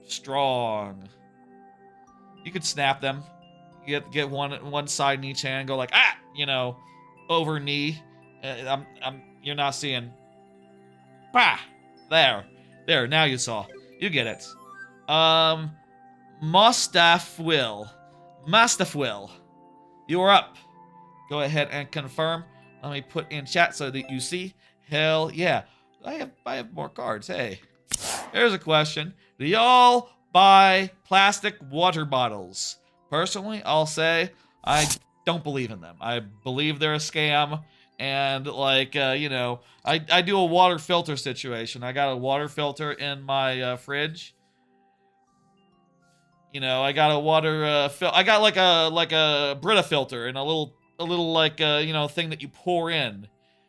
strong. You could snap them. Get one side in each hand, go like, ah! You know, over knee. You're not seeing. Bah! There, now you saw. You get it. Mustafwil. You are up. Go ahead and confirm. Let me put in chat so that you see. Hell yeah. I have more cards. Hey. Here's a question. Do y'all buy plastic water bottles? Personally, I'll say I don't believe in them. I believe they're a scam. And like, you know, I do a water filter situation. I got a water filter in my fridge. You know, I got a water I got like a Brita filter and a little like you know, thing that you pour in.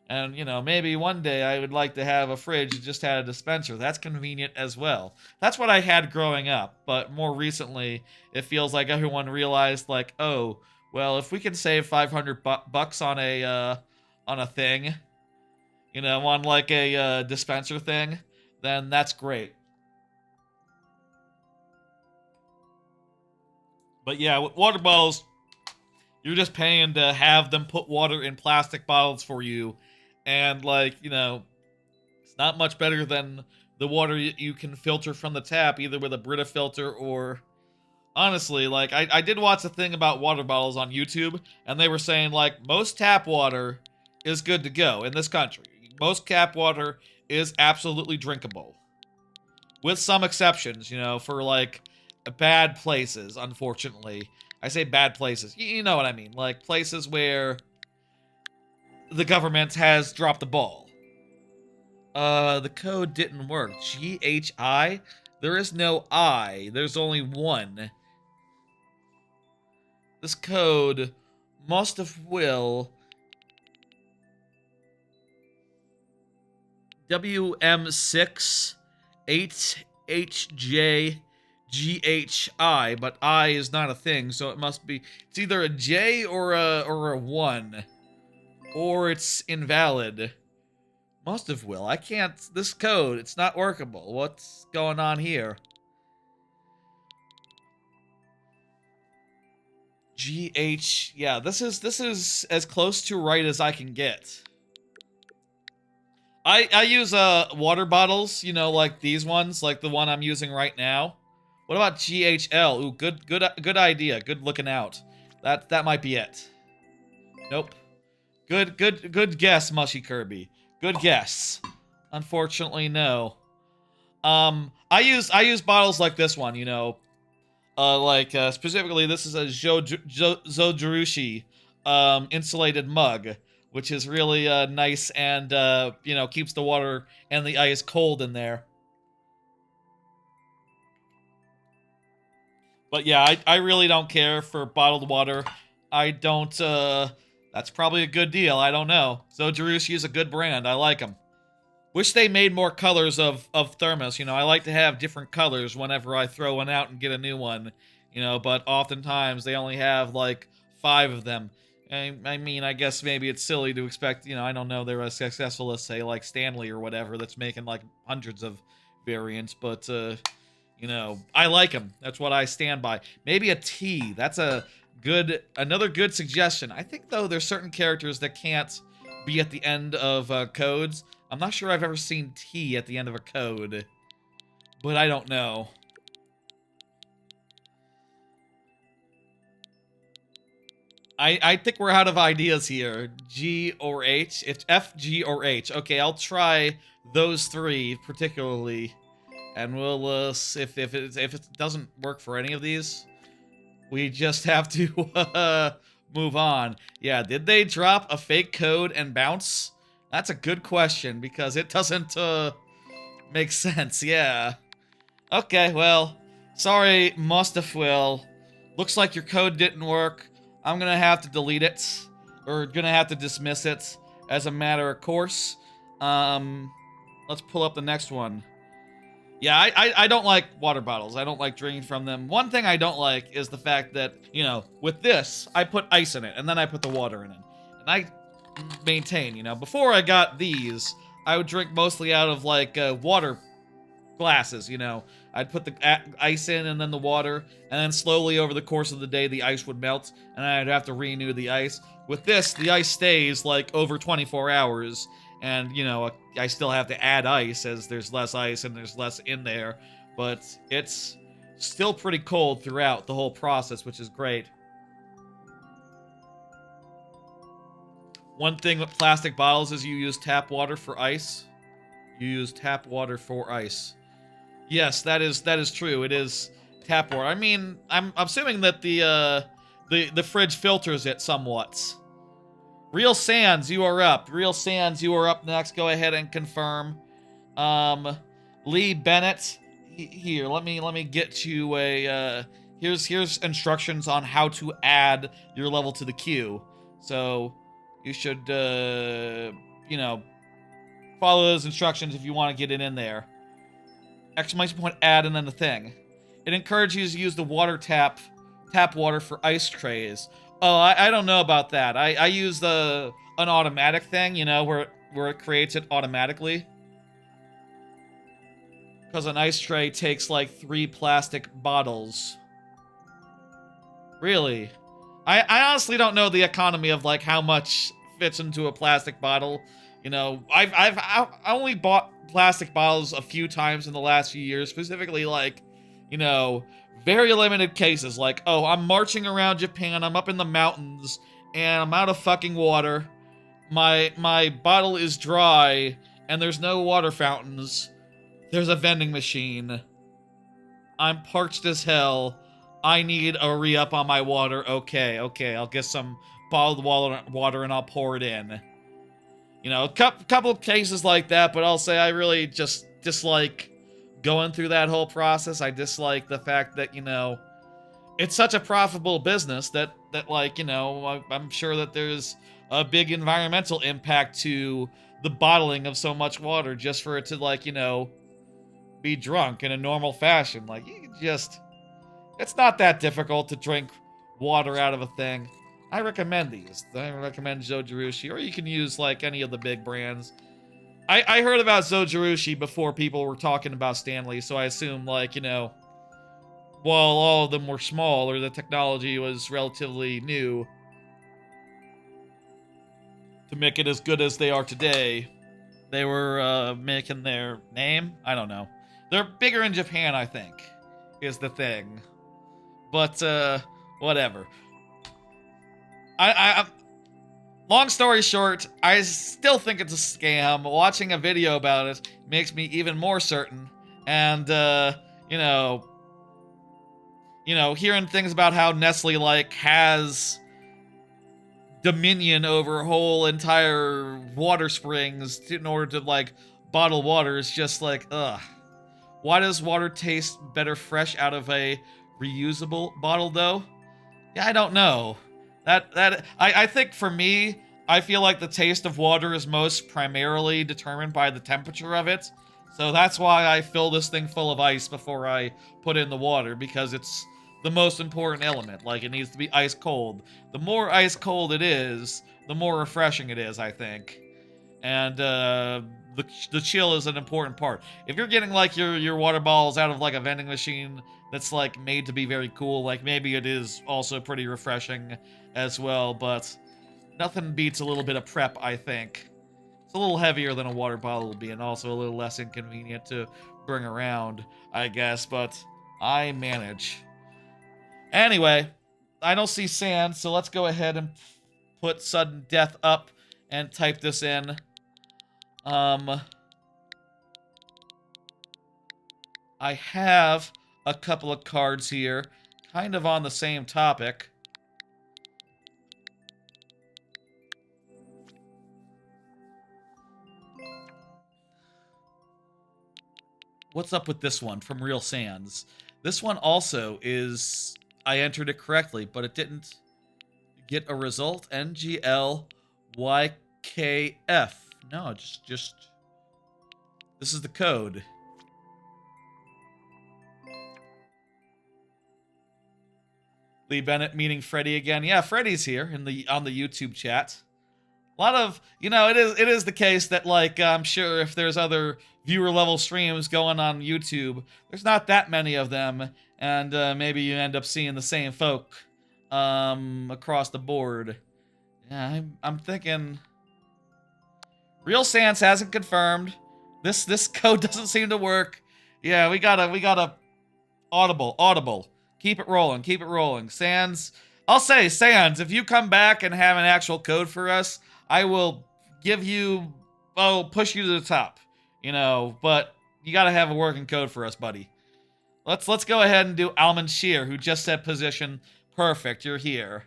And you know, maybe one day I would like to have a fridge that just had a dispenser. That's convenient as well. That's what I had growing up, but more recently it feels like everyone realized like, oh, well, if we can save 500 bucks on a thing, you know, on like a dispenser thing, then that's great. But yeah, with water bottles, you're just paying to have them put water in plastic bottles for you. And like, you know, it's not much better than the water you can filter from the tap, either with a Brita filter or... Honestly, like, I did watch a thing about water bottles on YouTube, and they were saying, like, most tap water is good to go in this country. Most tap water is absolutely drinkable. With some exceptions, you know, for, like, bad places, unfortunately. I say bad places. You know what I mean. Like, places where the government has dropped the ball. The code didn't work. GHI? There is no I. There's only one. This code must have will WM6 8HJ GHI, but I is not a thing, so it must be, it's either a J or a 1. Or it's invalid. Must have will. I can't, this code, it's not workable. What's going on here? GH, yeah, this is as close to right as I can get. I use water bottles, you know, like these ones, like the one I'm using right now. What about GHL? Ooh, good idea. Good looking out. That might be it. Nope. Good guess, Mushy Kirby. Good guess. Unfortunately, no. I use bottles like this one, you know. Specifically, this is a Zojirushi insulated mug, which is really nice and, you know, keeps the water and the ice cold in there. But yeah, I really don't care for bottled water. I don't, that's probably a good deal. I don't know. Zojirushi is a good brand. I like them. Wish they made more colors of thermos. You know, I like to have different colors whenever I throw one out and get a new one. You know, but oftentimes they only have, like, 5 of them. I mean, I guess maybe it's silly to expect, you know, I don't know, they're as successful as, say, like, Stanley or whatever that's making, like, hundreds of variants, but, you know, I like them. That's what I stand by. Maybe a T. That's another good suggestion. I think, though, there's certain characters that can't be at the end of codes. I'm not sure I've ever seen T at the end of a code, but I don't know. I think we're out of ideas here. G or H? It's F, G, or H. Okay, I'll try those 3 particularly, and we'll if it doesn't work for any of these, we just have to move on. Yeah, did they drop a fake code and bounce? That's a good question because it doesn't make sense. Yeah. Okay, well, sorry, Mustafil. Looks like your code didn't work. I'm gonna have to delete it, or gonna have to dismiss it as a matter of course. Let's pull up the next one. Yeah, I don't like water bottles. I don't like drinking from them. One thing I don't like is the fact that, you know, with this, I put ice in it, and then I put the water in it. And I maintain, you know, before I got these, I would drink mostly out of, like, water glasses, you know. I'd put the ice in and then the water, and then slowly over the course of the day, the ice would melt, and I'd have to renew the ice. With this, the ice stays, like, over 24 hours, and, you know, I still have to add ice as there's less ice and there's less in there, but it's still pretty cold throughout the whole process, which is great. One thing with plastic bottles is you use tap water for ice. You use tap water for ice. Yes, that is true. It is tap water. I mean, I'm assuming that the fridge filters it somewhat. Real Sans, you are up. Real Sans, you are up next. Go ahead and confirm. Lee Bennett, here. Let me get you a. Here's instructions on how to add your level to the queue. So you should you know, follow those instructions if you want to get it in there. Exclamation point add and then the thing. It encourages you to use the water tap water for ice trays. Oh, I don't know about that. I use an automatic thing, you know, where it creates it automatically. Because an ice tray takes like 3 plastic bottles. Really? I honestly don't know the economy of like how much fits into a plastic bottle. You know, I only bought plastic bottles a few times in the last few years, specifically like, you know, very limited cases, like, oh, I'm marching around Japan, I'm up in the mountains, and I'm out of fucking water. My bottle is dry, and there's no water fountains. There's a vending machine. I'm parched as hell. I need a re-up on my water. Okay, I'll get some bottled water and I'll pour it in. You know, a couple of cases like that, but I'll say I really just dislike going through that whole process. I dislike the fact that, you know, it's such a profitable business that like, you know, I'm sure that there's a big environmental impact to the bottling of so much water just for it to, like, you know, be drunk in a normal fashion. Like, you can just... It's not that difficult to drink water out of a thing. I recommend these. I recommend Zojirushi, or you can use, like, any of the big brands. I heard about Zojirushi before people were talking about Stanley, so I assume, like, you know, while all of them were small, or the technology was relatively new, to make it as good as they are today, they were making their name? I don't know. They're bigger in Japan, I think, is the thing. But, whatever. Long story short, I still think it's a scam. Watching a video about it makes me even more certain. And, you know, hearing things about how Nestle, like, has dominion over whole entire water springs in order to, like, bottle water is just like, ugh. Why does water taste better fresh out of a reusable bottle, though? Yeah, I don't know. I think for me, I feel like the taste of water is most primarily determined by the temperature of it. So that's why I fill this thing full of ice before I put in the water, because it's the most important element. Like, it needs to be ice cold. The more ice cold it is, the more refreshing it is, I think. And the chill is an important part. If you're getting, like, your water bottles out of, like, a vending machine that's, like, made to be very cool, like, maybe it is also pretty refreshing as well, but nothing beats a little bit of prep, I think. It's a little heavier than a water bottle will be, and also a little less inconvenient to bring around, I guess, but I manage. Anyway, I don't see sand, so let's go ahead and put sudden death up and type this in. I have a couple of cards here, kind of on the same topic. What's up with this one from Real Sands? This one also is... I entered it correctly, but it didn't get a result. NGLYKF. No, just... This is the code. Lee Bennett meeting Freddy again. Yeah, Freddy's here on the YouTube chat. A lot of, you know, it is the case that, like, I'm sure if there's other viewer level streams going on YouTube, there's not that many of them, and maybe you end up seeing the same folk across the board. Yeah, I'm thinking Real Sans hasn't confirmed. This code doesn't seem to work. Yeah, we gotta audible. Keep it rolling. Sans, I'll say, Sans, if you come back and have an actual code for us, I will give you, push you to the top, you know, but you gotta have a working code for us, buddy. Let's go ahead and do Almond Shear, who just said position. Perfect, you're here.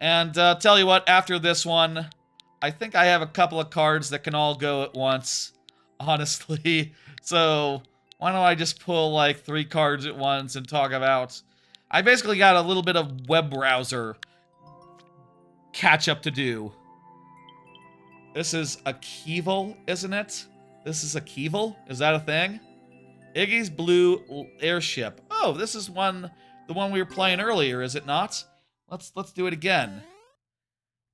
And tell you what, after this one, I think I have a couple of cards that can all go at once, honestly. So why don't I just pull, like, 3 cards at once and talk about... I basically got a little bit of web browser catch-up to do. This is a Keevil, isn't it? This is a Keevil? Is that a thing? Iggy's Blue Airship. Oh, this is the one we were playing earlier, is it not? Let's do it again.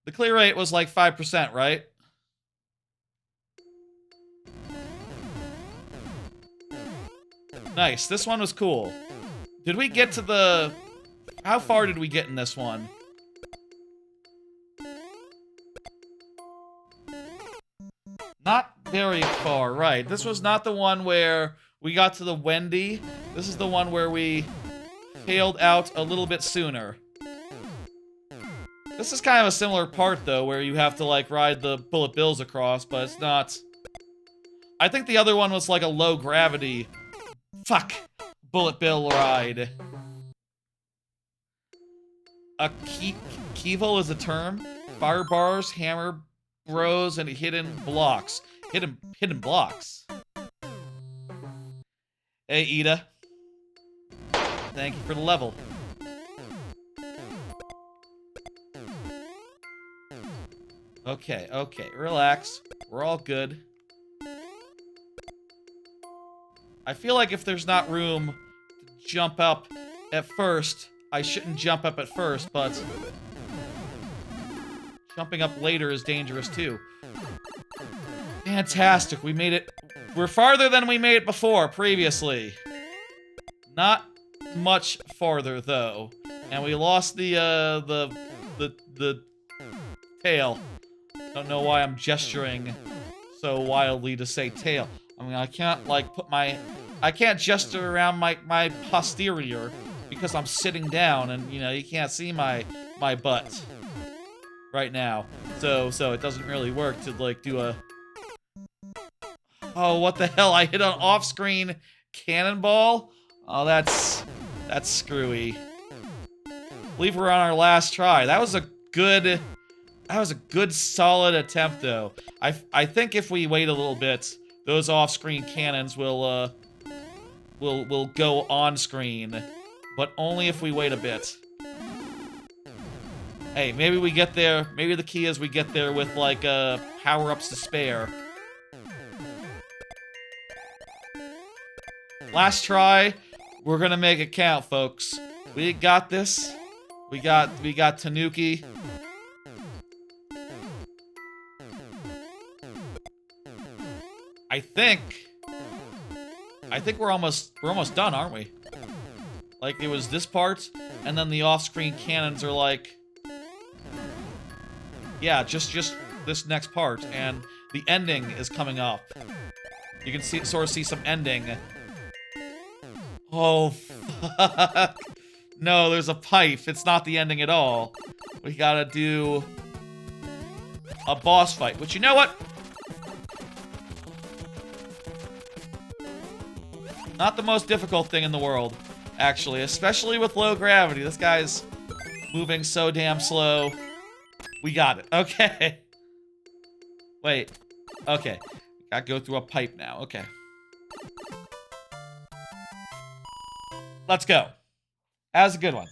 The clear rate was like 5%, right? Nice, this one was cool. Did we get to the... How far did we get in this one? Not very far, right. This was not the one where we got to the Wendy. This is the one where we failed out a little bit sooner. This is kind of a similar part, though, where you have to, like, ride the bullet bills across, but it's not... I think the other one was, like, a low-gravity... Fuck! Bullet bill ride. A Keevil is a term. Fire bars, hammer bros, and hidden blocks. Hidden blocks. Hey, Ida. Thank you for the level. Okay, okay, relax. We're all good. I feel like if there's not room to jump up at first, I shouldn't jump up at first, but jumping up later is dangerous too. Fantastic, we made it. We're farther than we made it before, previously. Not much farther, though. And we lost the tail. Don't know why I'm gesturing so wildly to say tail. I mean, I can't, like, I can't gesture around my posterior because I'm sitting down and, you know, you can't see my butt right now. So it doesn't really work to, like, do a... Oh, what the hell? I hit an off-screen cannonball? Oh, that's screwy. I believe we're on our last try. That was a good solid attempt, though. I think if we wait a little bit, those off-screen cannons will go on-screen, but only if we wait a bit. Hey, maybe we get there. Maybe the key is we get there with, like, power-ups to spare. Last try. We're gonna make it count, folks. We got this. We got Tanuki. I think we're almost done, aren't we? Like, it was this part, and then the off-screen cannons are like... Yeah, just this next part, and the ending is coming up. You can sort of see some ending. Oh, fuck. No, there's a pipe. It's not the ending at all. We gotta do a boss fight, which, you know what? Not the most difficult thing in the world, actually, especially with low gravity. This guy's moving so damn slow. We got it. Okay. Wait. Okay. Gotta go through a pipe now. Okay. Let's go. That was a good one.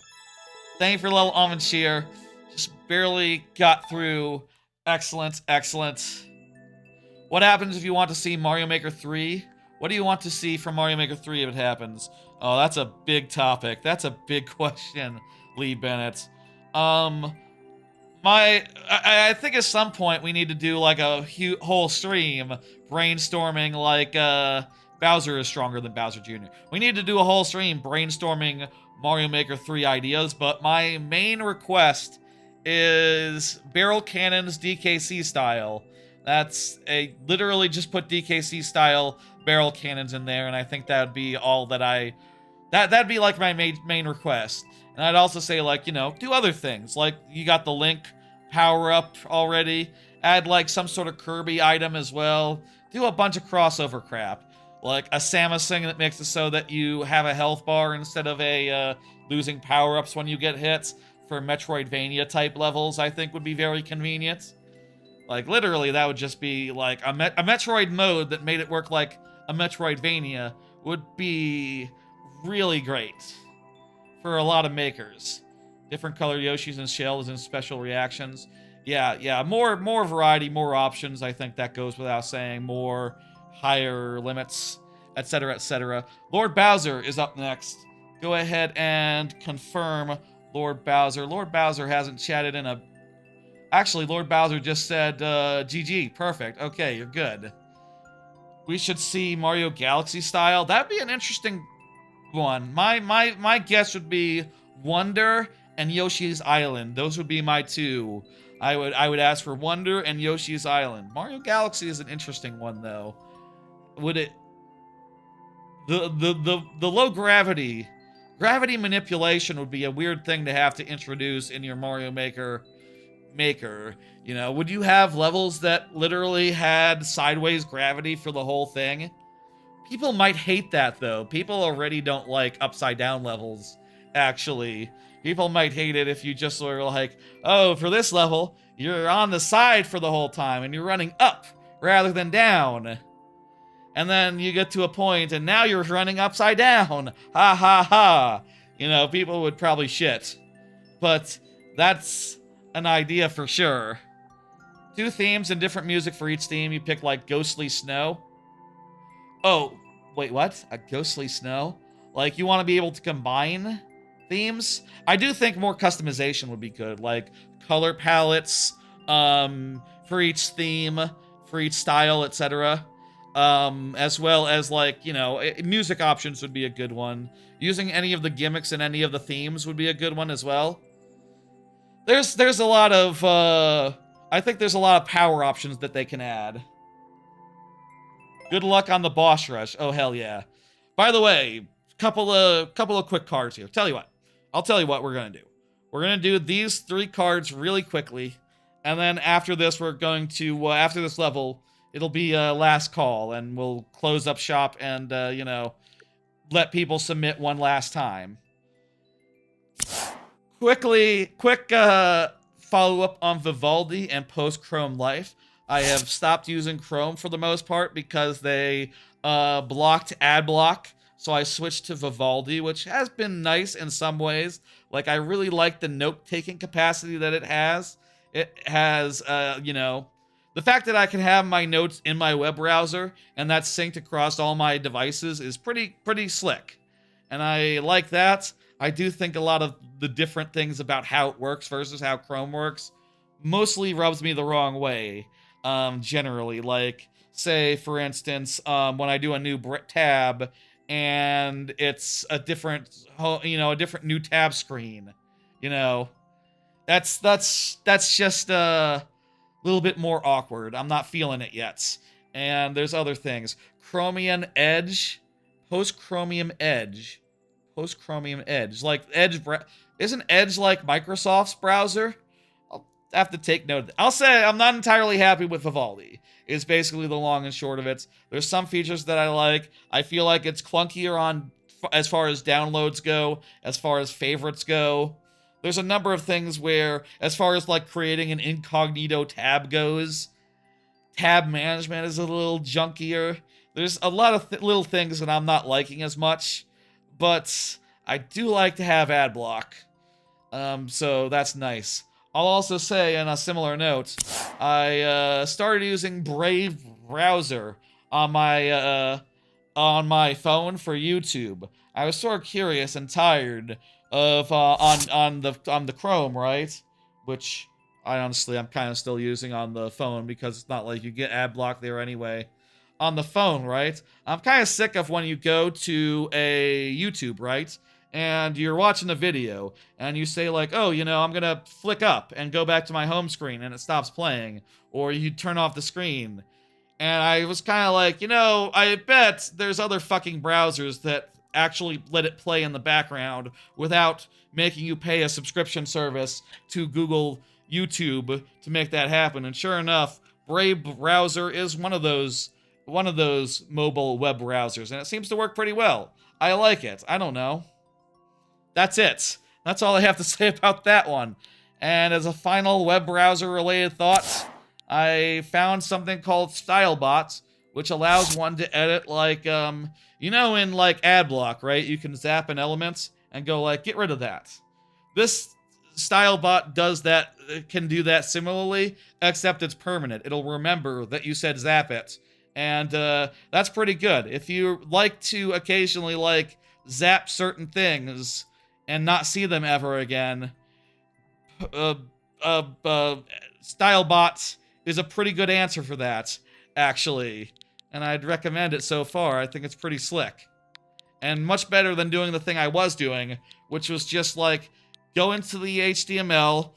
Thank you for a little almond cheer. Just barely got through. Excellent, excellent. What happens if you want to see Mario Maker 3? What do you want to see from Mario Maker 3 if it happens? Oh, that's a big topic. That's a big question, Lee Bennett. I think at some point we need to do like a whole stream brainstorming like Bowser is stronger than Bowser Jr. We need to do a whole stream brainstorming Mario Maker 3 ideas, but my main request is barrel cannons DKC style. That's literally just put DKC style barrel cannons in there, and I think that would be all that that'd be like my main request. And I'd also say, like, you know, do other things. Like, you got the Link power-up already. Add, like, some sort of Kirby item as well. Do a bunch of crossover crap. Like, a Samus thing that makes it so that you have a health bar instead of losing power-ups when you get hits. For Metroidvania-type levels, I think would be very convenient. Like, literally, that would just be, like, a Metroid mode that made it work like a Metroidvania would be really great. For a lot of makers. Different color Yoshis and shells and special reactions. Yeah, more variety, more options. I think that goes without saying. More higher limits, etc., etc. Lord Bowser is up next. Go ahead and confirm Lord Bowser. Lord Bowser hasn't chatted in a... Actually, Lord Bowser just said, GG, perfect. Okay, you're good. We should see Mario Galaxy style. That'd be an interesting one. My guess would be Wonder and Yoshi's Island. Those would be my two. I would ask for Wonder and Yoshi's Island. Mario Galaxy is an interesting one, though. Would it... The low gravity manipulation would be a weird thing to have to introduce in your Mario Maker. You know, would you have levels that literally had sideways gravity for the whole thing? People might hate that, though. People already don't like upside down levels actually. People might hate it if you just sort of like, oh, for this level, you're on the side for the whole time, and you're running up rather than down. And then you get to a point, and now you're running upside down. Ha ha ha. You know, people would probably shit. But that's an idea for sure. 2 themes and different music for each theme. You pick, like, Ghostly Snow. Oh, wait, what? A Ghostly Snow? Like, you want to be able to combine themes? I do think more customization would be good. Like, color palettes for each theme, for each style, etc. As well as, like, you know, music options would be a good one. Using any of the gimmicks in any of the themes would be a good one as well. There's a lot of, I think there's a lot of power options that they can add. Good luck on the boss rush. Oh, hell yeah. By the way, couple of quick cards here. I'll tell you what we're gonna do. We're gonna do these 3 cards really quickly, and then after this, we're going to, after this level, it'll be last call, and we'll close up shop and, you know, let people submit one last time. Quick follow-up on Vivaldi and post-Chrome Life. I have stopped using Chrome for the most part because they blocked ad block, so I switched to Vivaldi, which has been nice in some ways. Like, I really like the note-taking capacity that it has. It has, you know, the fact that I can have my notes in my web browser and that's synced across all my devices is pretty slick. And I like that. I do think a lot of the different things about how it works versus how Chrome works mostly rubs me the wrong way, generally. Like, say, for instance, when I do a new tab and it's a different, you know, a different new tab screen, you know, that's just a little bit more awkward. I'm not feeling it yet. And there's other things. Chromium Edge, post-Chromium Edge. Post-Chromium Edge. Like, isn't Edge like Microsoft's browser? I'll have to take note of that. I'll say I'm not entirely happy with Vivaldi, is basically the long and short of it. There's some features that I like. I feel like it's clunkier on as far as downloads go, as far as favorites go. There's a number of things where, as far as, like, creating an incognito tab goes, tab management is a little junkier. There's a lot of little things that I'm not liking as much. But I do like to have ad block, so that's nice. I'll also say, on a similar note, I started using Brave browser on my phone for YouTube. I was sort of curious and tired of on the Chrome, right? Which I'm kind of still using on the phone because it's not like you get ad block there anyway. On the phone, right? I'm kind of sick of when you go to a YouTube, right? And you're watching a video, and you say like, oh, you know, I'm gonna flick up and go back to my home screen, and it stops playing. Or you turn off the screen. And I was kind of like, you know, I bet there's other fucking browsers that actually let it play in the background without making you pay a subscription service to Google YouTube to make that happen. And sure enough, Brave browser is one of those mobile web browsers, and it seems to work pretty well. I like it. I don't know. That's it. That's all I have to say about that one. And as a final web browser related thought, I found something called StyleBot, which allows one to edit, like, you know, in, like, AdBlock, right? You can zap an element and go, like, get rid of that. This StyleBot does that, can do that similarly, except it's permanent. It'll remember that you said zap it. And that's pretty good. If you like to occasionally, like, zap certain things and not see them ever again, StyleBot is a pretty good answer for that, actually. And I'd recommend it so far. I think it's pretty slick. And much better than doing the thing I was doing, which was just, like, go into the HTML,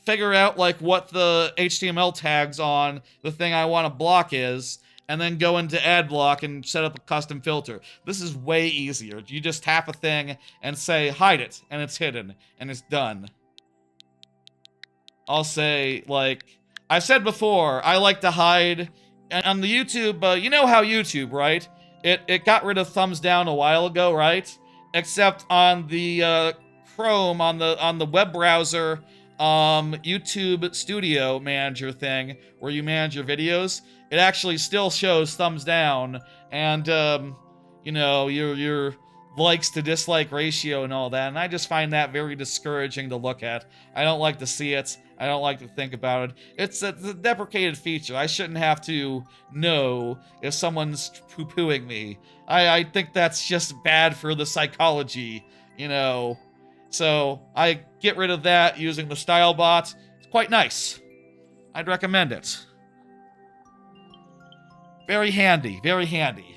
figure out, like, what the HTML tags on the thing I want to block is, and then go into AdBlock and set up a custom filter. This is way easier. You just tap a thing and say, hide it, and it's hidden, and it's done. I'll say, like, I've said before, I like to hide, and on the YouTube, you know how YouTube, right? It got rid of thumbs down a while ago, right? except on the Chrome on the web browser YouTube Studio Manager thing where you manage your videos, it actually still shows thumbs down and you know, your likes to dislike ratio and all that, and I just find that very discouraging to look at. I don't like to see it. I don't like to think about it. It's a deprecated feature. I shouldn't have to know if someone's poo-pooing me. I think that's just bad for the psychology, you know. So I get rid of that using the style bot. It's quite nice. I'd recommend it. Very handy, very handy.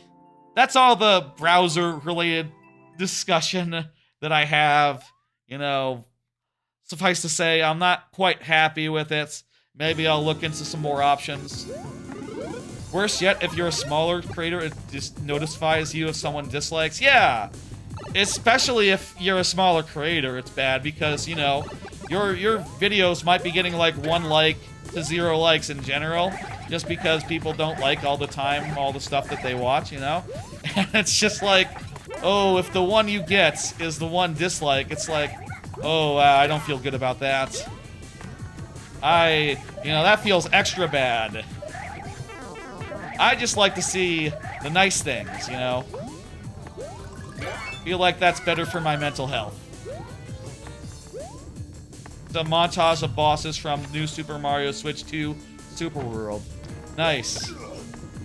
That's all the browser-related discussion that I have. You know, suffice to say, I'm not quite happy with it. Maybe I'll look into some more options. Worse yet, if you're a smaller creator, it just notifies you if someone dislikes. Yeah! Especially if you're a smaller creator, it's bad because, you know, your videos might be getting like 1 like to 0 likes in general, just because people don't like all the time all the stuff that they watch, you know? And it's just like, oh, if the one you get is the one dislike, it's like, oh, I don't feel good about that. You know, that feels extra bad. I just like to see the nice things, you know? Feel like that's better for my mental health. The montage of bosses from New Super Mario Switch 2 Super World. Nice.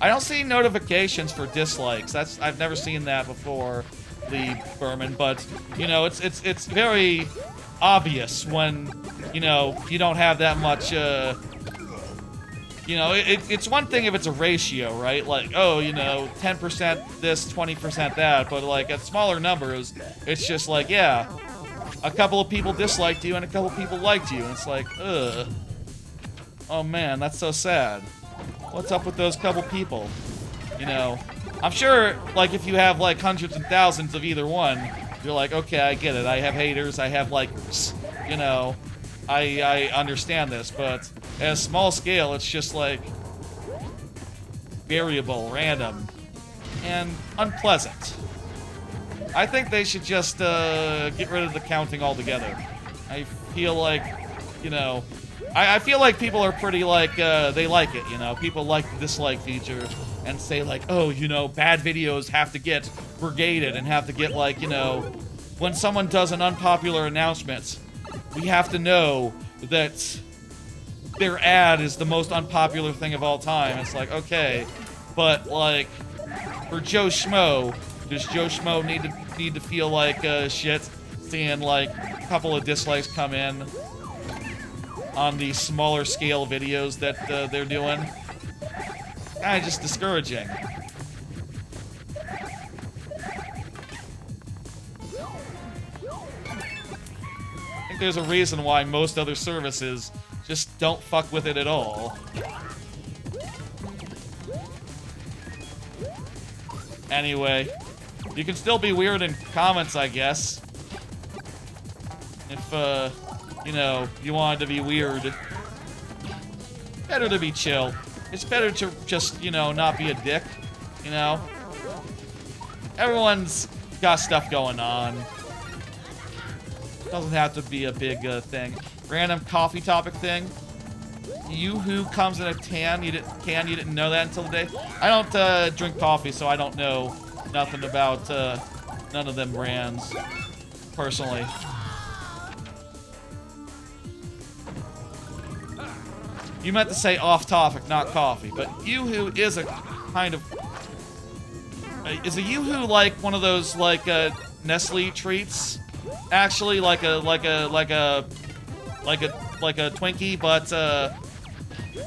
I don't see notifications for dislikes. I've never seen that before, Lee Berman, but you know, it's very obvious when, you know, you don't have that much you know, it's one thing if it's a ratio, right? Like, oh, you know, 10% this, 20% that, but like at smaller numbers, it's just like, yeah, a couple of people disliked you and a couple of people liked you, and it's like, ugh. Oh man, that's so sad. What's up with those couple people? You know, I'm sure, like, if you have like hundreds and thousands of either one, you're like, okay, I get it. I have haters, I have likers. You know, I understand this, but at a small scale, it's just like variable, random, and unpleasant. I think they should just get rid of the counting altogether. I feel like, you know, I feel like people are pretty like, they like it, you know? People like the dislike feature and say like, oh, you know, bad videos have to get brigaded and have to get like, you know, when someone does an unpopular announcement, we have to know that their ad is the most unpopular thing of all time. It's like, okay, but like, for Joe Schmo, does Joe Schmo need to feel like shit seeing like a couple of dislikes come in on the smaller scale videos that they're doing? Kinda just discouraging. I think there's a reason why most other services just don't fuck with it at all. Anyway, you can still be weird in comments, I guess. If, you know, you wanted to be weird. Better to be chill. It's better to just, you know, not be a dick, you know? Everyone's got stuff going on. Doesn't have to be a big thing. Random coffee topic thing. Yoo-hoo comes in a can. You didn't know that until today? I don't drink coffee, so I don't know nothing about none of them brands, personally. You meant to say off topic, not coffee, but Yoo-hoo is a kind of... Is a Yoo-hoo like one of those, like, Nestle treats? Actually, like a Twinkie, but,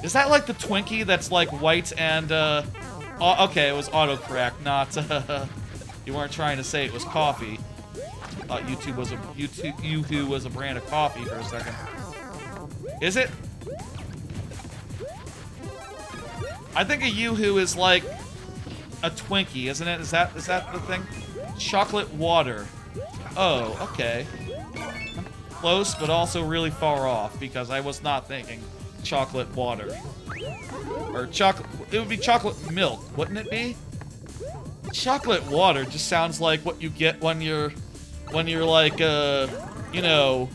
is that like the Twinkie that's like white and, okay, it was autocorrect, not, you weren't trying to say it was coffee. I thought Yoo-hoo was a brand of coffee for a second. Is it? I think a Yoo-hoo is like a Twinkie, isn't it? Is that the thing? Chocolate water. Oh, okay. Close, but also really far off, because I was not thinking chocolate water. Or chocolate... It would be chocolate milk, wouldn't it be? Chocolate water just sounds like what you get when you're when you're like, you know,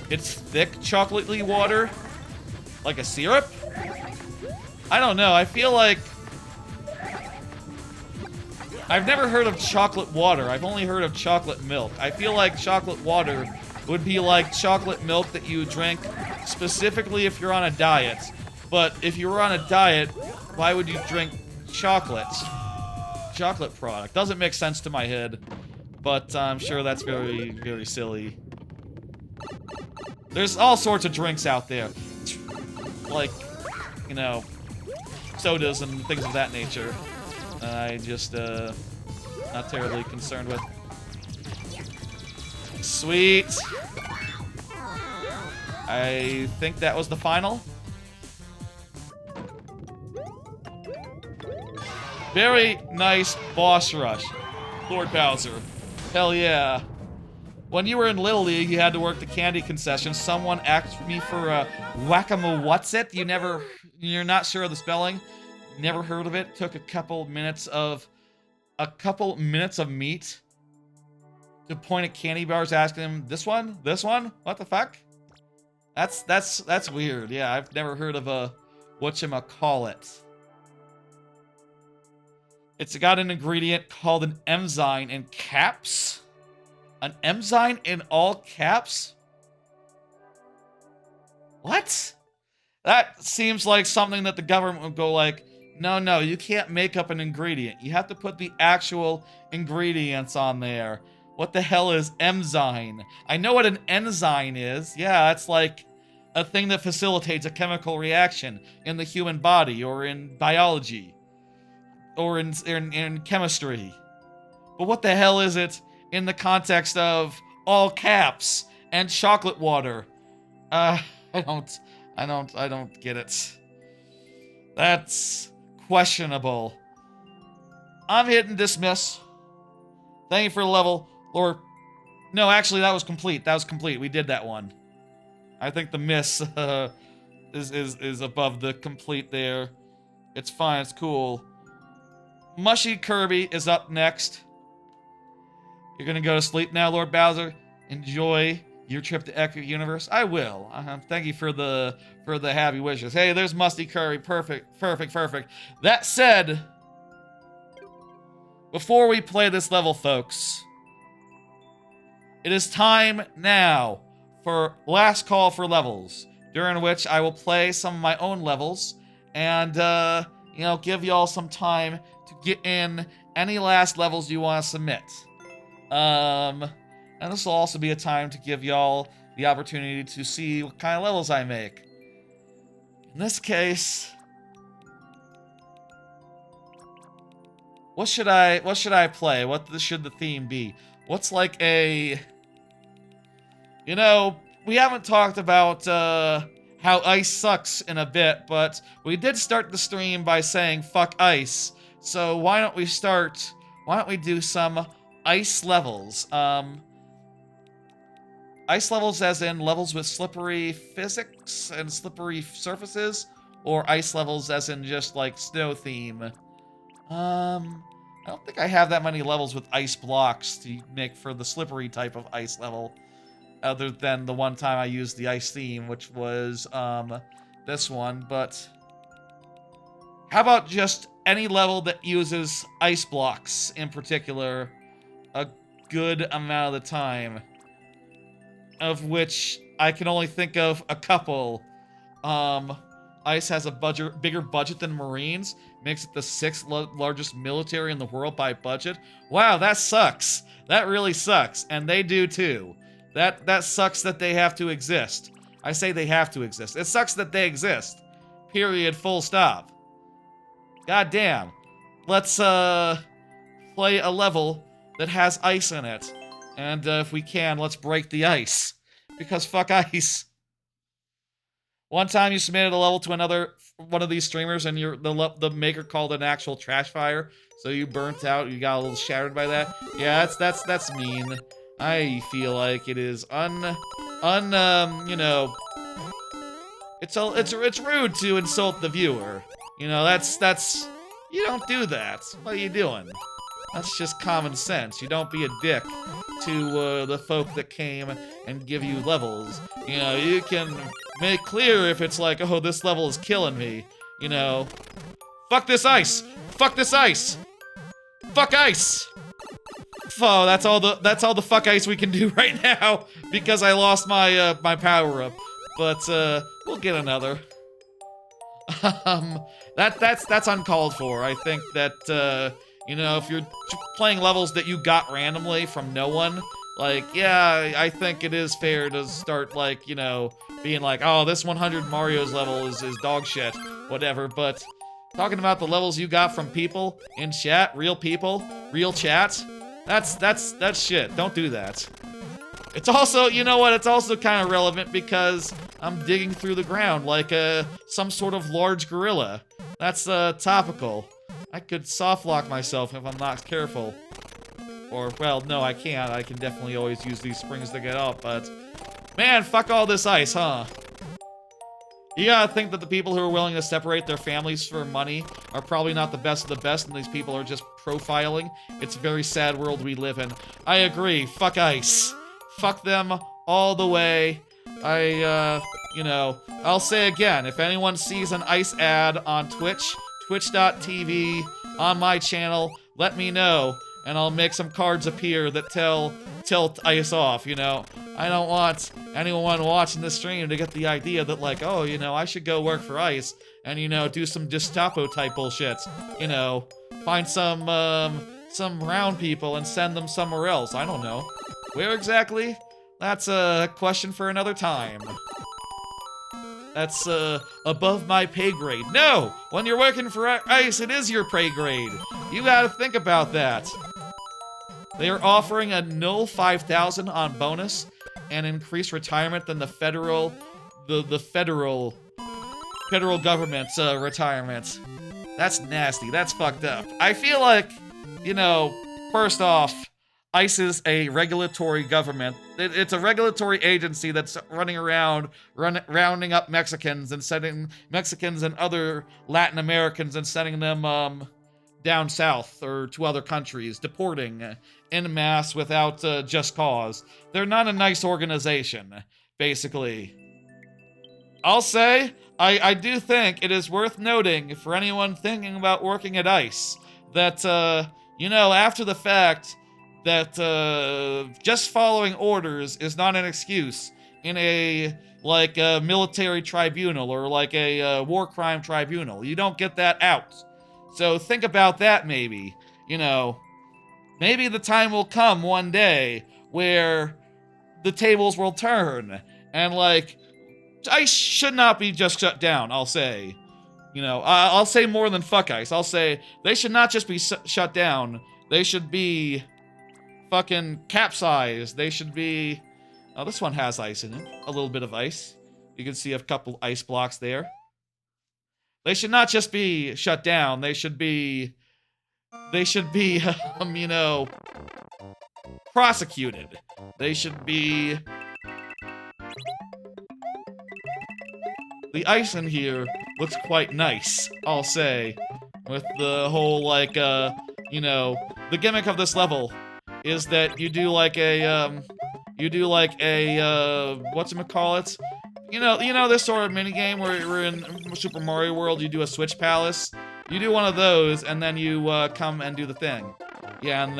it's thick chocolatey water, like a syrup? I don't know, I feel like I've never heard of chocolate water. I've only heard of chocolate milk. I feel like chocolate water would be like chocolate milk that you drink specifically if you're on a diet. But if you were on a diet, why would you drink chocolate? Chocolate product. Doesn't make sense to my head. But I'm sure that's very, very silly. There's all sorts of drinks out there. Like, you know, sodas and things of that nature. I just, not terribly concerned with. Sweet. I think that was the final. Very nice boss rush, Lord Bowser. Hell yeah. When you were in Little League, you had to work the candy concession. Someone asked me for a whack-a-mole-what's-it? You're not sure of the spelling? Never heard of it? Took a couple minutes of meat to point at candy bars, asking them, this one? This one? What the fuck? That's weird. Yeah, I've never heard of a whatchamacallit. It's got an ingredient called an enzyme in caps? An enzyme in all caps? What? That seems like something that the government would go like, no, you can't make up an ingredient. You have to put the actual ingredients on there. What the hell is enzyme? I know what an enzyme is. Yeah, it's like a thing that facilitates a chemical reaction in the human body or in biology or in chemistry. But what the hell is it in the context of all caps and chocolate water? I don't get it. That's questionable. I'm hitting dismiss. Thank you for the level. Or, no, actually, that was complete. That was complete. We did that one. I think the miss is above the complete there. It's fine. It's cool. Mushy Kirby is up next. You're gonna go to sleep now, Lord Bowser. Enjoy your trip to Epic Universe. I will. Thank you for the happy wishes. Hey, there's Musty Curry. Perfect. That said, before we play this level, folks, it is time now for last call for levels, during which I will play some of my own levels and, you know, give y'all some time to get in any last levels you want to submit. And this will also be a time to give y'all the opportunity to see what kind of levels I make. In this case, what should I play? What should the theme be? What's like a... You know, we haven't talked about how ice sucks in a bit, but we did start the stream by saying fuck ice. So why don't we do some ice levels? Ice levels as in levels with slippery physics and slippery surfaces, or ice levels as in just like snow theme? I don't think I have that many levels with ice blocks to make for the slippery type of ice level, other than the one time I used the ice theme, which was this one. But how about just any level that uses ice blocks in particular a good amount of the time, of which I can only think of a couple. Ice has a bigger budget than Marines, makes it the 6th largest military in the world by budget. Wow, that sucks. That really sucks, and they do too. That sucks that they have to exist. I say they have to exist. It sucks that they exist. Period, full stop. God damn. Let's play a level that has ice in it. And if we can, let's break the ice. Because fuck ice. One time you submitted a level to another one of these streamers and the maker called it an actual trash fire. So you burnt out, you got a little shattered by that. Yeah, that's mean. I feel like it is you know, it's rude to insult the viewer. You know, that's you don't do that. What are you doing? That's just common sense. You don't be a dick to the folk that came and give you levels. You know, you can make clear if it's like, oh, this level is killing me. You know, fuck this ice! Fuck this ice! Fuck ice! Oh, that's all the fuck ice we can do right now because I lost my my power up. But we'll get another. That's uncalled for. I think that you know, if you're playing levels that you got randomly from no one, like, yeah, I think it is fair to start, like, you know, being like, oh, this 100 Mario's level is dog shit, whatever. But talking about the levels you got from people in chat, people, real chat, that's shit. Don't do that. It's also, you know what, it's also kind of relevant because I'm digging through the ground like some sort of large gorilla. That's topical. I could soft lock myself if I'm not careful. Or, well, no, I can't. I can definitely always use these springs to get up, but... Man, fuck all this ice, huh? You gotta think that the people who are willing to separate their families for money are probably not the best of the best, and these people are just profiling. It's a very sad world we live in. I agree. Fuck ice. Fuck them all the way. You know, I'll say again, if anyone sees an ice ad on Twitch, twitch.tv, on my channel, let me know, and I'll make some cards appear that tilt ice off, you know? I don't want anyone watching the stream to get the idea that, like, oh, you know, I should go work for ice, and, you know, do some Gestapo-type bullshit. You know, find some round people and send them somewhere else. I don't know. Where exactly? That's a question for another time. That's, above my pay grade. No! When you're working for ice, it is your pay grade. You gotta think about that. They are offering a null 5,000 on bonus and increased retirement than the federal government's retirement. That's nasty. That's fucked up. I feel like, you know, first off, ICE is a regulatory government. It's a regulatory agency that's running around, rounding up Mexicans and sending Mexicans and other Latin Americans and sending them down south or to other countries, deporting en masse without just cause. They're not a nice organization, basically. I'll say, I do think it is worth noting for anyone thinking about working at ICE that, you know, after the fact, that just following orders is not an excuse in a, like, a military tribunal or like a war crime tribunal. You don't get that out. So think about that, maybe. You know, maybe the time will come one day where the tables will turn and, like, ICE should not be just shut down, I'll say. You know, I'll say more than fuck ICE. I'll say they should not just be shut down. They should be fucking capsized. They should be... Oh, this one has ice in it. A little bit of ice. You can see a couple ice blocks there. They should not just be shut down. They should be, you know, prosecuted. They should be... The ice in here looks quite nice, I'll say. With the whole, like, you know, the gimmick of this level is that you do like a, whatchamacallit? You know this sort of minigame where we're in Super Mario World, you do a Switch Palace? You do one of those, and then you, come and do the thing. Yeah, and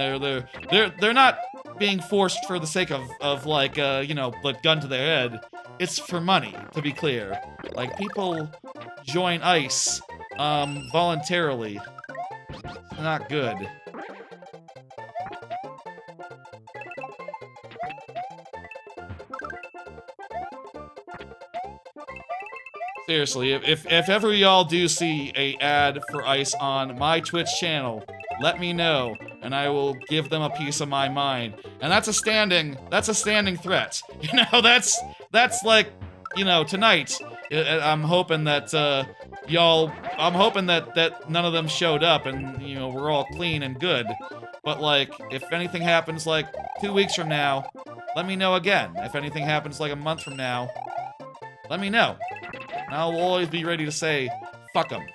they're not being forced for the sake of like, you know, like, gun to their head. It's for money, to be clear. Like, people join ICE, voluntarily. It's not good. Seriously, if ever y'all do see a ad for ICE on my Twitch channel, let me know, and I will give them a piece of my mind. And that's a standing threat. You know, that's like, you know, tonight, I'm hoping that, I'm hoping that none of them showed up and, you know, we're all clean and good. But, like, if anything happens, like, 2 weeks from now, let me know again. If anything happens, like, a month from now, let me know. And I'll always be ready to say, fuck them.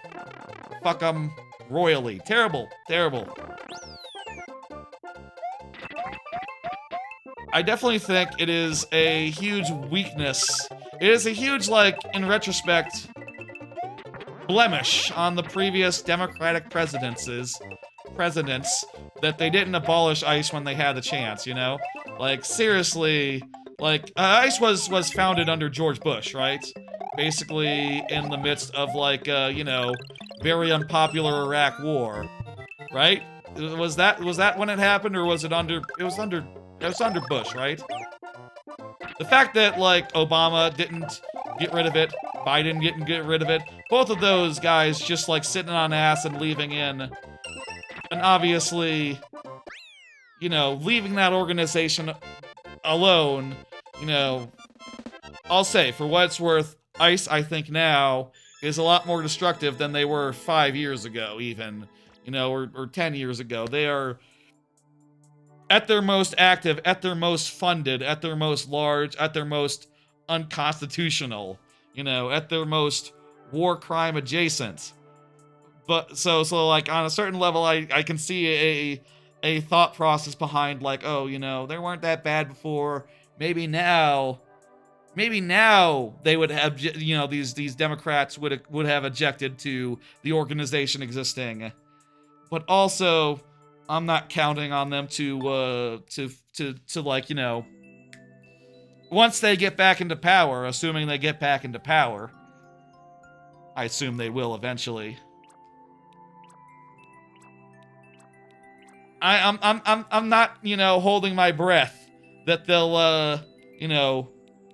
Fuck them royally. Terrible. Terrible. I definitely think it is a huge weakness. It is a huge, like, in retrospect, blemish on the previous Democratic presidents that they didn't abolish ice when they had the chance, you know? Like, seriously, like, ice was founded under George Bush, right? Basically in the midst of, like, you know, very unpopular Iraq war, right? Was that when it happened, or was it under, it was under Bush, right? The fact that, like, Obama didn't get rid of it, Biden didn't get rid of it, both of those guys just, like, sitting on ass and leaving in, and obviously, you know, leaving that organization alone, you know, I'll say, for what it's worth, ICE, I think now, is a lot more destructive than they were 5 years ago, even, you know, or 10 years ago. They are at their most active, at their most funded, at their most large, at their most unconstitutional, you know, at their most war crime adjacent. But so like on a certain level, I can see a thought process behind, like, oh, you know, they weren't that bad before. Maybe now they would have, you know, these Democrats would have objected to the organization existing. But also, I'm not counting on them to like, you know, once they get back into power, assuming they get back into power, I assume they will eventually. I'm not, you know, holding my breath that they'll, you know,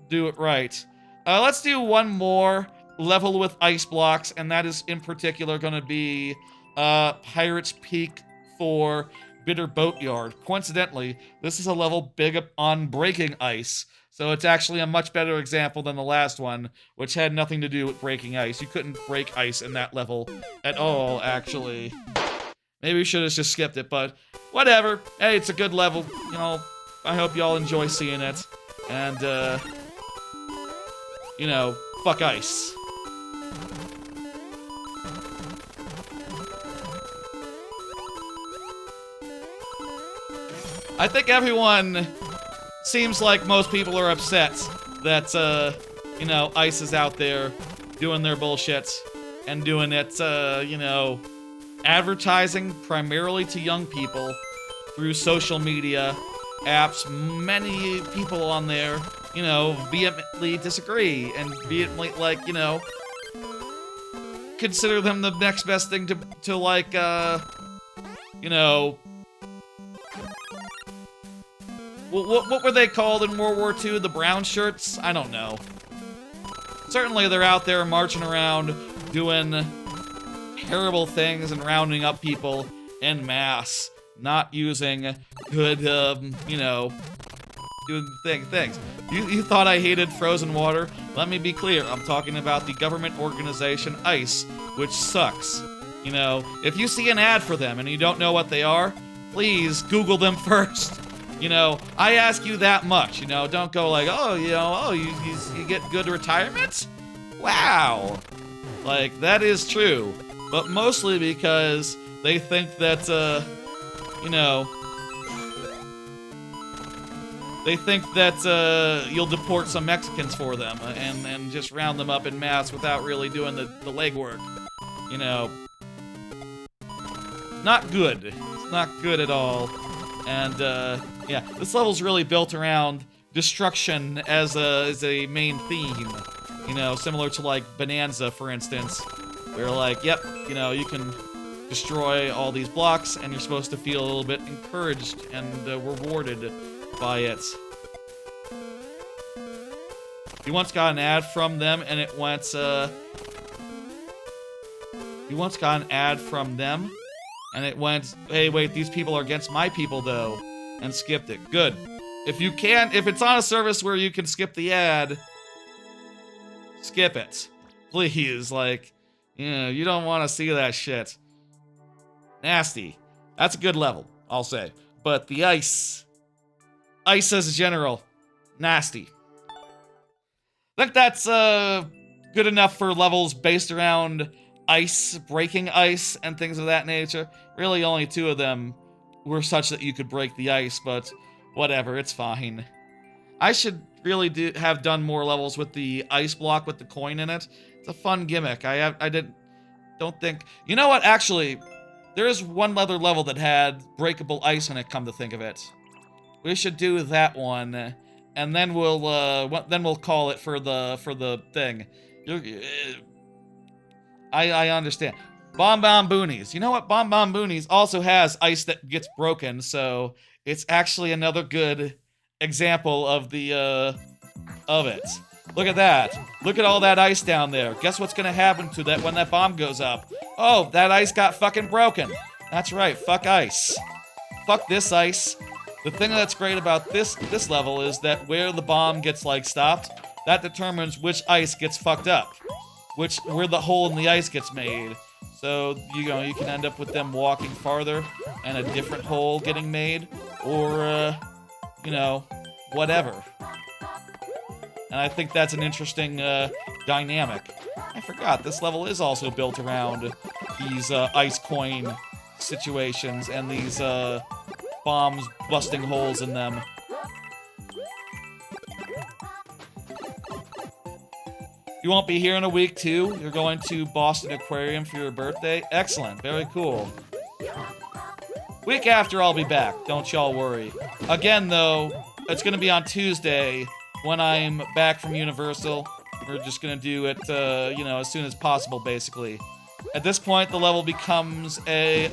do it right. Let's do one more level with ice blocks, and that is in particular going to be Pirates Peak for Bitter Boatyard. Coincidentally, this is a level big on breaking ice, so it's actually a much better example than the last one, which had nothing to do with breaking ice. You couldn't break ice in that level at all, actually. Maybe we should have just skipped it, but whatever. Hey, it's a good level. You know, I hope y'all enjoy seeing it. And, you know, fuck ice. I think everyone seems like most people are upset that, you know, ice is out there doing their bullshit and doing it, you know, advertising primarily to young people through social media apps. Many people on there, you know, vehemently disagree and vehemently, like, you know, consider them the next best thing to like, you know, what were they called in World War II? The brown shirts? I don't know. Certainly they're out there marching around doing terrible things and rounding up people en masse, not using good, you know, doing things. You thought I hated frozen water? Let me be clear, I'm talking about the government organization ICE, which sucks. You know, if you see an ad for them and you don't know what they are, please Google them first. You know, I ask you that much, you know, don't go like, oh, you know, oh, you get good retirement? Wow. Like, that is true. But mostly because they think that, you know, they think that, you'll deport some Mexicans for them and just round them up in mass without really doing the legwork. You know, not good. It's not good at all. And, yeah, this level's really built around destruction as a main theme. You know, similar to, like, Bananza, for instance. Where, like, yep, you know, you can destroy all these blocks, and you're supposed to feel a little bit encouraged and rewarded by it. You once got an ad from them, and it went, You once got an ad from them, and it went, hey, wait, these people are against my people, though, and skipped it. Good. If you can, if it's on a service where you can skip the ad, skip it. Please, like, you know, you don't want to see that shit. Nasty. That's a good level, I'll say. But the ice as a general, nasty. I think that's, good enough for levels based around ice, breaking ice, and things of that nature. Really, only two of them were such that you could break the ice, but Whatever, it's fine. I should really have done more levels with the ice block with the coin in it. It's a fun gimmick. Don't think... You know what, actually, there is one other level that had breakable ice in it, come to think of it. We should do that one, and then we'll call it for the thing. I understand. Bomb Bomb Boonies. You know what? Bomb Bomb Boonies also has ice that gets broken, so it's actually another good example of it. Look at that. Look at all that ice down there. Guess what's gonna happen to that when that bomb goes up? Oh, that ice got fucking broken. That's right, fuck ice. Fuck this ice. The thing that's great about this level is that where the bomb gets, like, stopped, that determines which ice gets fucked up. Where the hole in the ice gets made. So, you can end up with them walking farther and a different hole getting made, or, whatever. And I think that's an interesting, dynamic. I forgot, this level is also built around these, ice coin situations and these, bombs busting holes in them. You won't be here in a week, too? You're going to Boston Aquarium for your birthday? Excellent. Very cool. Week after, I'll be back. Don't y'all worry. Again, though, it's going to be on Tuesday when I'm back from Universal. We're just going to do it, as soon as possible, basically. At this point, the level becomes a,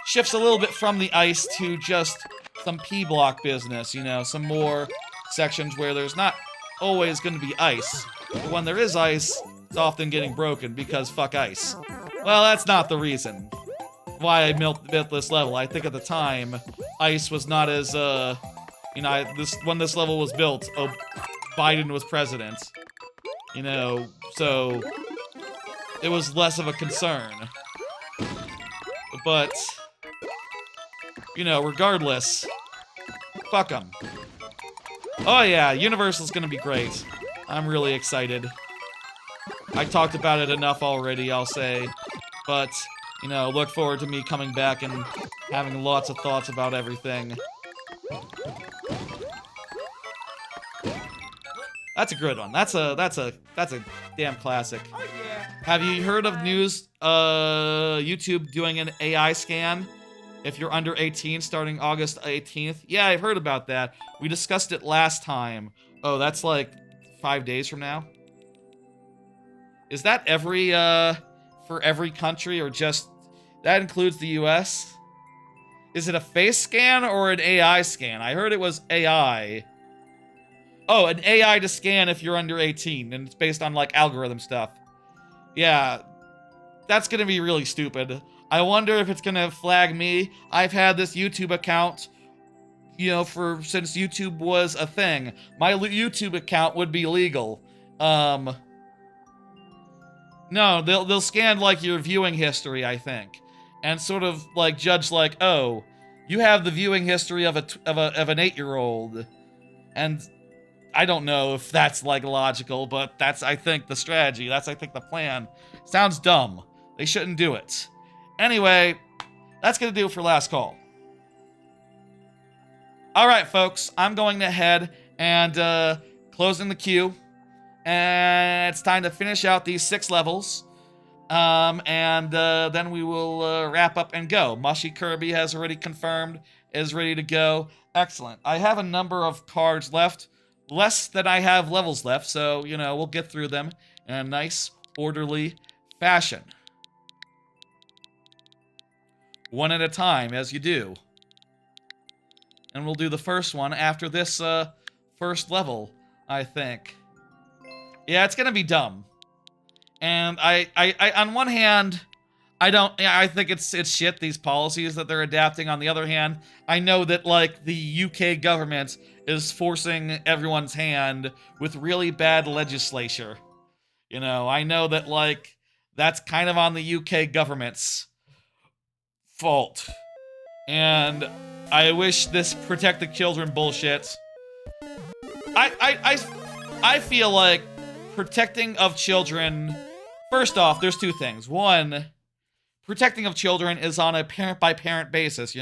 shifts a little bit from the ice to just some P-block business, some more sections where there's not always going to be ice. But when there is ice, it's often getting broken because fuck ice. Well, that's not the reason why I built this level. I think at the time, ice was not as, when this level was built, Biden was president. So it was less of a concern. But, regardless, fuck them. Oh yeah, Universal's gonna be great. I'm really excited. I talked about it enough already, I'll say. But, look forward to me coming back and having lots of thoughts about everything. That's a good one. That's a damn classic. Oh, yeah. Have you heard of news, YouTube doing an AI scan if you're under 18 starting August 18th? Yeah, I've heard about that. We discussed it last time. Oh, that's like 5 days from now? Is that for every country, or just, that includes the US? Is it a face scan or an AI scan? I heard it was AI. Oh, an AI to scan if you're under 18, and it's based on, like, algorithm stuff. Yeah, that's gonna be really stupid. I wonder if it's gonna flag me. I've had this YouTube account, since YouTube was a thing. My YouTube account would be legal. No, they'll scan, like, your viewing history, I think, and sort of, like, judge, like, oh, you have the viewing history of an 8-year-old, and I don't know if that's, like, logical, but that's, I think, the strategy. That's, I think, the plan. Sounds dumb. They shouldn't do it. Anyway, that's gonna do it for last call. Alright, folks, I'm going ahead and, closing the queue. And it's time to finish out these 6 levels. Then we will, wrap up and go. Mushy Kirby has already confirmed, is ready to go. Excellent. I have a number of cards left. Less than I have levels left, so, we'll get through them in a nice, orderly fashion. One at a time, as you do. And we'll do the first one after this, first level, I think. Yeah, it's gonna be dumb. And I on one hand, I think it's shit, these policies that they're adapting. On the other hand, I know that, like, the UK government is forcing everyone's hand with really bad legislature. I know that, like, that's kind of on the UK government's fault. And I wish this protect the children bullshit. I feel like protecting of children, first off, there's 2 things. One, protecting of children is on a parent-by-parent basis,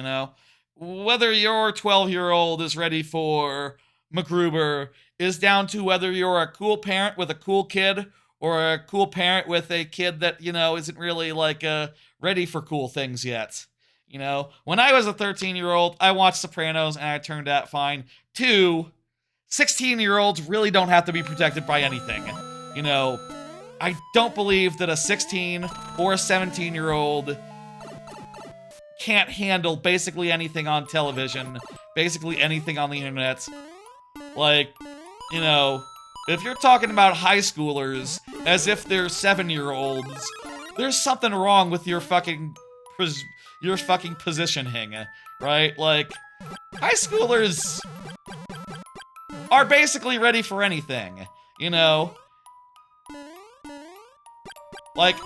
whether your 12-year-old is ready for MacGruber is down to whether you're a cool parent with a cool kid or a cool parent with a kid that, isn't really ready for cool things yet. When I was a 13-year-old, I watched Sopranos and I turned out fine. 2, 16-year-olds really don't have to be protected by anything. I don't believe that a 16 or a 17-year-old can't handle basically anything on television, basically anything on the internet. If you're talking about high schoolers as if they're 7-year-olds, there's something wrong with your fucking positioning, right? High schoolers are basically ready for anything,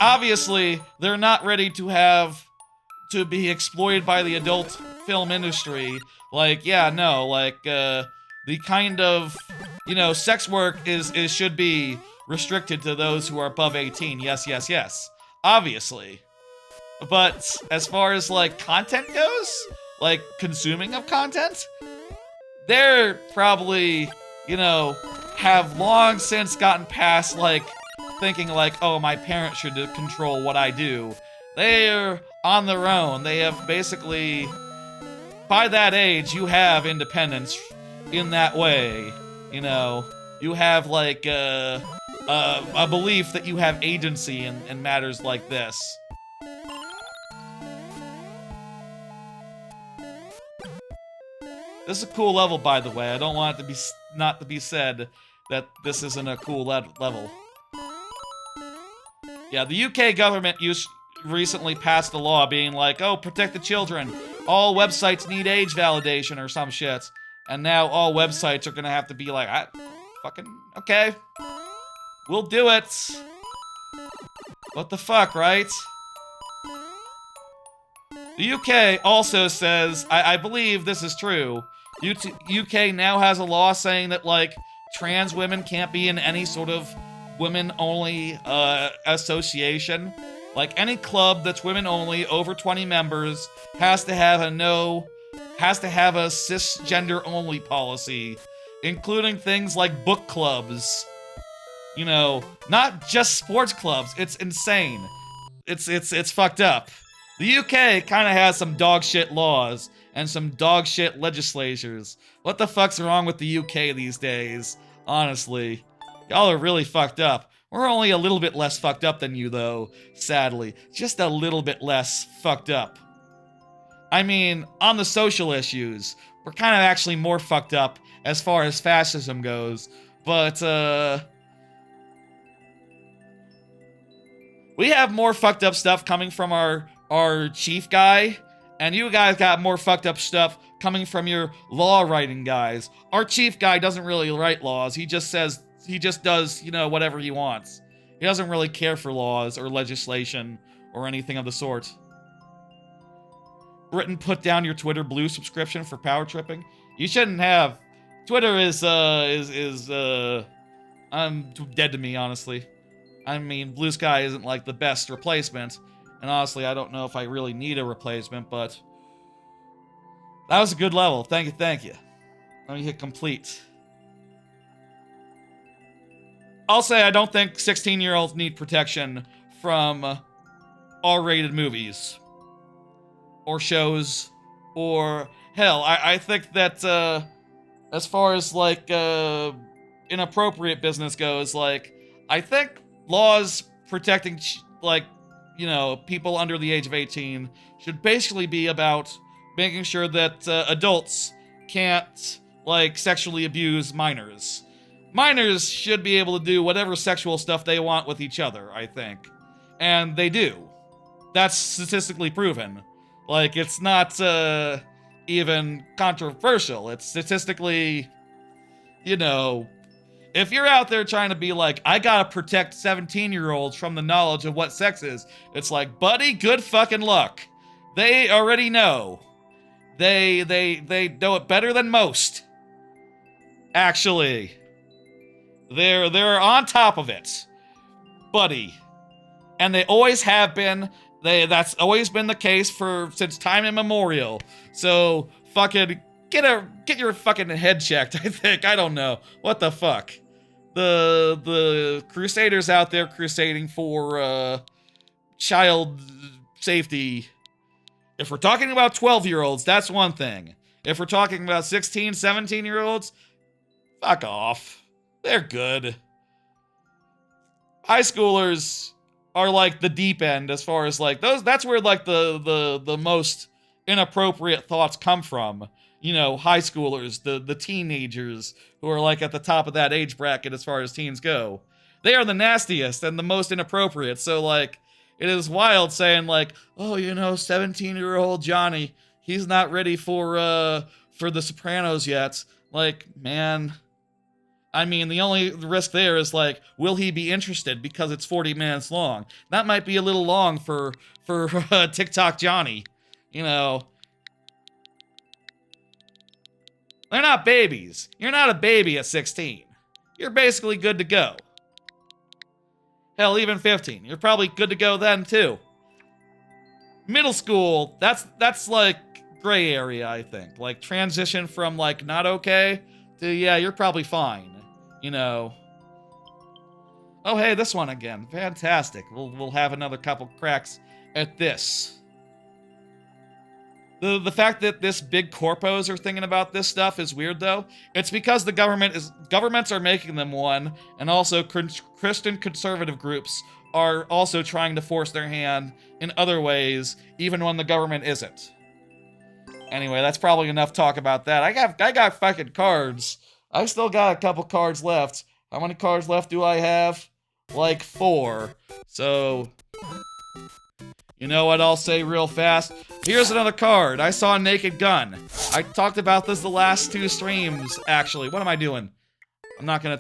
obviously, they're not ready to be exploited by the adult film industry. The kind of, sex work should be restricted to those who are above 18. Yes. Obviously. But as far as, content goes, consuming of content, they're probably, have long since gotten past, thinking, oh, my parents should control what I do. They're on their own. They have basically, by that age, you have independence in that way. You have, a belief that you have agency in matters like this. This is a cool level, by the way. I don't want it to be not to be said that this isn't a cool level. Yeah, the UK government recently passed a law being oh, protect the children. All websites need age validation or some shit. And now all websites are gonna have to be fucking, okay. We'll do it. What the fuck, right? The UK also says, I believe this is true, UK now has a law saying that, trans women can't be in any sort of women-only, association. Any club that's women-only, over 20 members, has to have a cisgender-only policy, including things like book clubs. Not just sports clubs. It's insane. It's fucked up. The UK kind of has some dog shit laws and some dog shit legislatures. What the fuck's wrong with the UK these days? Honestly. Y'all are really fucked up. We're only a little bit less fucked up than you, though, sadly. Just a little bit less fucked up. I mean, on the social issues, we're kind of actually more fucked up as far as fascism goes. But, we have more fucked up stuff coming from our chief guy, and you guys got more fucked up stuff coming from your law writing guys. Our chief guy doesn't really write laws. He just does, whatever he wants. He doesn't really care for laws or legislation or anything of the sort. Britain, put down your Twitter Blue subscription for power tripping. You shouldn't have. Twitter is dead to me, honestly. I mean, Blue Sky isn't the best replacement, and honestly, I don't know if I really need a replacement, but that was a good level. Thank you. Let me hit complete. I'll say I don't think 16-year-olds need protection from R-rated movies or shows, or hell, I think that as far as inappropriate business goes, I think laws protecting people under the age of 18 should basically be about making sure that adults can't sexually abuse minors. Minors should be able to do whatever sexual stuff they want with each other, I think. And they do. That's statistically proven. It's not even controversial. It's statistically, if you're out there trying to be I gotta protect 17-year-olds from the knowledge of what sex is, it's buddy, good fucking luck. They already know. They know it better than most. Actually. They're on top of it. Buddy. And they always have been, That's always been the case since time immemorial. So fucking get your fucking head checked, I think. I don't know. What the fuck? The crusaders out there crusading for child safety. If we're talking about 12-year-olds, that's one thing. If we're talking about 16, 17-year-olds, fuck off. They're good. High schoolers are like the deep end as far as like those. That's where like the most inappropriate thoughts come from. You know, high schoolers, the teenagers who are like at the top of that age bracket as far as teens go. They are the nastiest and the most inappropriate. So like, it is wild saying like, oh, you know, 17-year-old Johnny, he's not ready for The Sopranos yet. Like, man, I mean, the only risk there is like, will he be interested because it's 40 minutes long? That might be a little long for TikTok Johnny. You know, they're not babies. You're not a baby at 16. You're basically good to go. Hell, even 15. You're probably good to go then too. Middle school, that's like gray area, I think. Like transition from like not okay to yeah, you're probably fine. You know. Oh hey, this one again. Fantastic. We'll have another couple cracks at this. The fact that this big corpos are thinking about this stuff is weird though. It's because governments are making them one, and also Christian conservative groups are also trying to force their hand in other ways, even when the government isn't. Anyway, that's probably enough talk about that. I got fucking cards. I still got a couple cards left. How many cards left do I have? Like 4. So, you know what I'll say real fast? Here's another card. I saw a Naked Gun. I talked about this the last 2 streams, actually. What am I doing? I'm not gonna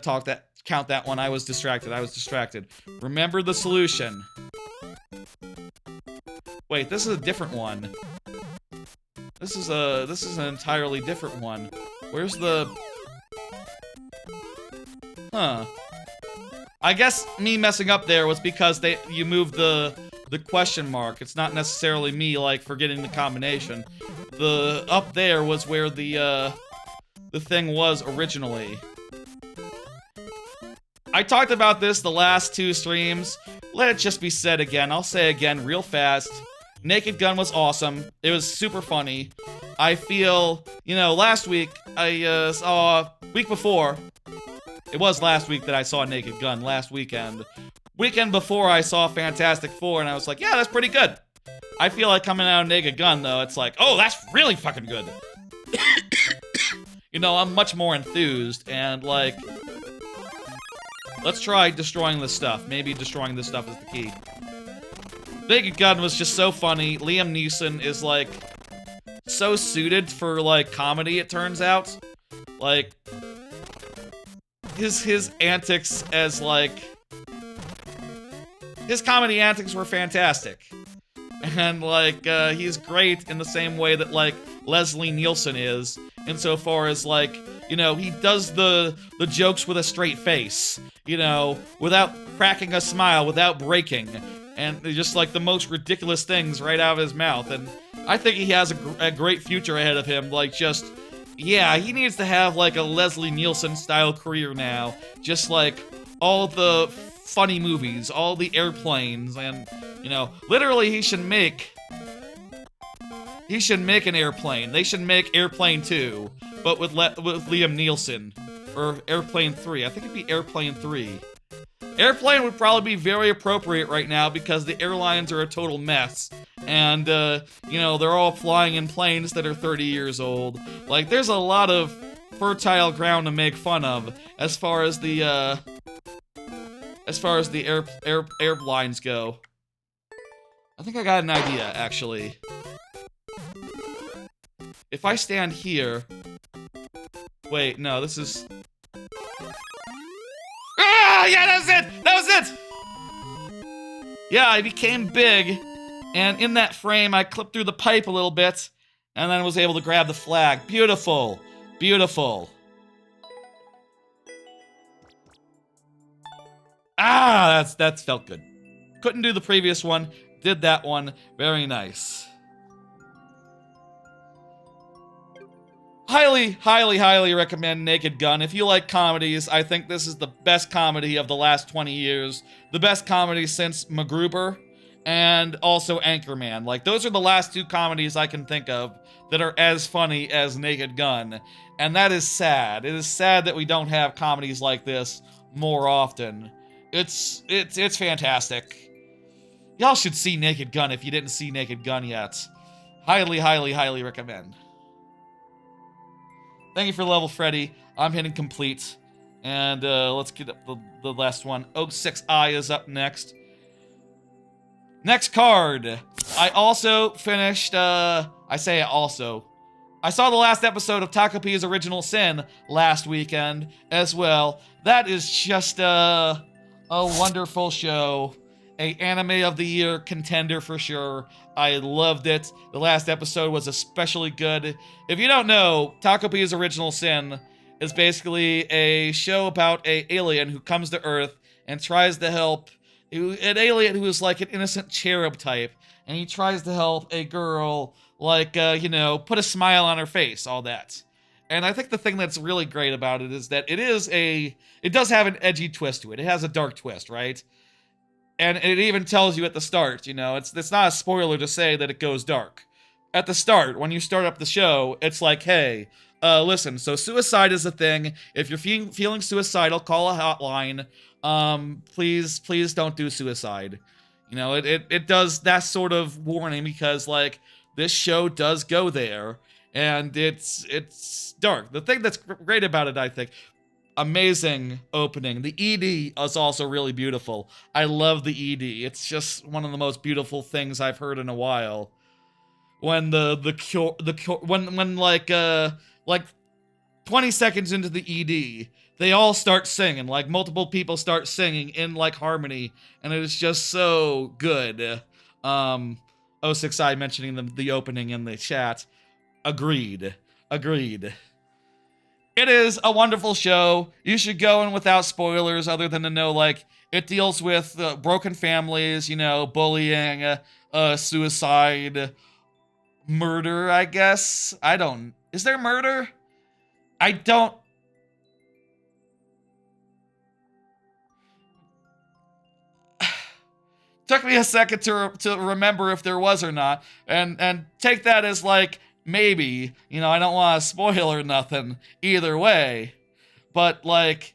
count that one. I was distracted. Remember the solution. Wait, this is a different one. This is an entirely different one. Where's the... Huh. I guess me messing up there was because you moved the question mark. It's not necessarily me, like, forgetting the combination. The up there was where the thing was originally. I talked about this the last 2 streams. Let it just be said again. I'll say again real fast. Naked Gun was awesome. It was super funny. I feel, you know, last week, I saw, week before, it was last week that I saw Naked Gun, last weekend. Weekend before I saw Fantastic Four, and I was like, yeah, that's pretty good. I feel like coming out of Naked Gun, though, it's like, oh, that's really fucking good. You know, I'm much more enthused, and like, let's try destroying this stuff. Maybe destroying this stuff is the key. Naked Gun was just so funny. Liam Neeson is, like, so suited for, like, comedy, it turns out. Like, his antics as, like... His comedy antics were fantastic. And, like, he's great in the same way that, like, Leslie Nielsen is. Insofar as, like, you know, he does the jokes with a straight face. You know, without cracking a smile, without breaking. And just, like, the most ridiculous things right out of his mouth. And I think he has a great future ahead of him. Like, just, yeah, he needs to have, like, a Leslie Nielsen-style career now. Just, like, all the funny movies, all the airplanes, and, you know, literally he should make an airplane. They should make Airplane 2, but with Liam Neeson. Or Airplane 3. I think it'd be Airplane 3. Airplane would probably be very appropriate right now because the airlines are a total mess. And, you know, they're all flying in planes that are 30 years old. Like, there's a lot of fertile ground to make fun of as far as the airlines go. I think I got an idea, actually. If I stand here... Wait, no, this is... Ah, yeah, that was it! That was it! Yeah, I became big, and in that frame, I clipped through the pipe a little bit, and then was able to grab the flag. Beautiful. Beautiful. Ah, that felt good. Couldn't do the previous one. Did that one very nice. Highly, highly, highly recommend Naked Gun. If you like comedies, I think this is the best comedy of the last 20 years. The best comedy since MacGruber and also Anchorman. Like, those are the last two comedies I can think of that are as funny as Naked Gun. And that is sad. It is sad that we don't have comedies like this more often. It's fantastic. Y'all should see Naked Gun if you didn't see Naked Gun yet. Highly, highly, highly recommend. Thank you for level, Freddy. I'm hitting complete. And let's get up the last one. 06I is up next. Next card. I also finished, I saw the last episode of Takopi's Original Sin last weekend as well. That is just a wonderful show. A anime of the year contender for sure. I loved it. The last episode was especially good. If you don't know, Takopi's Original Sin is basically a show about an alien who comes to Earth and tries to help an alien who is like an innocent cherub type, and he tries to help a girl, like, put a smile on her face, all that. And I think the thing that's really great about it is that it does have an edgy twist to it. It has a dark twist, right? And it even tells you at the start, it's not a spoiler to say that it goes dark. At the start, when you start up the show, it's like, hey, listen, so suicide is a thing. If you're feeling suicidal, call a hotline. Please don't do suicide. It does that sort of warning because, like, this show does go there, and it's dark. The thing that's great about it, I think, amazing opening. The ED is also really beautiful. I love the ED. It's just one of the most beautiful things I've heard in a while. When when like 20 seconds into the ED, they all start singing, like multiple people start singing in like harmony, and it is just so good. 06I mentioning the opening in the chat. Agreed. It is a wonderful show. You should go in without spoilers other than to know, like, it deals with broken families, bullying, suicide, murder, I guess. Is there murder? I don't... Took me a second to remember if there was or not, and take that as, like, maybe. I don't want to spoil or nothing either way, but, like,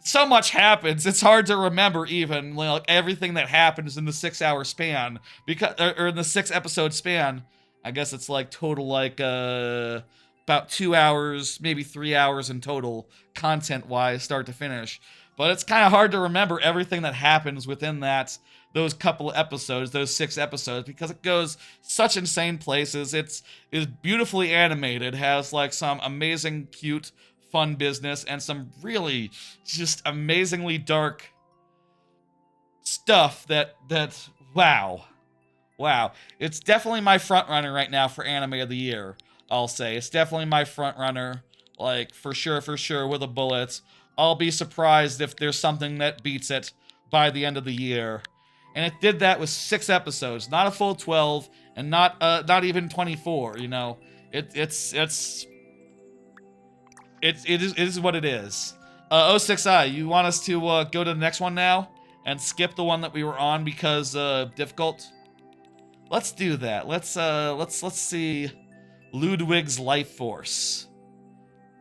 so much happens, it's hard to remember even, like, everything that happens in the 6-hour span, or in the 6-episode span. I guess it's, like, total, like, about 2 hours, maybe 3 hours in total, content-wise, start to finish. But it's kind of hard to remember everything that happens within those couple episodes, those 6 episodes, because it goes such insane places. It's beautifully animated, has like some amazing, cute, fun business, and some really just amazingly dark stuff that wow. It's definitely my front runner right now for anime of the year, I'll say. It's definitely my front runner, like, for sure, with a bullet. I'll be surprised if there's something that beats it by the end of the year. And it did that with 6 episodes, not a full 12, and not even 24. It is what it is. 06I, you want us to go to the next one now and skip the one that we were on because difficult? Let's do that. Let's see Ludwig's Life Force.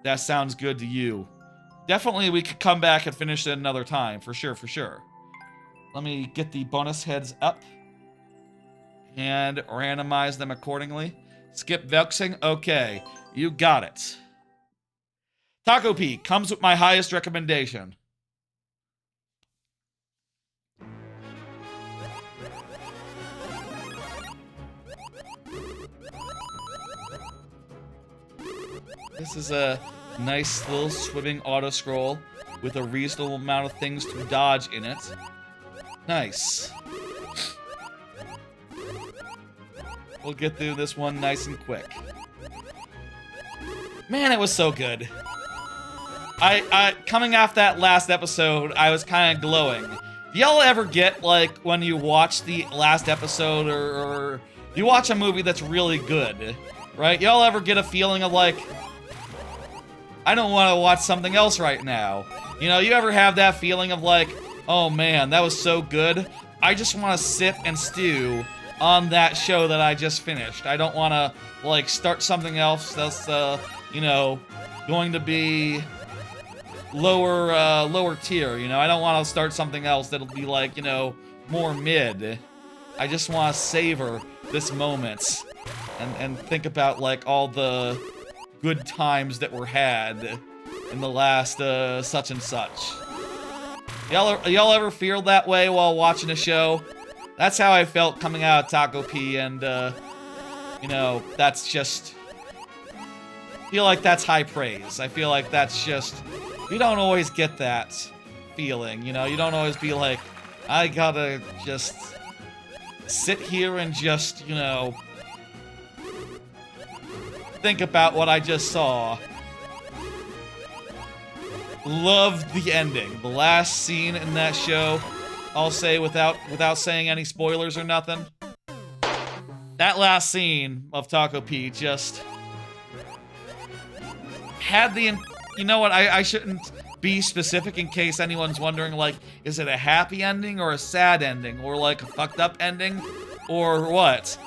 That sounds good to you. Definitely we could come back and finish it another time, for sure. Let me get the bonus heads up and randomize them accordingly. Skip vexing. Okay, you got it. Takopi comes with my highest recommendation. This is a nice little swimming auto-scroll with a reasonable amount of things to dodge in it. Nice. We'll get through this one nice and quick. Man, it was so good. I coming off that last episode, I was kind of glowing. Do y'all ever get, like, when you watch the last episode or you watch a movie that's really good, right? Y'all ever get a feeling of, like, I don't want to watch something else right now? You know, you ever have that feeling of, like, oh man, that was so good. I just want to sit and stew on that show that I just finished. I don't want to, like, start something else that's, you know, going to be lower tier, you know? I don't want to start something else that'll be, like, you know, more mid. I just want to savor this moment and think about, like, all the good times that were had in the last, such and such. Y'all ever feel that way while watching a show? That's how I felt coming out of Takopi, and, you know, that's just... I feel like that's high praise. I feel like that's just... You don't always get that feeling, you know? You don't always be like, I gotta just sit here and just, you know, think about what I just saw. Loved the ending. The last scene in that show, I'll say without saying any spoilers or nothing. That last scene of Takopi just had the... You know what, I shouldn't be specific in case anyone's wondering, like, is it a happy ending or a sad ending? Or, like, a fucked up ending? Or what?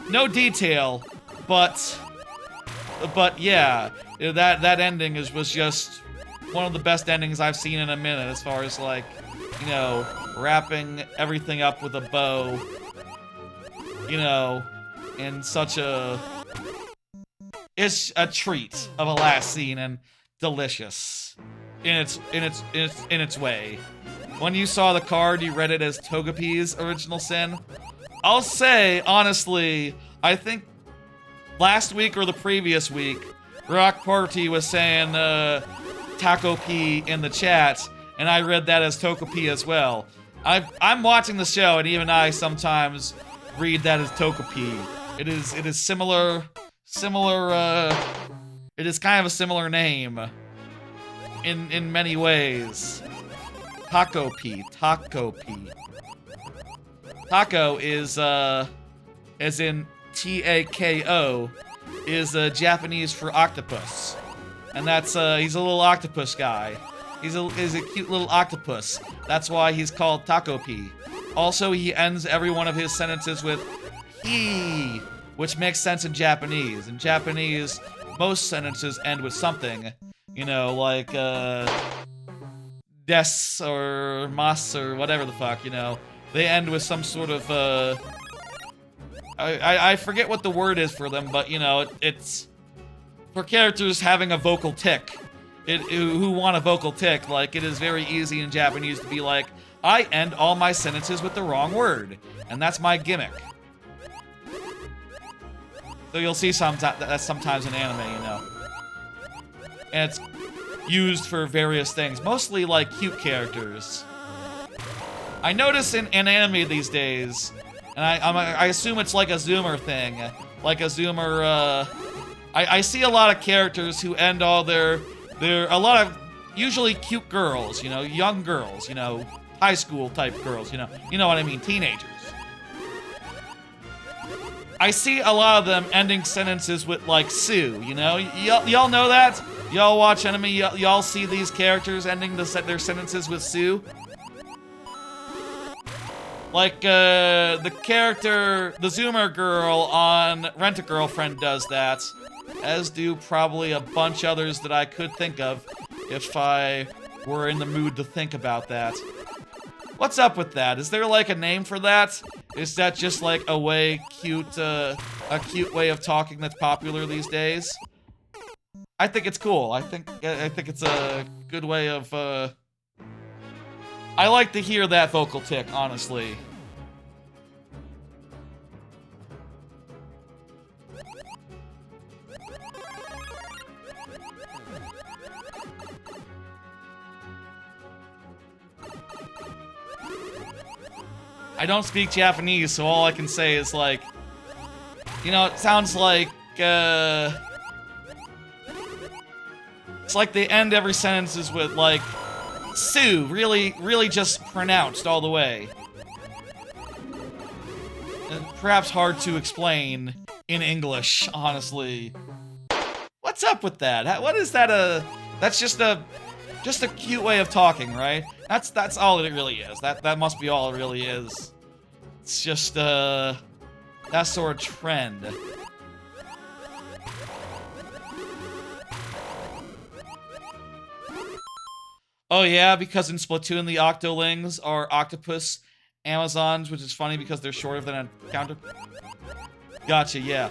No detail, but yeah, that ending was just one of the best endings I've seen in a minute as far as, like, you know, wrapping everything up with a bow, you know, in such a... It's a treat of a last scene and delicious in its way. When you saw the card, you read it as Togepi's original sin. I'll say, honestly, I think last week or the previous week, Rock Party was saying Takopi in the chat, and I read that as Tokopi as well. I'm watching the show, and even I sometimes read that as Tokopi. It is similar. It is kind of a similar name in many ways. Takopi. Taco is, as in T-A-K-O, is Japanese for octopus. And that's, he's a little octopus guy. He's a cute little octopus. That's why he's called Takopi. Also, he ends every one of his sentences with he, which makes sense in Japanese. In Japanese, most sentences end with something. You know, like, des or mas or whatever the fuck, you know. They end with some sort of, I forget what the word is for them, but, you know, it's for characters having a vocal tick. Who want a vocal tick, like, it is very easy in Japanese to be like, I end all my sentences with the wrong word. And that's my gimmick. So you'll see that's sometimes in anime, you know. And it's used for various things, mostly like cute characters. I notice in anime these days, and I assume it's like a Zoomer thing, like a Zoomer. I see a lot of characters who end all their a lot of usually cute girls, you know, young girls, you know, high school type girls, you know what I mean, teenagers. I see a lot of them ending sentences with, like, Sue, you know? Y'all know that? Y'all watch anime, y'all see these characters ending their sentences with Sue? Like, the character, the Zoomer girl on Rent-A-Girlfriend does that, as do probably a bunch others that I could think of if I were in the mood to think about that. What's up with that? Is there, like, a name for that? Is that just, like, a cute way of talking that's popular these days? I think it's cool. I think it's a good way of, I like to hear that vocal tick, honestly. I don't speak Japanese, so all I can say is, like, you know, it sounds like, it's like they end every sentences with, like, Sue, really just pronounced all the way. Perhaps hard to explain in English, honestly. What's up with that? What is that? That's just a cute way of talking, right? That's all it really is. That must be all it really is. It's just that sort of trend. Oh yeah, because in Splatoon the Octolings are octopus Amazons, which is funny because they're shorter than a counter. Gotcha, yeah.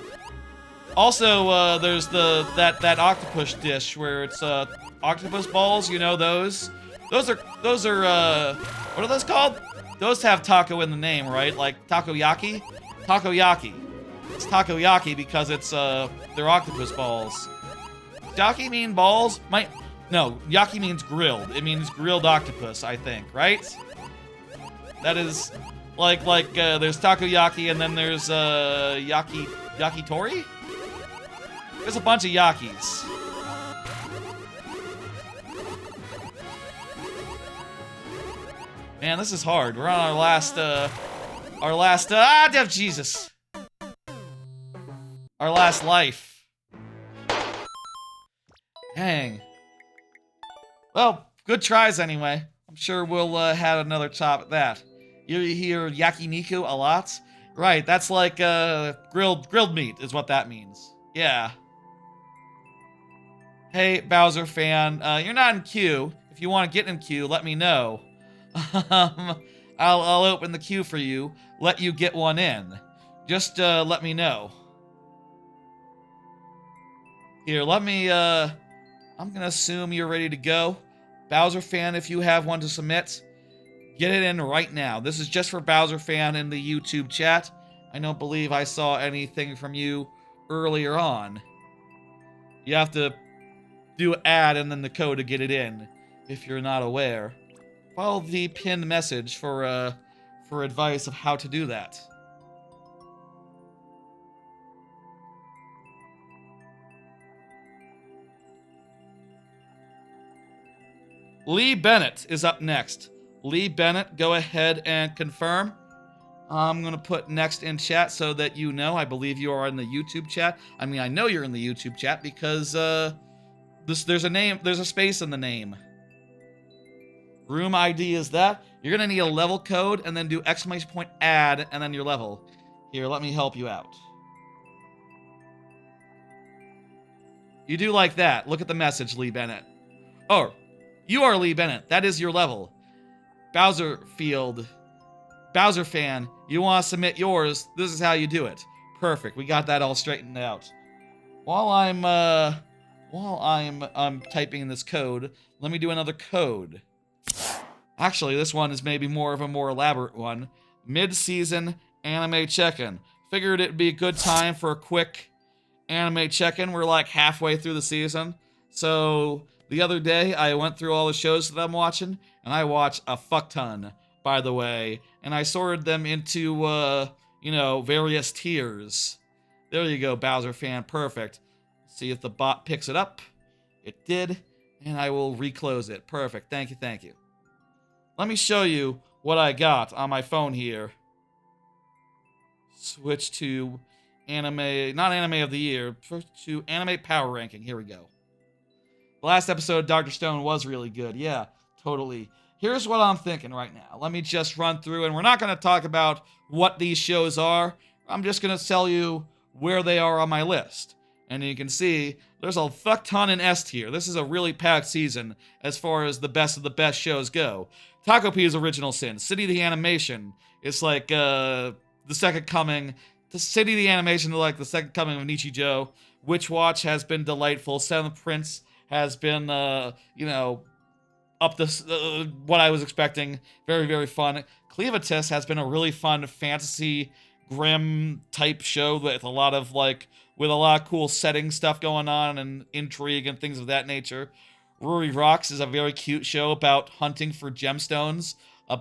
Also, there's that octopus dish where it's octopus balls. You know those? Those are what are those called? Those have taco in the name, right? Like takoyaki. Takoyaki. It's takoyaki because it's they're octopus balls. Yaki mean balls? No, yaki means grilled. It means grilled octopus, I think, right? That is like there's takoyaki and then there's yakitori? There's a bunch of yakis. Man, this is hard. We're on our last Jesus. Our last life. Dang. Well, good tries anyway. I'm sure we'll have another chop at that. You hear yakiniku a lot? Right, that's like grilled meat is what that means. Yeah. Hey, Bowser fan, you're not in queue. If you want to get in queue, let me know. I'll open the queue for you, let you get one in. Just let me know. Here, let me I'm gonna assume you're ready to go. Bowser fan, if you have one to submit, get it in right now. This is just for Bowser fan in the YouTube chat. I don't believe I saw anything from you earlier on. You have to do add and then the code to get it in, if you're not aware. Follow the pinned message for advice of how to do that. Lee Bennett is up next. Lee Bennett, go ahead and confirm. I'm going to put next in chat so that you know. I believe you are in the YouTube chat. I mean, I know you're in the YouTube chat because there's a space in the name. Room ID is that. You're going to need a level code and then do exclamation point add and then your level. Here, let me help you out. You do like that. Look at the message, Lee Bennett. Oh, you are Lee Bennett. That is your level. Bowser Field. Bowser fan, you want to submit yours, this is how you do it. Perfect. We got that all straightened out. While I'm typing this code, let me do another code. Actually, this one is maybe more of a more elaborate one. Mid-season anime check-in. Figured it'd be a good time for a quick anime check-in. We're like halfway through the season. So the other day, I went through all the shows that I'm watching, and I watched a fuck ton, by the way. And I sorted them into, various tiers. There you go, Bowser fan. Perfect. See if the bot picks it up. It did. And I will reclose it. Perfect. Thank you, thank you. Let me show you what I got on my phone here. Switch to anime, not anime of the year, to anime power ranking. Here we go. The last episode of Dr. Stone was really good. Yeah, totally. Here's what I'm thinking right now. Let me just run through, and we're not going to talk about what these shows are. I'm just going to tell you where they are on my list. And you can see there's a fuck ton in S tier. This is a really packed season as far as the best of the best shows go. Takopi's Original Sin. City the Animation is like the second coming. The City the Animation is like the second coming of Nichijou. Witch Watch has been delightful. Seventh Prince has been, up to what I was expecting. Very, very fun. Cleavitus has been a really fun fantasy grim type show with a lot of cool setting stuff going on and intrigue and things of that nature. Rory Rocks is a very cute show about hunting for gemstones. I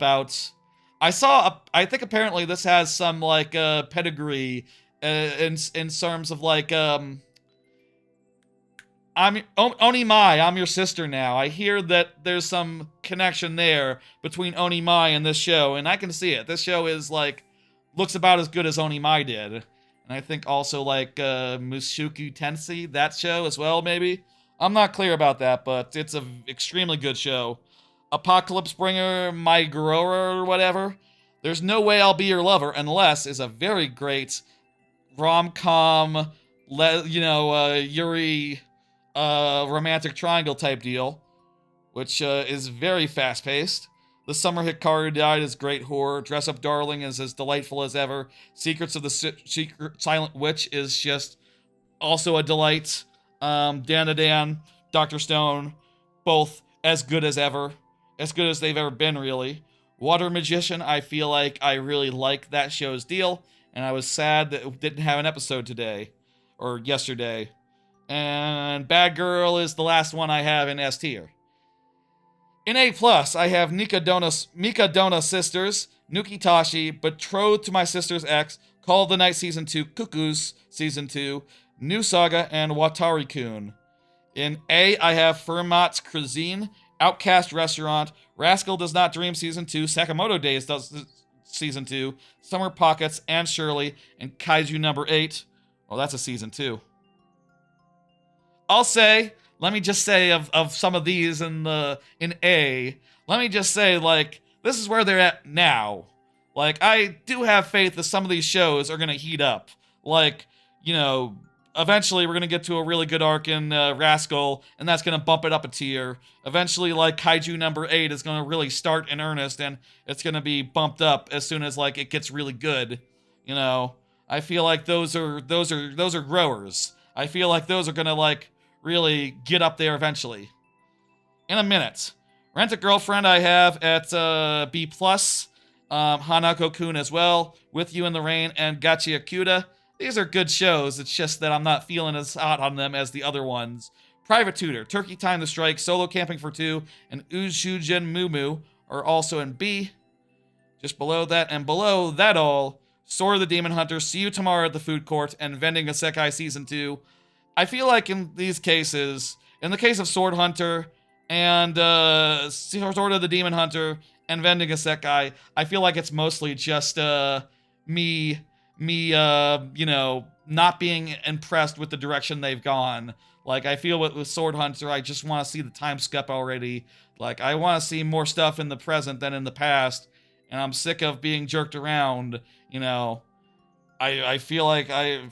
think apparently this has some pedigree in terms of Onimai, I'm your sister now. I hear that there's some connection there between Onimai and this show, and I can see it. This show is like looks about as good as Onimai did, and I think also like Mushoku Tensei, that show as well. Maybe I'm not clear about that, but it's a extremely good show. Apocalypse Bringer, My Grora or whatever. There's no way I'll be your lover unless is a very great rom-com, Yuri romantic triangle type deal, which is very fast-paced. The Summer Hikaru Died is great horror. Dress Up Darling is as delightful as ever. Secrets of the Secret Silent Witch is just also a delight. Dan to Dan, Dr. Stone, both as good as ever. As good as they've ever been, really. Water Magician, I feel like I really like that show's deal, and I was sad that it didn't have an episode today, or yesterday. And Bad Girl is the last one I have in S tier. In A+, I have Mika Dona Sisters, Nuki Tashi, Betrothed to My Sister's Ex, Call of the Night Season 2, Cuckoos Season 2, New Saga, and Watari-kun. In A, I have Fermat's Cuisine, Outcast Restaurant, Rascal Does Not Dream Season 2, Sakamoto Days does Season 2, Summer Pockets, and Shirley, and Kaiju number 8. Well, that's a Season 2. Let me just say of some of these in A, let me just say, like, this is where they're at now. Like, I do have faith that some of these shows are gonna heat up. Like, eventually we're gonna get to a really good arc in Rascal, and that's gonna bump it up a tier. Eventually, like, Kaiju number 8 is gonna really start in earnest, and it's gonna be bumped up as soon as, like, it gets really good. I feel like those are growers. I feel like those are gonna, like, really get up there eventually. In a minute. Rent a Girlfriend I have at B+. Hanako-kun as well. With You in the Rain and Gachi Akuta. These are good shows, it's just that I'm not feeling as hot on them as the other ones. Private Tutor, Turkey Time to Strike, Solo Camping for Two, and Ushujin Mumu are also in B. Just below that, and below that all, Sword of the Demon Hunter, See You Tomorrow at the Food Court, and Vending Isekai Season 2. I feel like in these cases, in the case of Sword Hunter and Sword of the Demon Hunter and Vending Isekai, I feel like it's mostly just me, not being impressed with the direction they've gone. Like, I feel with Sword Hunter, I just want to see the time skip already. Like, I want to see more stuff in the present than in the past, and I'm sick of being jerked around, I feel like I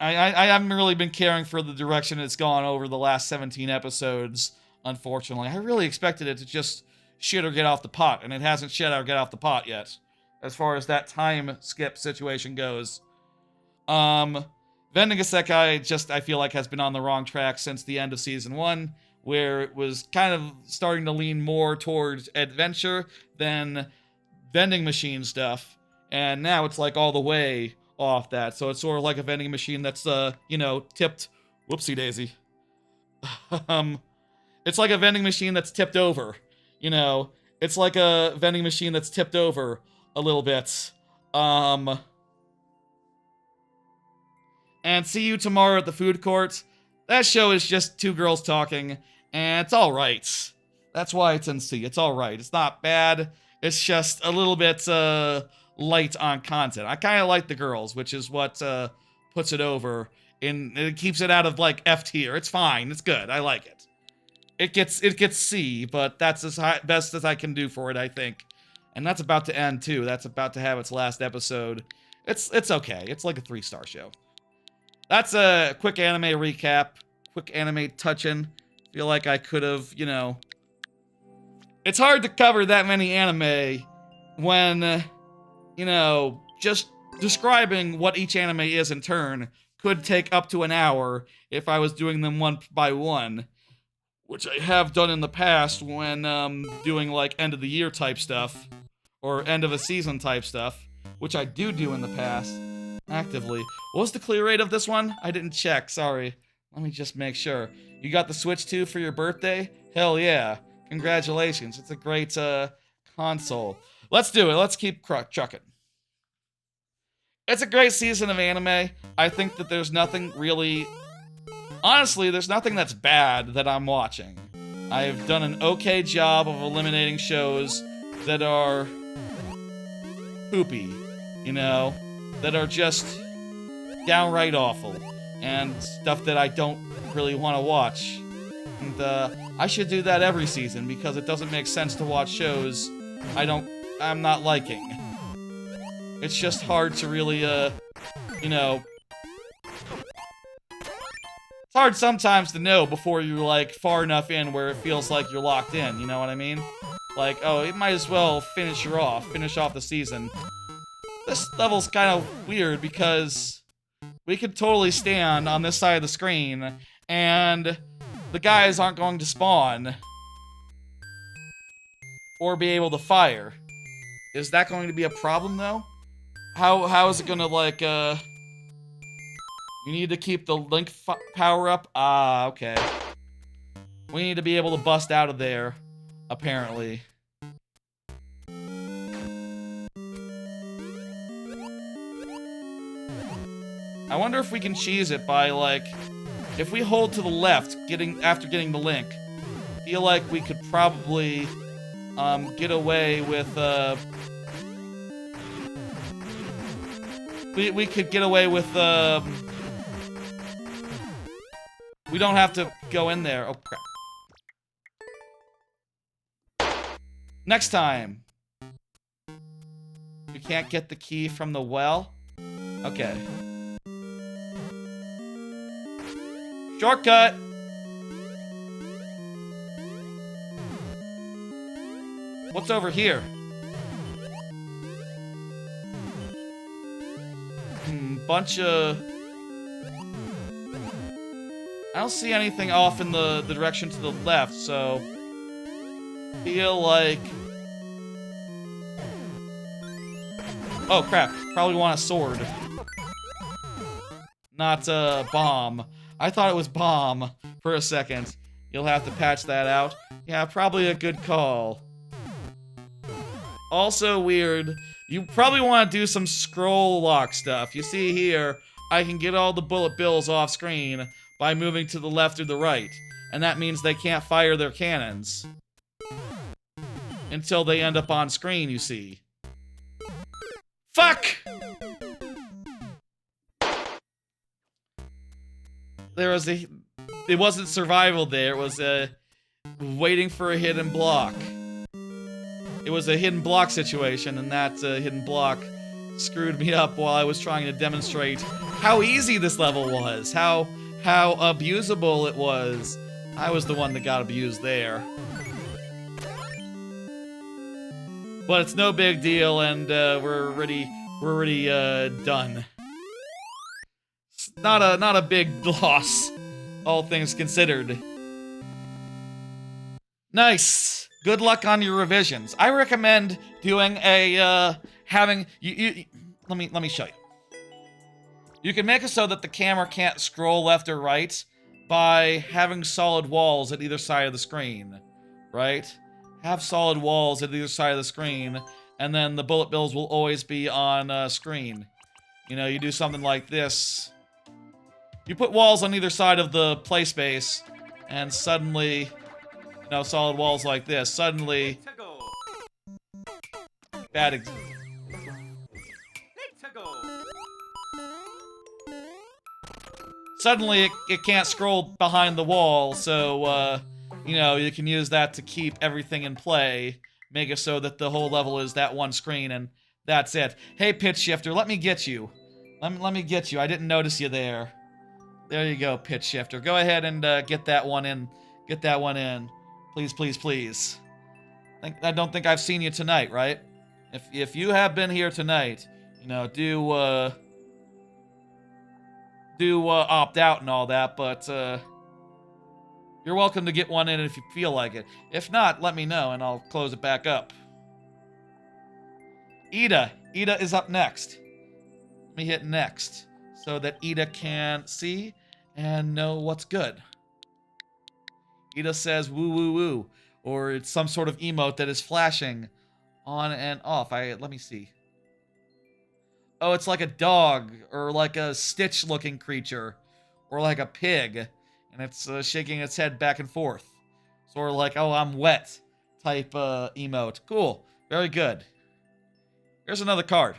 haven't really been caring for the direction it's gone over the last 17 episodes, unfortunately. I really expected it to just shit or get off the pot, and it hasn't shit or get off the pot yet, as far as that time skip situation goes. Vending Isekai I feel like has been on the wrong track since the end of Season 1, where it was kind of starting to lean more towards adventure than vending machine stuff, and now it's like all the way off that. So it's sort of like a vending machine that's tipped. Whoopsie daisy. It's like a vending machine that's tipped over. It's like a vending machine that's tipped over a little bit. And See You Tomorrow at the Food Court. That show is just two girls talking, and it's all right. That's why it's in C. It's all right. It's not bad. It's just a little bit light on content. I kind of like the girls, which is what puts it over. It keeps it out of like F tier. It's fine. It's good. I like it. It gets C, but that's as best as I can do for it, I think. And that's about to end too. That's about to have its last episode. It's okay. It's like a 3-star show. That's a quick anime recap. Quick anime touch-in. Feel like I could have, It's hard to cover that many anime when, just describing what each anime is in turn could take up to an hour if I was doing them one by one, which I have done in the past when doing like end of the year type stuff or end of a season type stuff, which I do in the past actively. What was the clear rate of this one? I didn't check, sorry. Let me just make sure. You got the Switch 2 for your birthday? Hell yeah. Congratulations. It's a great console. Let's do it. Let's keep chucking. It's a great season of anime. I think that there's nothing really Honestly, there's nothing that's bad that I'm watching. I've done an okay job of eliminating shows that are poopy, you know, that are just downright awful, and stuff that I don't really want to watch. And I should do that every season because it doesn't make sense to watch shows I'm not liking. It's just hard to really, you know, it's hard sometimes to know before you're, like, far enough in where it feels like you're locked in, you know what I mean? Like, oh, it might as well finish off the season. This level's kind of weird because we could totally stand on this side of the screen and the guys aren't going to spawn or be able to fire. Is that going to be a problem, though? How is it gonna, like, you need to keep the link power up? Ah, okay. We need to be able to bust out of there, apparently. I wonder if we can cheese it by, like, if we hold to the left, after getting the link, I feel like we could probably, get away with, we could get away with, we don't have to go in there. Oh, crap. Next time. You can't get the key from the well? Okay. Shortcut! What's over here? Bunch of... I don't see anything off in the direction to the left, so... feel like... Oh, crap. Probably want a sword. Not, bomb. I thought it was bomb for a second. You'll have to patch that out. Yeah, probably a good call. Also weird, you probably want to do some scroll lock stuff. You see here, I can get all the bullet bills off screen by moving to the left or the right. And that means they can't fire their cannons. Until they end up on screen, you see. Fuck! It wasn't survival there, it was, waiting for a hidden block. It was a hidden block situation, and that, hidden block screwed me up while I was trying to demonstrate how easy this level was, how abusable it was. I was the one that got abused there. But it's no big deal, and, we're already done. It's not a big loss, all things considered. Nice! Good luck on your revisions. I recommend doing a, let me show you. You can make it so that the camera can't scroll left or right by having solid walls at either side of the screen, right? Have solid walls at either side of the screen, and then the bullet bills will always be on, screen. You know, you do something like this. You put walls on either side of the play space, and suddenly... No, solid walls like this. Suddenly... Bad Suddenly, it can't scroll behind the wall, so, you know, you can use that to keep everything in play. Make it so that the whole level is that one screen, and that's it. Hey, Pitch Shifter, let me get you. Let me get you. I didn't notice you there. There you go, Pitch Shifter. Go ahead and, get that one in. Get that one in. Please, please, please. I don't think I've seen you tonight, right? If you have been here tonight, you know, do opt out and all that, but you're welcome to get one in if you feel like it. If not, let me know and I'll close it back up. Ida is up next. Let me hit next so that Ida can see and know what's good. Ida says woo woo woo, or it's some sort of emote that is flashing on and off. Let me see. Oh, it's like a dog, or like a Stitch-looking creature, or like a pig. And it's shaking its head back and forth. Sort of like, oh, I'm wet type emote. Cool. Very good. Here's another card.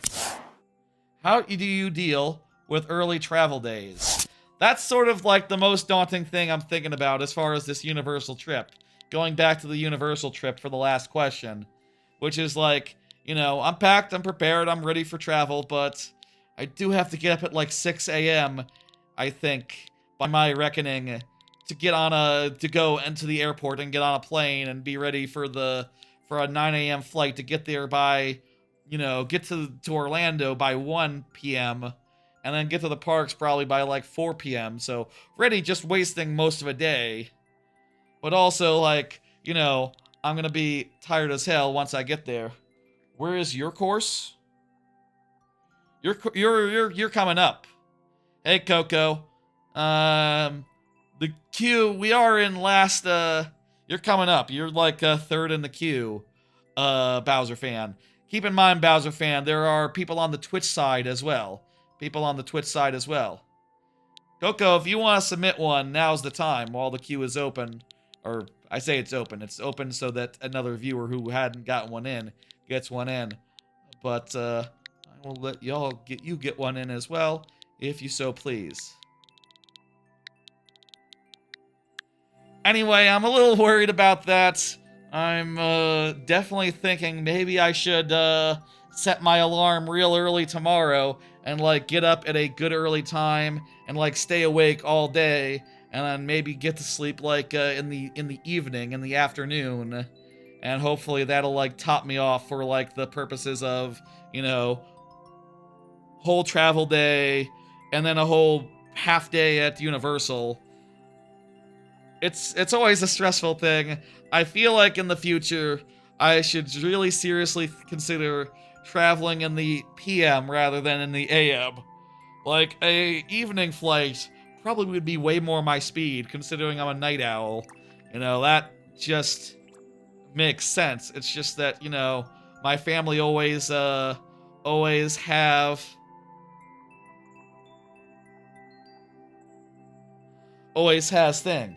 How do you deal with early travel days? That's sort of like the most daunting thing I'm thinking about as far as this Universal trip. Going back to the Universal trip for the last question. Which is like, you know, I'm packed, I'm prepared, I'm ready for travel, but I do have to get up at like 6 a.m., I think, by my reckoning, to go into the airport and get on a plane and be ready for a 9 a.m. flight to get there by, you know, get to Orlando by 1 p.m. and then get to the parks probably by like 4 p.m. So already just wasting most of a day. But also like, you know, I'm gonna be tired as hell once I get there. Where is your course? You're coming up. Hey Coco. The queue, we are in last, you're coming up. You're like third in the queue, Bowser fan. Keep in mind, Bowser fan, there are people on the Twitch side as well. Coco, if you want to submit one, now's the time while the queue is open. Or, I say it's open. It's open so that another viewer who hadn't gotten one in gets one in. But, I will let y'all get one in as well, if you so please. Anyway, I'm a little worried about that. I'm definitely thinking maybe I should set my alarm real early tomorrow and like get up at a good early time and like stay awake all day and then maybe get to sleep like in the evening, in the afternoon, and hopefully that'll like top me off for like the purposes of, you know, whole travel day and then a whole half day at Universal. It's always a stressful thing. I feel like in the future, I should really seriously consider traveling in the PM rather than in the AM. Like, a evening flight probably would be way more my speed, considering I'm a night owl. You know, that just makes sense. It's just that, you know, my family always has thing.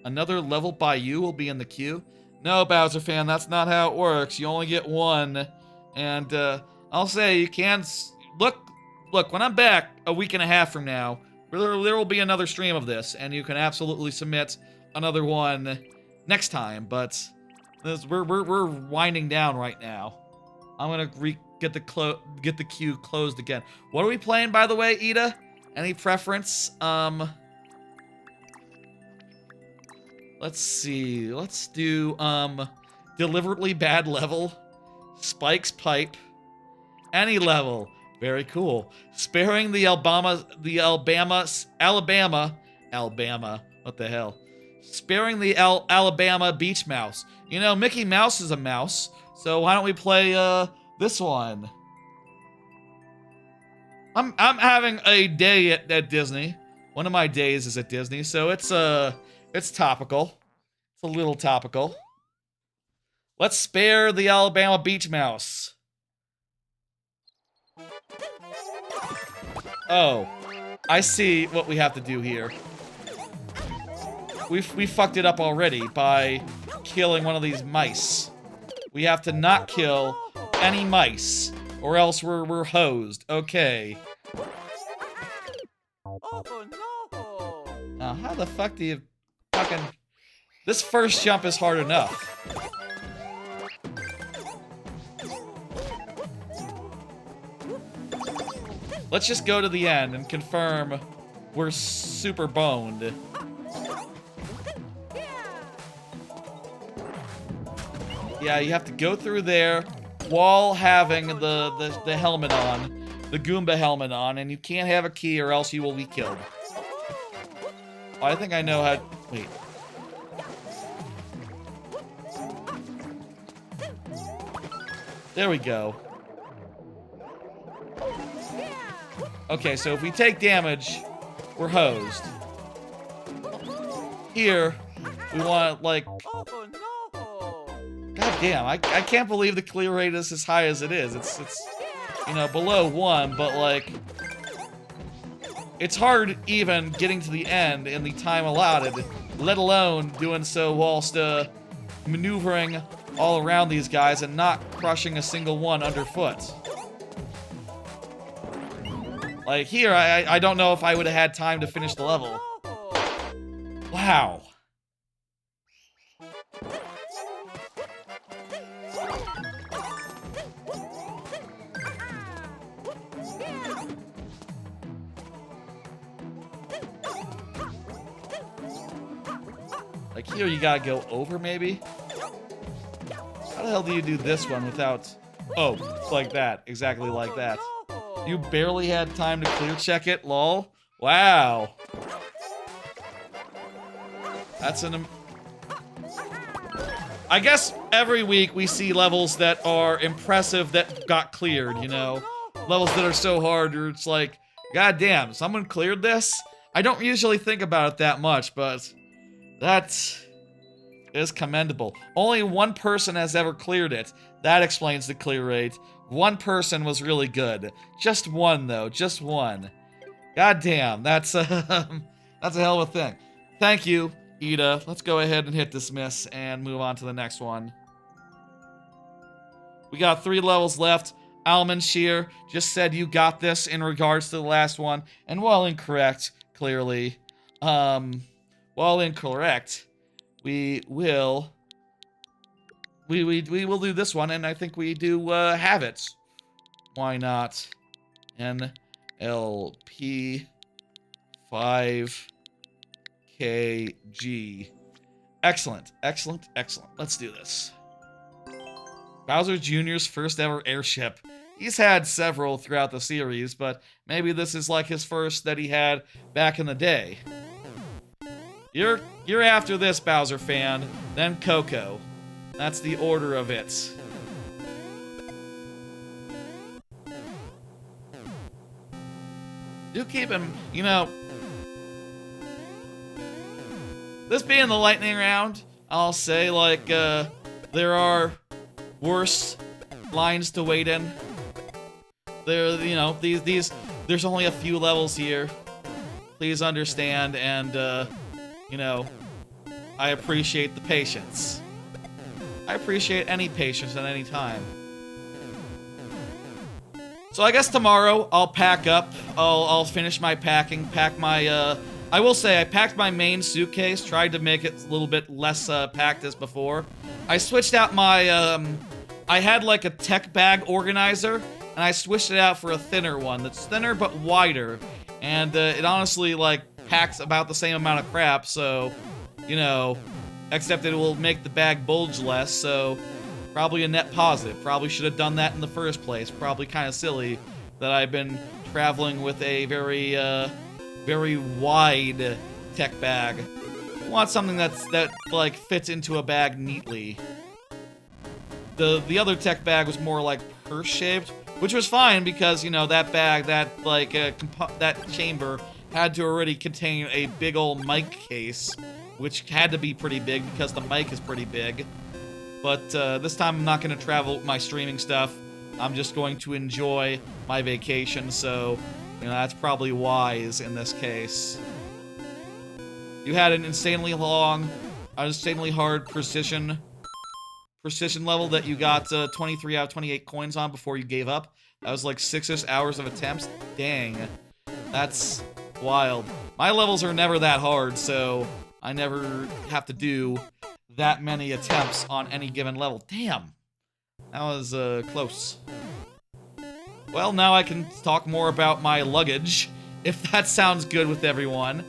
Another level by you will be in the queue? No, Bowser fan, that's not how it works. You only get one. And, I'll say, you can... Look, when I'm back a week and a half from now, there will be another stream of this, and you can absolutely submit another one next time, but we're winding down right now. I'm gonna get the queue closed again. What are we playing, by the way, Ida? Any preference? Let's see. Let's do, deliberately bad level. Spike's pipe. Any level. Very cool. Sparing the Alabama, what the hell? Sparing the Alabama beach mouse. You know, Mickey Mouse is a mouse, so why don't we play, this one? I'm having a day at Disney. One of my days is at Disney, so it's topical. It's a little topical. Let's spare the Alabama beach mouse. Oh, I see what we have to do here. We fucked it up already by killing one of these mice. We have to not kill any mice, or else we're hosed. Okay. Oh no! Now, how the fuck do you fucking... This first jump is hard enough. Let's just go to the end and confirm we're super boned. Yeah, you have to go through there while having the helmet on, the Goomba helmet on, and you can't have a key or else you will be killed. Oh, I think I know how... Wait. There we go. Okay, so if we take damage, we're hosed. Here, we want, like... Oh no! God damn, I can't believe the clear rate is as high as it is. It's you know, below 1, but, like... it's hard even getting to the end in the time allotted, let alone doing so whilst maneuvering all around these guys and not crushing a single one underfoot. Like here, I don't know if I would have had time to finish the level. Wow. Like here, you gotta go over maybe? How the hell do you do this one without... Oh, it's like that. Exactly like that. You barely had time to clear check it, lol. Wow. That's an... I guess every week we see levels that are impressive that got cleared, you know? Levels that are so hard, or it's like, god damn, someone cleared this? I don't usually think about it that much, but that is commendable. Only one person has ever cleared it. That explains the clear rate. One person was really good. Just one, though. Just one. God damn, that's a hell of a thing. Thank you, Ida. Let's go ahead and hit dismiss and move on to the next one. We got 3 levels left. Almond Shear just said you got this in regards to the last one. And while incorrect, clearly, while incorrect, we will do this one, and I think we do have it. Why not? NLP 5KG. Excellent, excellent, excellent. Let's do this. Bowser Jr.'s first ever airship. He's had several throughout the series, but maybe this is like his first that he had back in the day. You're after this, Bowser fan, then Coco. That's the order of it. Do keep him, you know... This being the lightning round, I'll say, like, there are worse lines to wait in. There, you know, there's only a few levels here. Please understand, and, you know, I appreciate the patience. I appreciate any patience at any time. So I guess tomorrow I'll pack up. I'll finish my packing, pack my, I will say I packed my main suitcase, tried to make it a little bit less packed as before. I switched out my, I had like a tech bag organizer, and I switched it out for a thinner one that's thinner but wider. And it honestly, like, packs about the same amount of crap, so, you know, except it will make the bag bulge less, so probably a net positive. Probably should have done that in the first place. Probably kind of silly that I've been traveling with a very, very wide tech bag. I want something that like fits into a bag neatly. The other tech bag was more like purse-shaped, which was fine because, you know, that bag, that like that chamber had to already contain a big old mic case, which had to be pretty big because the mic is pretty big. But this time I'm not going to travel with my streaming stuff. I'm just going to enjoy my vacation, so, you know, that's probably wise in this case. You had an insanely long, insanely hard precision level that you got 23 out of 28 coins on before you gave up. That was like 6-ish hours of attempts. Dang. That's wild. My levels are never that hard, so I never have to do that many attempts on any given level. Damn. That was close. Well, now I can talk more about my luggage, if that sounds good with everyone.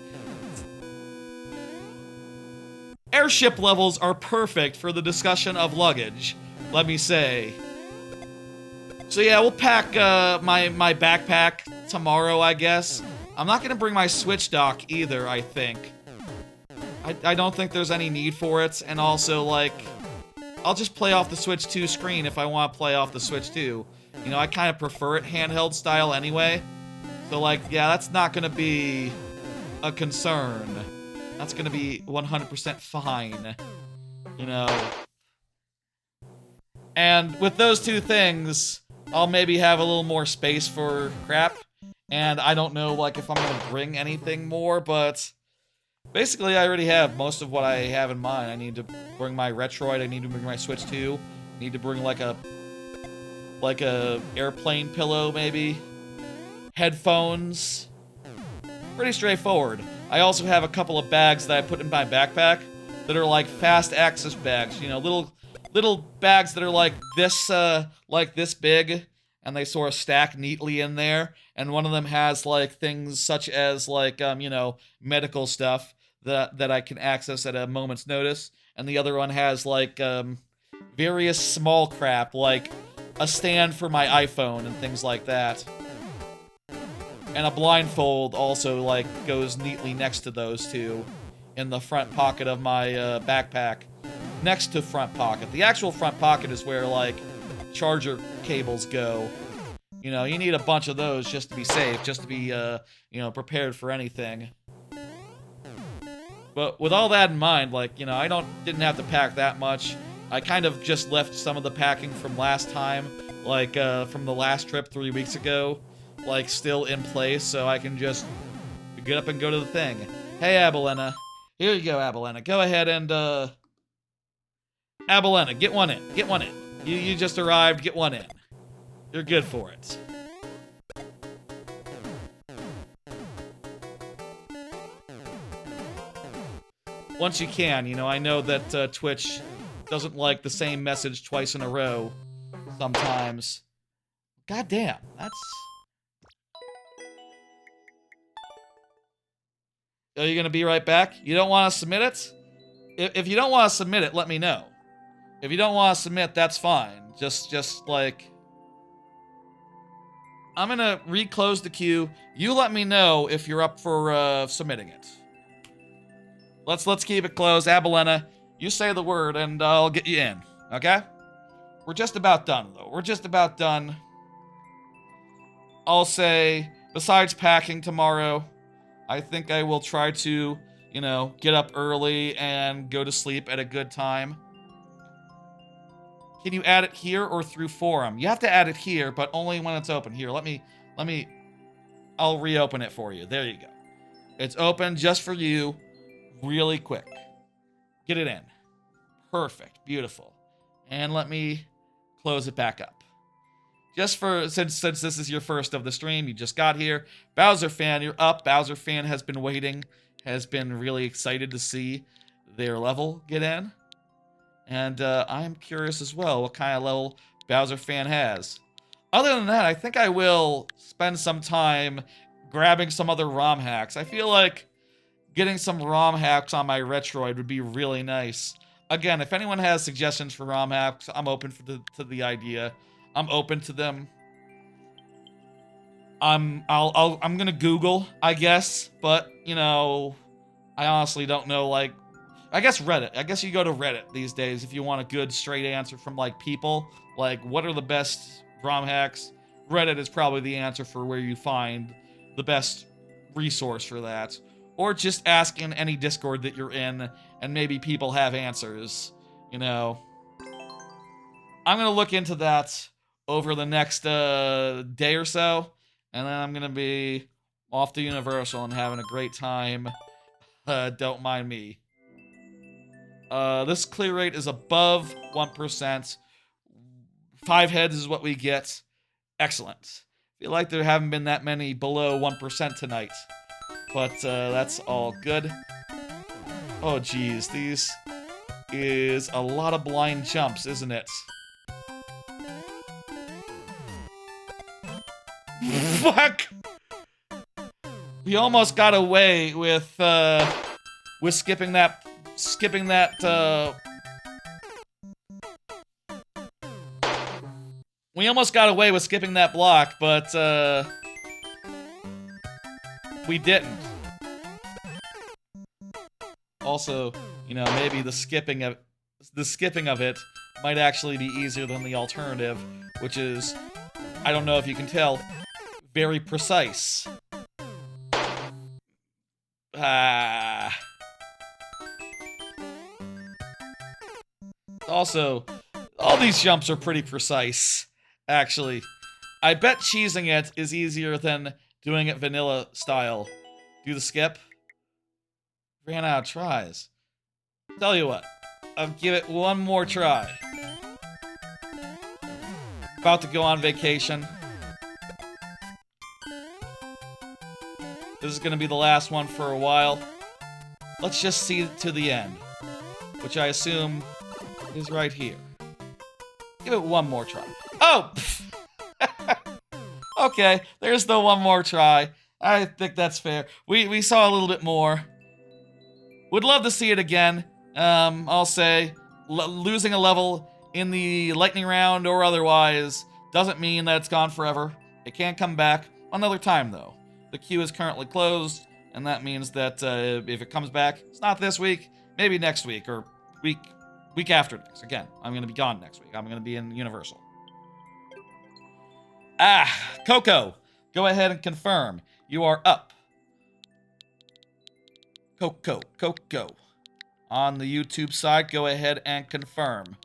Airship levels are perfect for the discussion of luggage, let me say. So yeah, we'll pack my backpack tomorrow, I guess. I'm not gonna bring my Switch dock either, I think. I don't think there's any need for it, and also, like, I'll just play off the Switch 2 screen if I want to play off the Switch 2. You know, I kind of prefer it handheld style anyway. So, like, yeah, that's not gonna be a concern. That's gonna be 100% fine. You know. And with those two things, I'll maybe have a little more space for crap. And I don't know, like, if I'm gonna bring anything more, but basically I already have most of what I have in mind. I need to bring my Retroid, I need to bring my Switch 2, I need to bring like a airplane pillow, maybe. Headphones. Pretty straightforward. I also have a couple of bags that I put in my backpack that are like fast access bags, you know, little bags that are like this big, and they sort of stack neatly in there. And one of them has like things such as like you know, medical stuff that I can access at a moment's notice, and the other one has like various small crap like a stand for my iPhone and things like that. And a blindfold also, like, goes neatly next to those two in the front pocket of my backpack. Next to front pocket. The actual front pocket is where, like, charger cables go. You know, you need a bunch of those just to be safe, just to be, you know, prepared for anything. But with all that in mind, like, you know, I didn't have to pack that much. I kind of just left some of the packing from last time, like, from the last trip 3 weeks ago, like, still in place, so I can just get up and go to the thing. Hey, Abelena. Here you go, Abelena. Go ahead and, Abelena, get one in. Get one in. You just arrived, get one in. You're good for it. Once you can, you know, I know that, Twitch doesn't like the same message twice in a row sometimes. God damn, that's... Are you gonna be right back? You don't want to submit it? If you don't want to submit it, let me know. If you don't want to submit, that's fine. Just like... I'm gonna reclose the queue. You let me know if you're up for submitting it. Let's keep it closed. Abelena, you say the word and I'll get you in. Okay? We're just about done, though. We're just about done. I'll say, besides packing tomorrow, I think I will try to, you know, get up early and go to sleep at a good time. Can you add it here or through forum? You have to add it here, but only when it's open. Here, I'll reopen it for you. There you go. It's open just for you, really quick. Get it in. Perfect. Beautiful. And let me close it back up. Just for, since this is your first of the stream, you just got here. Bowser fan, you're up. Bowser fan has been waiting, has been really excited to see their level get in. And I'm curious as well what kind of level Bowser fan has. Other than that, I think I will spend some time grabbing some other ROM hacks. I feel like getting some ROM hacks on my Retroid would be really nice. Again, if anyone has suggestions for ROM hacks, I'm open to the idea. I'm open to them. I'm gonna Google, I guess, but you know, I honestly don't know. Like, I guess Reddit. I guess you go to Reddit these days if you want a good straight answer from like people. Like, what are the best ROM hacks? Reddit is probably the answer for where you find the best resource for that. Or just ask in any Discord that you're in, and maybe people have answers. You know, I'm gonna look into that over the next day or so, and then I'm gonna be off to Universal and having a great time. Don't mind me. This clear rate is above 1%. 5 heads is what we get. Excellent. Feel like there haven't been that many below 1% tonight, but that's all good. Oh geez, these is a lot of blind jumps, isn't it? Fuck! We almost got away with skipping that, we almost got away with skipping that block, but, we didn't. Also, you know, maybe the skipping of it might actually be easier than the alternative, which is, I don't know if you can tell, very precise. Also, all these jumps are pretty precise, actually. I bet cheesing it is easier than doing it vanilla style. Do the skip. Ran out of tries. Tell you what, I'll give it one more try. About to go on vacation. This is gonna be the last one for a while. Let's just see it to the end, which I assume is right here. Give it one more try. Oh! Okay, there's the one more try. I think that's fair. We saw a little bit more. Would love to see it again. I'll say, losing a level in the lightning round or otherwise doesn't mean that it's gone forever. It can come back another time, though. The queue is currently closed, and that means that if it comes back, it's not this week, maybe next week, or week after next. Again, I'm going to be gone next week. I'm going to be in Universal. Coco, go ahead and confirm. You are up. Coco. On the YouTube side, go ahead and confirm.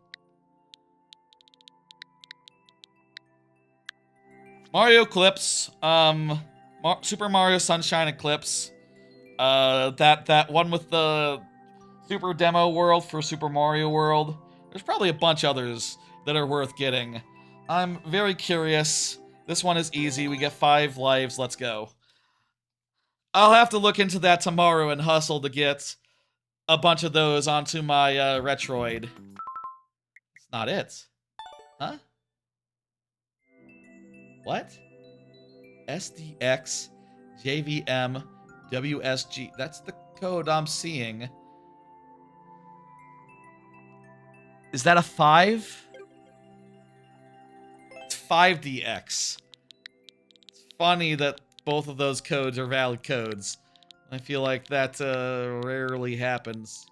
Mario Clips, Super Mario Sunshine Eclipse, that one with the Super Demo World for Super Mario World. There's probably a bunch others that are worth getting. I'm very curious. This one is easy. We get 5 lives. Let's go. I'll have to look into that tomorrow and hustle to get a bunch of those onto my Retroid. It's not it. Huh? What? SDX JVM WSG. That's the code I'm seeing. Is that a 5? It's 5DX. It's funny that both of those codes are valid codes. I feel like that rarely happens.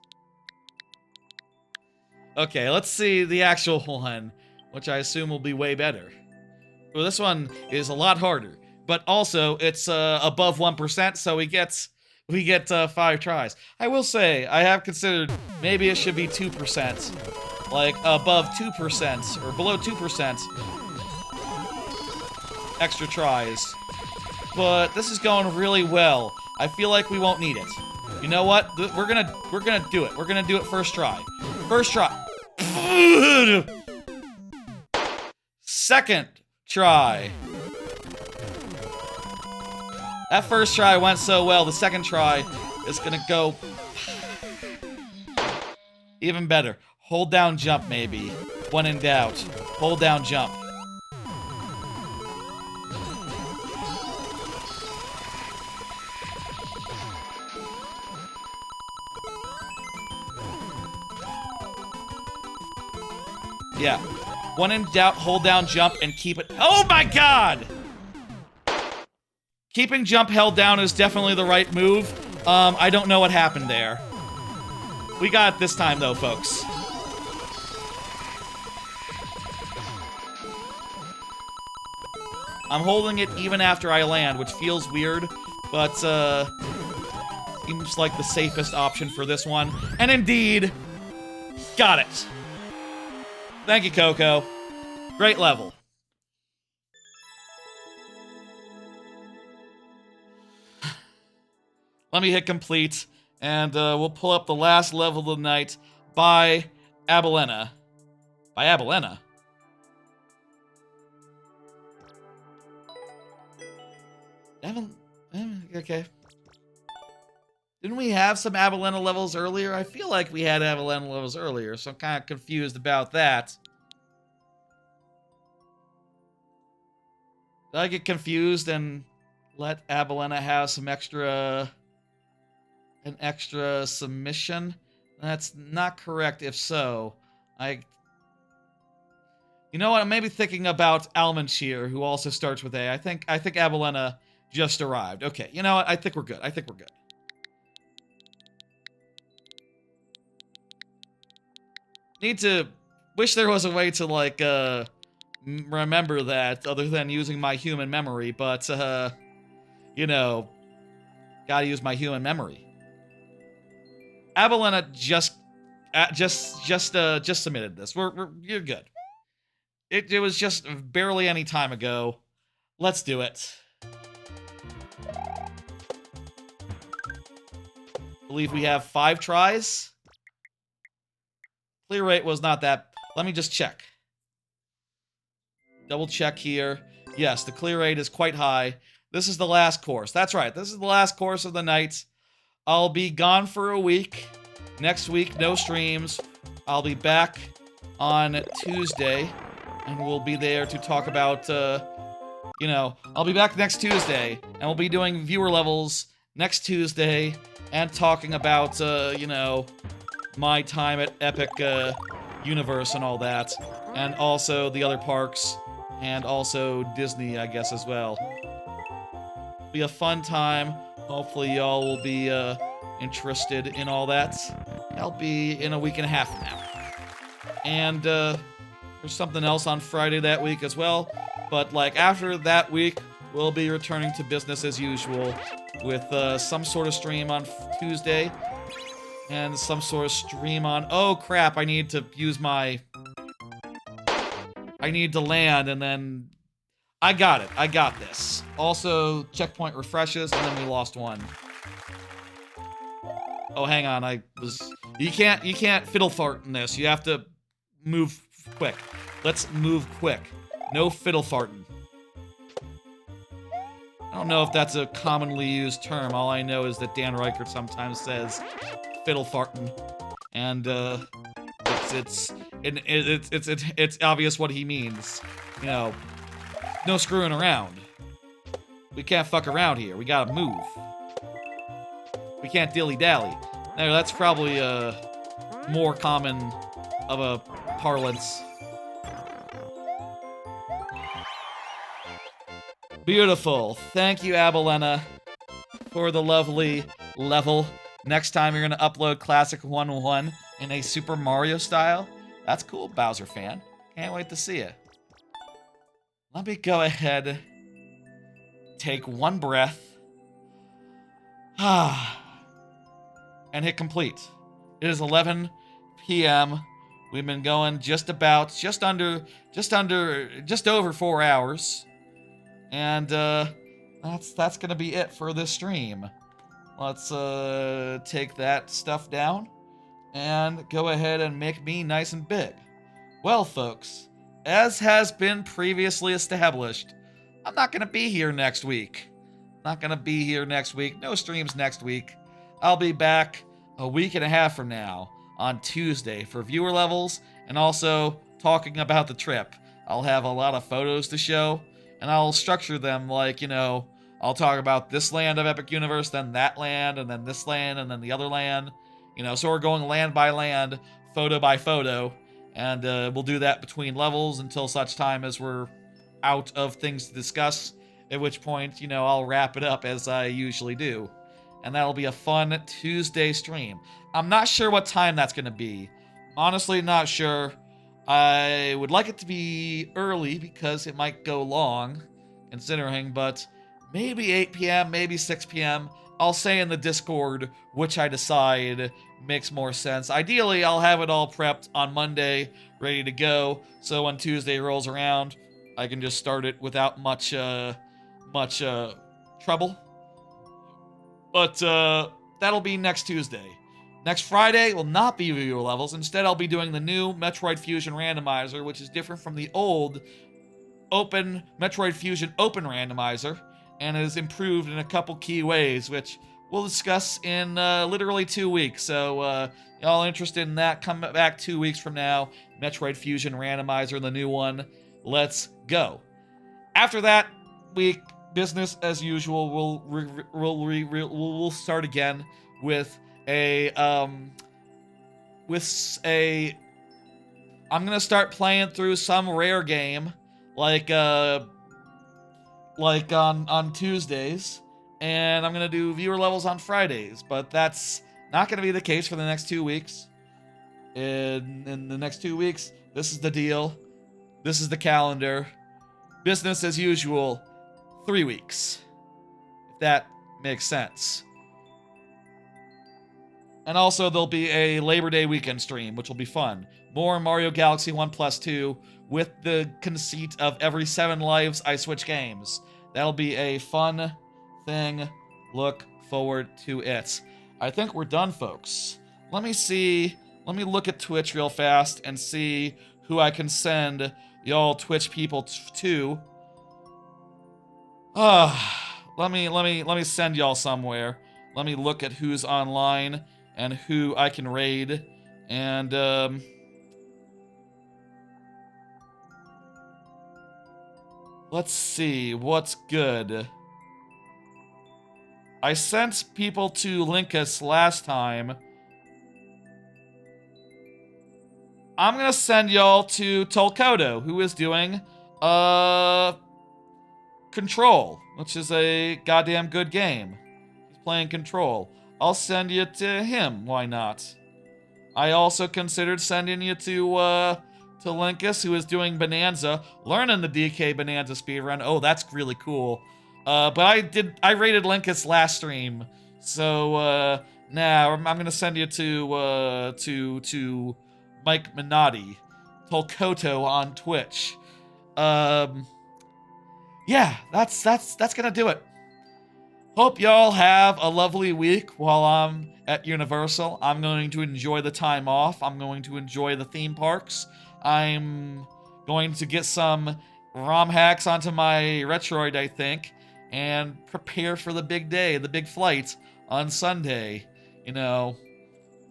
Okay, let's see the actual one, which I assume will be way better. Well, this one is a lot harder, but also it's above 1%, so we get 5 tries. I will say, I have considered maybe it should be 2%, like above 2% or below 2% extra tries. But this is going really well. I feel like we won't need it. You know what? We're gonna do it. We're gonna do it first try. First try. Second try. That first try went so well. The second try is gonna go even better. Hold down jump maybe. When in doubt, hold down jump. Yeah. When in doubt, hold down jump and keep it. Oh my god! Keeping jump held down is definitely the right move. I don't know what happened there. We got it this time though, folks. I'm holding it even after I land, which feels weird, but seems like the safest option for this one. And indeed, got it. Thank you, Coco. Great level. Let me hit complete, and we'll pull up the last level of the night by Abelena. By Abelena? Okay. Didn't we have some Abelena levels earlier? I feel like we had Abelena levels earlier, so I'm kind of confused about that. Did I get confused and let Abelena have some an extra submission? That's not correct. If so, you know what? I'm maybe thinking about Almancheer, who also starts with A. I think Abelena just arrived. Okay, you know what? I think we're good. Wish there was a way to, like, remember that other than using my human memory, but, you know, gotta use my human memory. Abelena just submitted this. You're good. It was just barely any time ago. Let's do it. believe we have 5 tries. Clear rate was not that... Let me just check. Double check here. Yes, the clear rate is quite high. This is the last course. That's right. This is the last course of the night. I'll be gone for a week. Next week, no streams. I'll be back on Tuesday, and we'll be there to talk about, you know, I'll be back next Tuesday, and we'll be doing viewer levels next Tuesday, and talking about, you know, my time at Epic Universe and all that, and also the other parks, and also Disney, I guess, as well. Be a fun time. Hopefully y'all will be interested in all that. That'll be in a week and a half from now. And there's something else on Friday that week as well. But like after that week, we'll be returning to business as usual with some sort of stream on Tuesday and some sort of stream on... Oh crap, I need to use my... I need to land and then... I got it. I got this. Also, checkpoint refreshes, and then we lost one. Oh, hang on. You can't fiddle fart in this. You have to move quick. Let's move quick. No fiddle farting. I don't know if that's a commonly used term. All I know is that Dan Reichert sometimes says fiddle farting, and it's obvious what he means. You know. No screwing around. We can't fuck around here. We gotta move. We can't dilly-dally. Now, that's probably more common of a parlance. Beautiful. Thank you, Abelena, for the lovely level. Next time, you're gonna upload Classic 1-1 in a Super Mario style. That's cool, Bowser fan. Can't wait to see it. Let me go ahead, take one breath, and hit complete. It is 11 p.m. We've been going just over 4 hours, and that's gonna be it for this stream. Let's take that stuff down and go ahead and make me nice and big. Well, folks. As has been previously established, I'm not going to be here next week. No streams next week. I'll be back a week and a half from now on Tuesday for viewer levels and also talking about the trip. I'll have a lot of photos to show, and I'll structure them like, you know, I'll talk about this land of Epic Universe, then that land, and then this land, and then the other land. You know, so we're going land by land, photo by photo. And we'll do that between levels until such time as we're out of things to discuss, at which point, you know, I'll wrap it up as I usually do. And that'll be a fun Tuesday stream. I'm not sure what time that's going to be. Honestly, not sure. I would like it to be early because it might go long, considering, but maybe 8 p.m., maybe 6 p.m. I'll say in the Discord which I decide makes more sense. Ideally, I'll have it all prepped on Monday, ready to go, so when Tuesday rolls around, I can just start it without much trouble. But that'll be next Tuesday. Next Friday will not be viewer levels. Instead, I'll be doing the new Metroid Fusion randomizer, which is different from the old open Metroid Fusion open randomizer, and is improved in a couple key ways, which we'll discuss in literally 2 weeks. So, y'all interested in that, come back 2 weeks from now. Metroid Fusion Randomizer, the new one. Let's go. After that week, business as usual. We'll start again with a I'm gonna start playing through some rare game, like on Tuesdays. And I'm going to do viewer levels on Fridays, but that's not going to be the case for the next 2 weeks. In the next 2 weeks, this is the deal. This is the calendar. Business as usual, 3 weeks. If that makes sense. And also, there'll be a Labor Day weekend stream, which will be fun. More Mario Galaxy 1+2 with the conceit of every 7 lives I switch games. That'll be a fun thing. Look forward to it. I think we're done, folks. Let me see. Let me look at Twitch real fast and see who I can send y'all Twitch people to. Let me send y'all somewhere. Let me look at who's online and who I can raid. And let's see what's good. I sent people to Linkus last time. I'm gonna send y'all to Tolkoto, who is doing Control, which is a goddamn good game. He's playing Control. I'll send you to him, why not? I also considered sending you to Linkus, who is doing Bananza, learning the DK Bananza speedrun. Oh, that's really cool. But I rated Linkus last stream, so nah, I'm gonna send you to Mike Minotti, Tolkoto on Twitch. Yeah, that's gonna do it. Hope y'all have a lovely week while I'm at Universal. I'm going to enjoy the time off. I'm going to enjoy the theme parks. I'm going to get some ROM hacks onto my Retroid, I think, and prepare for the big day, the big flight on Sunday. You know,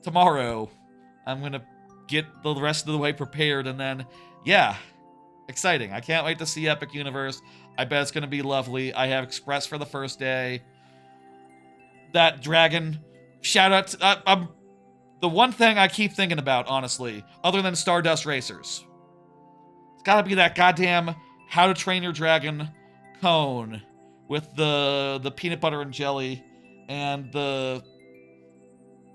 tomorrow. I'm going to get the rest of the way prepared, and then, yeah, exciting. I can't wait to see Epic Universe. I bet it's going to be lovely. I have Express for the first day. That dragon, shout out to, the one thing I keep thinking about, honestly, other than Stardust Racers, it's gotta be that goddamn How to Train Your Dragon cone with the peanut butter and jelly and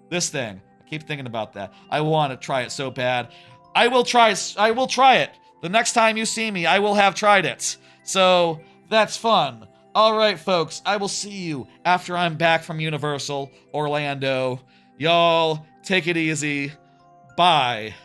this thing. I keep thinking about that. I want to try it so bad. I will try it. The next time you see me, I will have tried it. So, that's fun. Alright, folks, I will see you after I'm back from Universal Orlando. Y'all, take it easy. Bye.